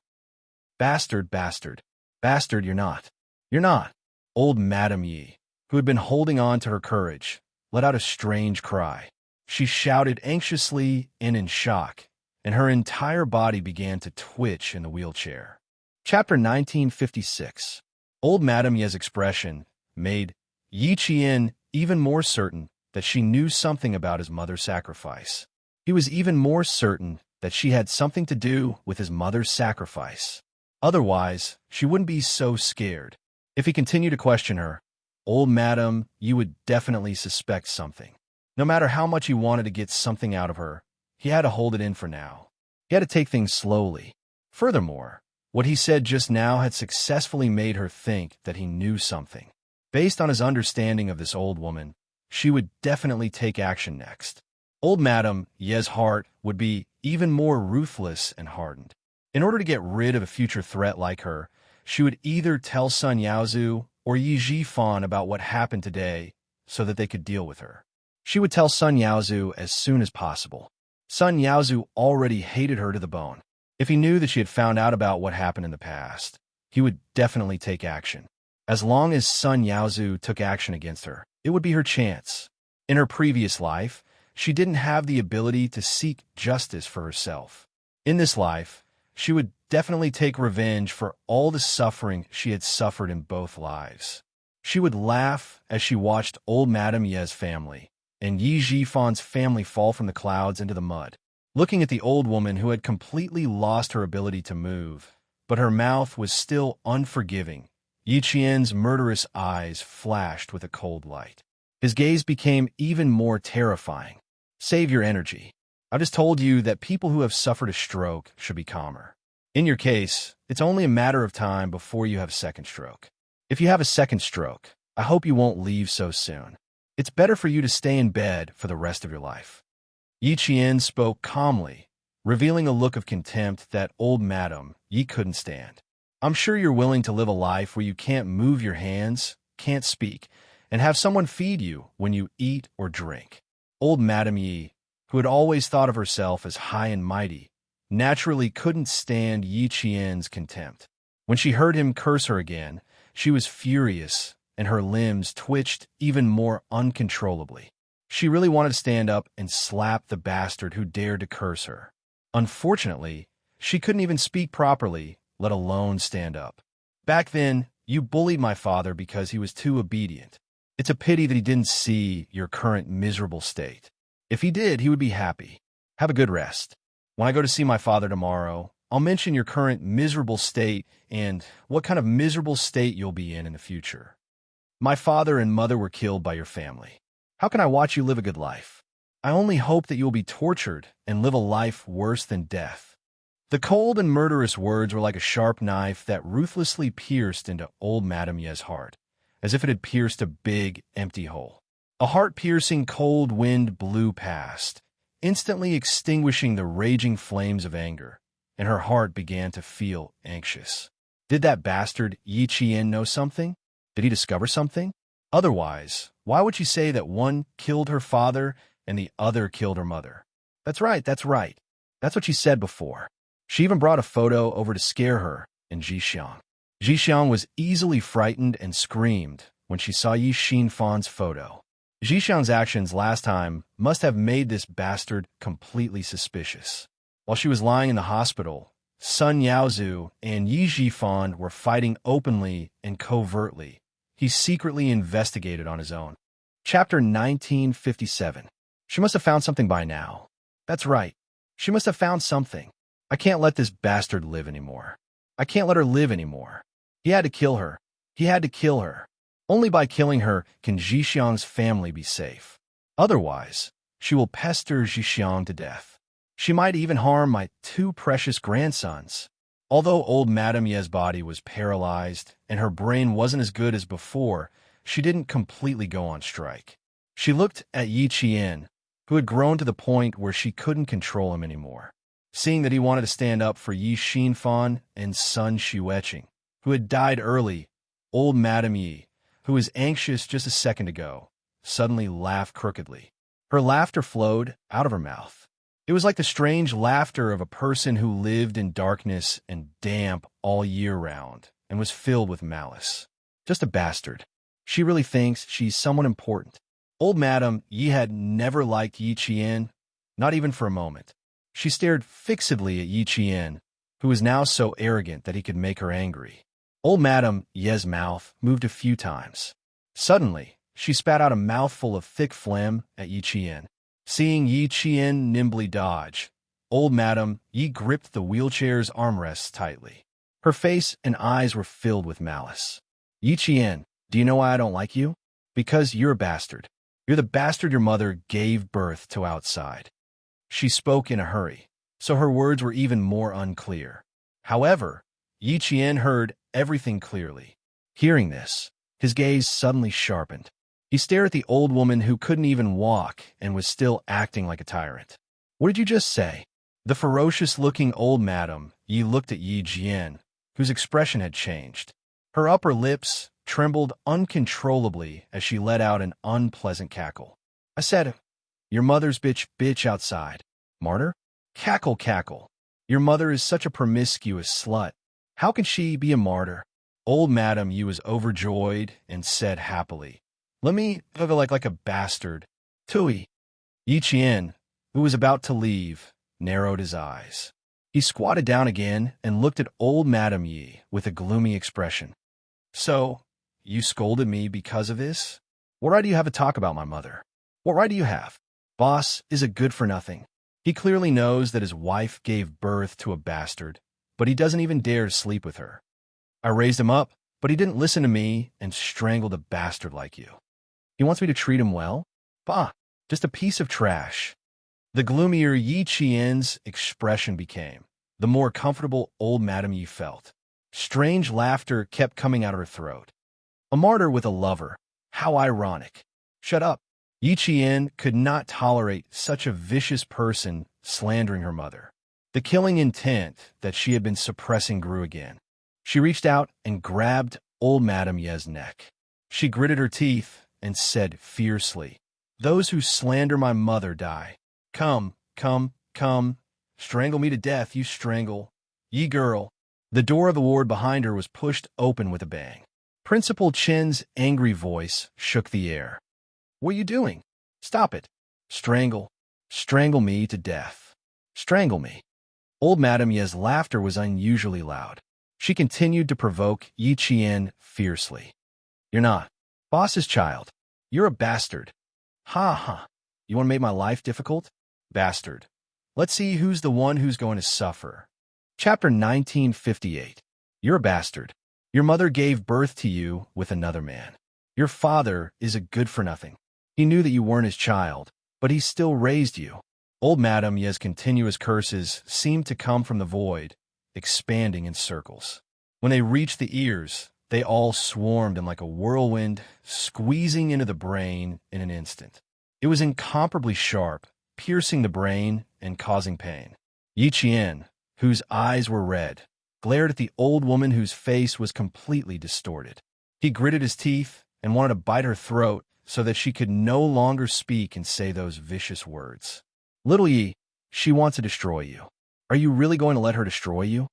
Bastard, bastard, bastard, you're not. You're not. Old Madame Yi, who had been holding on to her courage, let out a strange cry. She shouted anxiously and in shock, and her entire body began to twitch in the wheelchair. Chapter 1956. Old Madame Ye's expression made Yi Qian even more certain that she knew something about his mother's sacrifice. He was even more certain that she had something to do with his mother's sacrifice. Otherwise, she wouldn't be so scared. If he continued to question her, old Madame Yi would definitely suspect something. No matter how much he wanted to get something out of her, he had to hold it in for now. He had to take things slowly. Furthermore, what he said just now had successfully made her think that he knew something. Based on his understanding of this old woman, she would definitely take action next. Old Madame Ye's heart would be even more ruthless and hardened. In order to get rid of a future threat like her, she would either tell Sun Yaozu or Yi Zhifan about what happened today so that they could deal with her. She would tell Sun Yaozu as soon as possible. Sun Yaozu already hated her to the bone. If he knew that she had found out about what happened in the past, he would definitely take action. As long as Sun Yaozu took action against her, it would be her chance. In her previous life, she didn't have the ability to seek justice for herself. In this life, she would definitely take revenge for all the suffering she had suffered in both lives. She would laugh as she watched old Madame Ye's family and Yi Zhifan's family fall from the clouds into the mud. Looking at the old woman who had completely lost her ability to move, but her mouth was still unforgiving, Yi Qian's murderous eyes flashed with a cold light. His gaze became even more terrifying. Save your energy. I just told you that people who have suffered a stroke should be calmer. In your case, it's only a matter of time before you have a second stroke. If you have a second stroke, I hope you won't leave so soon. It's better for you to stay in bed for the rest of your life. Yi Qian spoke calmly, revealing a look of contempt that old Madame Yi couldn't stand. I'm sure you're willing to live a life where you can't move your hands, can't speak, and have someone feed you when you eat or drink. Old Madame Yi, who had always thought of herself as high and mighty, naturally couldn't stand Yi Qian's contempt. When she heard him curse her again, she was furious, and her limbs twitched even more uncontrollably. She really wanted to stand up and slap the bastard who dared to curse her. Unfortunately, she couldn't even speak properly, let alone stand up. Back then, you bullied my father because he was too obedient. It's a pity that he didn't see your current miserable state. If he did, he would be happy. Have a good rest. When I go to see my father tomorrow, I'll mention your current miserable state and what kind of miserable state you'll be in the future. My father and mother were killed by your family. How can I watch you live a good life? I only hope that you'll be tortured and live a life worse than death. The cold and murderous words were like a sharp knife that ruthlessly pierced into old Madame Ye's heart, as if it had pierced a big, empty hole. A heart-piercing cold wind blew past, instantly extinguishing the raging flames of anger, and her heart began to feel anxious. Did that bastard Yi Qian know something? Did he discover something? Otherwise, why would she say that one killed her father and the other killed her mother? That's right, that's right. That's what she said before. She even brought a photo over to scare her and Zhixiang. Zhixiang was easily frightened and screamed when she saw Yi Xinfan's photo. Zhixiang's actions last time must have made this bastard completely suspicious. While she was lying in the hospital, Sun Yaozu and Yi Zhifan were fighting openly and covertly. He secretly investigated on his own. Chapter 1957. She must have found something by now. That's right. She must have found something. I can't let this bastard live anymore. I can't let her live anymore. He had to kill her. He had to kill her. Only by killing her can Zhixiang's family be safe. Otherwise, she will pester Zhixiang to death. She might even harm my two precious grandsons. Although old Madame Ye's body was paralyzed and her brain wasn't as good as before, she didn't completely go on strike. She looked at Yi Qian, who had grown to the point where she couldn't control him anymore. Seeing that he wanted to stand up for Yi Xinfan and Sun Xueqing, who had died early, old Madame Yi, who was anxious just a second ago, suddenly laughed crookedly. Her laughter flowed out of her mouth. It was like the strange laughter of a person who lived in darkness and damp all year round and was filled with malice. Just a bastard. She really thinks she's someone important. Old Madame Yi had never liked Yi Qian, not even for a moment. She stared fixedly at Yi Qian, who was now so arrogant that he could make her angry. Old Madame Yi's mouth moved a few times. Suddenly, she spat out a mouthful of thick phlegm at Yi Qian. Seeing Yi Qian nimbly dodge, Old Madame Yi gripped the wheelchair's armrests tightly. Her face and eyes were filled with malice. Yi Qian, do you know why I don't like you? Because you're a bastard. You're the bastard your mother gave birth to outside. She spoke in a hurry, so her words were even more unclear. However, Yi Qian heard everything clearly. Hearing this, his gaze suddenly sharpened. He stared at the old woman who couldn't even walk and was still acting like a tyrant. What did you just say? The ferocious-looking old Madame Yi looked at Yi Qian, whose expression had changed. Her upper lips trembled uncontrollably as she let out an unpleasant cackle. I said, your mother's bitch outside. Martyr? Cackle, cackle. Your mother is such a promiscuous slut. How can she be a martyr? Old Madame Yi was overjoyed and said happily, let me live like a bastard. Tui. Yi Qian, who was about to leave, narrowed his eyes. He squatted down again and looked at old Madame Yi with a gloomy expression. So, you scolded me because of this? What right do you have to talk about my mother? What right do you have? Boss is a good-for-nothing. He clearly knows that his wife gave birth to a bastard, but he doesn't even dare to sleep with her. I raised him up, but he didn't listen to me and strangled a bastard like you. He wants me to treat him well? Bah, just a piece of trash. The gloomier Yi Qian's expression became, the more comfortable old Madame Yi felt. Strange laughter kept coming out of her throat. A martyr with a lover. How ironic. Shut up. Yi Qian could not tolerate such a vicious person slandering her mother. The killing intent that she had been suppressing grew again. She reached out and grabbed old Madame Yi's neck. She gritted her teeth and said fiercely, those who slander my mother die. Come, come, come. Strangle me to death, you strangle. Ye girl. The door of the ward behind her was pushed open with a bang. Principal Chen's angry voice shook the air. What are you doing? Stop it. Strangle. Strangle me to death. Strangle me. Old Madame Yi's laughter was unusually loud. She continued to provoke Yi Qian fiercely. You're not. Boss's child. You're a bastard. Ha ha. You want to make my life difficult? Bastard. Let's see who's the one who's going to suffer. Chapter 1958. You're a bastard. Your mother gave birth to you with another man. Your father is a good-for-nothing. He knew that you weren't his child, but he still raised you. Old Madame Yi's continuous curses seemed to come from the void, expanding in circles. When they reached the ears, they all swarmed in like a whirlwind, squeezing into the brain in an instant. It was incomparably sharp, piercing the brain and causing pain. Yi Qian, whose eyes were red, glared at the old woman whose face was completely distorted. He gritted his teeth and wanted to bite her throat so that she could no longer speak and say those vicious words. Little Yi, she wants to destroy you. Are you really going to let her destroy you?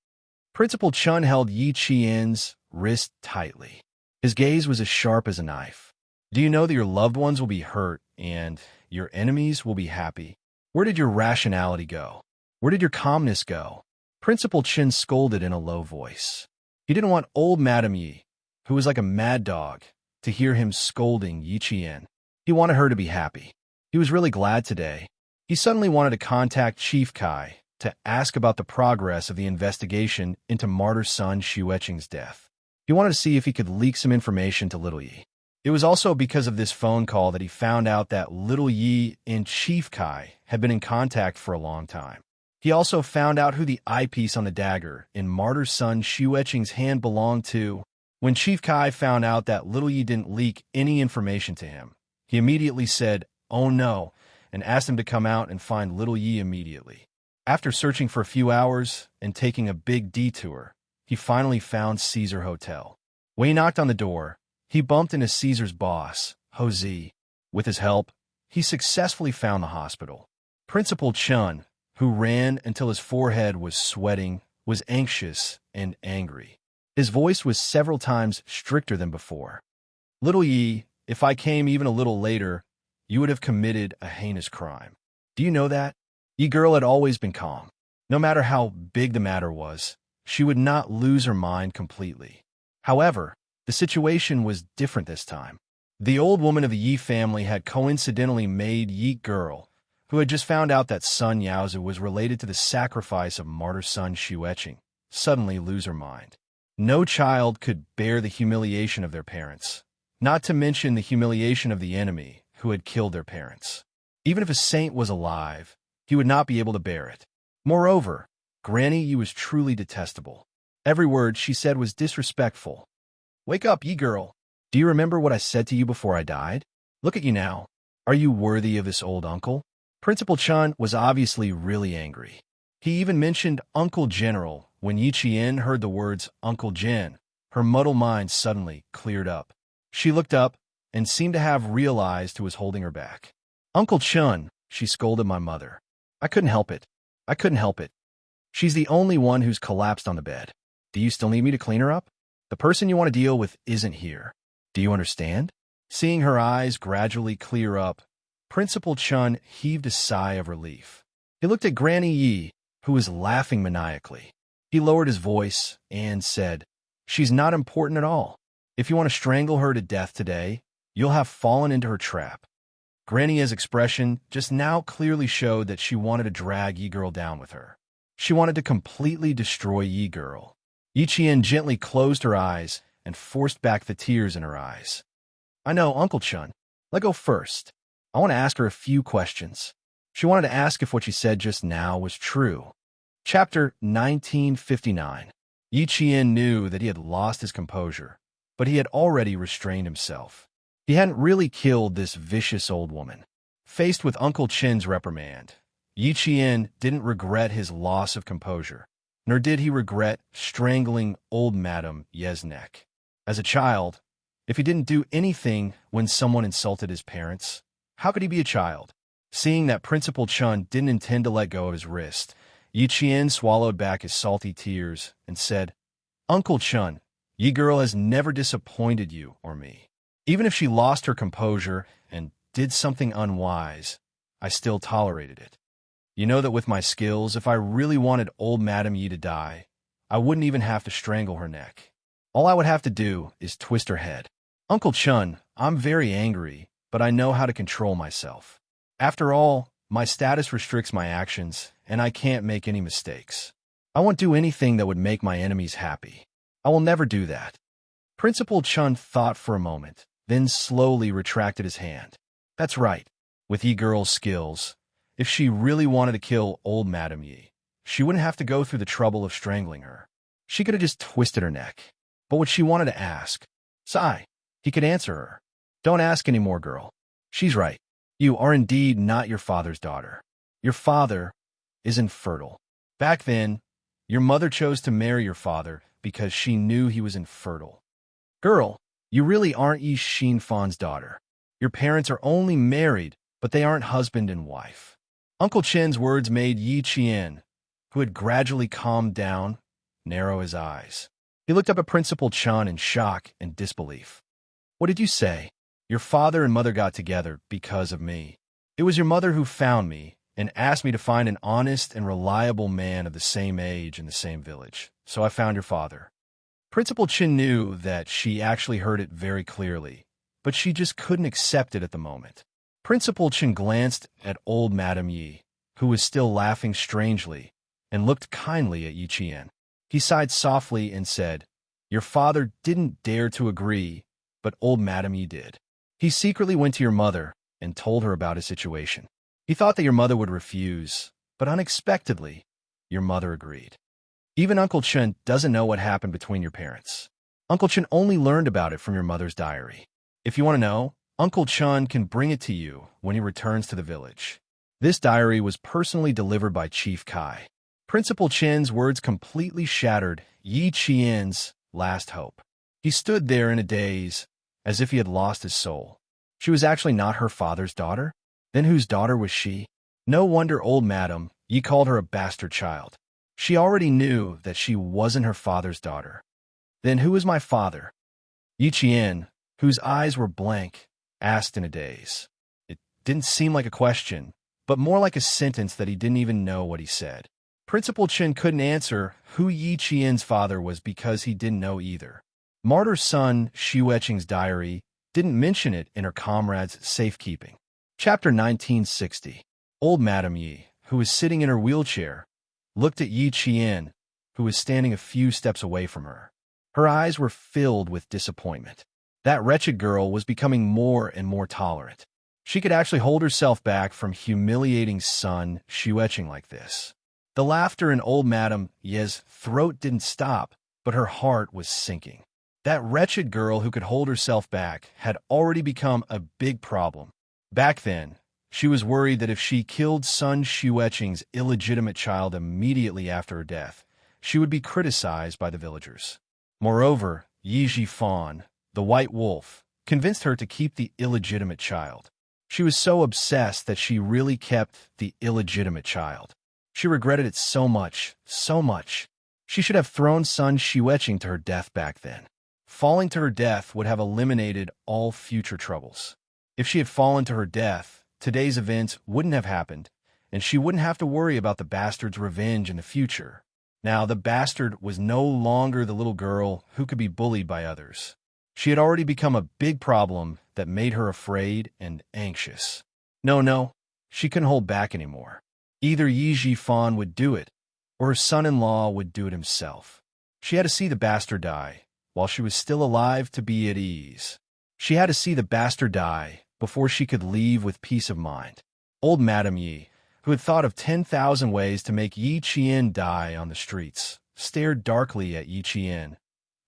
Principal Chun held Yi Qian's wrist tightly. His gaze was as sharp as a knife. Do you know that your loved ones will be hurt and your enemies will be happy? Where did your rationality go? Where did your calmness go? Principal Chin scolded in a low voice. He didn't want old Madame Yi, who was like a mad dog, to hear him scolding Yi Qian. He wanted her to be happy. He was really glad today. He suddenly wanted to contact Chief Kai to ask about the progress of the investigation into martyr son Xueqing's death. He wanted to see if he could leak some information to Little Yi. It was also because of this phone call that he found out that Little Yi and Chief Kai had been in contact for a long time. He also found out who the eyepiece on the dagger in martyr son Xueqing's hand belonged to. When Chief Kai found out that Little Yi didn't leak any information to him, he immediately said, "Oh no," and asked him to come out and find Little Yi immediately. After searching for a few hours and taking a big detour, he finally found Caesar Hotel. When he knocked on the door, he bumped into Caesar's boss, Ho Zi. With his help, he successfully found the hospital. Principal Chun, who ran until his forehead was sweating, was anxious and angry. His voice was several times stricter than before. "Little Yi, if I came even a little later, you would have committed a heinous crime. Do you know that?" Yi girl had always been calm. No matter how big the matter was, she would not lose her mind completely. However, the situation was different this time. The old woman of the Yi family had coincidentally made Yi girl, who had just found out that Sun Yaozu was related to the sacrifice of martyr son Xueqing, suddenly lose her mind. No child could bear the humiliation of their parents, not to mention the humiliation of the enemy who had killed their parents. Even if a saint was alive, he would not be able to bear it. Moreover, Granny Yi was truly detestable. Every word she said was disrespectful. "Wake up, Yi girl. Do you remember what I said to you before I died? Look at you now. Are you worthy of this old uncle?" Principal Chun was obviously really angry. He even mentioned Uncle General. When Yi Qian heard the words Uncle Jin, her muddled mind suddenly cleared up. She looked up and seemed to have realized who was holding her back. "Uncle Chun," she scolded my mother. "I couldn't help it. I couldn't help it. She's the only one who's collapsed on the bed. Do you still need me to clean her up? The person you want to deal with isn't here. Do you understand?" Seeing her eyes gradually clear up, Principal Chun heaved a sigh of relief. He looked at Granny Yi, who was laughing maniacally. He lowered his voice and said, "She's not important at all. If you want to strangle her to death today, you'll have fallen into her trap." Granny Yi's expression just now clearly showed that she wanted to drag Yi girl down with her. She wanted to completely destroy Yi girl. Yi Qian gently closed her eyes and forced back the tears in her eyes. "I know, Uncle Chun. Let go first. I want to ask her a few questions." She wanted to ask if what she said just now was true. Chapter 1959. Yi Qian knew that he had lost his composure, but he had already restrained himself. He hadn't really killed this vicious old woman. Faced with Uncle Chin's reprimand, Yi Qian didn't regret his loss of composure, nor did he regret strangling old Madame Ye's neck. As a child, if he didn't do anything when someone insulted his parents, how could he be a child? Seeing that Principal Chun didn't intend to let go of his wrist, Yi Qian swallowed back his salty tears and said, "Uncle Chun, Yi girl has never disappointed you or me. Even if she lost her composure and did something unwise, I still tolerated it. You know that with my skills, if I really wanted old Madame Yi to die, I wouldn't even have to strangle her neck. All I would have to do is twist her head. Uncle Chun, I'm very angry, but I know how to control myself. After all, my status restricts my actions, and I can't make any mistakes. I won't do anything that would make my enemies happy. I will never do that." Principal Chun thought for a moment, then slowly retracted his hand. That's right. With Yi girl's skills, if she really wanted to kill old Madame Yi, she wouldn't have to go through the trouble of strangling her. She could have just twisted her neck. But what she wanted to ask, sigh, he could answer her. "Don't ask any more, girl. She's right. You are indeed not your father's daughter. Your father is infertile. Back then, your mother chose to marry your father because she knew he was infertile. Girl, you really aren't Yi Xinfan's daughter. Your parents are only married, but they aren't husband and wife." Uncle Chin's words made Yi Qian, who had gradually calmed down, narrow his eyes. He looked up at Principal Chun in shock and disbelief. "What did you say? Your father and mother got together because of me. It was your mother who found me and asked me to find an honest and reliable man of the same age in the same village. So I found your father." Principal Chin knew that she actually heard it very clearly, but she just couldn't accept it at the moment. Principal Chin glanced at old Madame Yi, who was still laughing strangely, and looked kindly at Yi Qian. He sighed softly and said, "Your father didn't dare to agree, but old Madame Yi did. He secretly went to your mother and told her about his situation. He thought that your mother would refuse, but unexpectedly, your mother agreed. Even Uncle Chun doesn't know what happened between your parents. Uncle Chun only learned about it from your mother's diary. If you want to know, Uncle Chun can bring it to you when he returns to the village. This diary was personally delivered by Chief Kai." Principal Chin's words completely shattered Yi Qian's last hope. He stood there in a daze, as if he had lost his soul. She was actually not her father's daughter? Then whose daughter was she? No wonder old Madam Yi called her a bastard child. She already knew that she wasn't her father's daughter. Then who is my father? Yi Qian, whose eyes were blank, asked in a daze. It didn't seem like a question, but more like a sentence that he didn't even know what he said. Principal Chen couldn't answer who Yi Qian's father was because he didn't know either. Martyr's son, Xu Weqing's diary, didn't mention it in her comrade's safekeeping. Chapter 1960. Old Madam Yi, who was sitting in her wheelchair, looked at Yi Qian, who was standing a few steps away from her. Her eyes were filled with disappointment. That wretched girl was becoming more and more tolerant. She could actually hold herself back from humiliating son Xu Weqing like this. The laughter in old Madam Yi's throat didn't stop, but her heart was sinking. That wretched girl who could hold herself back had already become a big problem. Back then, she was worried that if she killed son Xu Weqing's illegitimate child immediately after her death, she would be criticized by the villagers. Moreover, Yi Zhifan, the white wolf, convinced her to keep the illegitimate child. She was so obsessed that she really kept the illegitimate child. She regretted it so much, so much. She should have thrown son Xu Weqing to her death back then. Falling to her death would have eliminated all future troubles. If she had fallen to her death, today's events wouldn't have happened, and she wouldn't have to worry about the bastard's revenge in the future. Now, the bastard was no longer the little girl who could be bullied by others. She had already become a big problem that made her afraid and anxious. No, she couldn't hold back anymore. Either Yi Zhifan would do it, or her son-in-law would do it himself. She had to see the bastard die, while she was still alive to be at ease. She had to see the bastard die before she could leave with peace of mind. Old Madam Yi, who had thought of 10,000 ways to make Yi Qian die on the streets, stared darkly at Yi Qian,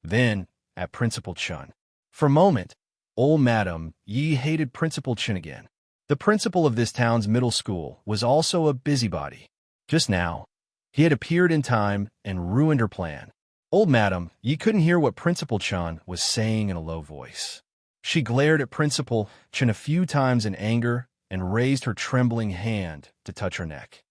then at Principal Chen. For a moment, old Madam Yi hated Principal Chen again. The principal of this town's middle school was also a busybody. Just now, he had appeared in time and ruined her plan. Old Madam Yi couldn't hear what Principal Chen was saying in a low voice. She glared at Principal Chen a few times in anger and raised her trembling hand to touch her neck.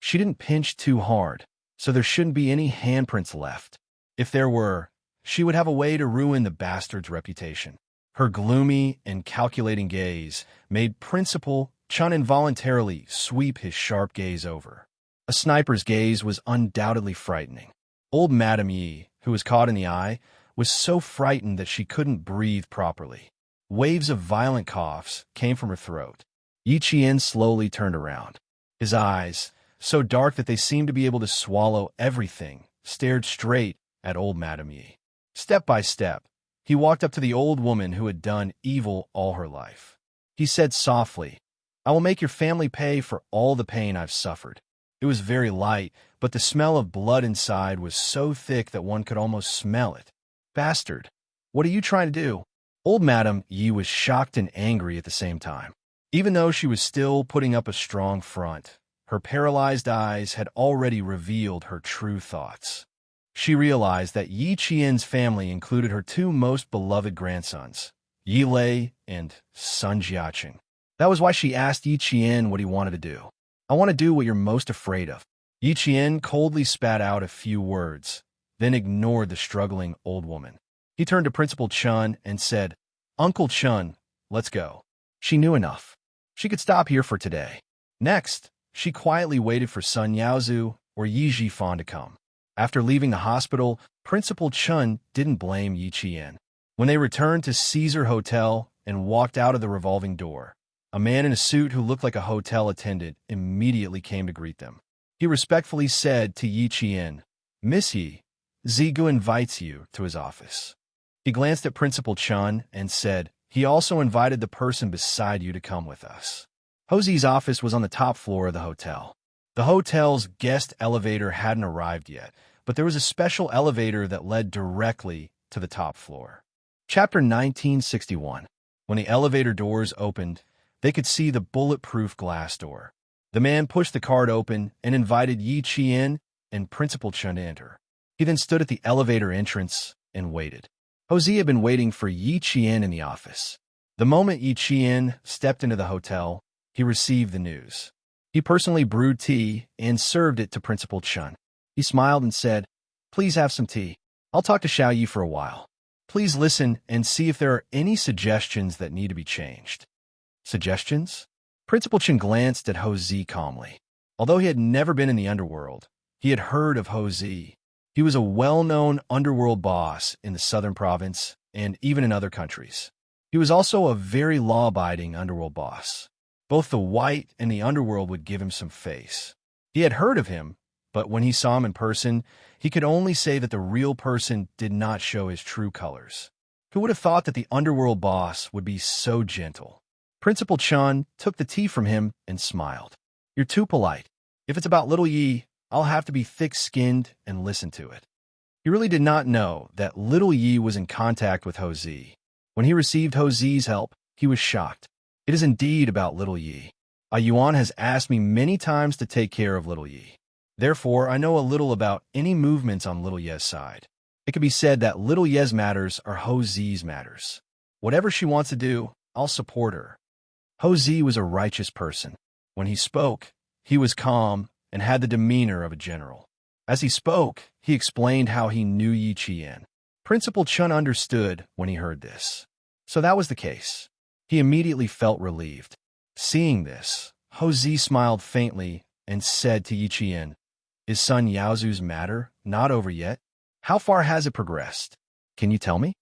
She didn't pinch too hard, so there shouldn't be any handprints left. If there were, she would have a way to ruin the bastard's reputation. Her gloomy and calculating gaze made Principal Chen involuntarily sweep his sharp gaze over. A sniper's gaze was undoubtedly frightening. Old Madam Yi, who was caught in the eye, was so frightened that she couldn't breathe properly. Waves of violent coughs came from her throat. Yi Qian slowly turned around. His eyes, so dark that they seemed to be able to swallow everything, stared straight at old Madam Yi. Step by step, he walked up to the old woman who had done evil all her life. He said softly, "I will make your family pay for all the pain I've suffered." It was very light, but the smell of blood inside was so thick that one could almost smell it. "Bastard, what are you trying to do?" Old Madam Yi was shocked and angry at the same time. Even though she was still putting up a strong front, her paralyzed eyes had already revealed her true thoughts. She realized that Yi Qian's family included her two most beloved grandsons, Yi Lei and Sun Jiaqing. That was why she asked Yi Qian what he wanted to do. "I want to do what you're most afraid of." Yi Qian coldly spat out a few words, then ignored the struggling old woman. He turned to Principal Chen and said, "Uncle Chen, let's go." She knew enough. She could stop here for today. Next, she quietly waited for Sun Yaozu or Yi Zhifan to come. After leaving the hospital, Principal Chen didn't blame Yi Qian. When they returned to Caesar Hotel and walked out of the revolving door, a man in a suit who looked like a hotel attendant immediately came to greet them. He respectfully said to Yi Qian, "Miss Yi, Zigu invites you to his office." He glanced at Principal Chen and said, "He also invited the person beside you to come with us." Hosie's office was on the top floor of the hotel. The hotel's guest elevator hadn't arrived yet, but there was a special elevator that led directly to the top floor. Chapter 1961. When the elevator doors opened, they could see the bulletproof glass door. The man pushed the card open and invited Yi Qian and Principal Chen to enter. He then stood at the elevator entrance and waited. Josie had been waiting for Yi Qian in the office. The moment Yi Qian stepped into the hotel, he received the news. He personally brewed tea and served it to Principal Chun. He smiled and said, "Please have some tea. I'll talk to Xiao Yi for a while. Please listen and see if there are any suggestions that need to be changed." Suggestions? Principal Chun glanced at Ho Zi calmly. Although he had never been in the underworld, he had heard of Ho Zi. He was a well-known underworld boss in the southern province and even in other countries. He was also a very law-abiding underworld boss. Both the white and the underworld would give him some face. He had heard of him, but when he saw him in person, he could only say that the real person did not show his true colors. Who would have thought that the underworld boss would be so gentle? Principal Chun took the tea from him and smiled. "You're too polite. If it's about Little Yi, I'll have to be thick-skinned and listen to it." He really did not know that Little Yi was in contact with Ho Zi. When he received Ho Zi's help, he was shocked. "It is indeed about Little Yi. Yuan has asked me many times to take care of Little Yi. Therefore, I know a little about any movements on Little Ye's side. It could be said that Little Ye's matters are Ho Zi's matters. Whatever she wants to do, I'll support her." Ho Zi was a righteous person. When he spoke, he was calm and had the demeanor of a general. As he spoke, he explained how he knew Yi Qian. Principal Chun understood when he heard this. So that was the case. He immediately felt relieved. Seeing this, Ho Zi smiled faintly and said to Yi Qian, "Is Sun Yaozu's matter not over yet? How far has it progressed? Can you tell me?"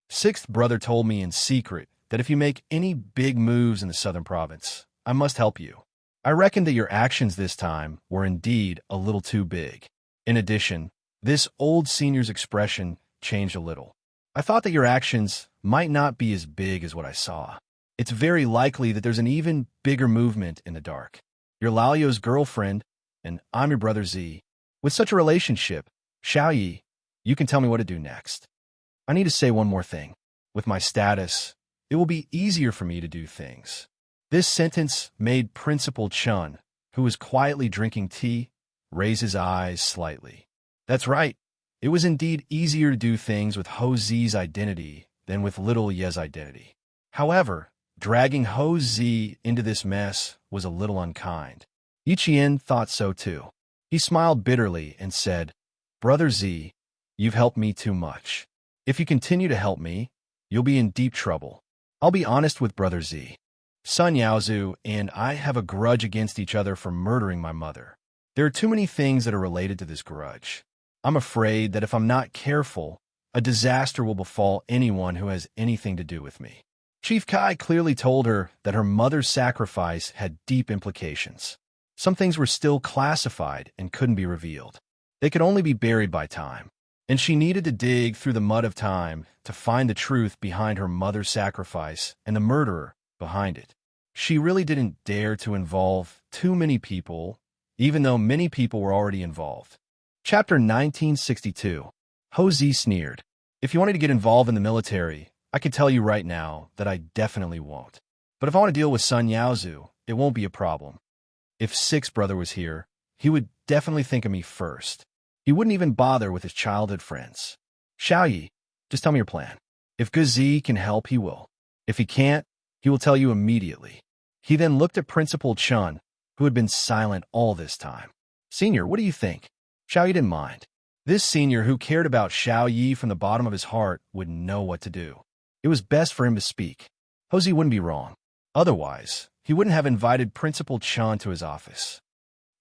"Sixth brother told me in secret that if you make any big moves in the southern province, I must help you. I reckon that your actions this time were indeed a little too big. In addition, this old senior's expression changed a little. I thought that your actions might not be as big as what I saw. It's very likely that there's an even bigger movement in the dark. You're Lalio's girlfriend, and I'm your brother Z. With such a relationship, Xiao Yi, you can tell me what to do next. I need to say one more thing. With my status, it will be easier for me to do things." This sentence made Principal Chun, who was quietly drinking tea, raise his eyes slightly. That's right. It was indeed easier to do things with Ho Zi's identity than with Little Ye's identity. However, dragging Ho Zi into this mess was a little unkind. Yi Qian thought so too. He smiled bitterly and said, "Brother Z, you've helped me too much. If you continue to help me, you'll be in deep trouble. I'll be honest with Brother Z. Sun Yaozu and I have a grudge against each other for murdering my mother. There are too many things that are related to this grudge. I'm afraid that if I'm not careful, a disaster will befall anyone who has anything to do with me." Chief Kai clearly told her that her mother's sacrifice had deep implications. Some things were still classified and couldn't be revealed. They could only be buried by time. And she needed to dig through the mud of time to find the truth behind her mother's sacrifice and the murderer behind it. She really didn't dare to involve too many people, even though many people were already involved. Chapter 1962. Ho Zi sneered. "If you wanted to get involved in the military, I could tell you right now that I definitely won't. But if I want to deal with Sun Yaozu, it won't be a problem. If Sixth brother was here, he would definitely think of me first. He wouldn't even bother with his childhood friends. Xiao Yi, just tell me your plan. If Guzi can help, he will. If he can't, he will tell you immediately." He then looked at Principal Chun, who had been silent all this time. "Senior, what do you think?" Xiao Yi didn't mind. This senior who cared about Xiao Yi from the bottom of his heart would know what to do. It was best for him to speak. Ho Zi wouldn't be wrong. Otherwise, he wouldn't have invited Principal Chun to his office.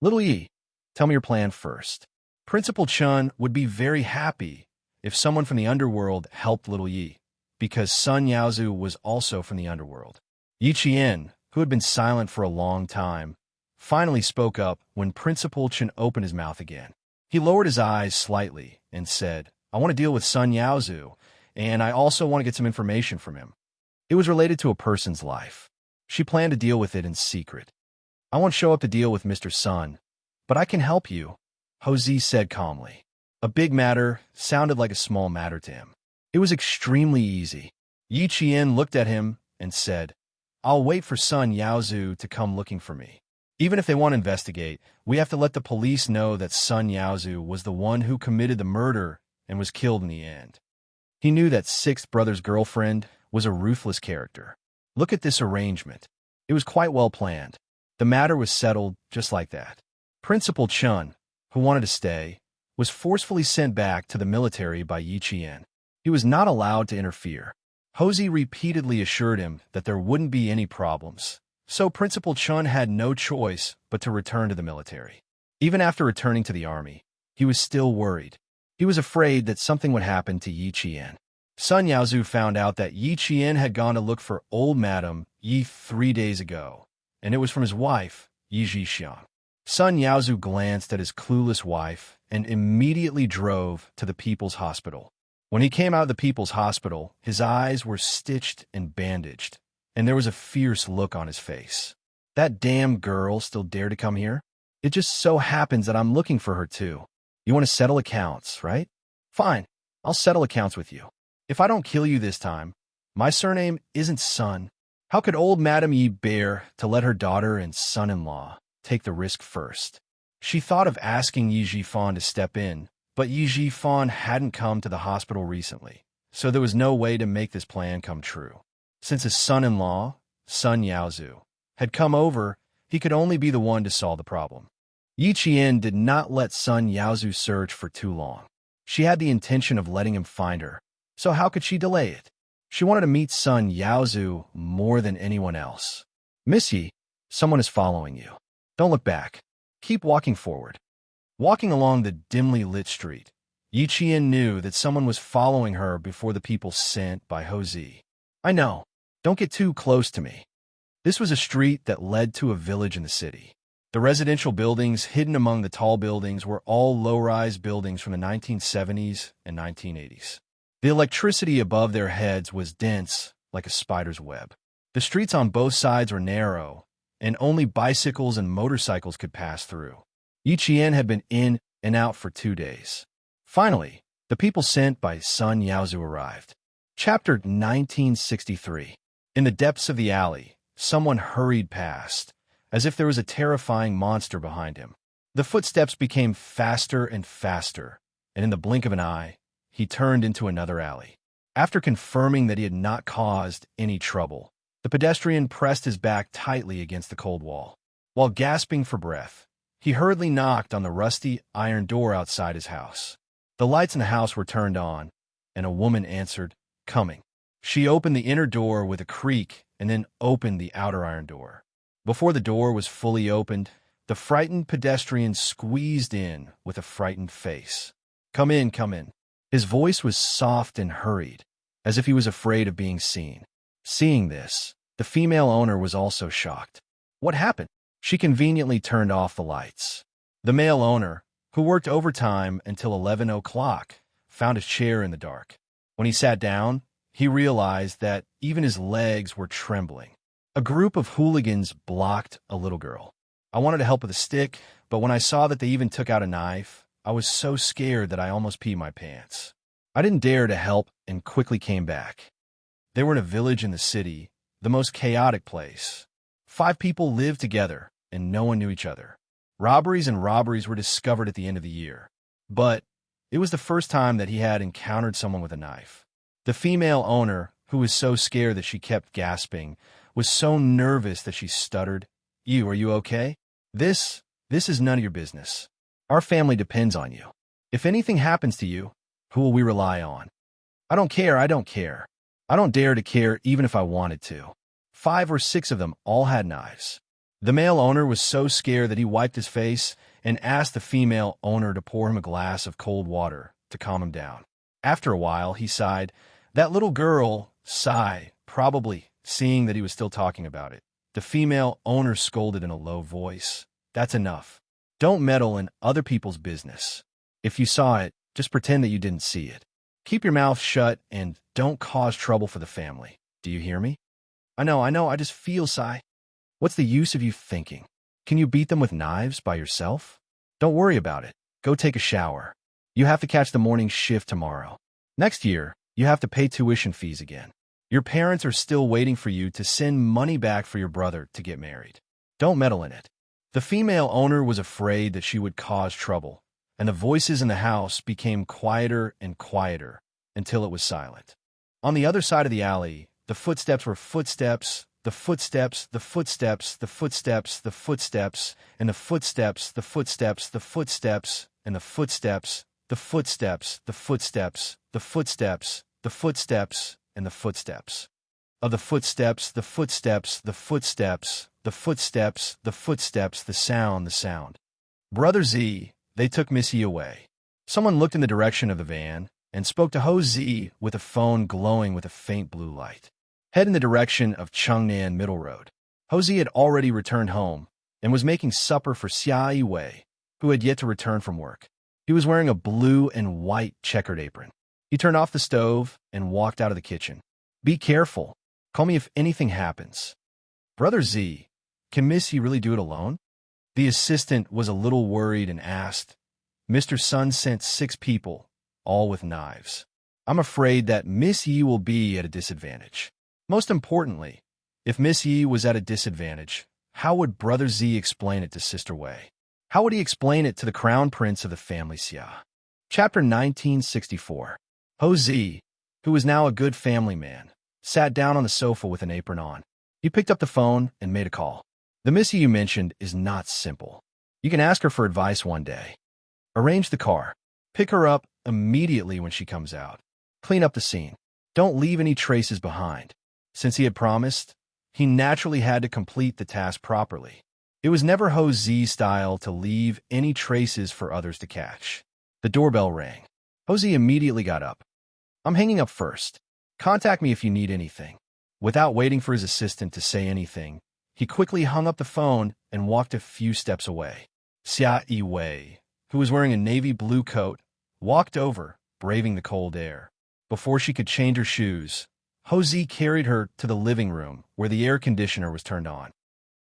"Little Yi, tell me your plan first." Principal Chun would be very happy if someone from the underworld helped Little Yi, because Sun Yaozu was also from the underworld. Yi Qian, who had been silent for a long time, finally spoke up when Principal Chun opened his mouth again. He lowered his eyes slightly and said, "I want to deal with Sun Yaozu, and I also want to get some information from him. It was related to a person's life. She planned to deal with it in secret. I won't show up to deal with Mr. Sun, but I can help you," Ho Zi said calmly. A big matter sounded like a small matter to him. It was extremely easy. Yi Qian looked at him and said, "I'll wait for Sun Yaozu to come looking for me. Even if they want to investigate, we have to let the police know that Sun Yaozu was the one who committed the murder and was killed in the end." He knew that Sixth brother's girlfriend was a ruthless character. Look at this arrangement. It was quite well planned. The matter was settled just like that. Principal Chun, who wanted to stay, was forcefully sent back to the military by Yi Qian. He was not allowed to interfere. Hosey repeatedly assured him that there wouldn't be any problems, so Principal Chun had no choice but to return to the military. Even after returning to the army, he was still worried. He was afraid that something would happen to Yi Qian. Sun Yaozu found out that Yi Qian had gone to look for old Madame Yi 3 days ago, and it was from his wife, Yi Zhixiang. Sun Yaozu glanced at his clueless wife and immediately drove to the People's Hospital. When he came out of the People's Hospital, his eyes were stitched and bandaged, and there was a fierce look on his face. That damn girl still dared to come here? It just so happens that I'm looking for her too. You want to settle accounts, right? Fine, I'll settle accounts with you. If I don't kill you this time, my surname isn't Sun. How could old Madame Yi bear to let her daughter and son-in-law take the risk first? She thought of asking Yi Zhifan to step in, but Yi Zhifan hadn't come to the hospital recently, so there was no way to make this plan come true. Since his son-in-law, Sun Yaozu, had come over, he could only be the one to solve the problem. Yi Qian did not let Sun Yaozu search for too long. She had the intention of letting him find her, so how could she delay it? She wanted to meet Sun Yaozu more than anyone else. Miss Yi, someone is following you. Don't look back. Keep walking forward. Walking along the dimly lit street, Yi Qian knew that someone was following her before the people sent by Hosey. I know. Don't get too close to me. This was a street that led to a village in the city. The residential buildings hidden among the tall buildings were all low-rise buildings from the 1970s and 1980s. The electricity above their heads was dense, like a spider's web. The streets on both sides were narrow, and only bicycles and motorcycles could pass through. Yi Qian had been in and out for 2 days. Finally, the people sent by Sun Yaozu arrived. Chapter 1963. In the depths of the alley, someone hurried past, as if there was a terrifying monster behind him. The footsteps became faster and faster, and in the blink of an eye, he turned into another alley. After confirming that he had not caused any trouble, the pedestrian pressed his back tightly against the cold wall. While gasping for breath, he hurriedly knocked on the rusty iron door outside his house. The lights in the house were turned on, and a woman answered, "Coming." She opened the inner door with a creak and then opened the outer iron door. Before the door was fully opened, the frightened pedestrian squeezed in with a frightened face. "Come in, come in." His voice was soft and hurried, as if he was afraid of being seen. Seeing this, the female owner was also shocked. What happened? She conveniently turned off the lights. The male owner, who worked overtime until 11 o'clock, found a chair in the dark. When he sat down, he realized that even his legs were trembling. A group of hooligans blocked a little girl. I wanted to help with a stick, but when I saw that they even took out a knife, I was so scared that I almost peed my pants. I didn't dare to help and quickly came back. They were in a village in the city, the most chaotic place. 5 people lived together, and no one knew each other. Robberies were discovered at the end of the year. But it was the first time that he had encountered someone with a knife. The female owner, who was so scared that she kept gasping, was so nervous that she stuttered, Are you okay? This is none of your business. Our family depends on you. If anything happens to you, who will we rely on? I don't care. I don't dare to care even if I wanted to. 5 or 6 of them all had knives. The male owner was so scared that he wiped his face and asked the female owner to pour him a glass of cold water to calm him down. After a while, he sighed. That little girl, probably seeing that he was still talking about it. The female owner scolded in a low voice. That's enough. Don't meddle in other people's business. If you saw it, just pretend that you didn't see it. Keep your mouth shut and don't cause trouble for the family. Do you hear me? I know, I just feel, What's the use of you thinking? Can you beat them with knives by yourself? Don't worry about it. Go take a shower. You have to catch the morning shift tomorrow. Next year, you have to pay tuition fees again. Your parents are still waiting for you to send money back for your brother to get married. Don't meddle in it. The female owner was afraid that she would cause trouble, and the voices in the house became quieter and quieter until it was silent. On the other side of the alley, the footsteps were footsteps the footsteps, the footsteps, the footsteps, the footsteps, and the footsteps, the footsteps, the footsteps, and the footsteps, the footsteps, the footsteps, the footsteps, the footsteps, and the footsteps. Of the footsteps, the footsteps, the footsteps, the footsteps, the footsteps, the sound. Brother Z, they took Miss E away. Someone looked in the direction of the van and spoke to Ho Z with a phone glowing with a faint blue light. Head in the direction of Chungnan Middle Road. Ho Z had already returned home and was making supper for Xia Yiwei, who had yet to return from work. He was wearing a blue and white checkered apron. He turned off the stove and walked out of the kitchen. Be careful. Call me if anything happens. Brother Z, can Miss Yi really do it alone? The assistant was a little worried and asked, Mr. Sun sent 6 people, all with knives. I'm afraid that Miss Yi will be at a disadvantage. Most importantly, if Miss Yi was at a disadvantage, how would Brother Z explain it to Sister Wei? How would he explain it to the crown prince of the family Xia? Chapter 1964. Ho Z, who was now a good family man, sat down on the sofa with an apron on. He picked up the phone and made a call. The Missy you mentioned is not simple. You can ask her for advice one day. Arrange the car. Pick her up immediately when she comes out. Clean up the scene. Don't leave any traces behind. Since he had promised, he naturally had to complete the task properly. It was never Ho Z's style to leave any traces for others to catch. The doorbell rang. Ho Z immediately got up. I'm hanging up first. Contact me if you need anything. Without waiting for his assistant to say anything, he quickly hung up the phone and walked a few steps away. Xia Yiwei, who was wearing a navy blue coat, walked over, braving the cold air. Before she could change her shoes, Ho Z carried her to the living room where the air conditioner was turned on.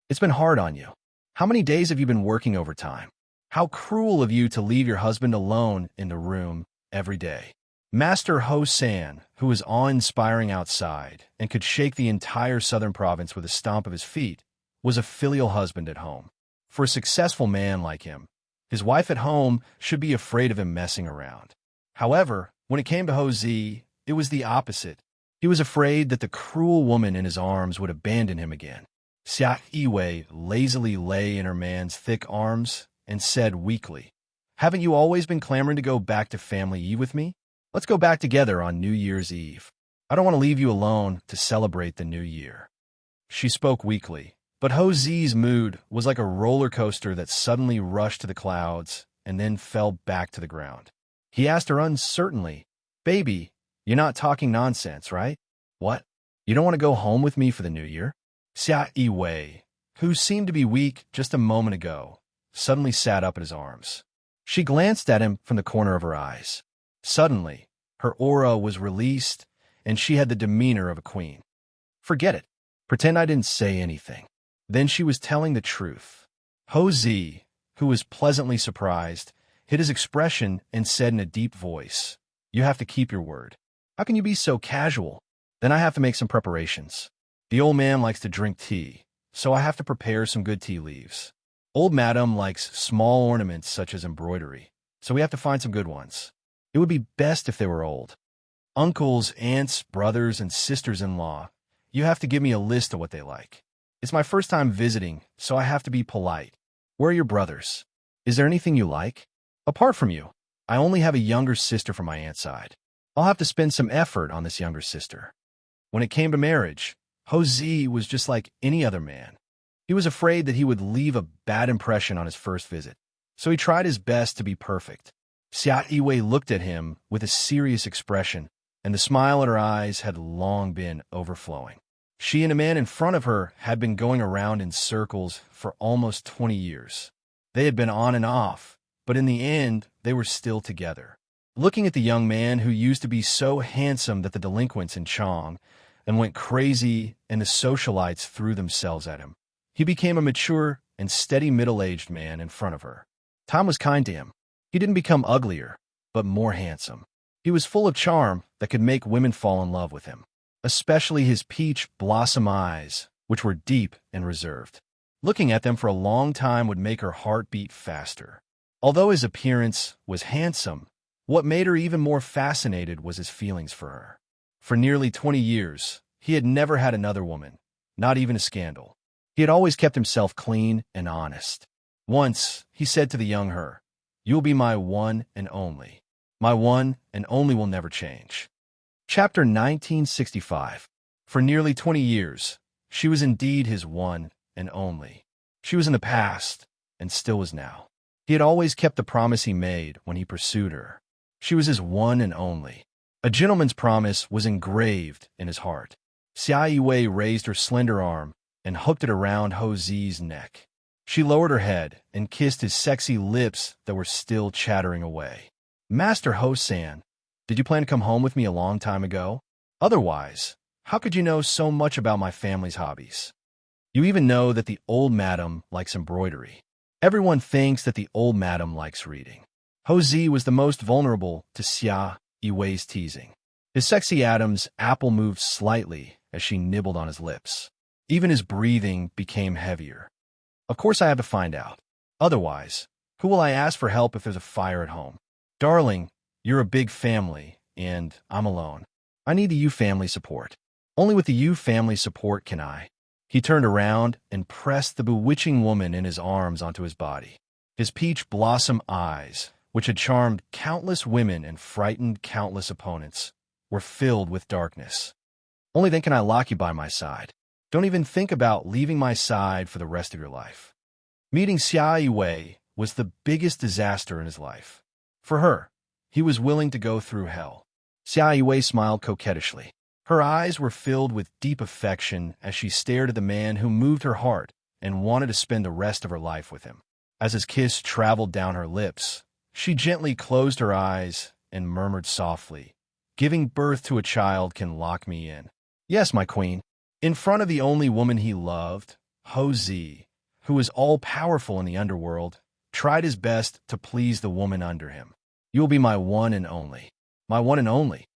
It's been hard on you. How many days have you been working overtime? How cruel of you to leave your husband alone in the room every day. Master Ho San, who was awe-inspiring outside and could shake the entire southern province with a stomp of his feet, was a filial husband at home. For a successful man like him, his wife at home should be afraid of him messing around. However, when it came to Ho Z, it was the opposite. He was afraid that the cruel woman in his arms would abandon him again. Xia Yiwei lazily lay in her man's thick arms and said weakly, Haven't you always been clamoring to go back to Family Eve with me? Let's go back together on New Year's Eve. I don't want to leave you alone to celebrate the new year. She spoke weakly, but Ho Z's mood was like a roller coaster that suddenly rushed to the clouds and then fell back to the ground. He asked her uncertainly, Baby, you're not talking nonsense, right? What? You don't want to go home with me for the new year? Xia Yiwei, who seemed to be weak just a moment ago, suddenly sat up in his arms. She glanced at him from the corner of her eyes. Suddenly, her aura was released, and she had the demeanor of a queen. Forget it. Pretend I didn't say anything. Then she was telling the truth. Ho Z, who was pleasantly surprised, hid his expression and said in a deep voice, You have to keep your word. How can you be so casual? Then I have to make some preparations. The old man likes to drink tea, so I have to prepare some good tea leaves. Old Madam likes small ornaments such as embroidery, so we have to find some good ones. It would be best if they were old. Uncles, aunts, brothers, and sisters-in-law, you have to give me a list of what they like. It's my first time visiting, so I have to be polite. Where are your brothers? Is there anything you like? Apart from you, I only have a younger sister from my aunt's side. I'll have to spend some effort on this younger sister. When it came to marriage, Ho Z was just like any other man. He was afraid that he would leave a bad impression on his first visit, so he tried his best to be perfect. Xia Yiwei looked at him with a serious expression, and the smile in her eyes had long been overflowing. She and a man in front of her had been going around in circles for almost 20 years. They had been on and off, but in the end, they were still together. Looking at the young man who used to be so handsome that the delinquents in Chong and went crazy and the socialites threw themselves at him, he became a mature and steady middle-aged man in front of her. Time was kind to him. He didn't become uglier, but more handsome. He was full of charm that could make women fall in love with him, especially his peach blossom eyes, which were deep and reserved. Looking at them for a long time would make her heart beat faster. Although his appearance was handsome, what made her even more fascinated was his feelings for her. For nearly 20 years, he had never had another woman, not even a scandal. He had always kept himself clean and honest. Once, he said to the young her, "You'll be my one and only. My one and only will never change." Chapter 1965. For nearly 20 years, she was indeed his one and only. She was in the past, and still was now. He had always kept the promise he made when he pursued her. She was his one and only. A gentleman's promise was engraved in his heart. Xia Yue raised her slender arm and hooked it around Ho Zi's neck. She lowered her head and kissed his sexy lips that were still chattering away. "Master Ho-san, did you plan to come home with me a long time ago? Otherwise, how could you know so much about my family's hobbies? You even know that the old madam likes embroidery. Everyone thinks that the old madam likes reading." Ho Zi was the most vulnerable to Xia Yue's teasing. His sexy Adam's apple moved slightly as she nibbled on his lips. Even his breathing became heavier. "Of course I have to find out. Otherwise, who will I ask for help if there's a fire at home? Darling, you're a big family, and I'm alone. I need the Yu family support. Only with the Yu family support can I." He turned around and pressed the bewitching woman in his arms onto his body. His peach blossom eyes, which had charmed countless women and frightened countless opponents, were filled with darkness. "Only then can I lock you by my side. Don't even think about leaving my side for the rest of your life." Meeting Xia Yue was the biggest disaster in his life. For her, he was willing to go through hell. Xia Yue smiled coquettishly. Her eyes were filled with deep affection as she stared at the man who moved her heart and wanted to spend the rest of her life with him. As his kiss traveled down her lips, she gently closed her eyes and murmured softly, "Giving birth to a child can lock me in. Yes, my queen." In front of the only woman he loved, Ho Zi, who was all-powerful in the underworld, tried his best to please the woman under him. "You will be my one and only. My one and only."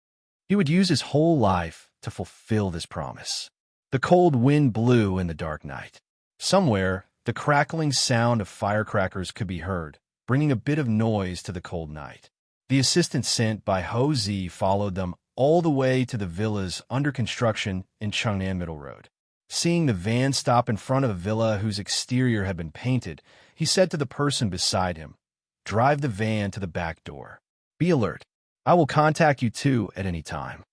He would use his whole life to fulfill this promise. The cold wind blew in the dark night. Somewhere, the crackling sound of firecrackers could be heard, bringing a bit of noise to the cold night. The assistant sent by Ho Zi followed them all the way to the villas under construction in Changnan Middle Road. Seeing the van stop in front of a villa whose exterior had been painted, he said to the person beside him, "Drive the van to the back door. Be alert. I will contact you too at any time."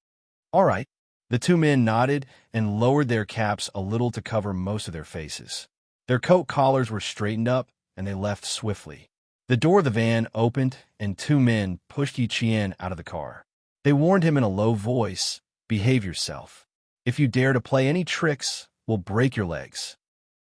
"All right." The two men nodded and lowered their caps a little to cover most of their faces. Their coat collars were straightened up, and they left swiftly. The door of the van opened, and two men pushed Yi Qian out of the car. They warned him in a low voice, "Behave yourself. If you dare to play any tricks, we'll break your legs."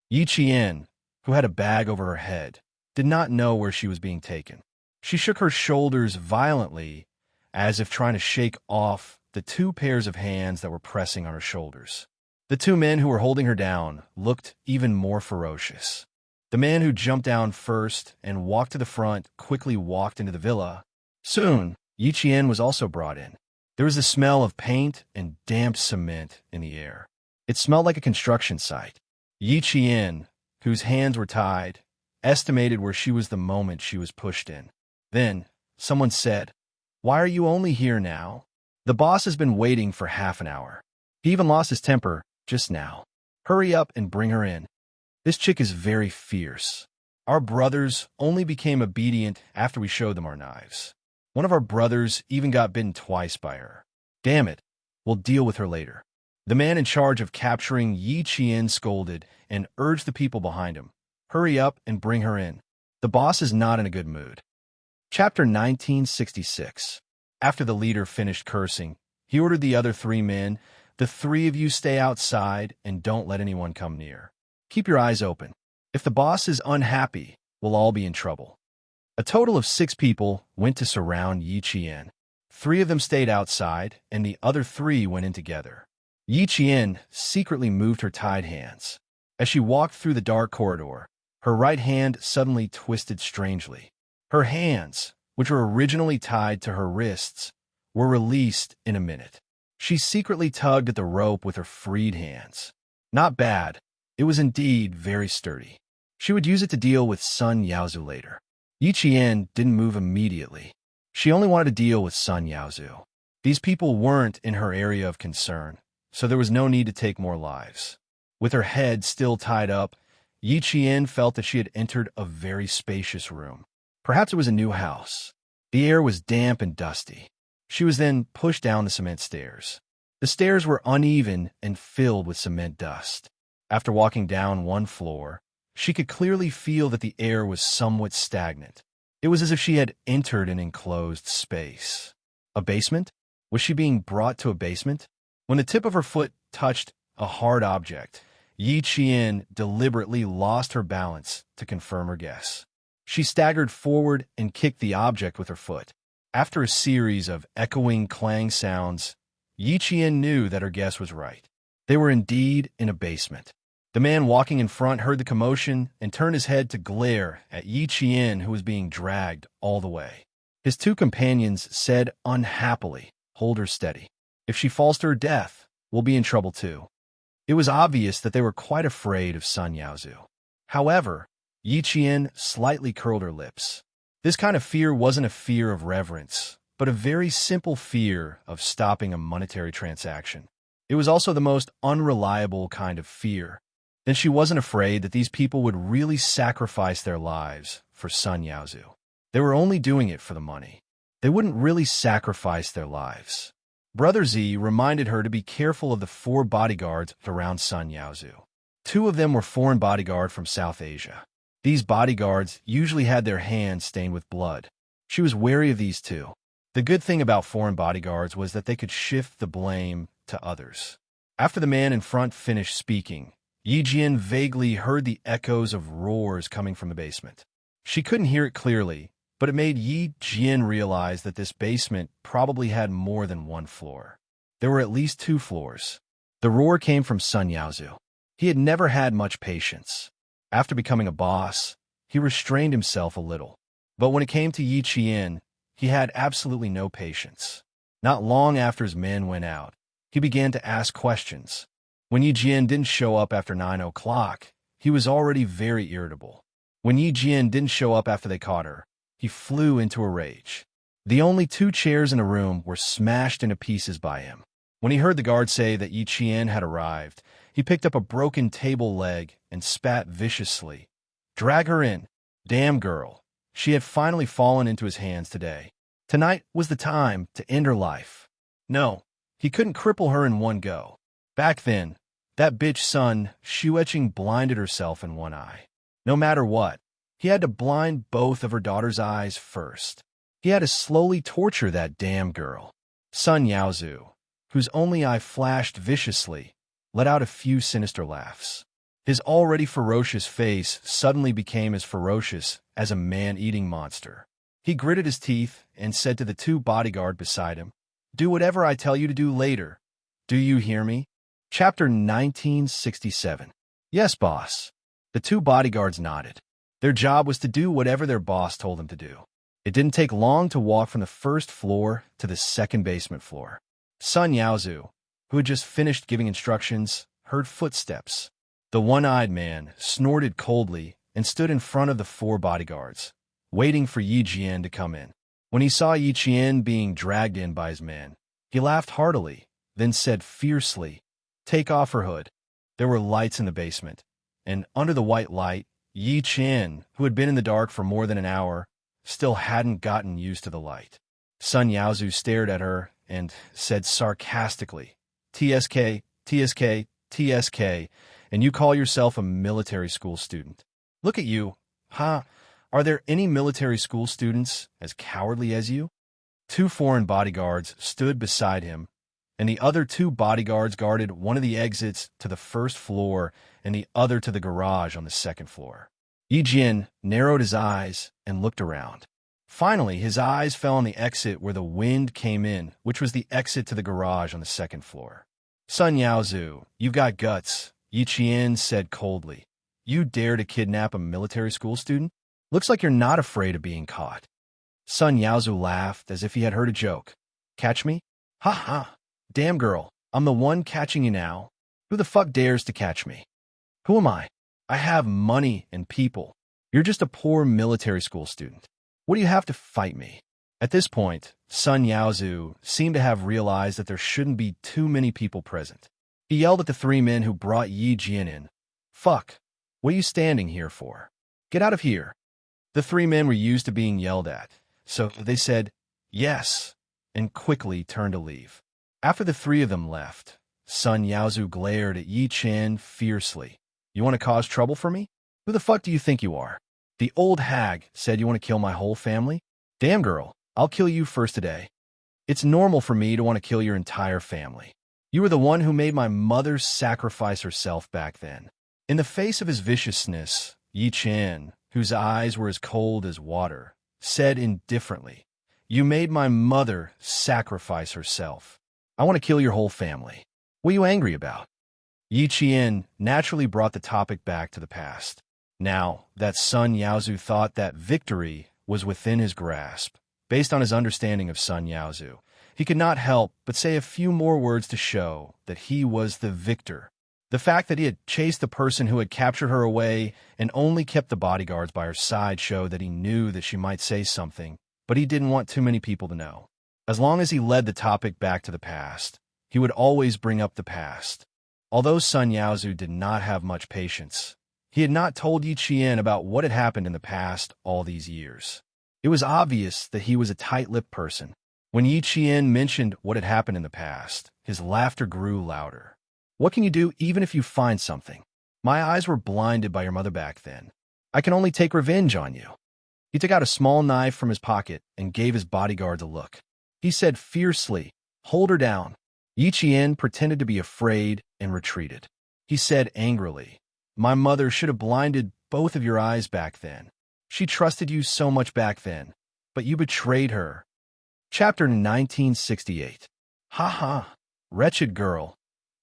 Yi Qian, who had a bag over her head, did not know where she was being taken. She shook her shoulders violently, as if trying to shake off the two pairs of hands that were pressing on her shoulders. The two men who were holding her down looked even more ferocious. The man who jumped down first and walked to the front quickly walked into the villa. Soon, Yi Qian was also brought in. There was the smell of paint and damp cement in the air. It smelled like a construction site. Yi Qian, whose hands were tied, estimated where she was the moment she was pushed in. Then, someone said, "Why are you only here now? The boss has been waiting for half an hour. He even lost his temper just now. Hurry up and bring her in. This chick is very fierce. Our brothers only became obedient after we showed them our knives. One of our brothers even got bitten twice by her. Damn it, we'll deal with her later." The man in charge of capturing Yi Qian scolded and urged the people behind him, "Hurry up and bring her in. The boss is not in a good mood." Chapter 1966. After the leader finished cursing, he ordered the other three men, "The three of you stay outside and don't let anyone come near. Keep your eyes open. If the boss is unhappy, we'll all be in trouble." A total of 6 people went to surround Yi Qian. 3 of them stayed outside, and the other 3 went in together. Yi Qian secretly moved her tied hands. As she walked through the dark corridor, her right hand suddenly twisted strangely. Her hands, which were originally tied to her wrists, were released in a minute. She secretly tugged at the rope with her freed hands. Not bad. It was indeed very sturdy. She would use it to deal with Sun Yaozu later. Yi Qian didn't move immediately. She only wanted to deal with Sun Yaozu. These people weren't in her area of concern, so there was no need to take more lives. With her head still tied up, Yi Qian felt that she had entered a very spacious room. Perhaps it was a new house. The air was damp and dusty. She was then pushed down the cement stairs. The stairs were uneven and filled with cement dust. After walking down one floor, she could clearly feel that the air was somewhat stagnant. It was as if she had entered an enclosed space. A basement? Was she being brought to a basement? When the tip of her foot touched a hard object, Yi Qian deliberately lost her balance to confirm her guess. She staggered forward and kicked the object with her foot. After a series of echoing clang sounds, Yi Qian knew that her guess was right. They were indeed in a basement. The man walking in front heard the commotion and turned his head to glare at Yi Qian, who was being dragged all the way. His two companions said unhappily, "Hold her steady. If she falls to her death, we'll be in trouble too." It was obvious that they were quite afraid of Sun Yaozu. However, Yi Qian slightly curled her lips. This kind of fear wasn't a fear of reverence, but a very simple fear of stopping a monetary transaction. It was also the most unreliable kind of fear. Then she wasn't afraid that these people would really sacrifice their lives for Sun Yaozu. They were only doing it for the money. They wouldn't really sacrifice their lives. Brother Z reminded her to be careful of the 4 bodyguards around Sun Yaozu. 2 of them were foreign bodyguards from South Asia. These bodyguards usually had their hands stained with blood. She was wary of these 2. The good thing about foreign bodyguards was that they could shift the blame to others. After the man in front finished speaking, Yi Jian vaguely heard the echoes of roars coming from the basement. She couldn't hear it clearly, but it made Yi Jian realize that this basement probably had more than one floor. There were at least 2 floors. The roar came from Sun Yaozu. He had never had much patience. After becoming a boss, he restrained himself a little. But when it came to Yi Qian, he had absolutely no patience. Not long after his men went out, he began to ask questions. When Yi Jian didn't show up after 9 o'clock, he was already very irritable. When Yi Jian didn't show up after they caught her, he flew into a rage. The only 2 chairs in a room were smashed into pieces by him. When he heard the guard say that Yi Qian had arrived, he picked up a broken table leg and spat viciously. "Drag her in. Damn girl. She had finally fallen into his hands today. Tonight was the time to end her life." No, he couldn't cripple her in one go. Back then, that bitch Sun Shueching blinded herself in one eye. No matter what, he had to blind both of her daughter's eyes first. He had to slowly torture that damn girl. Sun Yaozu, whose only eye flashed viciously, let out a few sinister laughs. His already ferocious face suddenly became as ferocious as a man-eating monster. He gritted his teeth and said to the 2 bodyguards beside him, "Do whatever I tell you to do later. Do you hear me?" Chapter 1967. "Yes, boss." The 2 bodyguards nodded. Their job was to do whatever their boss told them to do. It didn't take long to walk from the first floor to the second basement floor. Sun Yaozu, who had just finished giving instructions, heard footsteps. The one-eyed man snorted coldly and stood in front of the 4 bodyguards, waiting for Yi Jian to come in. When he saw Yi Qian being dragged in by his men, he laughed heartily, then said fiercely, "Take off her hood." There were lights in the basement, and under the white light, Yi Qian, who had been in the dark for more than an hour, still hadn't gotten used to the light. Sun Yaozu stared at her and said sarcastically, "TSK, TSK, TSK, and you call yourself a military school student. Look at you, huh? Are there any military school students as cowardly as you?" 2 foreign bodyguards stood beside him, and the other 2 bodyguards guarded one of the exits to the first floor and the other to the garage on the second floor. Yi Jian narrowed his eyes and looked around. Finally, his eyes fell on the exit where the wind came in, which was the exit to the garage on the second floor. "Sun Yaozu, you've got guts," Yi Qian said coldly. "You dare to kidnap a military school student? Looks like you're not afraid of being caught." Sun Yaozu laughed as if he had heard a joke. "Catch me? Ha ha. Damn girl, I'm the one catching you now. Who the fuck dares to catch me? Who am I? I have money and people. You're just a poor military school student. What do you have to fight me?" At this point, Sun Yaozu seemed to have realized that there shouldn't be too many people present. He yelled at the three men who brought Yi Jian in. Fuck! What are you standing here for? Get out of here! The three men were used to being yelled at, so they said, yes, and quickly turned to leave. After the three of them left, Sun Yaozu glared at Yi Qian fiercely. You want to cause trouble for me? Who the fuck do you think you are? The old hag said you want to kill my whole family? Damn girl, I'll kill you first today. It's normal for me to want to kill your entire family. You were the one who made my mother sacrifice herself back then. In the face of his viciousness, Yi Qian, whose eyes were as cold as water, said indifferently, You made my mother sacrifice herself. I want to kill your whole family. What are you angry about? Yi Qian naturally brought the topic back to the past. Now that Sun Yaozu thought that victory was within his grasp, based on his understanding of Sun Yaozu, he could not help but say a few more words to show that he was the victor. The fact that he had chased the person who had captured her away and only kept the bodyguards by her side showed that he knew that she might say something, but he didn't want too many people to know. As long as he led the topic back to the past, he would always bring up the past. Although Sun Yaozu did not have much patience, he had not told Yi Qian about what had happened in the past all these years. It was obvious that he was a tight-lipped person. When Yi Qian mentioned what had happened in the past, his laughter grew louder. What can you do even if you find something? My eyes were blinded by your mother back then. I can only take revenge on you. He took out a small knife from his pocket and gave his bodyguards a look. He said fiercely, Hold her down. Yi Qian pretended to be afraid and retreated. He said angrily, My mother should have blinded both of your eyes back then. She trusted you so much back then, but you betrayed her. Chapter 1968. Ha ha, wretched girl.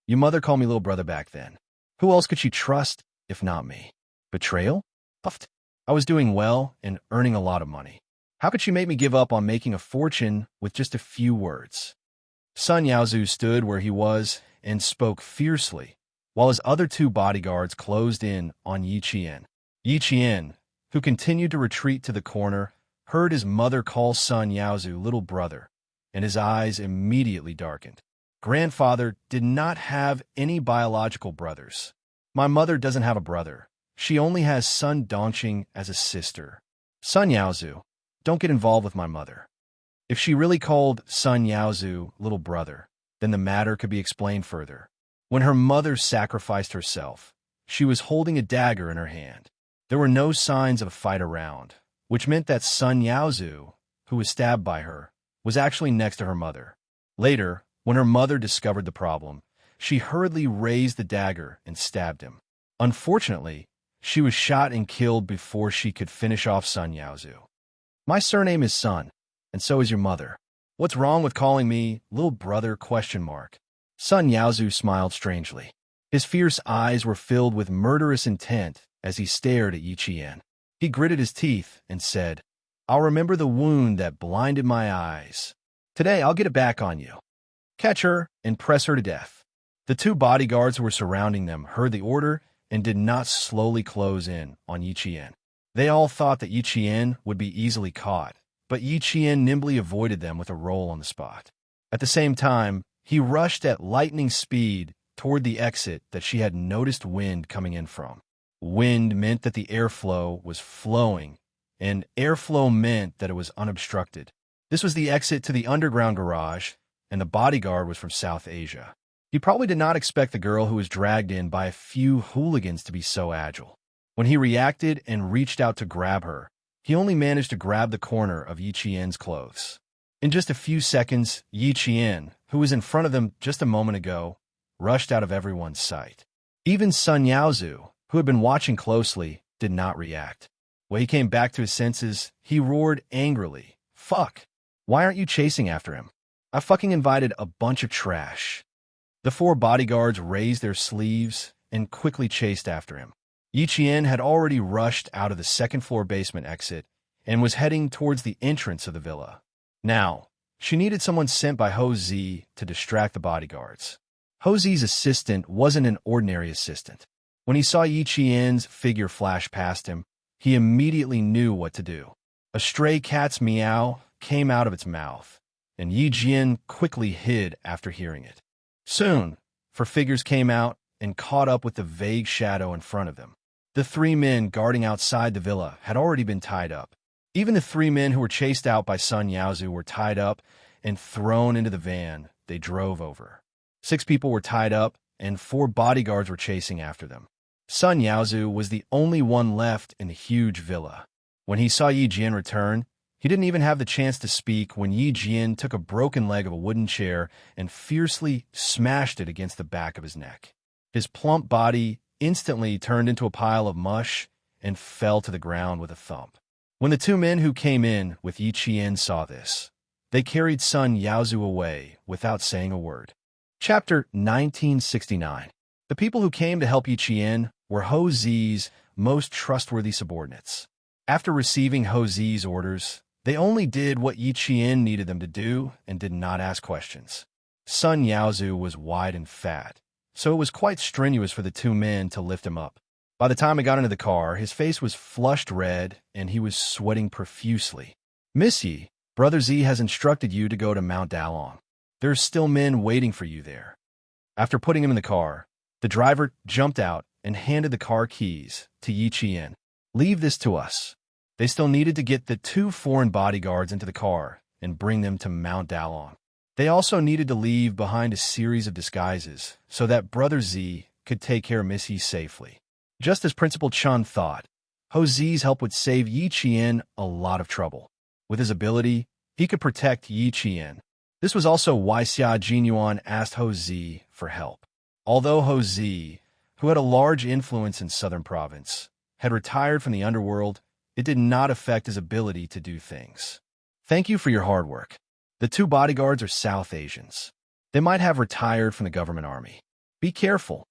Your mother called me little brother back then. Who else could she trust if not me? Betrayal? Puffed. I was doing well and earning a lot of money. How could she make me give up on making a fortune with just a few words? Sun Yaozu stood where he was and spoke fiercely, while his other two bodyguards closed in on Yi Qian. Yi Qian, who continued to retreat to the corner, heard his mother call Sun Yaozu little brother, and his eyes immediately darkened. Grandfather did not have any biological brothers. My mother doesn't have a brother. She only has Sun Dongqing as a sister. Sun Yaozu, don't get involved with my mother. If she really called Sun Yaozu little brother, then the matter could be explained further. When her mother sacrificed herself, she was holding a dagger in her hand. There were no signs of a fight around, which meant that Sun Yaozu, who was stabbed by her, was actually next to her mother. Later, when her mother discovered the problem, she hurriedly raised the dagger and stabbed him. Unfortunately, she was shot and killed before she could finish off Sun Yaozu. My surname is Sun, and so is your mother. What's wrong with calling me little brother? Sun Yaozu smiled strangely. His fierce eyes were filled with murderous intent as he stared at Yi Qian. He gritted his teeth and said, I'll remember the wound that blinded my eyes. Today I'll get it back on you. Catch her and press her to death. The two bodyguards who were surrounding them heard the order and did not slowly close in on Yi Qian. They all thought that Yi Qian would be easily caught, but Yi Qian nimbly avoided them with a roll on the spot. At the same time, he rushed at lightning speed toward the exit that she had noticed wind coming in from. Wind meant that the airflow was flowing, and airflow meant that it was unobstructed. This was the exit to the underground garage, and the bodyguard was from South Asia. He probably did not expect the girl who was dragged in by a few hooligans to be so agile. When he reacted and reached out to grab her, he only managed to grab the corner of Yi Qian's clothes. In just a few seconds, Yi Qian, who was in front of them just a moment ago, rushed out of everyone's sight. Even Sun Yaozu, who had been watching closely, did not react. When he came back to his senses, he roared angrily, Fuck! Why aren't you chasing after him? I fucking invited a bunch of trash. The four bodyguards raised their sleeves and quickly chased after him. Yi Qian had already rushed out of the second-floor basement exit and was heading towards the entrance of the villa. Now, she needed someone sent by Ho Zi to distract the bodyguards. Ho Zi's assistant wasn't an ordinary assistant. When he saw Yi Qian's figure flash past him, he immediately knew what to do. A stray cat's meow came out of its mouth, and Yi Qian quickly hid after hearing it. Soon, for figures came out and caught up with the vague shadow in front of them. The 3 men guarding outside the villa had already been tied up. Even the 3 men who were chased out by Sun Yaozu were tied up and thrown into the van they drove over. 6 people were tied up, and 4 bodyguards were chasing after them. Sun Yaozu was the only one left in the huge villa. When he saw Yi Jian return, he didn't even have the chance to speak when Yi Jian took a broken leg of a wooden chair and fiercely smashed it against the back of his neck. His plump body instantly turned into a pile of mush and fell to the ground with a thump. When the 2 men who came in with Yi Jian saw this, they carried Sun Yaozu away without saying a word. Chapter 1969. The people who came to help Yi Jian were Ho Zi's most trustworthy subordinates. After receiving Ho Zi's orders, they only did what Yi Jian needed them to do and did not ask questions. Sun Yaozu was wide and fat, so it was quite strenuous for the 2 men to lift him up. By the time he got into the car, his face was flushed red and he was sweating profusely. "Miss Yi, Brother Z has instructed you to go to Mount Dalong. There are still men waiting for you there." After putting him in the car, the driver jumped out and handed the car keys to Yi Jian. "Leave this to us." They still needed to get the 2 foreign bodyguards into the car and bring them to Mount Dalong. They also needed to leave behind a series of disguises so that Brother Z could take care of Miss Yi safely. Just as Principal Chun thought, Ho Zi's help would save Yi Jian a lot of trouble. With his ability, he could protect Yi Jian. This was also why Xia Jinyuan asked Ho Zi for help. Although Ho Zi, who had a large influence in Southern Province, had retired from the underworld, it did not affect his ability to do things. "Thank you for your hard work. The 2 bodyguards are South Asians. They might have retired from the government army. Be careful."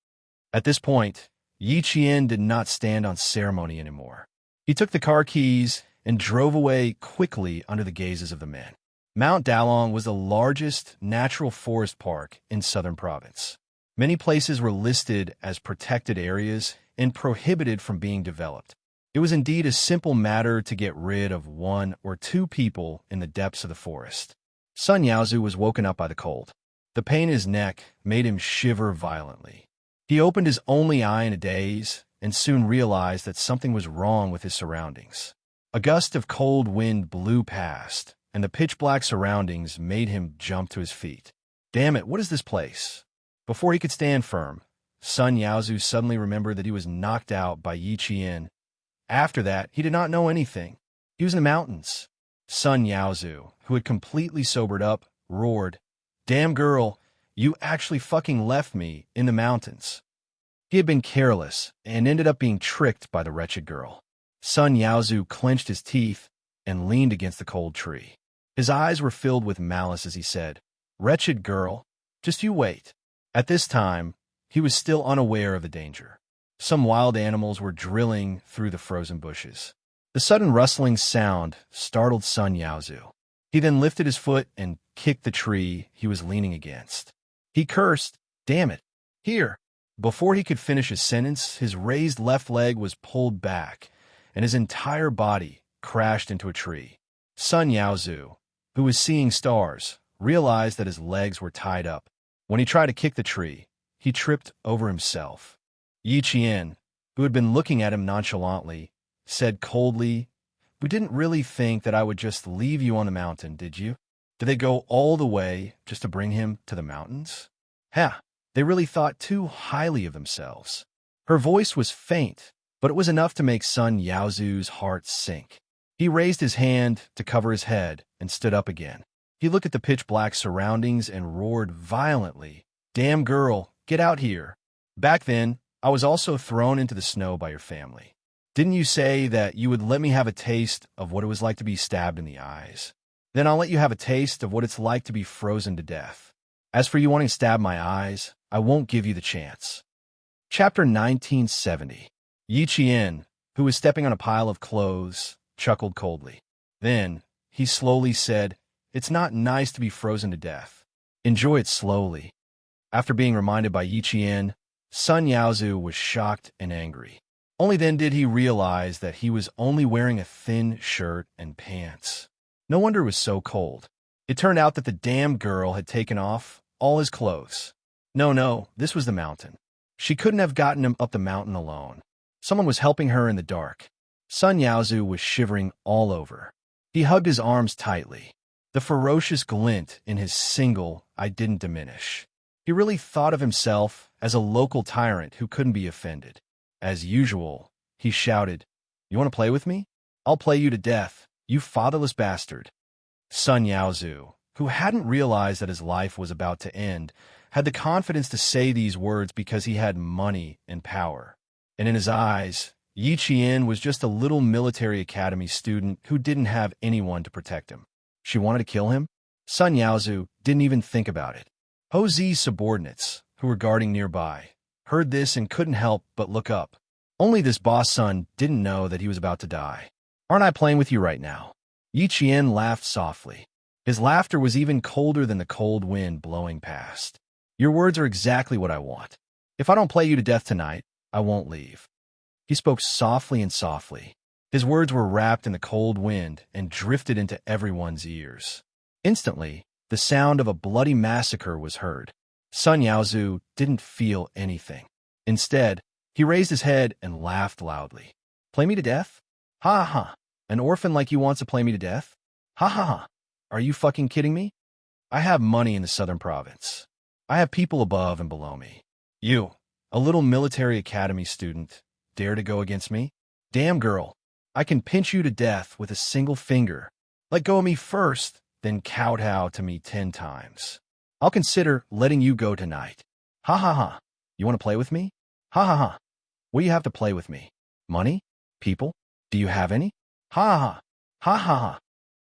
At this point, Yi Jian did not stand on ceremony anymore. He took the car keys and drove away quickly under the gazes of the men. Mount Dalong was the largest natural forest park in Southern Province. Many places were listed as protected areas and prohibited from being developed. It was indeed a simple matter to get rid of 1 or 2 people in the depths of the forest. Sun Yaozu was woken up by the cold. The pain in his neck made him shiver violently. He opened his only eye in a daze and soon realized that something was wrong with his surroundings. A gust of cold wind blew past, and the pitch-black surroundings made him jump to his feet. "Damn it, what is this place?" Before he could stand firm, Sun Yaozu suddenly remembered that he was knocked out by Yi Jian. After that, he did not know anything. He was in the mountains. Sun Yaozu, who had completely sobered up, roared, "Damn girl, you actually fucking left me in the mountains." He had been careless and ended up being tricked by the wretched girl. Sun Yaozu clenched his teeth and leaned against the cold tree. His eyes were filled with malice as he said, "Wretched girl, just you wait." At this time, he was still unaware of the danger. Some wild animals were drilling through the frozen bushes. The sudden rustling sound startled Sun Yaozu. He then lifted his foot and kicked the tree he was leaning against. He cursed, "Damn it, here." Before he could finish his sentence, his raised left leg was pulled back, and his entire body crashed into a tree. Sun Yaozu, who was seeing stars, realized that his legs were tied up. When he tried to kick the tree, he tripped over himself. Yi Jian, who had been looking at him nonchalantly, said coldly, "We didn't really think that I would just leave you on the mountain, did you? Did they go all the way just to bring him to the mountains? Ha! They really thought too highly of themselves." Her voice was faint, but it was enough to make Sun Yaozu's heart sink. He raised his hand to cover his head and stood up again. He looked at the pitch-black surroundings and roared violently, "Damn girl, get out here. Back then, I was also thrown into the snow by your family. Didn't you say that you would let me have a taste of what it was like to be stabbed in the eyes? Then I'll let you have a taste of what it's like to be frozen to death. As for you wanting to stab my eyes, I won't give you the chance." Chapter 1970. Yi Jian, who was stepping on a pile of clothes, chuckled coldly. Then, he slowly said, "It's not nice to be frozen to death. Enjoy it slowly." After being reminded by Yi Jian, Sun Yaozu was shocked and angry. Only then did he realize that he was only wearing a thin shirt and pants. No wonder it was so cold. It turned out that the damn girl had taken off all his clothes. No, no, this was the mountain. She couldn't have gotten him up the mountain alone. Someone was helping her in the dark. Sun Yaozu was shivering all over. He hugged his arms tightly. The ferocious glint in his single eye didn't diminish. He really thought of himself as a local tyrant who couldn't be offended. As usual, he shouted, "You want to play with me? I'll play you to death, you fatherless bastard." Sun Yaozu, who hadn't realized that his life was about to end, had the confidence to say these words because he had money and power. And in his eyes, Yi Qian was just a little military academy student who didn't have anyone to protect him. She wanted to kill him? Sun Yaozu didn't even think about it. Ho Zi's subordinates, who were guarding nearby, heard this and couldn't help but look up. Only this boss son didn't know that he was about to die. "Aren't I playing with you right now?" Yi Qian laughed softly. His laughter was even colder than the cold wind blowing past. "Your words are exactly what I want. If I don't play you to death tonight, I won't leave." He spoke softly and softly. His words were wrapped in the cold wind and drifted into everyone's ears. Instantly, the sound of a bloody massacre was heard. Sun Yaozu didn't feel anything. Instead, he raised his head and laughed loudly. "Play me to death? Ha ha! An orphan like you wants to play me to death? Ha ha ha! Are you fucking kidding me? I have money in the southern province. I have people above and below me. You, a little military academy student, dare to go against me? Damn girl, I can pinch you to death with a single finger. Let go of me first, then kowtow to me 10 times. I'll consider letting you go tonight. Ha ha ha. You want to play with me? Ha ha ha. What do you have to play with me? Money? People? Do you have any? Ha ha. Ha ha ha."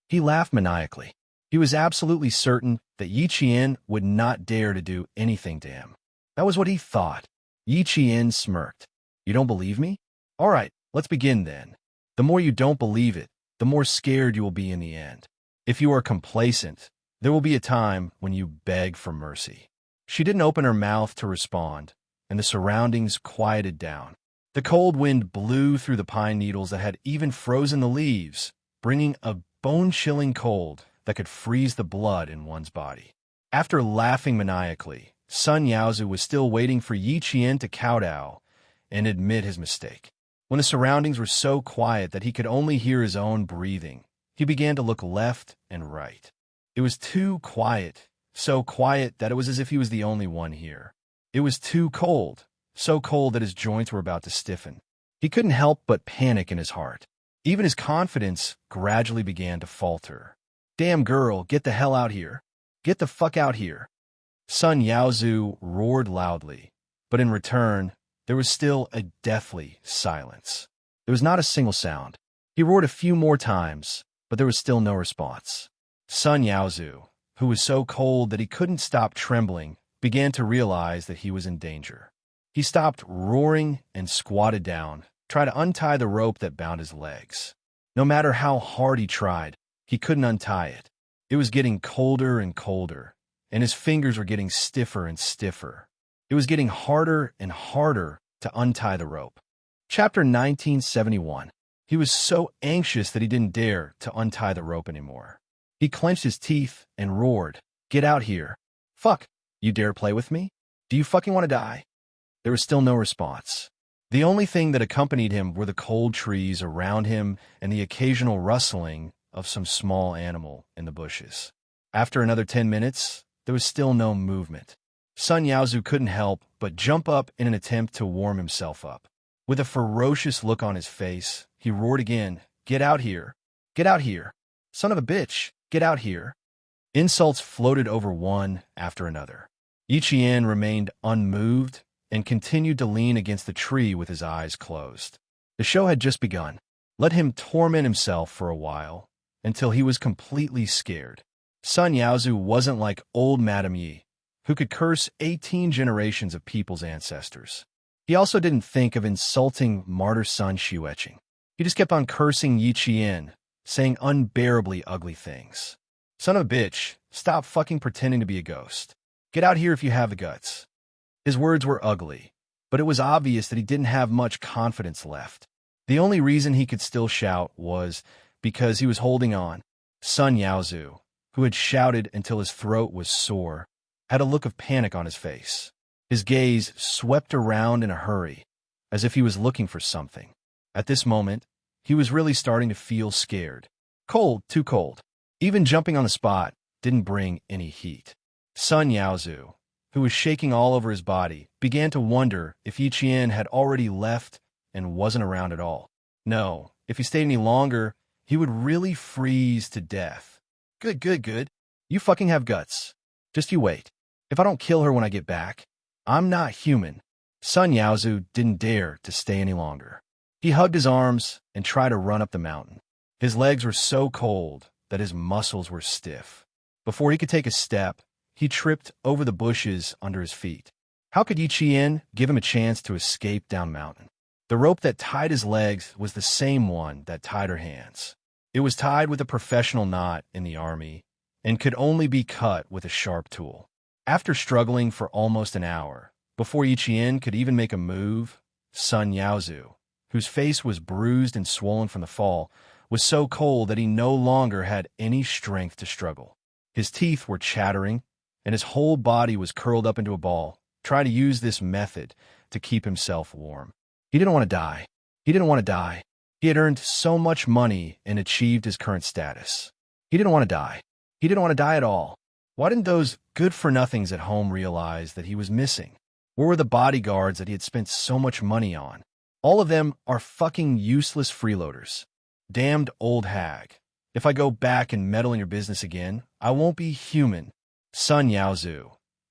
He laughed maniacally. He was absolutely certain that Yi Qian would not dare to do anything to him. That was what he thought. Yi Qian smirked. "You don't believe me? All right, let's begin then. The more you don't believe it, the more scared you will be in the end. If you are complacent, there will be a time when you beg for mercy." She didn't open her mouth to respond, and the surroundings quieted down. The cold wind blew through the pine needles that had even frozen the leaves, bringing a bone-chilling cold that could freeze the blood in one's body. After laughing maniacally, Sun Yaozu was still waiting for Yi Qian to kowtow and admit his mistake. When the surroundings were so quiet that he could only hear his own breathing, he began to look left and right. It was too quiet, so quiet that it was as if he was the only one here. It was too cold, so cold that his joints were about to stiffen. He couldn't help but panic in his heart. Even his confidence gradually began to falter. "Damn girl, get the hell out here. Get the fuck out here." Sun Yaozu roared loudly, but in return, there was still a deathly silence. There was not a single sound. He roared a few more times, but there was still no response. Sun Yaozu, who was so cold that he couldn't stop trembling, began to realize that he was in danger. He stopped roaring and squatted down, trying to untie the rope that bound his legs. No matter how hard he tried, he couldn't untie it. It was getting colder and colder, and his fingers were getting stiffer and stiffer. It was getting harder and harder to untie the rope. Chapter 1971. He was so anxious that he didn't dare to untie the rope anymore. He clenched his teeth and roared, "Get out here. Fuck, you dare play with me? Do you fucking want to die?" There was still no response. The only thing that accompanied him were the cold trees around him and the occasional rustling of some small animal in the bushes. After another 10 minutes, there was still no movement. Sun Yaozu couldn't help but jump up in an attempt to warm himself up. With a ferocious look on his face, he roared again, "Get out here! Get out here! Son of a bitch, get out here!" Insults floated over one after another. Yi Qian remained unmoved and continued to lean against the tree with his eyes closed. The show had just begun. Let him torment himself for a while, until he was completely scared. Sun Yaozu wasn't like old Madame Yi, who could curse 18 generations of people's ancestors. He also didn't think of insulting martyr son Xueqing. He just kept on cursing Yi Qian, saying unbearably ugly things. "Son of a bitch, stop fucking pretending to be a ghost. Get out here if you have the guts." His words were ugly, but it was obvious that he didn't have much confidence left. The only reason he could still shout was because he was holding on. Sun Yaozu, who had shouted until his throat was sore, had a look of panic on his face. His gaze swept around in a hurry, as if he was looking for something. At this moment, he was really starting to feel scared. Cold, too cold. Even jumping on the spot didn't bring any heat. Sun Yaozu, who was shaking all over his body, began to wonder if Yi Qian had already left and wasn't around at all. No, if he stayed any longer, he would really freeze to death. Good. You fucking have guts. Just you wait. If I don't kill her when I get back, I'm not human. Sun Yaozu didn't dare to stay any longer. He hugged his arms and tried to run up the mountain. His legs were so cold that his muscles were stiff. Before he could take a step, he tripped over the bushes under his feet. How could Yi Qian give him a chance to escape down mountain? The rope that tied his legs was the same one that tied her hands. It was tied with a professional knot in the army and could only be cut with a sharp tool. After struggling for almost an hour, before Yi Qian could even make a move, Sun Yaozu, whose face was bruised and swollen from the fall, was so cold that he no longer had any strength to struggle. His teeth were chattering, and his whole body was curled up into a ball, trying to use this method to keep himself warm. He didn't want to die. He didn't want to die. He had earned so much money and achieved his current status. He didn't want to die. He didn't want to die at all. Why didn't those good-for-nothings at home realize that he was missing? Where were the bodyguards that he had spent so much money on? All of them are fucking useless freeloaders. Damned old hag. If I go back and meddle in your business again, I won't be human. Sun Yaozu,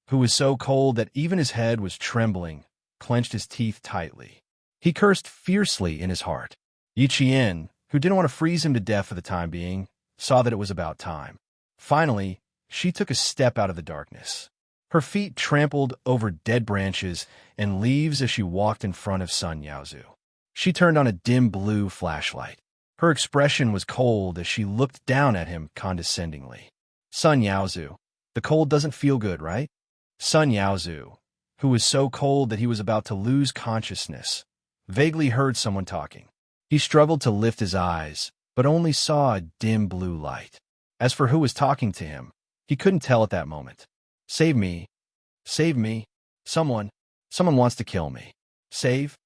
who was so cold that even his head was trembling, clenched his teeth tightly. He cursed fiercely in his heart. Yi Qian, who didn't want to freeze him to death for the time being, saw that it was about time. Finally, she took a step out of the darkness. Her feet trampled over dead branches and leaves as she walked in front of Sun Yaozu. She turned on a dim blue flashlight. Her expression was cold as she looked down at him condescendingly. Sun Yaozu, the cold doesn't feel good, right? Sun Yaozu, who was so cold that he was about to lose consciousness, vaguely heard someone talking. He struggled to lift his eyes, but only saw a dim blue light. As for who was talking to him, he couldn't tell at that moment. Save me. Save me. Someone wants to kill me. Save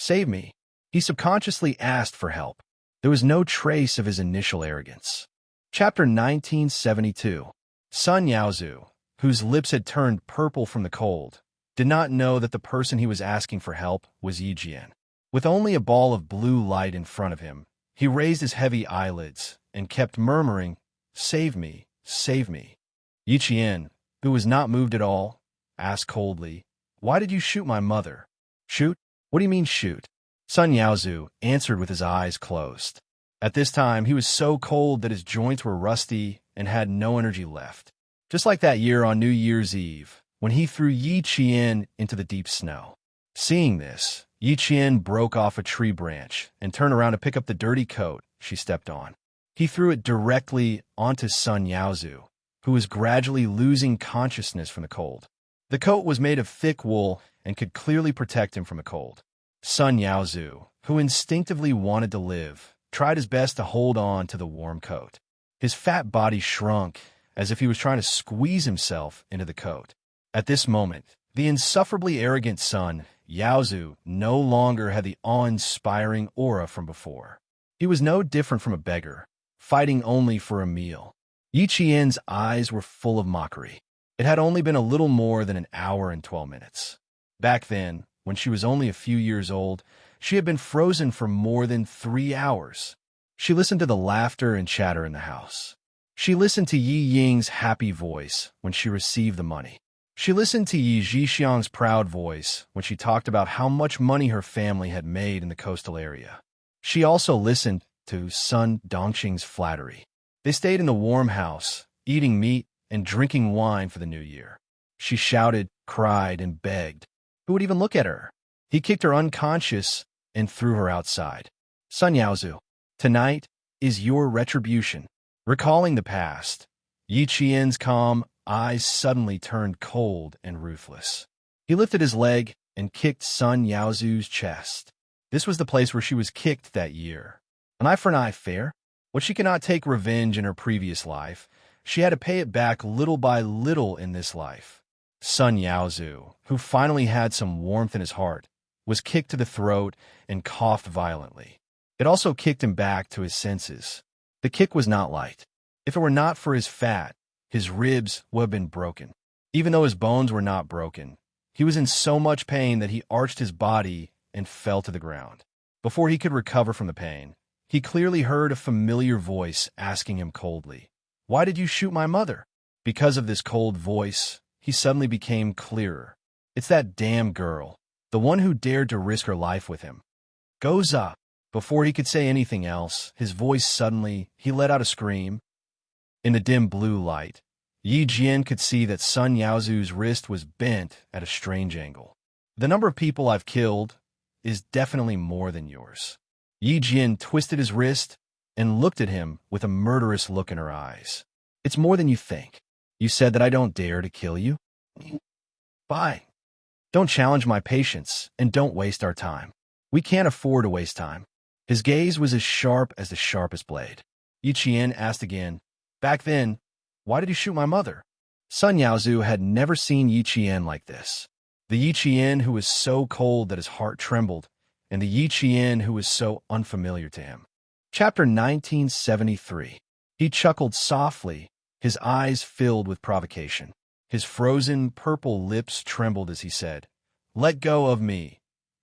me. He subconsciously asked for help. There was no trace of his initial arrogance. Chapter 1972. Sun Yaozu, whose lips had turned purple from the cold, did not know that the person he was asking for help was Yi Qian. With only a ball of blue light in front of him, he raised his heavy eyelids and kept murmuring, "Save me, save me." Yi Qian, who was not moved at all, asked coldly, "Why did you shoot my mother?" "Shoot? What do you mean shoot?" Sun Yaozu answered with his eyes closed. At this time, he was so cold that his joints were rusty and had no energy left. Just like that year on New Year's Eve, when he threw Yi Qian into the deep snow. Seeing this, Yi Qian broke off a tree branch and turned around to pick up the dirty coat she stepped on. He threw it directly onto Sun Yaozu, who was gradually losing consciousness from the cold. The coat was made of thick wool and could clearly protect him from the cold. Sun Yaozu, who instinctively wanted to live, tried his best to hold on to the warm coat. His fat body shrunk as if he was trying to squeeze himself into the coat. At this moment, the insufferably arrogant Sun Yaozu no longer had the awe-inspiring aura from before. He was no different from a beggar, fighting only for a meal. Yi Qian's eyes were full of mockery. It had only been a little more than an hour and 12 minutes. Back then, when she was only a few years old, she had been frozen for more than 3 hours. She listened to the laughter and chatter in the house. She listened to Yi Ying's happy voice when she received the money. She listened to Yi Zhixiang's proud voice when she talked about how much money her family had made in the coastal area. She also listened to Sun Dongxing's flattery. They stayed in the warm house, eating meat and drinking wine for the new year. She shouted, cried, and begged. Who would even look at her? He kicked her unconscious and threw her outside. Sun Yaozu, tonight is your retribution. Recalling the past, Yi Qian's calm eyes suddenly turned cold and ruthless. He lifted his leg and kicked Sun Yaozu's chest. This was the place where she was kicked that year. An eye for an eye, fair? What she cannot take revenge in her previous life, she had to pay it back little by little in this life. Sun Yaozu, who finally had some warmth in his heart, was kicked to the throat and coughed violently. It also kicked him back to his senses. The kick was not light. If it were not for his fat, his ribs would have been broken. Even though his bones were not broken, he was in so much pain that he arched his body and fell to the ground. Before he could recover from the pain, he clearly heard a familiar voice asking him coldly, "Why did you shoot my mother?" Because of this cold voice, he suddenly became clearer. It's that damn girl, the one who dared to risk her life with him. Goes up. Before he could say anything else, his voice suddenly, he let out a scream. In the dim blue light, Yi Jian could see that Sun Yaozu's wrist was bent at a strange angle. The number of people I've killed is definitely more than yours. Yi Jian twisted his wrist and looked at him with a murderous look in her eyes. It's more than you think. You said that I don't dare to kill you? Fine. Don't challenge my patience and don't waste our time. We can't afford to waste time. His gaze was as sharp as the sharpest blade. Yi Qian asked again, "Back then, why did you shoot my mother?" Sun Yaozu had never seen Yi Qian like this. The Yi Qian who was so cold that his heart trembled, and the Yi Qian who was so unfamiliar to him. Chapter 1973. He chuckled softly, his eyes filled with provocation. His frozen, purple lips trembled as he said, "Let go of me,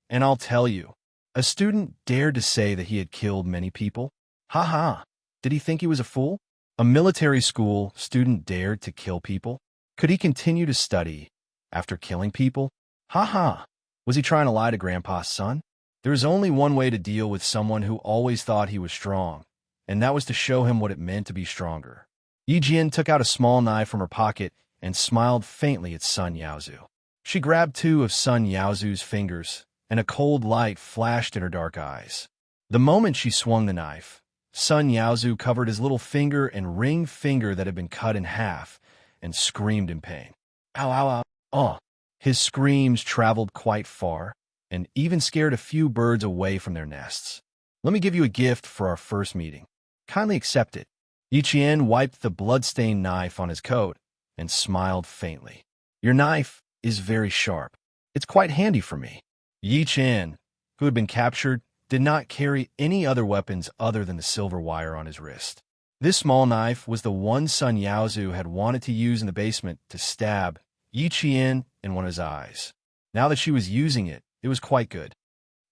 and I'll tell you." A student dared to say that he had killed many people? Ha ha! Did he think he was a fool? A military school student dared to kill people? Could he continue to study after killing people? Ha ha! Was he trying to lie to Grandpa's son? There was only one way to deal with someone who always thought he was strong, and that was to show him what it meant to be stronger. Yi Jian took out a small knife from her pocket and smiled faintly at Sun Yaozu. She grabbed two of Sun Yaozu's fingers, and a cold light flashed in her dark eyes. The moment she swung the knife, Sun Yaozu covered his little finger and ring finger that had been cut in half and screamed in pain. Ow, ow, ow, oh! His screams traveled quite far and even scared a few birds away from their nests. "Let me give you a gift for our first meeting. Kindly accept it." Yi Qian wiped the blood-stained knife on his coat and smiled faintly. "Your knife is very sharp. It's quite handy for me." Yi Qian, who had been captured, did not carry any other weapons other than the silver wire on his wrist. This small knife was the one Sun Yaozu had wanted to use in the basement to stab Yi Qian in one of his eyes. Now that she was using it, it was quite good.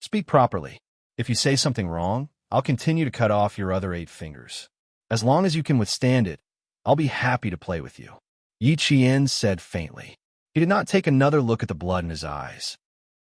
"Speak properly. If you say something wrong, I'll continue to cut off your other 8 fingers. As long as you can withstand it, I'll be happy to play with you," Yi Qian said faintly. He did not take another look at the blood in his eyes.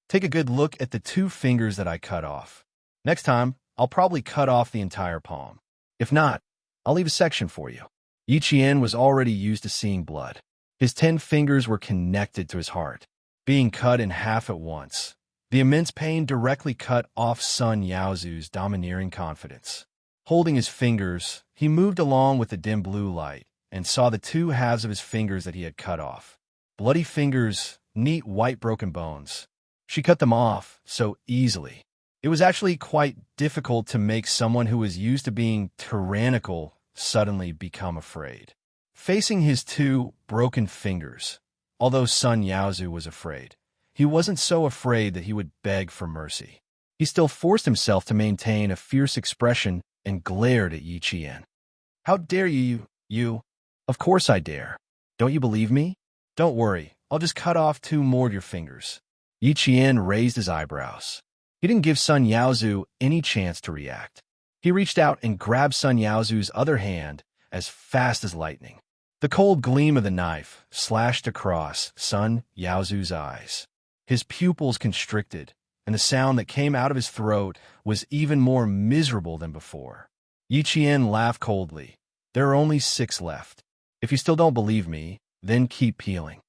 "Take a good look at the 2 fingers that I cut off. Next time, I'll probably cut off the entire palm. If not, I'll leave a section for you." Yi Qian was already used to seeing blood. His 10 fingers were connected to his heart, being cut in half at once. The immense pain directly cut off Sun Yaozu's domineering confidence. Holding his fingers, he moved along with the dim blue light and saw the 2 halves of his fingers that he had cut off. Bloody fingers, neat white broken bones. She cut them off so easily. It was actually quite difficult to make someone who was used to being tyrannical suddenly become afraid. Facing his 2 broken fingers, although Sun Yaozu was afraid, he wasn't so afraid that he would beg for mercy. He still forced himself to maintain a fierce expression and glared at Yi Qian. "How dare you? Of course I dare. Don't you believe me? Don't worry, I'll just cut off 2 more of your fingers." Yi Qian raised his eyebrows. He didn't give Sun Yaozu any chance to react. He reached out and grabbed Sun Yaozu's other hand as fast as lightning. The cold gleam of the knife slashed across Sun Yaozu's eyes. His pupils constricted, and the sound that came out of his throat was even more miserable than before. Yi Qian laughed coldly. "There are only 6 left. If you still don't believe me, then keep peeling."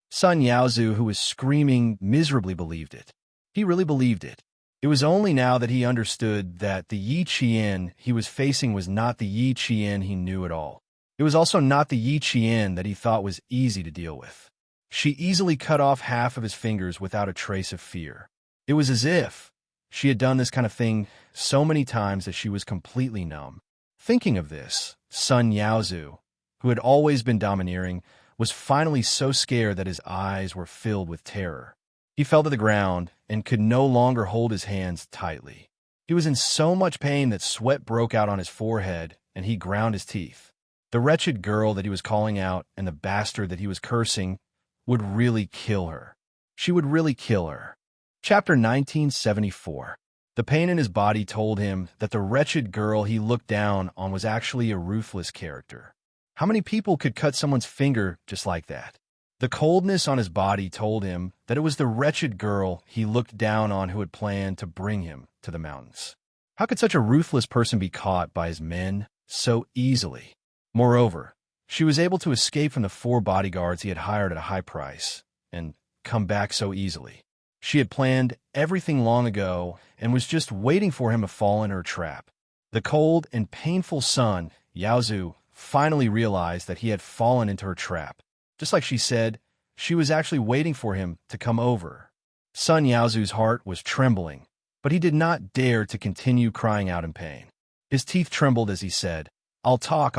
Sun Yaozu, who was screaming miserably, believed it. He really believed it. It was only now that he understood that the Yi Qian he was facing was not the Yi Qian he knew at all. It was also not the Yi Qian that he thought was easy to deal with. She easily cut off half of his fingers without a trace of fear. It was as if she had done this kind of thing so many times that she was completely numb. Thinking of this, Sun Yaozu, who had always been domineering, was finally so scared that his eyes were filled with terror. He fell to the ground and could no longer hold his hands tightly. He was in so much pain that sweat broke out on his forehead, and he ground his teeth. The wretched girl that he was calling out and the bastard that he was cursing would really kill her. She would really kill her. Chapter 1974. The pain in his body told him that the wretched girl he looked down on was actually a ruthless character. How many people could cut someone's finger just like that? The coldness on his body told him that it was the wretched girl he looked down on who had planned to bring him to the mountains. How could such a ruthless person be caught by his men so easily? Moreover, she was able to escape from the 4 bodyguards he had hired at a high price and come back so easily. She had planned everything long ago and was just waiting for him to fall in her trap. The cold and painful sun, Yaozu, finally realized that he had fallen into her trap. Just like she said, she was actually waiting for him to come over. Sun Yaozu's heart was trembling, but he did not dare to continue crying out in pain. His teeth trembled as he said, I'll talk.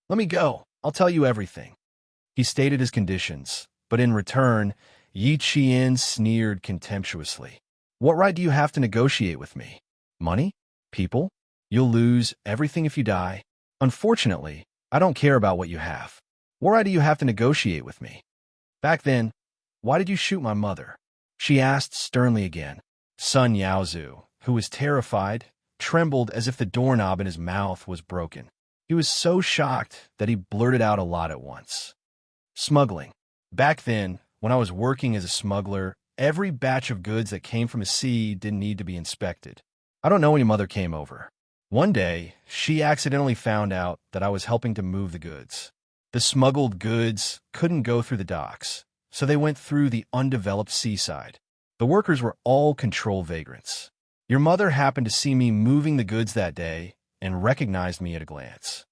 Let me go. I'll tell you everything." He stated his conditions, but in return, Yi Qian sneered contemptuously. "What right do you have to negotiate with me? Money? People? You'll lose everything if you die. Unfortunately, I don't care about what you have. What right do you have to negotiate with me? Back then, why did you shoot my mother?" she asked sternly again. Sun Yaozu, who was terrified, trembled as if the doorknob in his mouth was broken. He was so shocked that he blurted out a lot at once. "Smuggling. Back then, when I was working as a smuggler, every batch of goods that came from the sea didn't need to be inspected. I don't know when your mother came over. One day, she accidentally found out that I was helping to move the goods. The smuggled goods couldn't go through the docks, so they went through the undeveloped seaside. The workers were all control vagrants. Your mother happened to see me moving the goods that day and recognized me at a glance.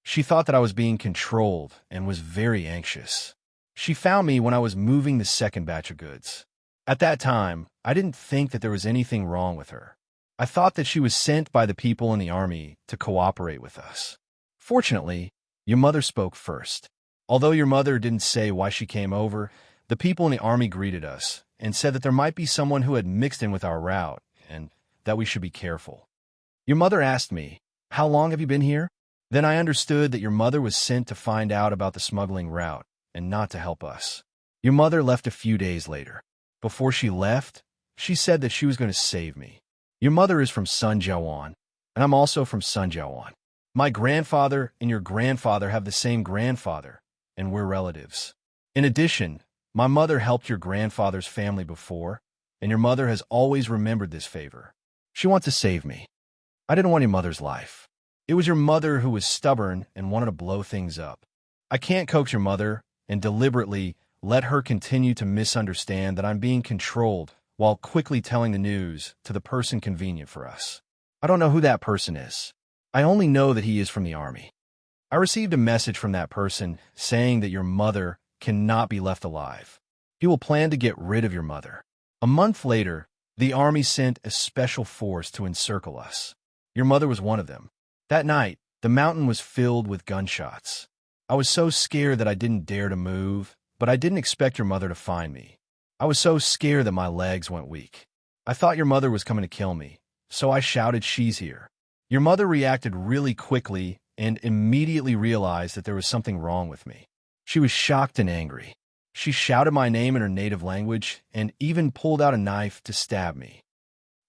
She thought that I was being controlled and was very anxious. She found me when I was moving the second batch of goods. At that time, I didn't think that there was anything wrong with her. I thought that she was sent by the people in the army to cooperate with us. Fortunately, your mother spoke first. Although your mother didn't say why she came over, the people in the army greeted us and said that there might be someone who had mixed in with our route and that we should be careful. Your mother asked me, 'How long have you been here?' Then I understood that your mother was sent to find out about the smuggling route and not to help us. Your mother left a few days later. Before she left, she said that she was going to save me. Your mother is from Sunjiawan, and I'm also from Sunjiawan. My grandfather and your grandfather have the same grandfather, and we're relatives. In addition, my mother helped your grandfather's family before, and your mother has always remembered this favor. She wants to save me. I didn't want your mother's life. It was your mother who was stubborn and wanted to blow things up. I can't coax your mother and deliberately let her continue to misunderstand that I'm being controlled while quickly telling the news to the person convenient for us. I don't know who that person is. I only know that he is from the army. I received a message from that person saying that your mother cannot be left alive. He will plan to get rid of your mother. A month later, the army sent a special force to encircle us. Your mother was one of them. That night, the mountain was filled with gunshots. I was so scared that I didn't dare to move, but I didn't expect your mother to find me. I was so scared that my legs went weak. I thought your mother was coming to kill me, so I shouted, "She's here." Your mother reacted really quickly and immediately realized that there was something wrong with me. She was shocked and angry. She shouted my name in her native language and even pulled out a knife to stab me.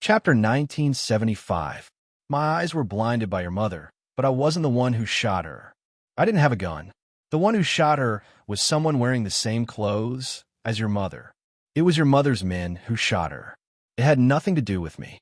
Chapter 1975. My eyes were blinded by your mother, but I wasn't the one who shot her. I didn't have a gun. The one who shot her was someone wearing the same clothes as your mother. It was your mother's men who shot her. It had nothing to do with me.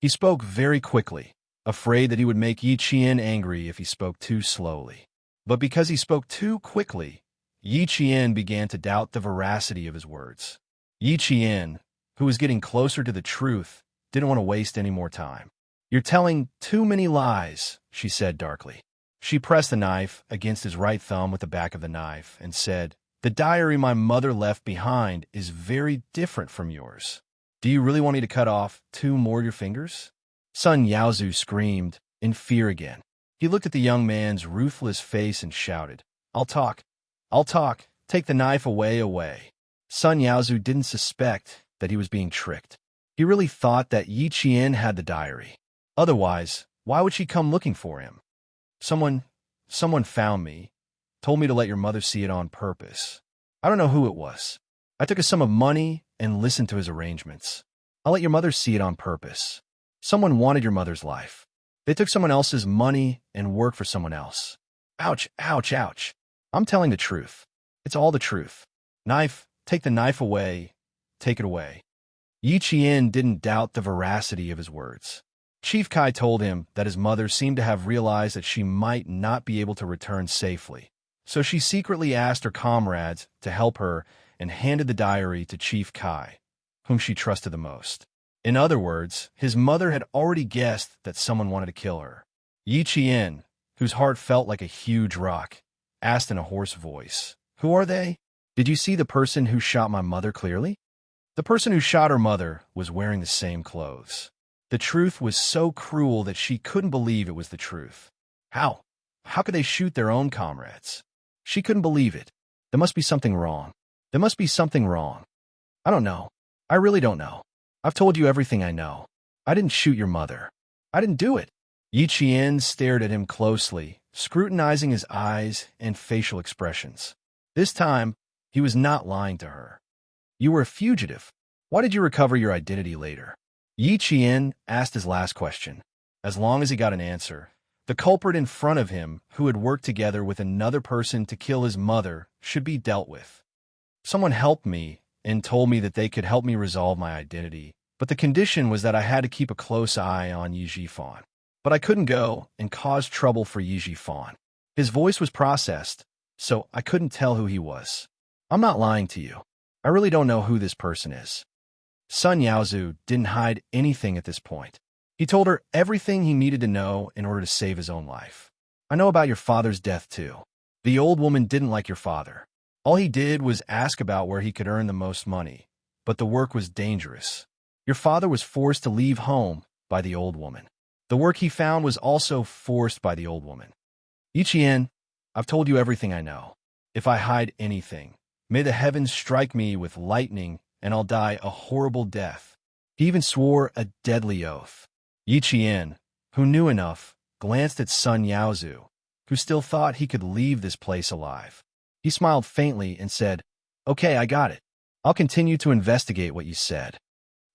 He spoke very quickly, afraid that he would make Yi Qian angry if he spoke too slowly. But because he spoke too quickly, Yi Qian began to doubt the veracity of his words. Yi Qian, who was getting closer to the truth, didn't want to waste any more time. "You're telling too many lies," she said darkly. She pressed the knife against his right thumb with the back of the knife and said, "The diary my mother left behind is very different from yours. Do you really want me to cut off 2 more of your fingers?" Sun Yaozu screamed in fear again. He looked at the young man's ruthless face and shouted, "I'll talk. I'll talk. Take the knife away. Sun Yaozu didn't suspect that he was being tricked. He really thought that Yi Qian had the diary. Otherwise, why would she come looking for him? Someone found me, told me to let your mother see it on purpose. I don't know who it was. I took a sum of money and listened to his arrangements. I'll let your mother see it on purpose. Someone wanted your mother's life. They took someone else's money and worked for someone else. Ouch. I'm telling the truth. It's all the truth. Knife, take the knife away. Take it away. Yi Qian didn't doubt the veracity of his words. Chief Kai told him that his mother seemed to have realized that she might not be able to return safely. So she secretly asked her comrades to help her and handed the diary to Chief Kai, whom she trusted the most. In other words, his mother had already guessed that someone wanted to kill her. Yi Qian, whose heart felt like a huge rock, asked in a hoarse voice, "Who are they? Did you see the person who shot my mother clearly?" The person who shot her mother was wearing the same clothes. The truth was so cruel that she couldn't believe it was the truth. How? How could they shoot their own comrades? She couldn't believe it. There must be something wrong. There must be something wrong. I don't know. I really don't know. I've told you everything I know. I didn't shoot your mother. I didn't do it. Yi Qian stared at him closely, scrutinizing his eyes and facial expressions. This time, he was not lying to her. You were a fugitive. Why did you recover your identity later? Yi Qian asked his last question. As long as he got an answer, the culprit in front of him, who had worked together with another person to kill his mother, should be dealt with. Someone helped me and told me that they could help me resolve my identity, but the condition was that I had to keep a close eye on Yi Jifan. But I couldn't go and cause trouble for Yi Jifan. His voice was processed, so I couldn't tell who he was. I'm not lying to you. I really don't know who this person is. Sun Yaozu didn't hide anything at this point. He told her everything he needed to know in order to save his own life. I know about your father's death too. The old woman didn't like your father. All he did was ask about where he could earn the most money, but the work was dangerous. Your father was forced to leave home by the old woman. The work he found was also forced by the old woman. Yi Qian, I've told you everything I know. If I hide anything, may the heavens strike me with lightning and I'll die a horrible death. He even swore a deadly oath. Yi Qian, who knew enough, glanced at Sun Yaozu, who still thought he could leave this place alive. He smiled faintly and said, "Okay, I got it. I'll continue to investigate what you said."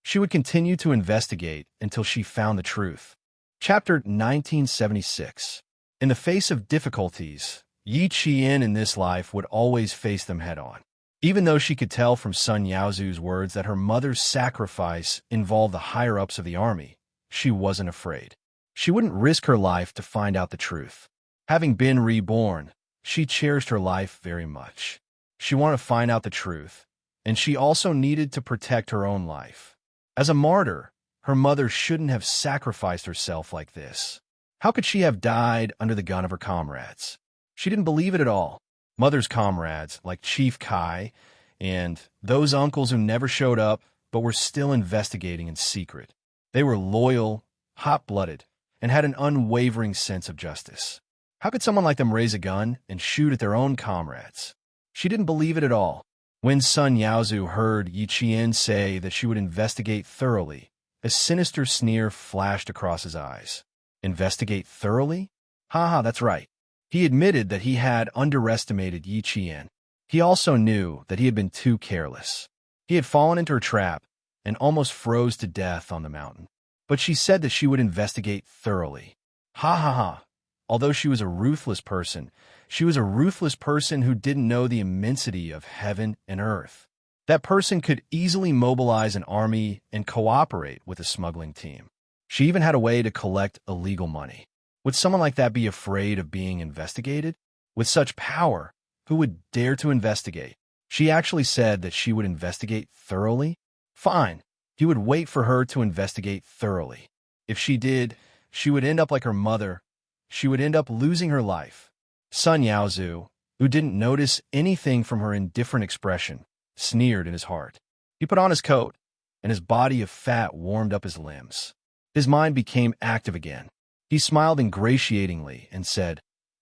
She would continue to investigate until she found the truth. Chapter 1976. In the face of difficulties, Yi Qian in this life would always face them head-on. Even though she could tell from Sun Yaozu's words that her mother's sacrifice involved the higher-ups of the army, she wasn't afraid. She wouldn't risk her life to find out the truth. Having been reborn, she cherished her life very much. She wanted to find out the truth, and she also needed to protect her own life. As a martyr, her mother shouldn't have sacrificed herself like this. How could she have died under the gun of her comrades? She didn't believe it at all. Mother's comrades, like Chief Kai, and those uncles who never showed up but were still investigating in secret. They were loyal, hot-blooded, and had an unwavering sense of justice. How could someone like them raise a gun and shoot at their own comrades? She didn't believe it at all. When Sun Yaozu heard Yi Qian say that she would investigate thoroughly, a sinister sneer flashed across his eyes. Investigate thoroughly? That's right. He admitted that he had underestimated Yi Qian. He also knew that he had been too careless. He had fallen into her trap and almost froze to death on the mountain. But she said that she would investigate thoroughly. Although she was a ruthless person, she was a ruthless person who didn't know the immensity of heaven and earth. That person could easily mobilize an army and cooperate with a smuggling team. She even had a way to collect illegal money. Would someone like that be afraid of being investigated? With such power, who would dare to investigate? She actually said that she would investigate thoroughly. Fine, he would wait for her to investigate thoroughly. If she did, she would end up like her mother. She would end up losing her life. Sun Yaozu, who didn't notice anything from her indifferent expression, sneered in his heart. He put on his coat, and his body of fat warmed up his limbs. His mind became active again. He smiled ingratiatingly and said,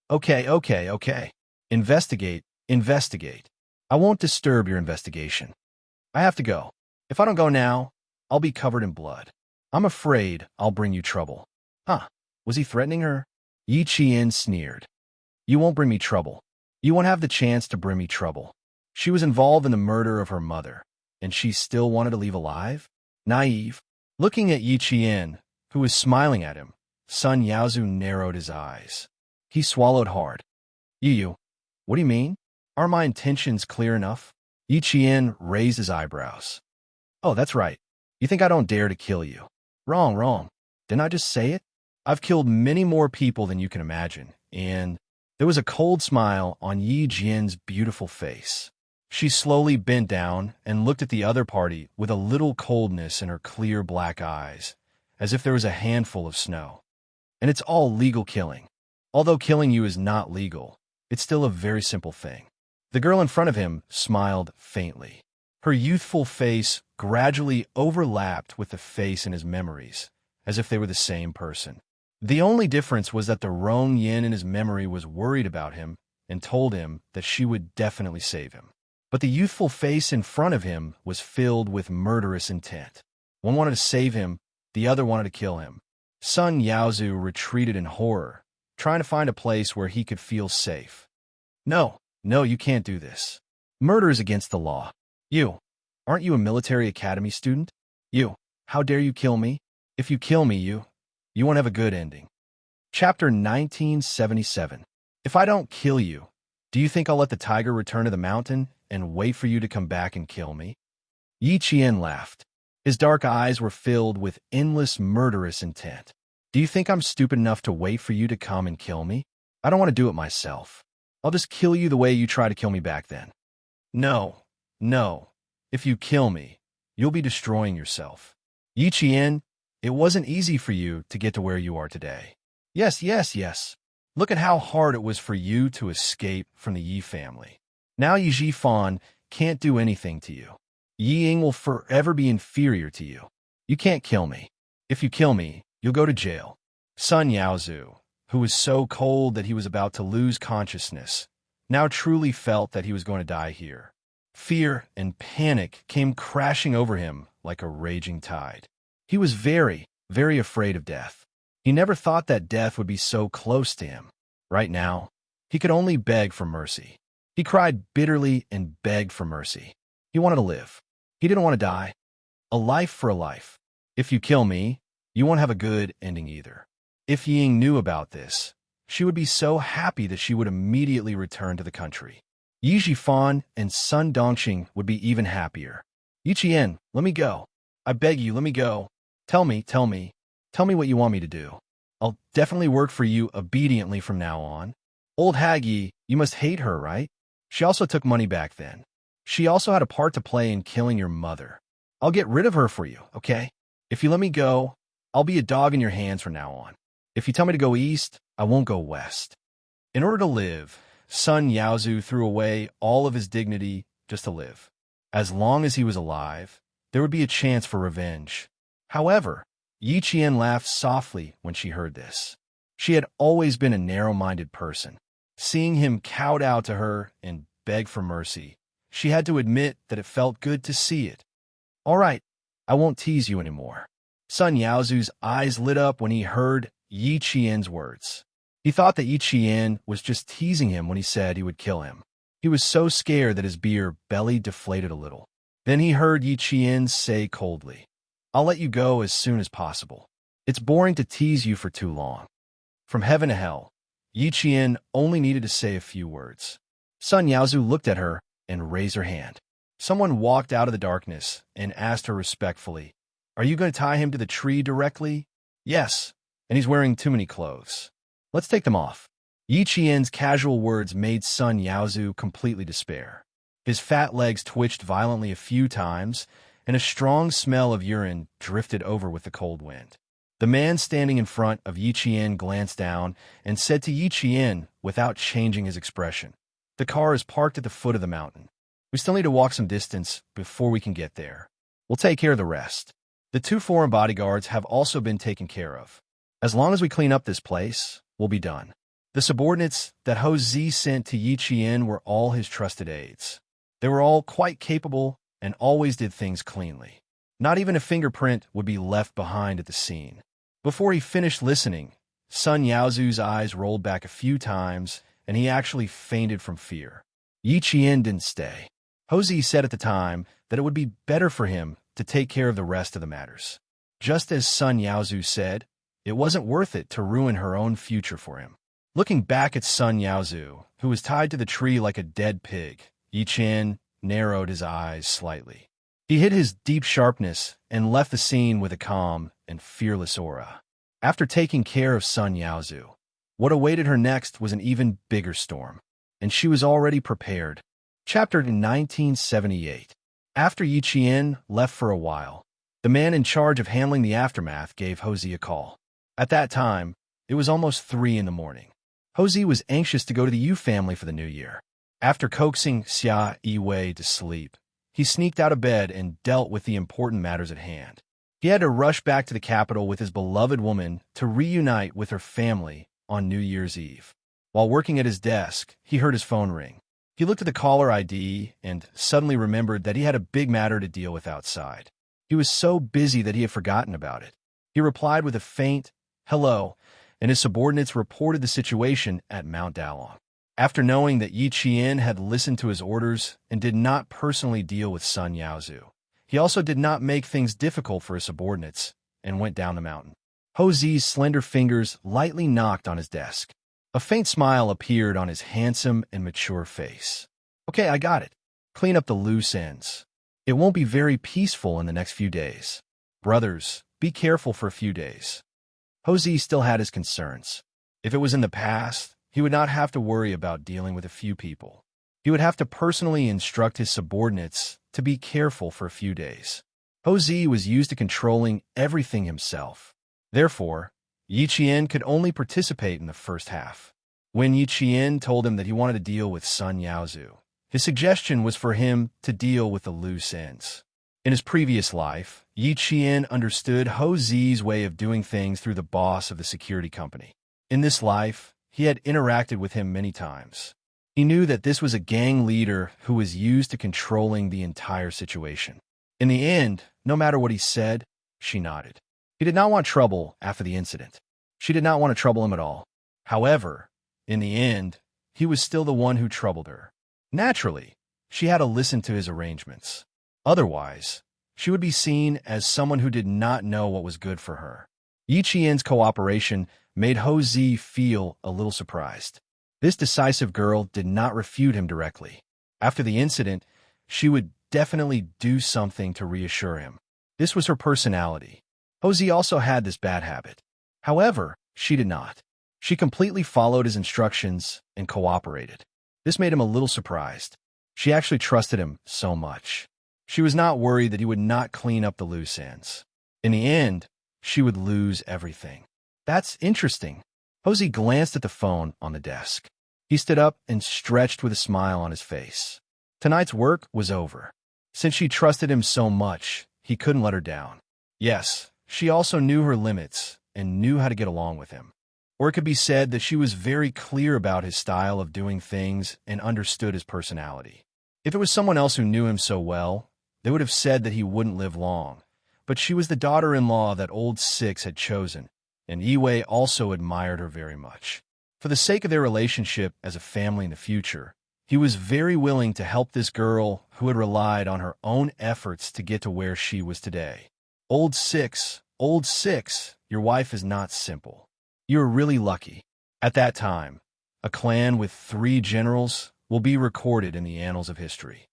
Okay. Investigate Investigate. I won't disturb your investigation. I have to go. If I don't go now, I'll be covered in blood. I'm afraid I'll bring you trouble. Huh? Was he threatening her? Yi Qian sneered. You won't bring me trouble. You won't have the chance to bring me trouble. She was involved in the murder of her mother, and she still wanted to leave alive? Naive. Looking at Yi Qian, who was smiling at him, Sun Yaozu narrowed his eyes. He swallowed hard. Yu, what do you mean? Are my intentions clear enough? Yi Qian raised his eyebrows. Oh, that's right. You think I don't dare to kill you? Wrong, wrong. Didn't I just say it? I've killed many more people than you can imagine, and there was a cold smile on Yi Jian's beautiful face. She slowly bent down and looked at the other party with a little coldness in her clear black eyes, as if there was a handful of snow. And it's all legal killing. Although killing you is not legal, it's still a very simple thing. The girl in front of him smiled faintly. Her youthful face gradually overlapped with the face in his memories, as if they were the same person. The only difference was that the Rong Yin in his memory was worried about him and told him that she would definitely save him. But the youthful face in front of him was filled with murderous intent. One wanted to save him, the other wanted to kill him. Sun Yaozu retreated in horror, trying to find a place where he could feel safe. No, you can't do this. Murder is against the law. Aren't you a military academy student? How dare you kill me? If you kill me, you won't have a good ending. Chapter 1977. If I don't kill you, do you think I'll let the tiger return to the mountain and wait for you to come back and kill me? Yi Qian laughed. His dark eyes were filled with endless murderous intent. Do you think I'm stupid enough to wait for you to come and kill me? I don't want to do it myself. I'll just kill you the way you tried to kill me back then. No. If you kill me, you'll be destroying yourself. Yi Qian, it wasn't easy for you to get to where you are today. Yes. Look at how hard it was for you to escape from the Yi family. Now Yi Jifan can't do anything to you. Yi Ying will forever be inferior to you. You can't kill me. If you kill me, you'll go to jail. Sun Yaozu, who was so cold that he was about to lose consciousness, now truly felt that he was going to die here. Fear and panic came crashing over him like a raging tide. He was very, very afraid of death. He never thought that death would be so close to him. Right now, he could only beg for mercy. He cried bitterly and begged for mercy. He wanted to live. He didn't want to die. A life for a life. If you kill me, you won't have a good ending either. If Ying knew about this, she would be so happy that she would immediately return to the country. Yi Jifan and Sun Dongxing would be even happier. Yi Qian, let me go. I beg you, let me go. Tell me what you want me to do. I'll definitely work for you obediently from now on. Old Haggy, you must hate her, right? She also took money back then. She also had a part to play in killing your mother. I'll get rid of her for you, okay? If you let me go, I'll be a dog in your hands from now on. If you tell me to go east, I won't go west. In order to live, Sun Yaozu threw away all of his dignity just to live. As long as he was alive, there would be a chance for revenge. However, Yi Qian laughed softly when she heard this. She had always been a narrow-minded person. Seeing him kowtow to her and beg for mercy, she had to admit that it felt good to see it. All right, I won't tease you anymore. Sun Yaozu's eyes lit up when he heard Yi Qian's words. He thought that Yi Qian was just teasing him when he said he would kill him. He was so scared that his beer belly deflated a little. Then he heard Yi Qian say coldly, I'll let you go as soon as possible. It's boring to tease you for too long. From heaven to hell, Yi Qian only needed to say a few words. Sun Yaozu looked at her and raised her hand. Someone walked out of the darkness and asked her respectfully, Are you going to tie him to the tree directly? Yes, and he's wearing too many clothes. Let's take them off. Yi Qian's casual words made Sun Yaozu completely despair. His fat legs twitched violently a few times, and a strong smell of urine drifted over with the cold wind. The man standing in front of Yi Qian glanced down and said to Yi Qian without changing his expression, The car is parked at the foot of the mountain. We still need to walk some distance before we can get there. We'll take care of the rest. The 2 foreign bodyguards have also been taken care of. As long as we clean up this place, we'll be done. The subordinates that Ho Zi sent to Yi Qian were all his trusted aides. They were all quite capable and always did things cleanly. Not even a fingerprint would be left behind at the scene. Before he finished listening, Sun Yaozu's eyes rolled back a few times, and he actually fainted from fear. Yi Qian didn't stay. Ho Zi said at the time that it would be better for him to take care of the rest of the matters. Just as Sun Yaozu said, it wasn't worth it to ruin her own future for him. Looking back at Sun Yaozu, who was tied to the tree like a dead pig, Yi Qian narrowed his eyes slightly. He hid his deep sharpness and left the scene with a calm and fearless aura. After taking care of Sun Yaozu, what awaited her next was an even bigger storm, and she was already prepared. Chapter 1978. After Yi Qian left for a while, the man in charge of handling the aftermath gave Ho Zi a call. At that time, it was almost 3 in the morning. Ho Zi was anxious to go to the Yu family for the new year. After coaxing Xia Yiwei to sleep, he sneaked out of bed and dealt with the important matters at hand. He had to rush back to the capital with his beloved woman to reunite with her family on New Year's Eve. While working at his desk, he heard his phone ring. He looked at the caller ID and suddenly remembered that he had a big matter to deal with outside. He was so busy that he had forgotten about it. He replied with a faint, "Hello," and his subordinates reported the situation at Mount Dalong. After knowing that Yi Qian had listened to his orders and did not personally deal with Sun Yaozu, he also did not make things difficult for his subordinates and went down the mountain. Ho Zi's slender fingers lightly knocked on his desk. A faint smile appeared on his handsome and mature face. "Okay, I got it. Clean up the loose ends. It won't be very peaceful in the next few days. Brothers, be careful for a few days." Ho Zi still had his concerns. If it was in the past, he would not have to worry about dealing with a few people. He would have to personally instruct his subordinates to be careful for a few days. Ho Zi was used to controlling everything himself. Therefore, Yi Qian could only participate in the first half. When Yi Qian told him that he wanted to deal with Sun Yaozu, his suggestion was for him to deal with the loose ends. In his previous life, Yi Qian understood Ho Zi's way of doing things through the boss of the security company. In this life, he had interacted with him many times. He knew that this was a gang leader who was used to controlling the entire situation. In the end, no matter what he said, she nodded. He did not want trouble after the incident. She did not want to trouble him at all. However, in the end, he was still the one who troubled her. Naturally, she had to listen to his arrangements. Otherwise, she would be seen as someone who did not know what was good for her. Yi Qian's cooperation made Ho Zi feel a little surprised. This decisive girl did not refute him directly. After the incident, she would definitely do something to reassure him. This was her personality. Ho Zi also had this bad habit. However, she did not. She completely followed his instructions and cooperated. This made him a little surprised. She actually trusted him so much. She was not worried that he would not clean up the loose ends. In the end, she would lose everything. That's interesting. Ho Zi glanced at the phone on the desk. He stood up and stretched with a smile on his face. Tonight's work was over. Since she trusted him so much, he couldn't let her down. Yes, she also knew her limits and knew how to get along with him. Or it could be said that she was very clear about his style of doing things and understood his personality. If it was someone else who knew him so well, they would have said that he wouldn't live long. But she was the daughter-in-law that Old Six had chosen, and Yiwei also admired her very much. For the sake of their relationship as a family in the future, he was very willing to help this girl who had relied on her own efforts to get to where she was today. Old Six, your wife is not simple. You are really lucky. At that time, a clan with 3 generals will be recorded in the annals of history.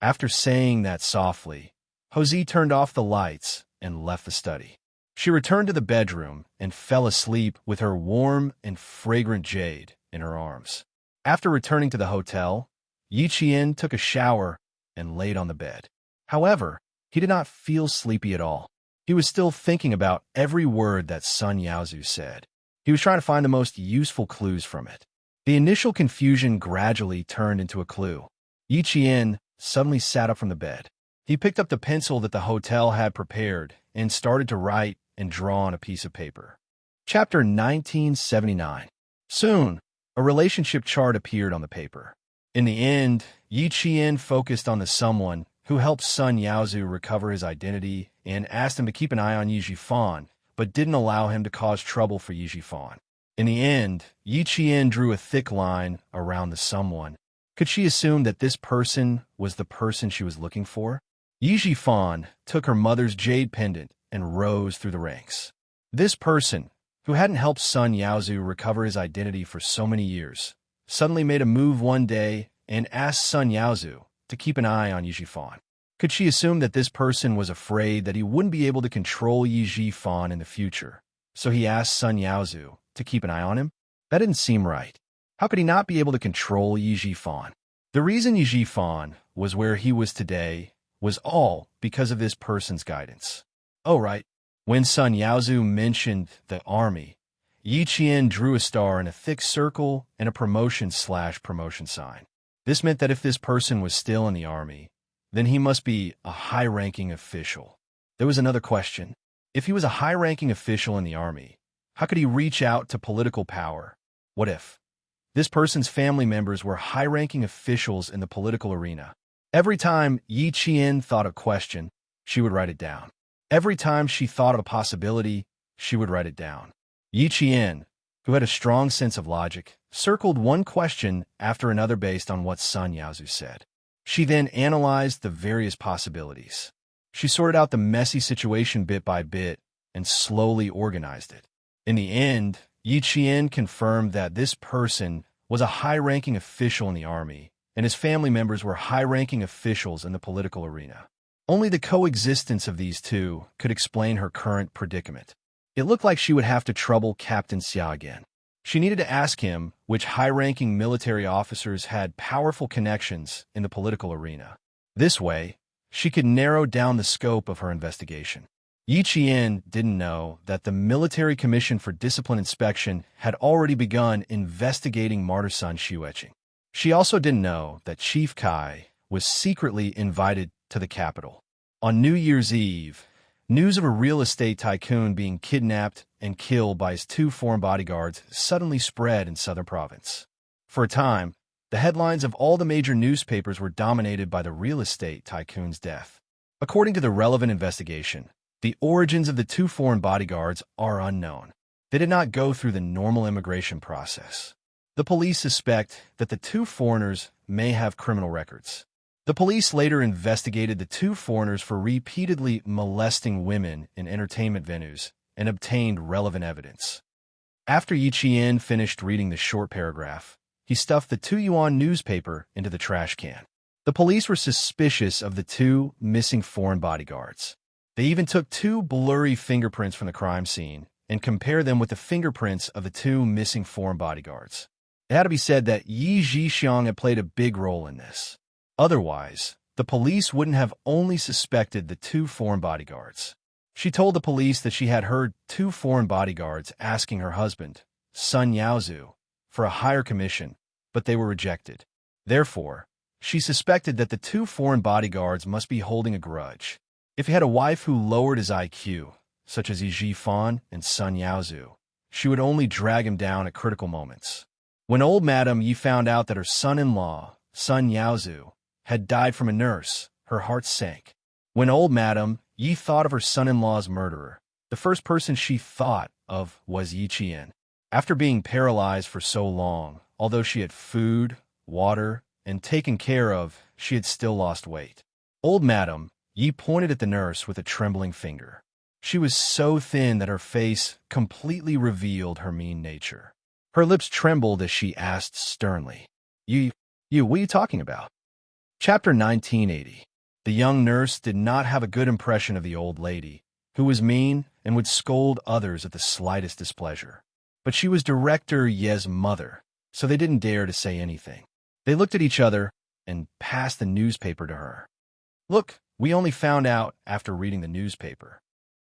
After saying that softly, Ho Zi turned off the lights and left the study. She returned to the bedroom and fell asleep with her warm and fragrant jade in her arms. After returning to the hotel, Yi Qian took a shower and laid on the bed. However, he did not feel sleepy at all. He was still thinking about every word that Sun Yaozu said. He was trying to find the most useful clues from it. The initial confusion gradually turned into a clue. Yi Qian suddenly sat up from the bed. He picked up the pencil that the hotel had prepared and started to write and draw on a piece of paper. Chapter 1979. Soon, A relationship chart appeared on the paper. In the end, Yi Qian focused on the someone who helped Sun Yaozu recover his identity and asked him to keep an eye on Yi Jifan, but didn't allow him to cause trouble for Yi Jifan. In the end, Yi Qian drew a thick line around the someone. Could she assume that this person was the person she was looking for? Yi Jifan took her mother's jade pendant and rose through the ranks. This person, who hadn't helped Sun Yaozu recover his identity for so many years, suddenly made a move one day and asked Sun Yaozu to keep an eye on Yi Jifan. Could she assume that this person was afraid that he wouldn't be able to control Yi Jifan in the future, so he asked Sun Yaozu to keep an eye on him? That didn't seem right. How could he not be able to control Yi Jifan? The reason Yi Jifan was where he was today was all because of this person's guidance. Oh, right. When Sun Yaozu mentioned the army, Yi Qian drew a star in a thick circle and a promotion/promotion sign. This meant that if this person was still in the army, then he must be a high-ranking official. There was another question. If he was a high-ranking official in the army, how could he reach out to political power? What if this person's family members were high-ranking officials in the political arena? Every time Yi Qian thought a question, she would write it down. Every time she thought of a possibility, she would write it down. Yi Qian, who had a strong sense of logic, circled one question after another based on what Sun Yaozu said. She then analyzed the various possibilities. She sorted out the messy situation bit by bit and slowly organized it. In the end, Yi Qian confirmed that this person was a high-ranking official in the army, and his family members were high-ranking officials in the political arena. Only the coexistence of these two could explain her current predicament. It looked like she would have to trouble Captain Xia again. She needed to ask him which high-ranking military officers had powerful connections in the political arena. This way, she could narrow down the scope of her investigation. Yi Qian didn't know that the Military Commission for Discipline Inspection had already begun investigating martyr Sun Xueqing. She also didn't know that Chief Kai was secretly invited to the capital. On New Year's Eve, news of a real estate tycoon being kidnapped and killed by his 2 foreign bodyguards suddenly spread in southern province. For a time, the headlines of all the major newspapers were dominated by the real estate tycoon's death. According to the relevant investigation, the origins of the 2 foreign bodyguards are unknown. They did not go through the normal immigration process. The police suspect that the 2 foreigners may have criminal records. The police later investigated the 2 foreigners for repeatedly molesting women in entertainment venues and obtained relevant evidence. After Yi Qian finished reading the short paragraph, he stuffed the 2 yuan newspaper into the trash can. The police were suspicious of the 2 missing foreign bodyguards. They even took 2 blurry fingerprints from the crime scene and compared them with the fingerprints of the 2 missing foreign bodyguards. It had to be said that Yi Zhixiang had played a big role in this. Otherwise, the police wouldn't have only suspected the 2 foreign bodyguards. She told the police that she had heard 2 foreign bodyguards asking her husband, Sun Yaozu, for a higher commission, but they were rejected. Therefore, she suspected that the 2 foreign bodyguards must be holding a grudge. If he had a wife who lowered his IQ, such as Yi Jifan and Sun Yaozu, she would only drag him down at critical moments. When old Madame Yi found out that her son-in-law, Sun Yaozu, had died from a nurse, her heart sank. When old Madame Yi thought of her son-in-law's murderer, the first person she thought of was Yi Qian. After being paralyzed for so long, although she had food, water, and taken care of, she had still lost weight. Old Madame Yi pointed at the nurse with a trembling finger. She was so thin that her face completely revealed her mean nature. Her lips trembled as she asked sternly, You, what are you talking about? Chapter 1980. The young nurse did not have a good impression of the old lady, who was mean and would scold others at the slightest displeasure. But she was Director Ye's mother, so they didn't dare to say anything. They looked at each other and passed the newspaper to her. Look, we only found out after reading the newspaper.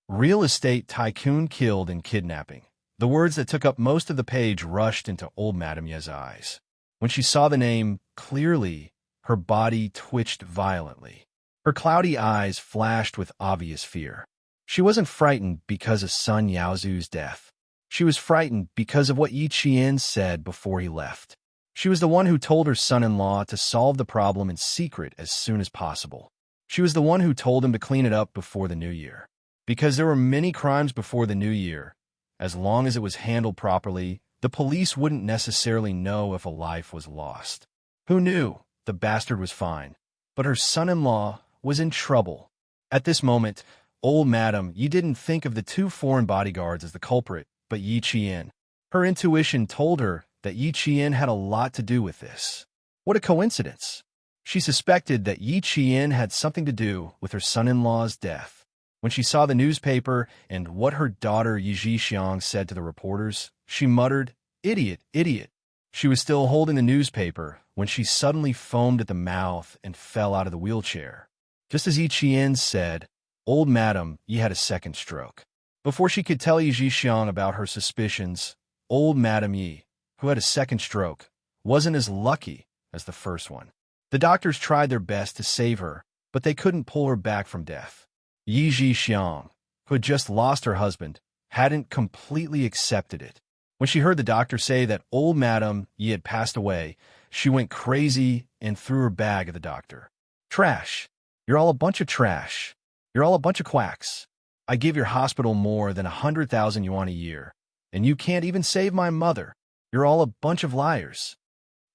Real estate tycoon killed in kidnapping. The words that took up most of the page rushed into old Madame Ye's eyes. When she saw the name clearly, her body twitched violently. Her cloudy eyes flashed with obvious fear. She wasn't frightened because of Sun Yaozu's death. She was frightened because of what Yi Qian said before he left. She was the one who told her son-in-law to solve the problem in secret as soon as possible. She was the one who told him to clean it up before the new year. Because there were many crimes before the new year, as long as it was handled properly, the police wouldn't necessarily know if a life was lost. Who knew? The bastard was fine. But her son-in-law was in trouble. At this moment, old Madame Yi didn't think of the two foreign bodyguards as the culprit, but Yi Qian. Her intuition told her that Yi Qian had a lot to do with this. What a coincidence! She suspected that Yi Qian had something to do with her son-in-law's death. When she saw the newspaper and what her daughter Yi Zhixiang said to the reporters, she muttered, "Idiot, idiot." She was still holding the newspaper when she suddenly foamed at the mouth and fell out of the wheelchair. Just as Yi Qian said, old Madame Yi had a second stroke. Before she could tell Yi Zhixiang about her suspicions, old Madame Yi, who had a second stroke, wasn't as lucky as the first one. The doctors tried their best to save her, but they couldn't pull her back from death. Yi Zhixiang, who had just lost her husband, hadn't completely accepted it. When she heard the doctor say that old Madame Yi had passed away, she went crazy and threw her bag at the doctor. "Trash! You're all a bunch of trash. You're all a bunch of quacks. I give your hospital more than 100,000 yuan a year, and you can't even save my mother. You're all a bunch of liars."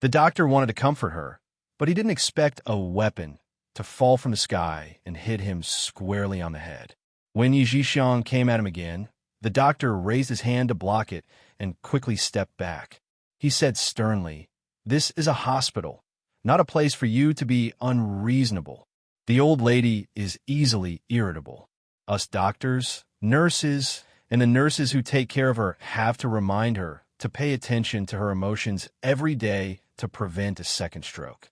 The doctor wanted to comfort her, but he didn't expect a weapon to fall from the sky and hit him squarely on the head. When Yi Zhixiang came at him again, the doctor raised his hand to block it and quickly stepped back. He said sternly, "This is a hospital, not a place for you to be unreasonable. The old lady is easily irritable. Us doctors, nurses, and the nurses who take care of her have to remind her to pay attention to her emotions every day to prevent a second stroke.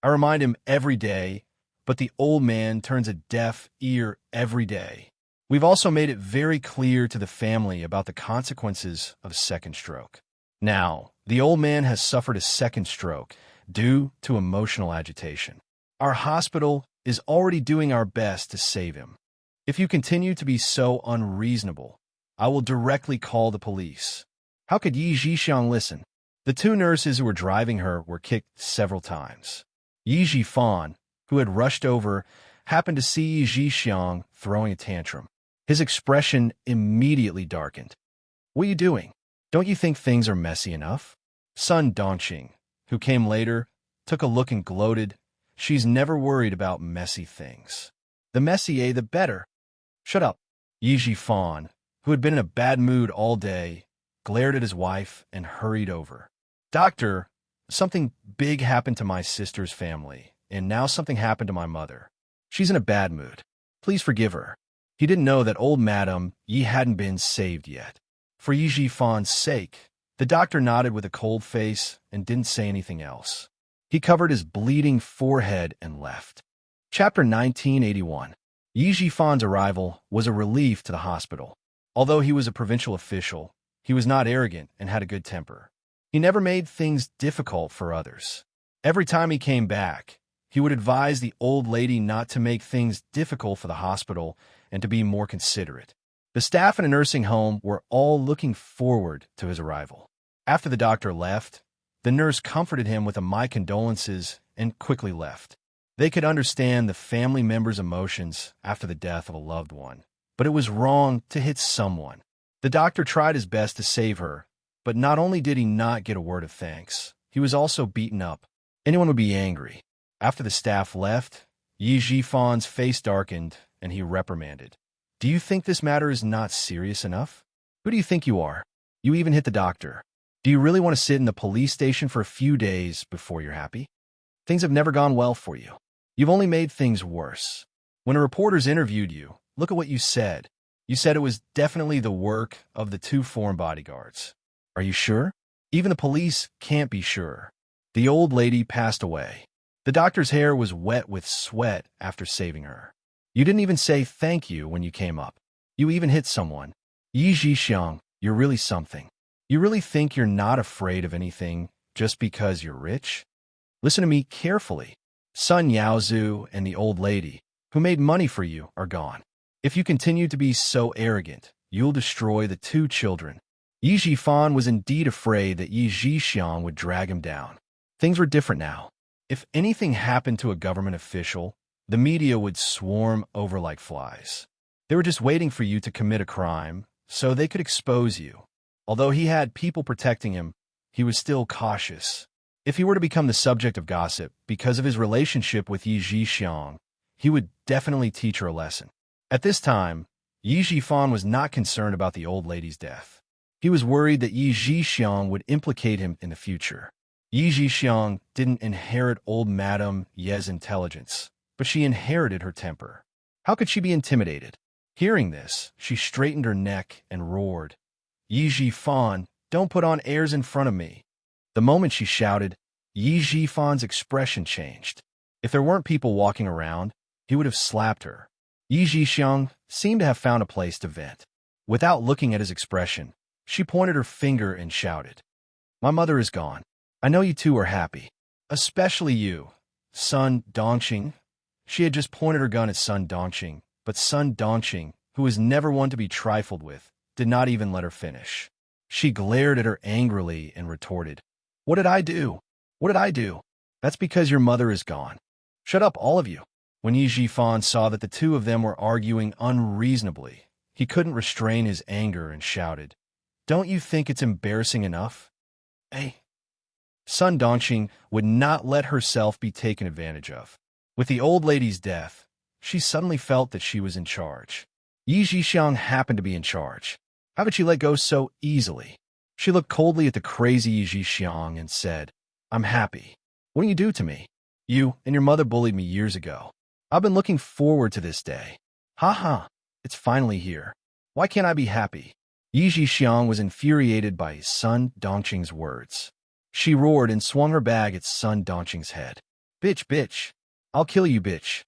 I remind him every day, but the old man turns a deaf ear every day. We've also made it very clear to the family about the consequences of a second stroke. Now, the old man has suffered a second stroke due to emotional agitation. Our hospital is already doing our best to save him. If you continue to be so unreasonable, I will directly call the police." How could Yi Zhixiang listen? The two nurses who were driving her were kicked several times. Yi Zhifan, who had rushed over, happened to see Yi Zhixiang throwing a tantrum. His expression immediately darkened. "What are you doing? Don't you think things are messy enough?" Sun Dongqing, who came later, took a look and gloated, "She's never worried about messy things. The messier, the better." "Shut up." Yi Zhifan, who had been in a bad mood all day, glared at his wife and hurried over. "Doctor, something big happened to my sister's family, and now something happened to my mother. She's in a bad mood. Please forgive her." He didn't know that old Madame Yi hadn't been saved yet. For Yi Zhifan's sake, the doctor nodded with a cold face and didn't say anything else. He covered his bleeding forehead and left. Chapter 1981. Yi Zhifan's arrival was a relief to the hospital. Although he was a provincial official, he was not arrogant and had a good temper. He never made things difficult for others. Every time he came back, he would advise the old lady not to make things difficult for the hospital and to be more considerate. The staff in a nursing home were all looking forward to his arrival. After the doctor left, the nurse comforted him with a "my condolences" and quickly left. They could understand the family member's emotions after the death of a loved one, but it was wrong to hit someone. The doctor tried his best to save her, but not only did he not get a word of thanks, he was also beaten up. Anyone would be angry. After the staff left, Yi Zhifan's face darkened and he reprimanded. "Do you think this matter is not serious enough? Who do you think you are? You even hit the doctor. Do you really want to sit in the police station for a few days before you're happy? Things have never gone well for you. You've only made things worse. When a reporter's interviewed you, look at what you said. You said it was definitely the work of the two foreign bodyguards. Are you sure? Even the police can't be sure. The old lady passed away. The doctor's hair was wet with sweat after saving her. You didn't even say thank you when you came up. You even hit someone. Yi Zhixiang, you're really something. You really think you're not afraid of anything just because you're rich? Listen to me carefully. Sun Yaozu and the old lady, who made money for you, are gone. If you continue to be so arrogant, you'll destroy the two children. Yi Jifan was indeed afraid that Yi Jixiang would drag him down. Things were different now. If anything happened to a government official, the media would swarm over like flies. They were just waiting for you to commit a crime so they could expose you. Although he had people protecting him, he was still cautious. If he were to become the subject of gossip because of his relationship with Yi Jixiang, he would definitely teach her a lesson. At this time, Yi Jifan was not concerned about the old lady's death. He was worried that Yi Jixiang would implicate him in the future. Yi Jixiang didn't inherit old Madame Ye's intelligence, but she inherited her temper. How could she be intimidated? Hearing this, she straightened her neck and roared, "Yi Jifan, don't put on airs in front of me." The moment she shouted, Yi Jifan's expression changed. If there weren't people walking around, he would have slapped her. Yi Jixiang seemed to have found a place to vent. Without looking at his expression, she pointed her finger and shouted, "My mother is gone. I know you two are happy. Especially you, Sun Dongqing." She had just pointed her gun at Sun Dongqing, but Sun Dongqing, who was never one to be trifled with, did not even let her finish. She glared at her angrily and retorted, "What did I do? What did I do? That's because your mother is gone. Shut up, all of you." When Yi Jifan saw that the two of them were arguing unreasonably, he couldn't restrain his anger and shouted, "Don't you think it's embarrassing enough? Hey." Sun Dongqing would not let herself be taken advantage of. With the old lady's death, she suddenly felt that she was in charge. Yi Jixiang happened to be in charge. How could she let go so easily? She looked coldly at the crazy Yi Jixiang and said, "I'm happy. What do you do to me? You and your mother bullied me years ago. I've been looking forward to this day. Ha ha, it's finally here. Why can't I be happy?" Yi Jixiang was infuriated by Sun Dongqing's words. She roared and swung her bag at Sun Dongqing's head. "Bitch, bitch. I'll kill you, bitch."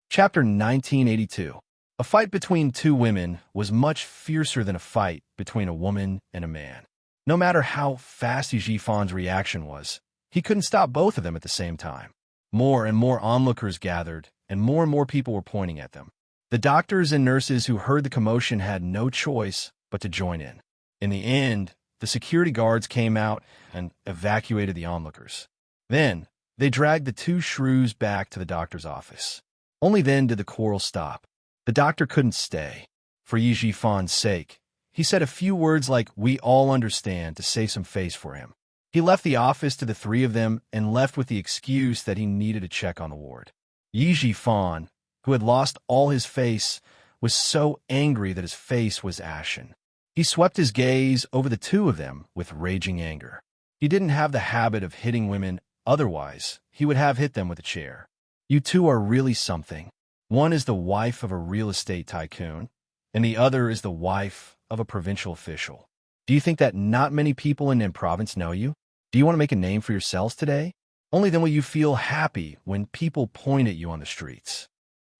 Chapter 1982. A fight between two women was much fiercer than a fight between a woman and a man. No matter how fast Yi Jifan's reaction was, he couldn't stop both of them at the same time. More and more onlookers gathered, and more people were pointing at them. The doctors and nurses who heard the commotion had no choice but to join in. In the end, the security guards came out and evacuated the onlookers. Then, they dragged the two shrews back to the doctor's office. Only then did the quarrel stop. The doctor couldn't stay. For Yi Jifan's sake, he said a few words like, "We all understand," to save some face for him. He left the office to the three of them and left with the excuse that he needed a check on the ward. Yi Jifan, who had lost all his face, was so angry that his face was ashen. He swept his gaze over the two of them with raging anger. He didn't have the habit of hitting women, otherwise he would have hit them with a chair. "You two are really something. One is the wife of a real estate tycoon, and the other is the wife of a provincial official. Do you think that not many people in province know you? Do you want to make a name for yourselves today? Only then will you feel happy when people point at you on the streets."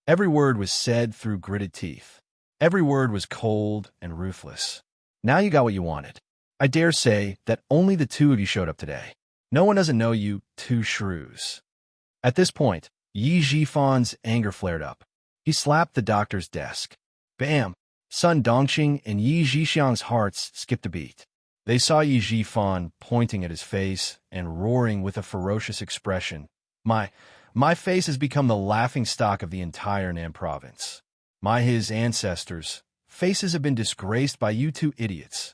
Every word was said through gritted teeth. Every word was cold and ruthless. "Now you got what you wanted. I dare say that only the two of you showed up today. No one doesn't know you two shrews." At this point, Yi Jifan's anger flared up. He slapped the doctor's desk. Bam! Sun Dongqing and Yi Jixiang's hearts skipped a beat. They saw Yi Jifan pointing at his face and roaring with a ferocious expression. My face has become the laughingstock of the entire Nan province. His ancestors' faces have been disgraced by you two idiots."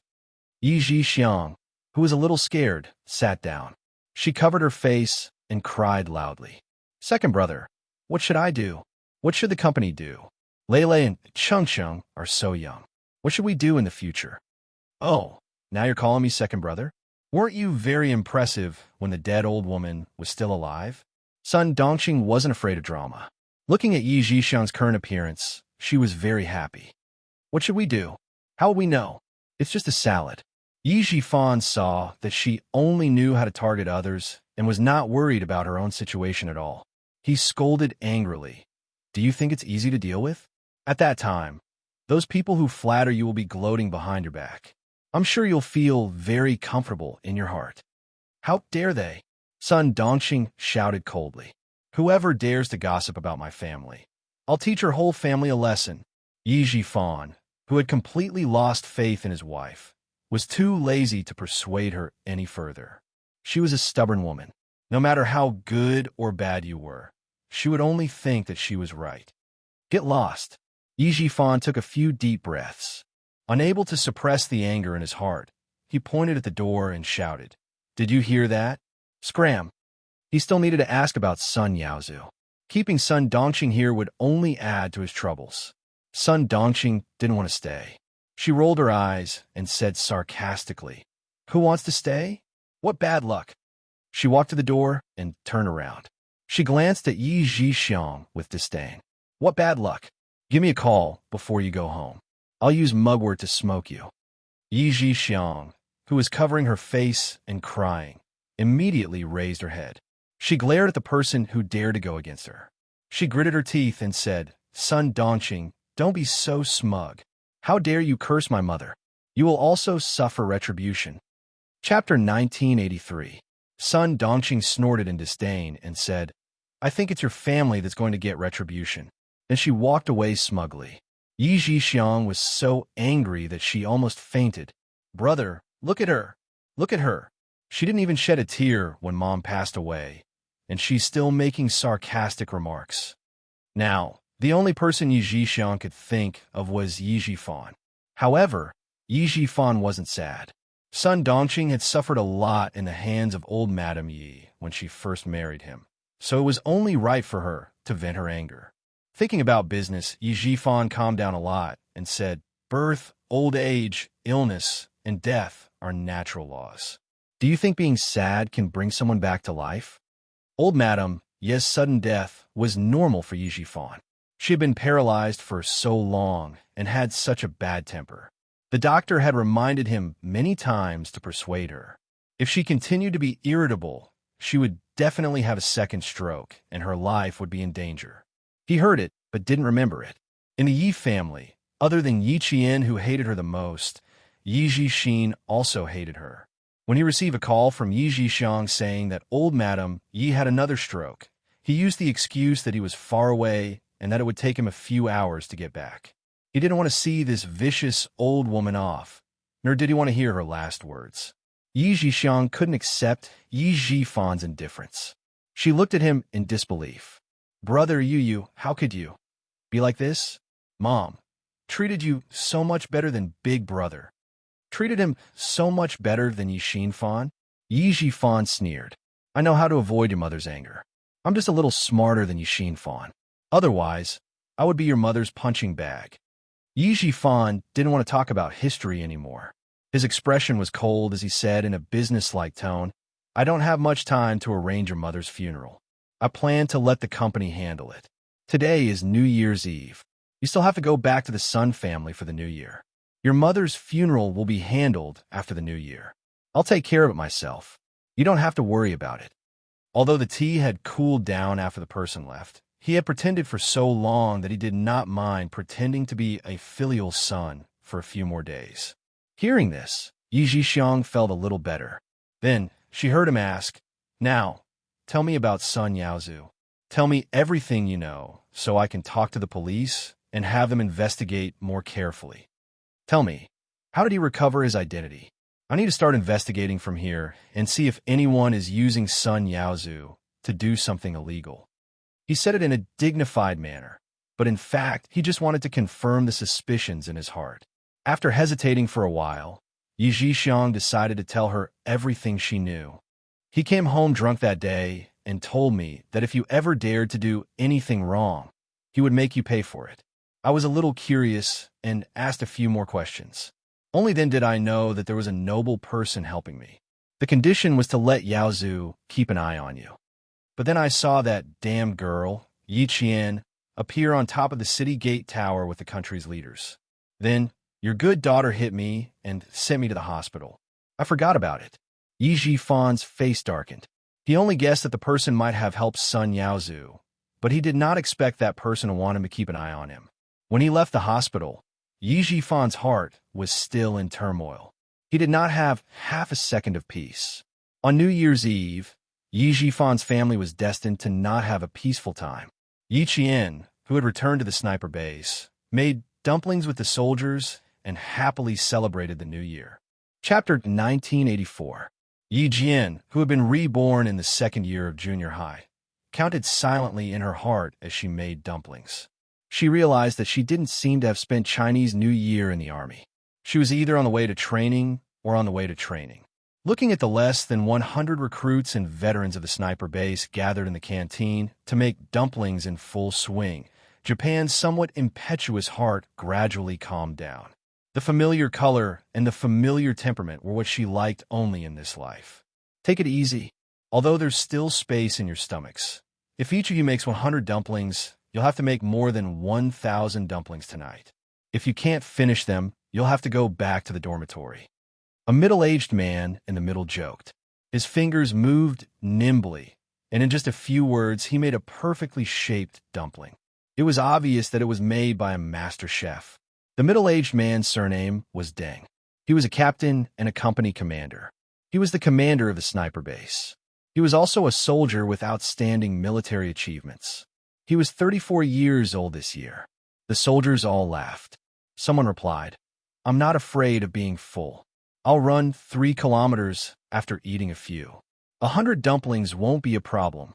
Yi Jixiang, who was a little scared, sat down. She covered her face and cried loudly. "Second brother, what should I do? What should the company do? Lele and Chengcheng are so young. What should we do in the future?" "Oh, now you're calling me second brother? Weren't you very impressive when the dead old woman was still alive?" Sun Dongqing wasn't afraid of drama. Looking at Yi Jixiang's current appearance, she was very happy. "What should we do? How will we know? It's just a salad." Yi Jifan saw that she only knew how to target others and was not worried about her own situation at all. He scolded angrily. "Do you think it's easy to deal with? At that time, those people who flatter you will be gloating behind your back. I'm sure you'll feel very comfortable in your heart." "How dare they?" Sun Dongqing shouted coldly. "Whoever dares to gossip about my family, I'll teach her whole family a lesson." Yi Jifan, who had completely lost faith in his wife, was too lazy to persuade her any further. She was a stubborn woman. No matter how good or bad you were, she would only think that she was right. Get lost. Yi Jifan took a few deep breaths. Unable to suppress the anger in his heart, he pointed at the door and shouted, "Did you hear that? Scram!" He still needed to ask about Sun Yaozu. Keeping Sun Dongqing here would only add to his troubles. Sun Dongqing didn't want to stay. She rolled her eyes and said sarcastically, "Who wants to stay? What bad luck." She walked to the door and turned around. She glanced at Yi Zhixiang with disdain. "What bad luck? Give me a call before you go home. I'll use mugwort to smoke you." Yi Zhixiang, who was covering her face and crying, immediately raised her head. She glared at the person who dared to go against her. She gritted her teeth and said, "Sun Dongqing, don't be so smug. How dare you curse my mother? You will also suffer retribution." Chapter 1983. Sun Dongqing snorted in disdain and said, "I think it's your family that's going to get retribution." Then she walked away smugly. Yi Zhixiang was so angry that she almost fainted. "Brother, look at her. Look at her. She didn't even shed a tear when Mom passed away, and she's still making sarcastic remarks." Now, the only person Yi Zhixiang could think of was Yi Jifan. However, Yi Jifan wasn't sad. Sun Dongqing had suffered a lot in the hands of old Madame Yi when she first married him, so it was only right for her to vent her anger. Thinking about business, Yi Jifan calmed down a lot and said, "Birth, old age, illness, and death are natural laws. Do you think being sad can bring someone back to life?" Old Madame Yi's sudden death was normal for Yi Jifan. She had been paralyzed for so long and had such a bad temper. The doctor had reminded him many times to persuade her. If she continued to be irritable, she would definitely have a second stroke and her life would be in danger. He heard it, but didn't remember it. In the Yi family, other than Yi Qian, who hated her the most, Yi Zhixin also hated her. When he received a call from Yi Zhixiang saying that old Madame Yi had another stroke, he used the excuse that he was far away and that it would take him a few hours to get back. He didn't want to see this vicious old woman off, nor did he want to hear her last words. Yi Zhixiang couldn't accept Yi Jifan's indifference. She looked at him in disbelief. "Brother Yu, how could you be like this? Mom treated you so much better than Big Brother. Treated him so much better than Yi Xinfan." Yi Jifan sneered. "I know how to avoid your mother's anger. I'm just a little smarter than Yi Xinfan. Otherwise, I would be your mother's punching bag." Yi Jifan didn't want to talk about history anymore. His expression was cold as he said in a businesslike tone, "I don't have much time to arrange your mother's funeral. I plan to let the company handle it. Today is New Year's Eve. You still have to go back to the Sun family for the New Year. Your mother's funeral will be handled after the New Year. I'll take care of it myself. You don't have to worry about it." Although the tea had cooled down after the person left, he had pretended for so long that he did not mind pretending to be a filial son for a few more days. Hearing this, Yi Zhixiang felt a little better. Then she heard him ask, "Now, tell me about Sun Yaozu. Tell me everything you know so I can talk to the police and have them investigate more carefully. Tell me, how did he recover his identity? I need to start investigating from here and see if anyone is using Sun Yaozu to do something illegal." He said it in a dignified manner, but in fact, he just wanted to confirm the suspicions in his heart. After hesitating for a while, Yi Zhixiang decided to tell her everything she knew. "He came home drunk that day and told me that if you ever dared to do anything wrong, he would make you pay for it. I was a little curious and asked a few more questions. Only then did I know that there was a noble person helping me. The condition was to let Yaozu keep an eye on you. But then I saw that damn girl, Yi Qian, appear on top of the city gate tower with the country's leaders. Then your good daughter hit me and sent me to the hospital. I forgot about it." Yi Jifan's face darkened. He only guessed that the person might have helped Sun Yaozu, but he did not expect that person to want him to keep an eye on him. When he left the hospital, Yi Jifan's heart was still in turmoil. He did not have half a second of peace. On New Year's Eve, Yi Jifan's family was destined to not have a peaceful time. Yi Qian, who had returned to the sniper base, made dumplings with the soldiers and happily celebrated the new year. Chapter 1984. Yi Jian, who had been reborn in the second year of junior high, counted silently in her heart as she made dumplings. She realized that she didn't seem to have spent Chinese New Year in the army. She was either on the way to training or on the way to training. Looking at the less than 100 recruits and veterans of the sniper base gathered in the canteen to make dumplings in full swing, Japan's somewhat impetuous heart gradually calmed down. The familiar color and the familiar temperament were what she liked only in this life. Take it easy, although there's still space in your stomachs. If each of you makes 100 dumplings, you'll have to make more than 1,000 dumplings tonight. If you can't finish them, you'll have to go back to the dormitory. A middle-aged man in the middle joked. His fingers moved nimbly, and in just a few words, he made a perfectly shaped dumpling. It was obvious that it was made by a master chef. The middle-aged man's surname was Deng. He was a captain and a company commander. He was the commander of the sniper base. He was also a soldier with outstanding military achievements. He was 34 years old this year. The soldiers all laughed. Someone replied, "I'm not afraid of being full. I'll run 3 kilometers after eating a few. 100 dumplings won't be a problem."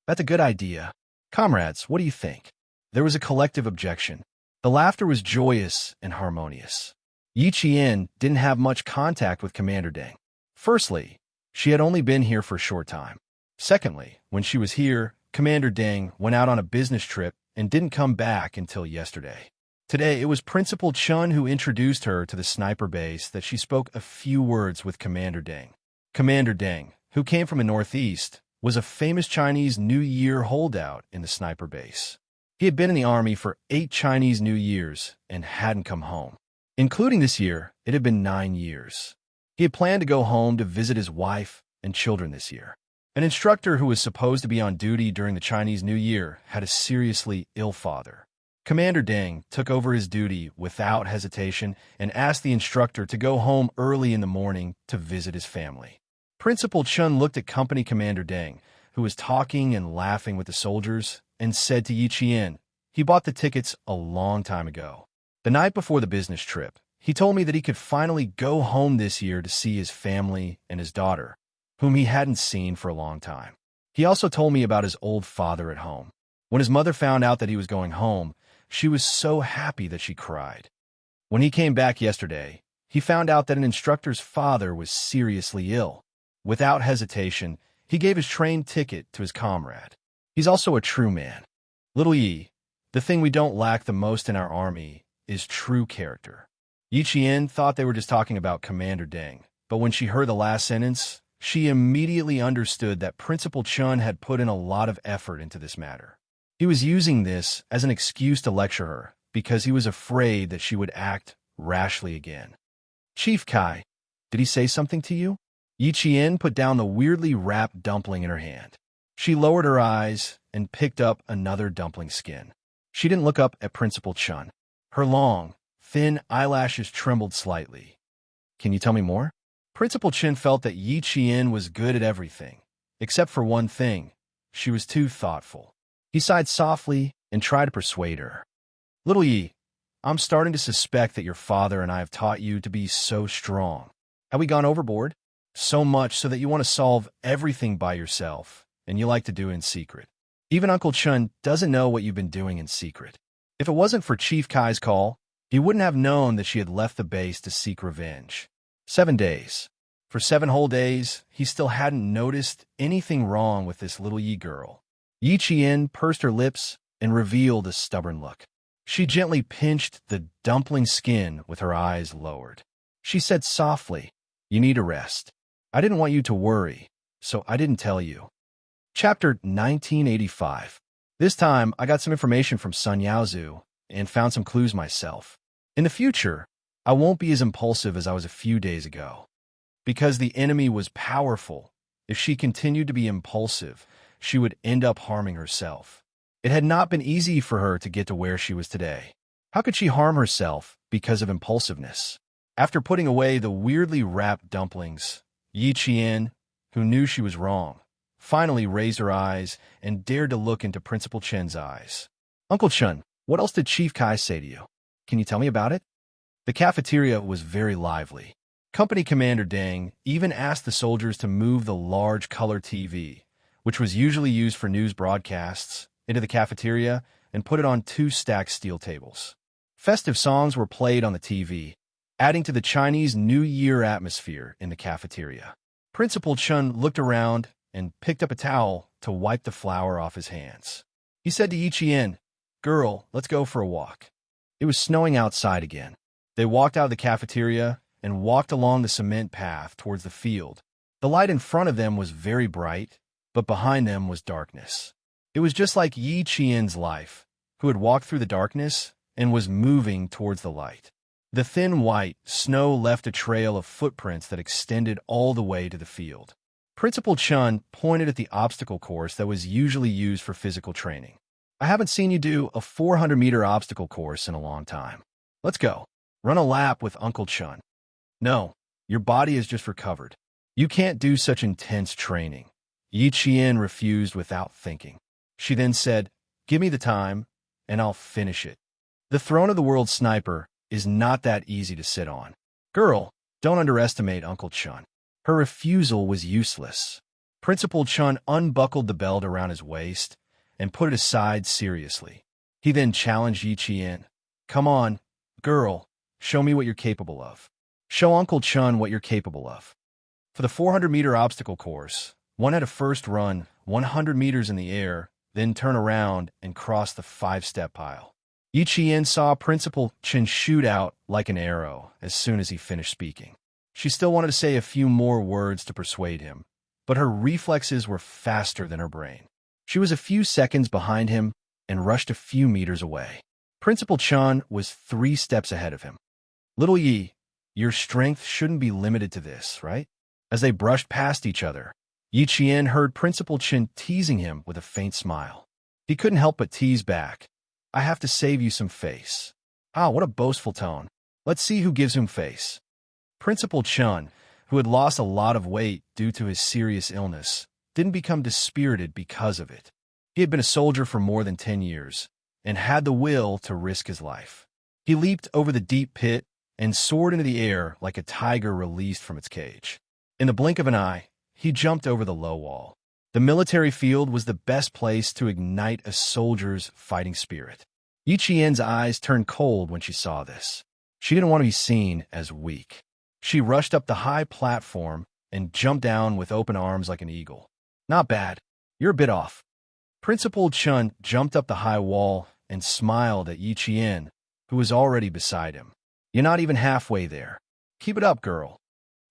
"That's a good idea. Comrades, what do you think?" There was a collective objection. The laughter was joyous and harmonious. Yi Qian didn't have much contact with Commander Deng. Firstly, she had only been here for a short time. Secondly, when she was here, Commander Deng went out on a business trip and didn't come back until yesterday. Today, it was Principal Chun who introduced her to the sniper base that she spoke a few words with Commander Deng. Commander Deng, who came from the northeast, was a famous Chinese New Year holdout in the sniper base. He had been in the army for 8 Chinese New Years and hadn't come home. Including this year, it had been 9 years. He had planned to go home to visit his wife and children this year. An instructor who was supposed to be on duty during the Chinese New Year had a seriously ill father. Commander Deng took over his duty without hesitation and asked the instructor to go home early in the morning to visit his family. Principal Chun looked at Company Commander Deng, who was talking and laughing with the soldiers, and said to Yi Qian, "He bought the tickets a long time ago. The night before the business trip, he told me that he could finally go home this year to see his family and his daughter, whom he hadn't seen for a long time. He also told me about his old father at home. When his mother found out that he was going home, she was so happy that she cried. When he came back yesterday, he found out that an instructor's father was seriously ill. Without hesitation, he gave his train ticket to his comrade. He's also a true man. Little Yi, the thing we don't lack the most in our army is true character." Yi Qian thought they were just talking about Commander Deng, but when she heard the last sentence, she immediately understood that Principal Chun had put in a lot of effort into this matter. He was using this as an excuse to lecture her because he was afraid that she would act rashly again. "Chief Kai, did he say something to you?" Yi Qian put down the weirdly wrapped dumpling in her hand. She lowered her eyes and picked up another dumpling skin. She didn't look up at Principal Chun. Her long, thin eyelashes trembled slightly. "Can you tell me more?" Principal Chun felt that Yi Qian was good at everything, except for one thing. She was too thoughtful. He sighed softly and tried to persuade her. "Little Yi, I'm starting to suspect that your father and I have taught you to be so strong. Have we gone overboard? So much so that you want to solve everything by yourself, and you like to do it in secret. Even Uncle Chun doesn't know what you've been doing in secret. If it wasn't for Chief Kai's call, he wouldn't have known that she had left the base to seek revenge. 7 days. For 7 whole days, he still hadn't noticed anything wrong with this little Yi girl." Yi Qian pursed her lips and revealed a stubborn look. She gently pinched the dumpling skin with her eyes lowered. She said softly, "You need a rest. I didn't want you to worry, so I didn't tell you." Chapter 1985. This time, I got some information from Sun Yaozu and found some clues myself. In the future, I won't be as impulsive as I was a few days ago. Because the enemy was powerful, if she continued to be impulsive, she would end up harming herself. It had not been easy for her to get to where she was today. How could she harm herself because of impulsiveness? After putting away the weirdly wrapped dumplings, Yi Qian, who knew she was wrong, finally raised her eyes and dared to look into Principal Chen's eyes. "Uncle Chun, what else did Chief Kai say to you? Can you tell me about it?" The cafeteria was very lively. Company Commander Deng even asked the soldiers to move the large color TV, which was usually used for news broadcasts, into the cafeteria and put it on two stacked steel tables. Festive songs were played on the TV, adding to the Chinese New Year atmosphere in the cafeteria. Principal Chun looked around and picked up a towel to wipe the flour off his hands. He said to Yi Qian, "Girl, let's go for a walk." It was snowing outside again. They walked out of the cafeteria and walked along the cement path towards the field. The light in front of them was very bright, but behind them was darkness. It was just like Yi Qian's life, who had walked through the darkness and was moving towards the light. The thin white snow left a trail of footprints that extended all the way to the field. Principal Chun pointed at the obstacle course that was usually used for physical training. "I haven't seen you do a 400-meter obstacle course in a long time. Let's go. Run a lap with Uncle Chun." "No, your body has just recovered. You can't do such intense training." Yi Qian refused without thinking. She then said, "Give me the time, and I'll finish it." The throne of the world sniper is not that easy to sit on. "Girl, don't underestimate Uncle Chun." Her refusal was useless. Principal Chun unbuckled the belt around his waist and put it aside seriously. He then challenged Yi Qian. "Come on, girl, show me what you're capable of. Show Uncle Chun what you're capable of." For the 400-meter obstacle course, one had to first run 100 meters in the air, then turn around and cross the 5-step pile. Yi Qian saw Principal Chun shoot out like an arrow as soon as he finished speaking. She still wanted to say a few more words to persuade him, but her reflexes were faster than her brain. She was a few seconds behind him and rushed a few meters away. Principal Chun was 3 steps ahead of him. "Little Yi, your strength shouldn't be limited to this, right?" As they brushed past each other, Yi Qian heard Principal Chun teasing him with a faint smile. He couldn't help but tease back. "I have to save you some face." "Ah, what a boastful tone. Let's see who gives him face." Principal Chun, who had lost a lot of weight due to his serious illness, didn't become dispirited because of it. He had been a soldier for more than 10 years and had the will to risk his life. He leaped over the deep pit and soared into the air like a tiger released from its cage. In the blink of an eye, he jumped over the low wall. The military field was the best place to ignite a soldier's fighting spirit. Yi Qian's eyes turned cold when she saw this. She didn't want to be seen as weak. She rushed up the high platform and jumped down with open arms like an eagle. "Not bad. You're a bit off." Principal Chun jumped up the high wall and smiled at Yi Qian, who was already beside him. "You're not even halfway there. Keep it up, girl."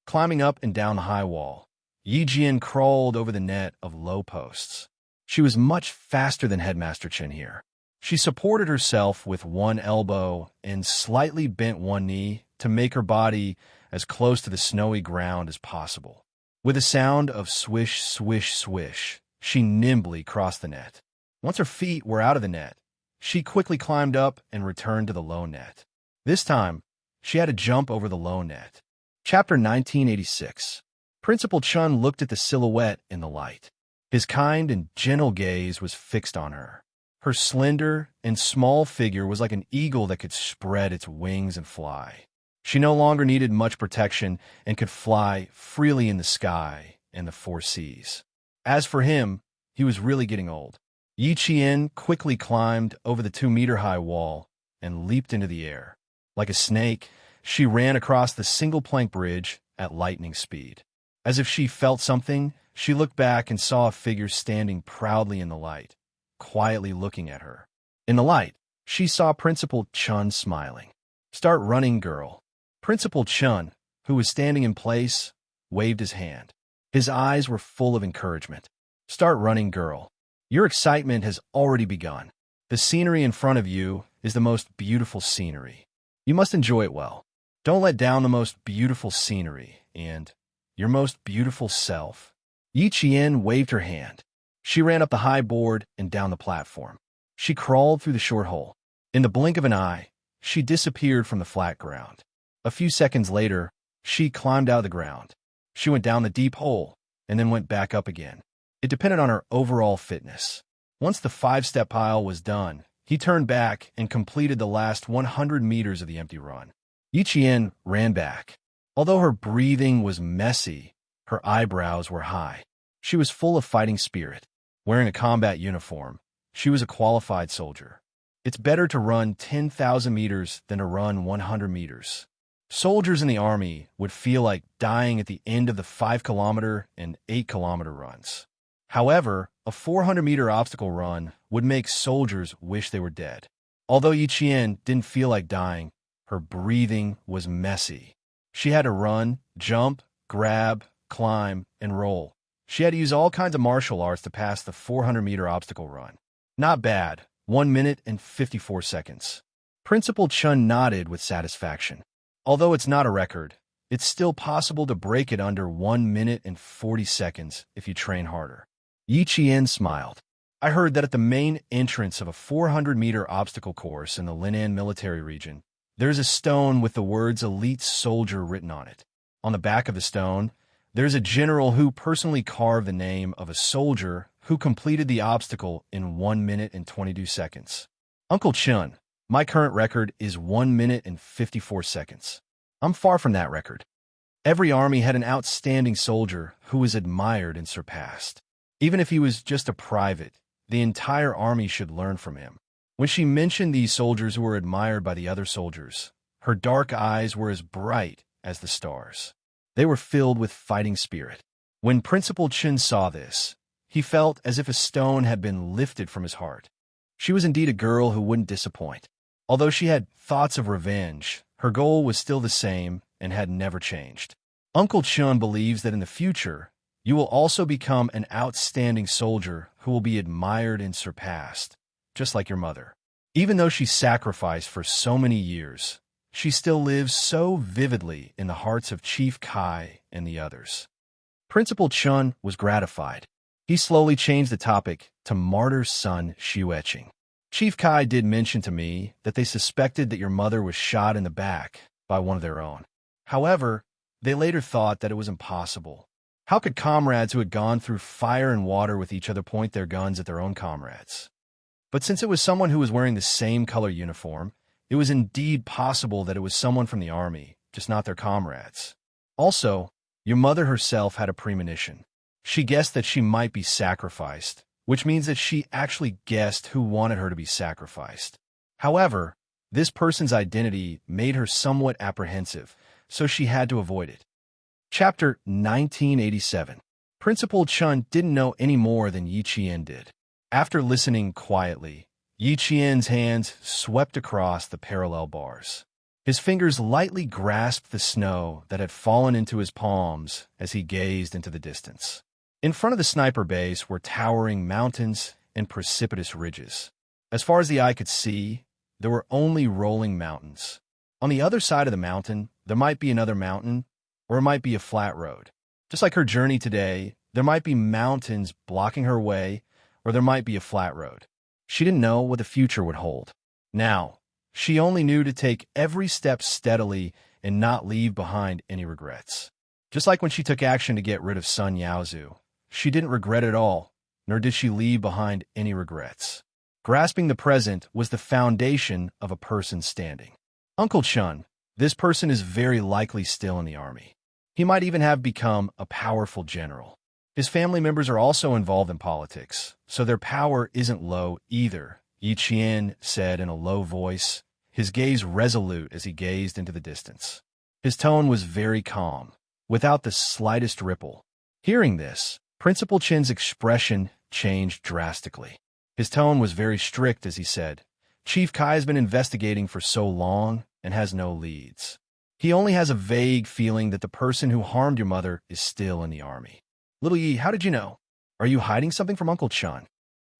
Climbing up and down the high wall, Yi Qian crawled over the net of low posts. She was much faster than Headmaster Chen here. She supported herself with one elbow and slightly bent one knee to make her body as close to the snowy ground as possible. With a sound of swish, swish, swish, she nimbly crossed the net. Once her feet were out of the net, she quickly climbed up and returned to the low net. This time, she had to jump over the low net. Chapter 1986. Principal Chun looked at the silhouette in the light. His kind and gentle gaze was fixed on her. Her slender and small figure was like an eagle that could spread its wings and fly. She no longer needed much protection and could fly freely in the sky and the 4 seas. As for him, he was really getting old. Yi Qian quickly climbed over the 2-meter-high wall and leaped into the air. Like a snake, she ran across the single-plank bridge at lightning speed. As if she felt something, she looked back and saw a figure standing proudly in the light, quietly looking at her. In the light, she saw Principal Chun smiling. "Start running, girl." Principal Chun, who was standing in place, waved his hand. His eyes were full of encouragement. "Start running, girl. Your excitement has already begun. The scenery in front of you is the most beautiful scenery. You must enjoy it well. Don't let down the most beautiful scenery and your most beautiful self." Yi Qian waved her hand. She ran up the high board and down the platform. She crawled through the short hole. In the blink of an eye, she disappeared from the flat ground. A few seconds later, she climbed out of the ground. She went down the deep hole and then went back up again. It depended on her overall fitness. Once the 5-step pile was done, he turned back and completed the last 100 meters of the empty run. Yi Qian ran back. Although her breathing was messy, her eyebrows were high. She was full of fighting spirit. Wearing a combat uniform, she was a qualified soldier. It's better to run 10,000 meters than to run 100 meters. Soldiers in the Army would feel like dying at the end of the 5-kilometer and 8-kilometer runs. However, a 400-meter obstacle run would make soldiers wish they were dead. Although Yiqian didn't feel like dying, her breathing was messy. She had to run, jump, grab, climb, and roll. She had to use all kinds of martial arts to pass the 400-meter obstacle run. Not bad. 1 minute and 54 seconds. Principal Chun nodded with satisfaction. Although it's not a record, it's still possible to break it under 1 minute and 40 seconds if you train harder. Yiqian smiled. I heard that at the main entrance of a 400-meter obstacle course in the Linan military region, there's a stone with the words Elite Soldier written on it. On the back of the stone, there's a general who personally carved the name of a soldier who completed the obstacle in 1 minute and 22 seconds. Uncle Chun, my current record is 1 minute and 54 seconds. I'm far from that record. Every army had an outstanding soldier who was admired and surpassed. Even if he was just a private, the entire army should learn from him. When she mentioned these soldiers who were admired by the other soldiers, her dark eyes were as bright as the stars. They were filled with fighting spirit. When Principal Chun saw this, he felt as if a stone had been lifted from his heart. She was indeed a girl who wouldn't disappoint. Although she had thoughts of revenge, her goal was still the same and had never changed. Uncle Chun believes that in the future, you will also become an outstanding soldier who will be admired and surpassed, just like your mother. Even though she sacrificed for so many years, she still lives so vividly in the hearts of Chief Kai and the others. Principal Chun was gratified. He slowly changed the topic to Martyr's son Xiueqing. Chief Kai did mention to me that they suspected that your mother was shot in the back by one of their own. However, they later thought that it was impossible. How could comrades who had gone through fire and water with each other point their guns at their own comrades? But since it was someone who was wearing the same color uniform, it was indeed possible that it was someone from the army, just not their comrades. Also, your mother herself had a premonition. She guessed that she might be sacrificed, which means that she actually guessed who wanted her to be sacrificed. However, this person's identity made her somewhat apprehensive, so she had to avoid it. Chapter 1987. Principal Chun didn't know any more than Yiqian did. After listening quietly, Yiqian's hands swept across the parallel bars. His fingers lightly grasped the snow that had fallen into his palms as he gazed into the distance. In front of the sniper base were towering mountains and precipitous ridges. As far as the eye could see, there were only rolling mountains. On the other side of the mountain, there might be another mountain, or it might be a flat road. Just like her journey today, there might be mountains blocking her way, or there might be a flat road. She didn't know what the future would hold. Now, she only knew to take every step steadily and not leave behind any regrets. Just like when she took action to get rid of Sun Yaozu, she didn't regret it all, nor did she leave behind any regrets. Grasping the present was the foundation of a person standing. Uncle Chun, this person is very likely still in the army. He might even have become a powerful general. His family members are also involved in politics, so their power isn't low either, Yiqian said in a low voice, his gaze resolute as he gazed into the distance. His tone was very calm, without the slightest ripple. Hearing this, Principal Chin's expression changed drastically. His tone was very strict as he said, Chief Kai has been investigating for so long and has no leads. He only has a vague feeling that the person who harmed your mother is still in the army. Little Yi, how did you know? Are you hiding something from Uncle Chun?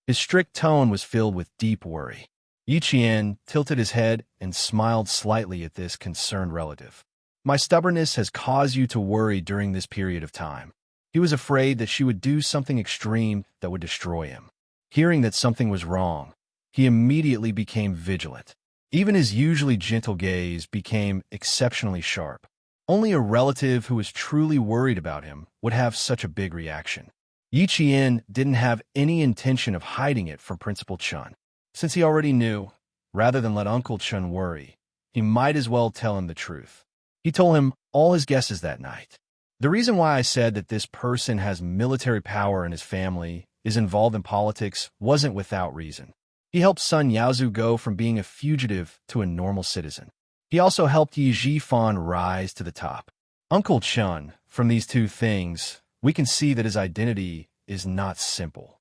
His strict tone was filled with deep worry. Yiqian tilted his head and smiled slightly at this concerned relative. My stubbornness has caused you to worry during this period of time. He was afraid that she would do something extreme that would destroy him. Hearing that something was wrong, he immediately became vigilant. Even his usually gentle gaze became exceptionally sharp. Only a relative who was truly worried about him would have such a big reaction. Yiqian didn't have any intention of hiding it from Principal Chun. Since he already knew, rather than let Uncle Chun worry, he might as well tell him the truth. He told him, all his guesses that night. The reason why I said that this person has military power in his family, is involved in politics, wasn't without reason. He helped Sun Yaozu go from being a fugitive to a normal citizen. He also helped Yi Jifan rise to the top. Uncle Chun, from these two things, we can see that his identity is not simple.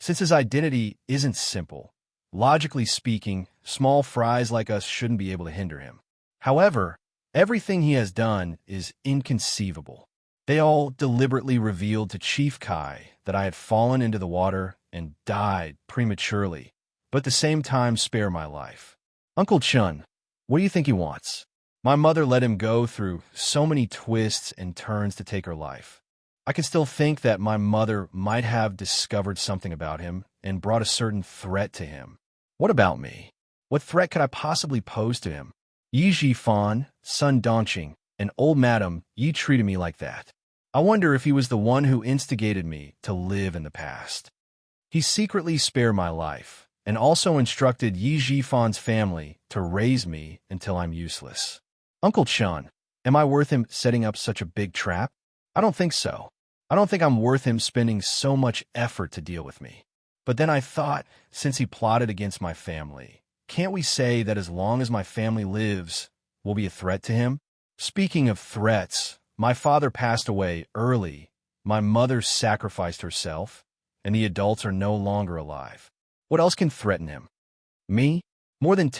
Since his identity isn't simple, logically speaking, small fries like us shouldn't be able to hinder him. However, everything he has done is inconceivable. They all deliberately revealed to Chief Kai that I had fallen into the water and died prematurely, but at the same time spare my life. Uncle Chun, what do you think he wants? My mother let him go through so many twists and turns to take her life. I can still think that my mother might have discovered something about him and brought a certain threat to him. What about me? What threat could I possibly pose to him? Yi Jifan, Sun Dongqing, and old Madam Yi treated me like that. I wonder if he was the one who instigated me to live in the past. He secretly spared my life, and also instructed Yi Jifan's family to raise me until I'm useless. Uncle Chun, am I worth him setting up such a big trap? I don't think so. I don't think I'm worth him spending so much effort to deal with me. But then I thought, since he plotted against my family, can't we say that as long as my family lives, we'll be a threat to him? Speaking of threats, my father passed away early, my mother sacrificed herself, and the adults are no longer alive. What else can threaten him? Me? More than